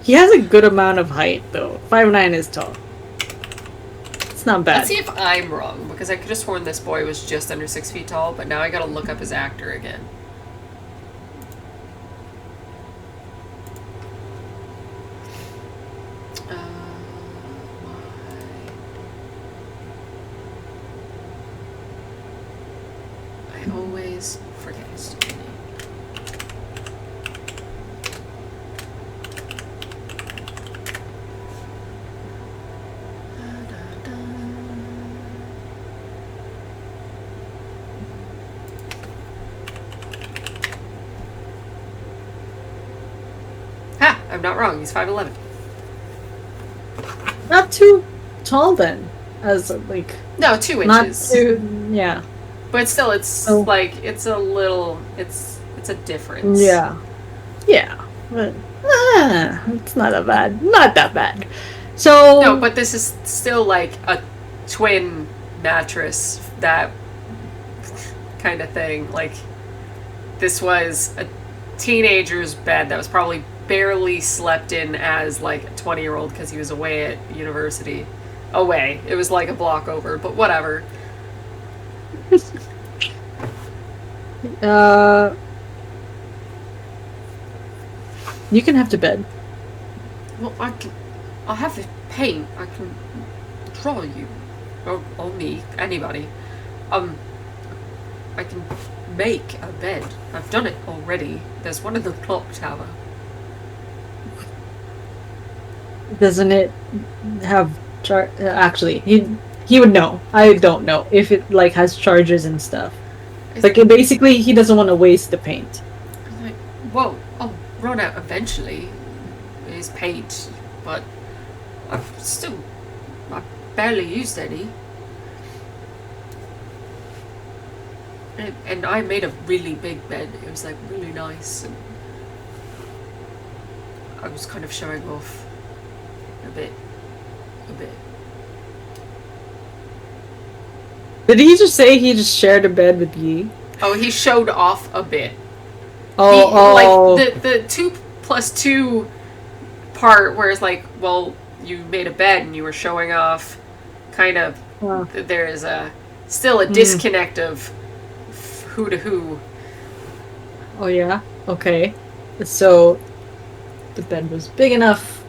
he has a good amount of height though. 5'9" is tall. It's not bad. Let's see if I'm wrong, because I could have sworn this boy was just under 6 feet tall, but now I gotta look up his actor again. I always forget his name. Ha! I'm not wrong. He's 5'11". Not too tall then. As like No, 2 not inches. too yeah. But still, it's Oh. like it's a little. It's a difference. Yeah. Yeah. But it's not that bad. So No, but this is still like a twin mattress, that kind of thing. Like, this was a teenager's bed that was probably barely slept in as like a 20-year-old because he was away at university. Away. It was like a block over, but whatever. You can have to bed. Well, I'll have it paint. I can draw you. Or me. Anybody. I can make a bed. I've done it already. There's one in the clock tower. Doesn't it have actually he would know. I don't know if it like has charges and stuff. Like basically he doesn't want to waste the paint. I'm like, whoa, I'll run out eventually. It is paint, but I barely used any. And I made a really big bed. It was like really nice, and I was kind of showing off a bit. Did he just say he just shared a bed with Yi? Oh, he showed off a bit. Oh, Like the 2+2 part where it's like, well, you made a bed and you were showing off. Kind of, there is still a disconnect of who to who. Oh yeah? Okay. So the bed was big enough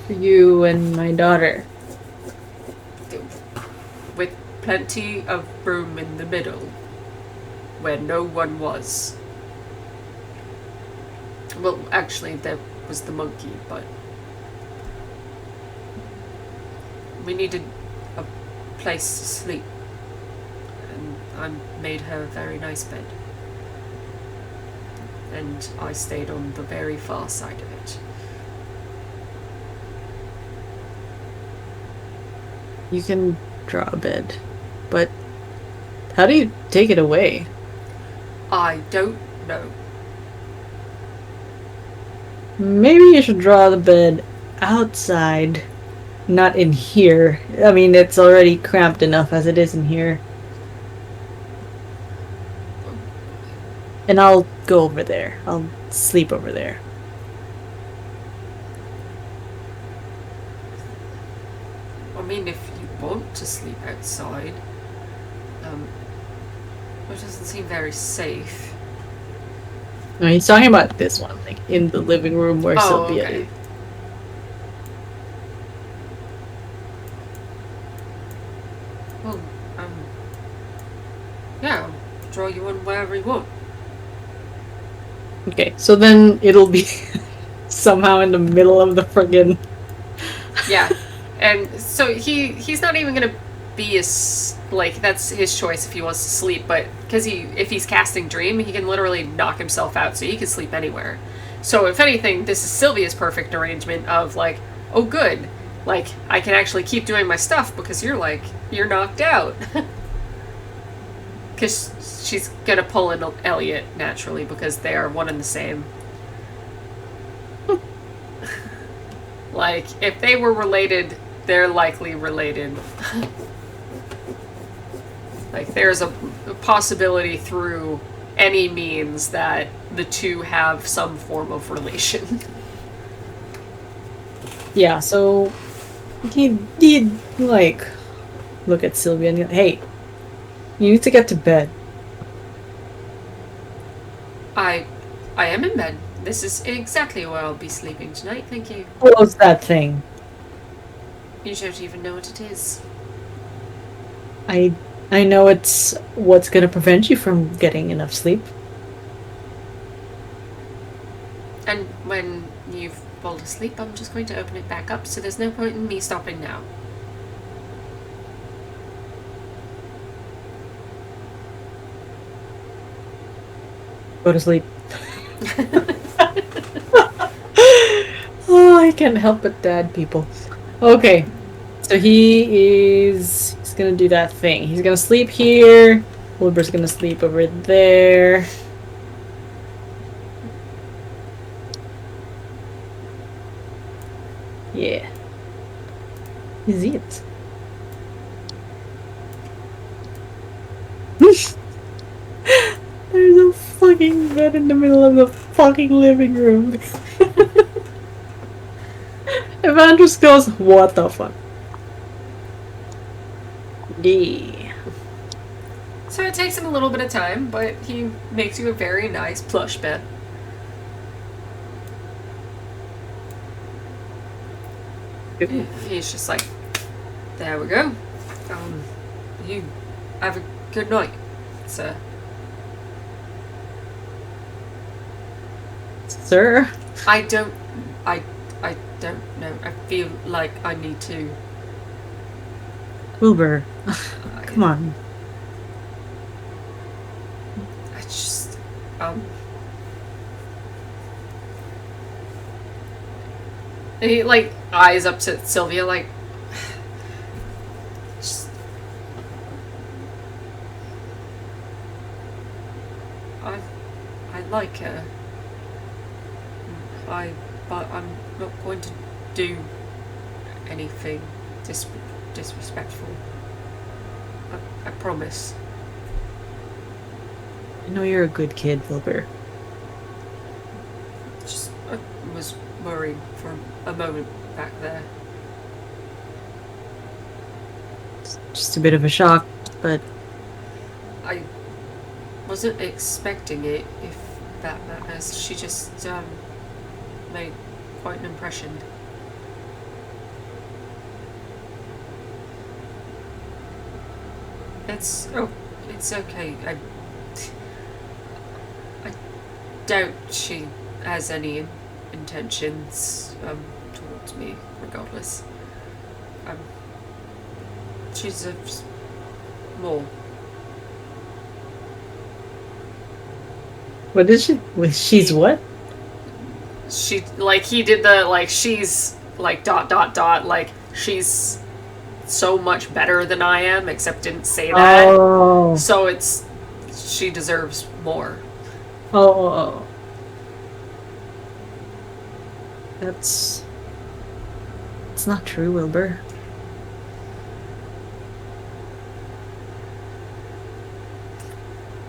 for you and my daughter. With plenty of room in the middle where no one was. Well, actually, there was the monkey, but we needed a place to sleep. And I made her a very nice bed. And I stayed on the very far side of it. You can draw a bed, but How do you take it away? I don't know. Maybe you should draw the bed outside, not in here. I mean, it's already cramped enough as it is in here. And I'll go over there. I'll sleep over there. I mean, if you want to sleep outside, which doesn't seem very safe. No, he's talking about this one, like in the living room where Sylvia okay. is. Well, yeah, I'll draw you one wherever you want. Okay, so then it'll be somehow in the middle of the friggin'. Yeah, and so he's not even gonna be like that's his choice if he wants to sleep, but because if he's casting dream, he can literally knock himself out, so he can sleep anywhere. So if anything, this is Sylvia's perfect arrangement of like, oh good, like I can actually keep doing my stuff because you're knocked out. Because she's gonna pull in Elliot naturally because they are one and the same. Like, if they were related, they're likely related. Like, there's a possibility through any means that the two have some form of relation. Yeah, so he'd like look at Sylvia and go, hey, you need to get to bed. I am in bed. This is exactly where I'll be sleeping tonight, thank you. Close that thing. You don't even know what it is. I know it's what's gonna prevent you from getting enough sleep. And when you've fallen asleep, I'm just going to open it back up, so there's no point in me stopping now. Go to sleep. Oh, I can't help but dad people. Okay, so he's gonna do that thing. He's gonna sleep here. Wilbur's gonna sleep over there. Yeah. Is it? There's a fucking bed in the middle of the fucking living room. Evandros goes, what the fuck? Yeah. So it takes him a little bit of time, but he makes you a very nice plush bed. He's just like, there we go. You have a good night, sir. Sir? I don't know. I feel like I need to. Wilbur. Come on. I just, And he, like, eyes up to Sylvia, like, just, I like her. But I'm not going to do anything disrespectful. I promise. I know you're a good kid, Wilbur. Just, I was worried for a moment back there. Just a bit of a shock, but I wasn't expecting it, if that matters. She just, made quite an impression. It's okay. I doubt she has any intentions, towards me, regardless. She deserves more. what is she? She's what? She, like, he did the, like, she's, like, ... like, she's so much better than I am, except didn't say that. Oh. So she deserves more. Oh. It's not true, Wilbur.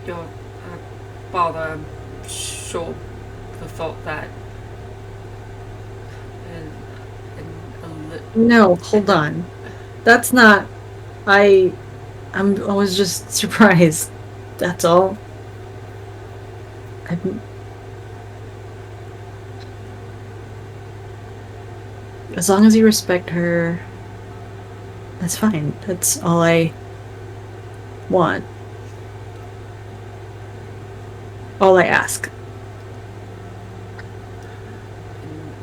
Your father, I'm sure, the thought that. No, hold on. That's not. I was just surprised. That's all. As long as you respect her, that's fine. That's all I want. All I ask.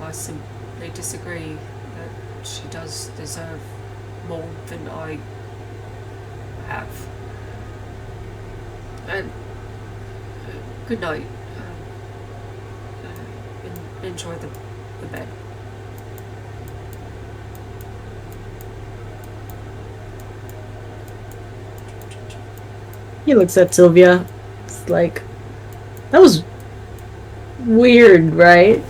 I simply disagree that she does deserve more than I have. And good night. Enjoy the bed. He looks at Sylvia. It's like, that was weird, right?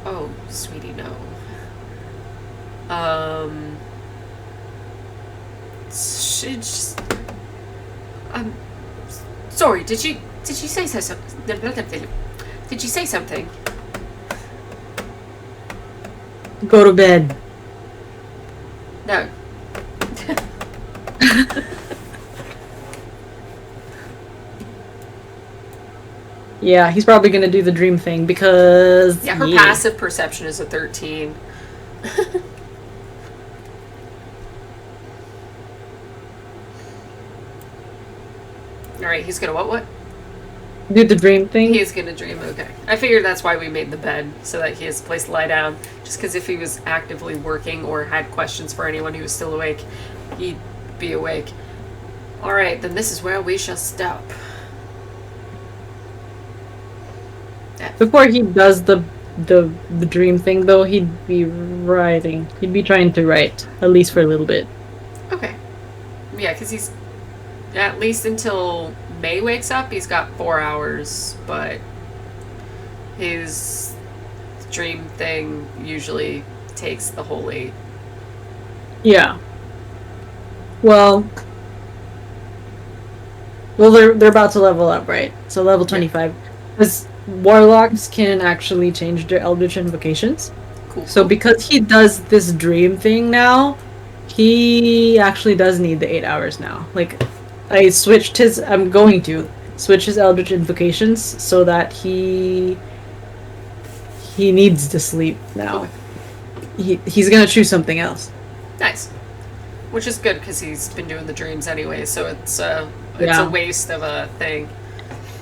Oh, sweetie, no. She just. Sorry. Did she say so? Did she say something? Go to bed. No. Yeah, he's probably gonna do the dream thing because Yeah, her passive perception is a 13. Alright, he's gonna what? Do the dream thing. He is gonna dream, okay. I figured that's why we made the bed, so that he has a place to lie down. Just because if he was actively working or had questions for anyone who was still awake, he'd be awake. Alright, then this is where we shall stop. Before he does the dream thing, though, he'd be writing. He'd be trying to write, at least for a little bit. Okay. Yeah, because he's at least until May wakes up, he's got 4 hours, but his dream thing usually takes the whole 8. Yeah. Well, they're about to level up, right? So level 25. Because warlocks can actually change their eldritch invocations. Cool. So because he does this dream thing now, he actually does need the 8 hours now. Like, I'm going to switch his eldritch invocations so that he needs to sleep now. He's gonna choose something else. Nice. Which is good because he's been doing the dreams anyway, so it's a waste of a thing.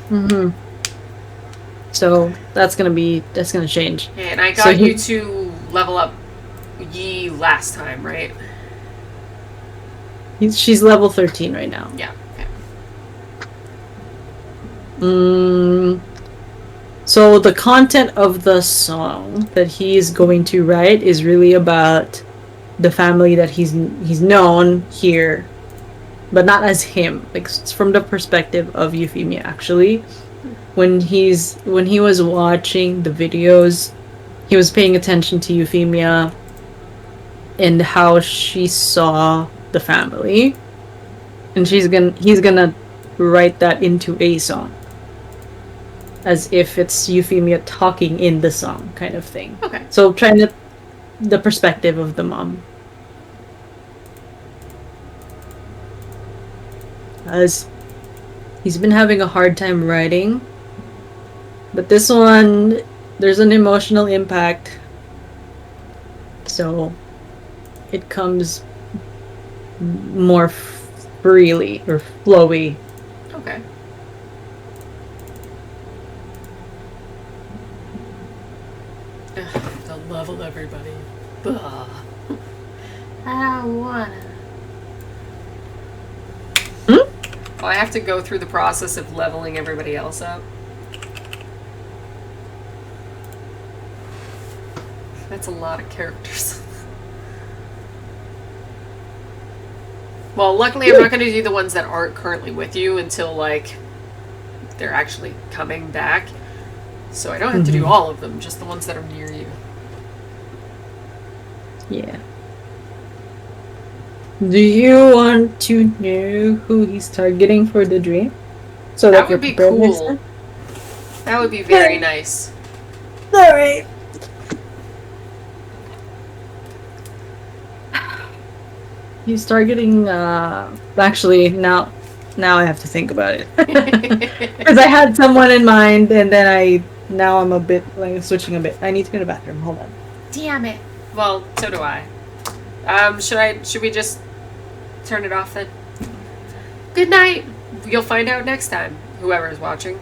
Mm-hmm. So that's gonna change. And I got you to level up Yi last time, right? She's level 13 right now. Yeah. Okay. So the content of the song that he's going to write is really about the family that he's known here, but not as him. Like, it's from the perspective of Euphemia, actually. When he was watching the videos, he was paying attention to Euphemia and how she saw the family, and he's gonna write that into a song, as if it's Euphemia talking in the song, kind of thing. Okay. So the perspective of the mom. As he's been having a hard time writing, but this one, there's an emotional impact, so it comes more freely or flowy. Okay. They'll level everybody. Bah. I don't wanna. Oh, I have to go through the process of leveling everybody else up. That's a lot of characters. Well, luckily I'm not going to do the ones that aren't currently with you until, like, they're actually coming back. So I don't have to do all of them, just the ones that are near you. Yeah. Do you want to know who he's targeting for the dream? So That you're would be prepared next cool. time? That would be very nice. Alright. He's targeting, actually, now I have to think about it. Because I had someone in mind, and then now I'm a bit, like, switching a bit. I need to go to the bathroom, hold on. Damn it. Well, so do I. Should we just turn it off then? Good night. You'll find out next time, whoever is watching.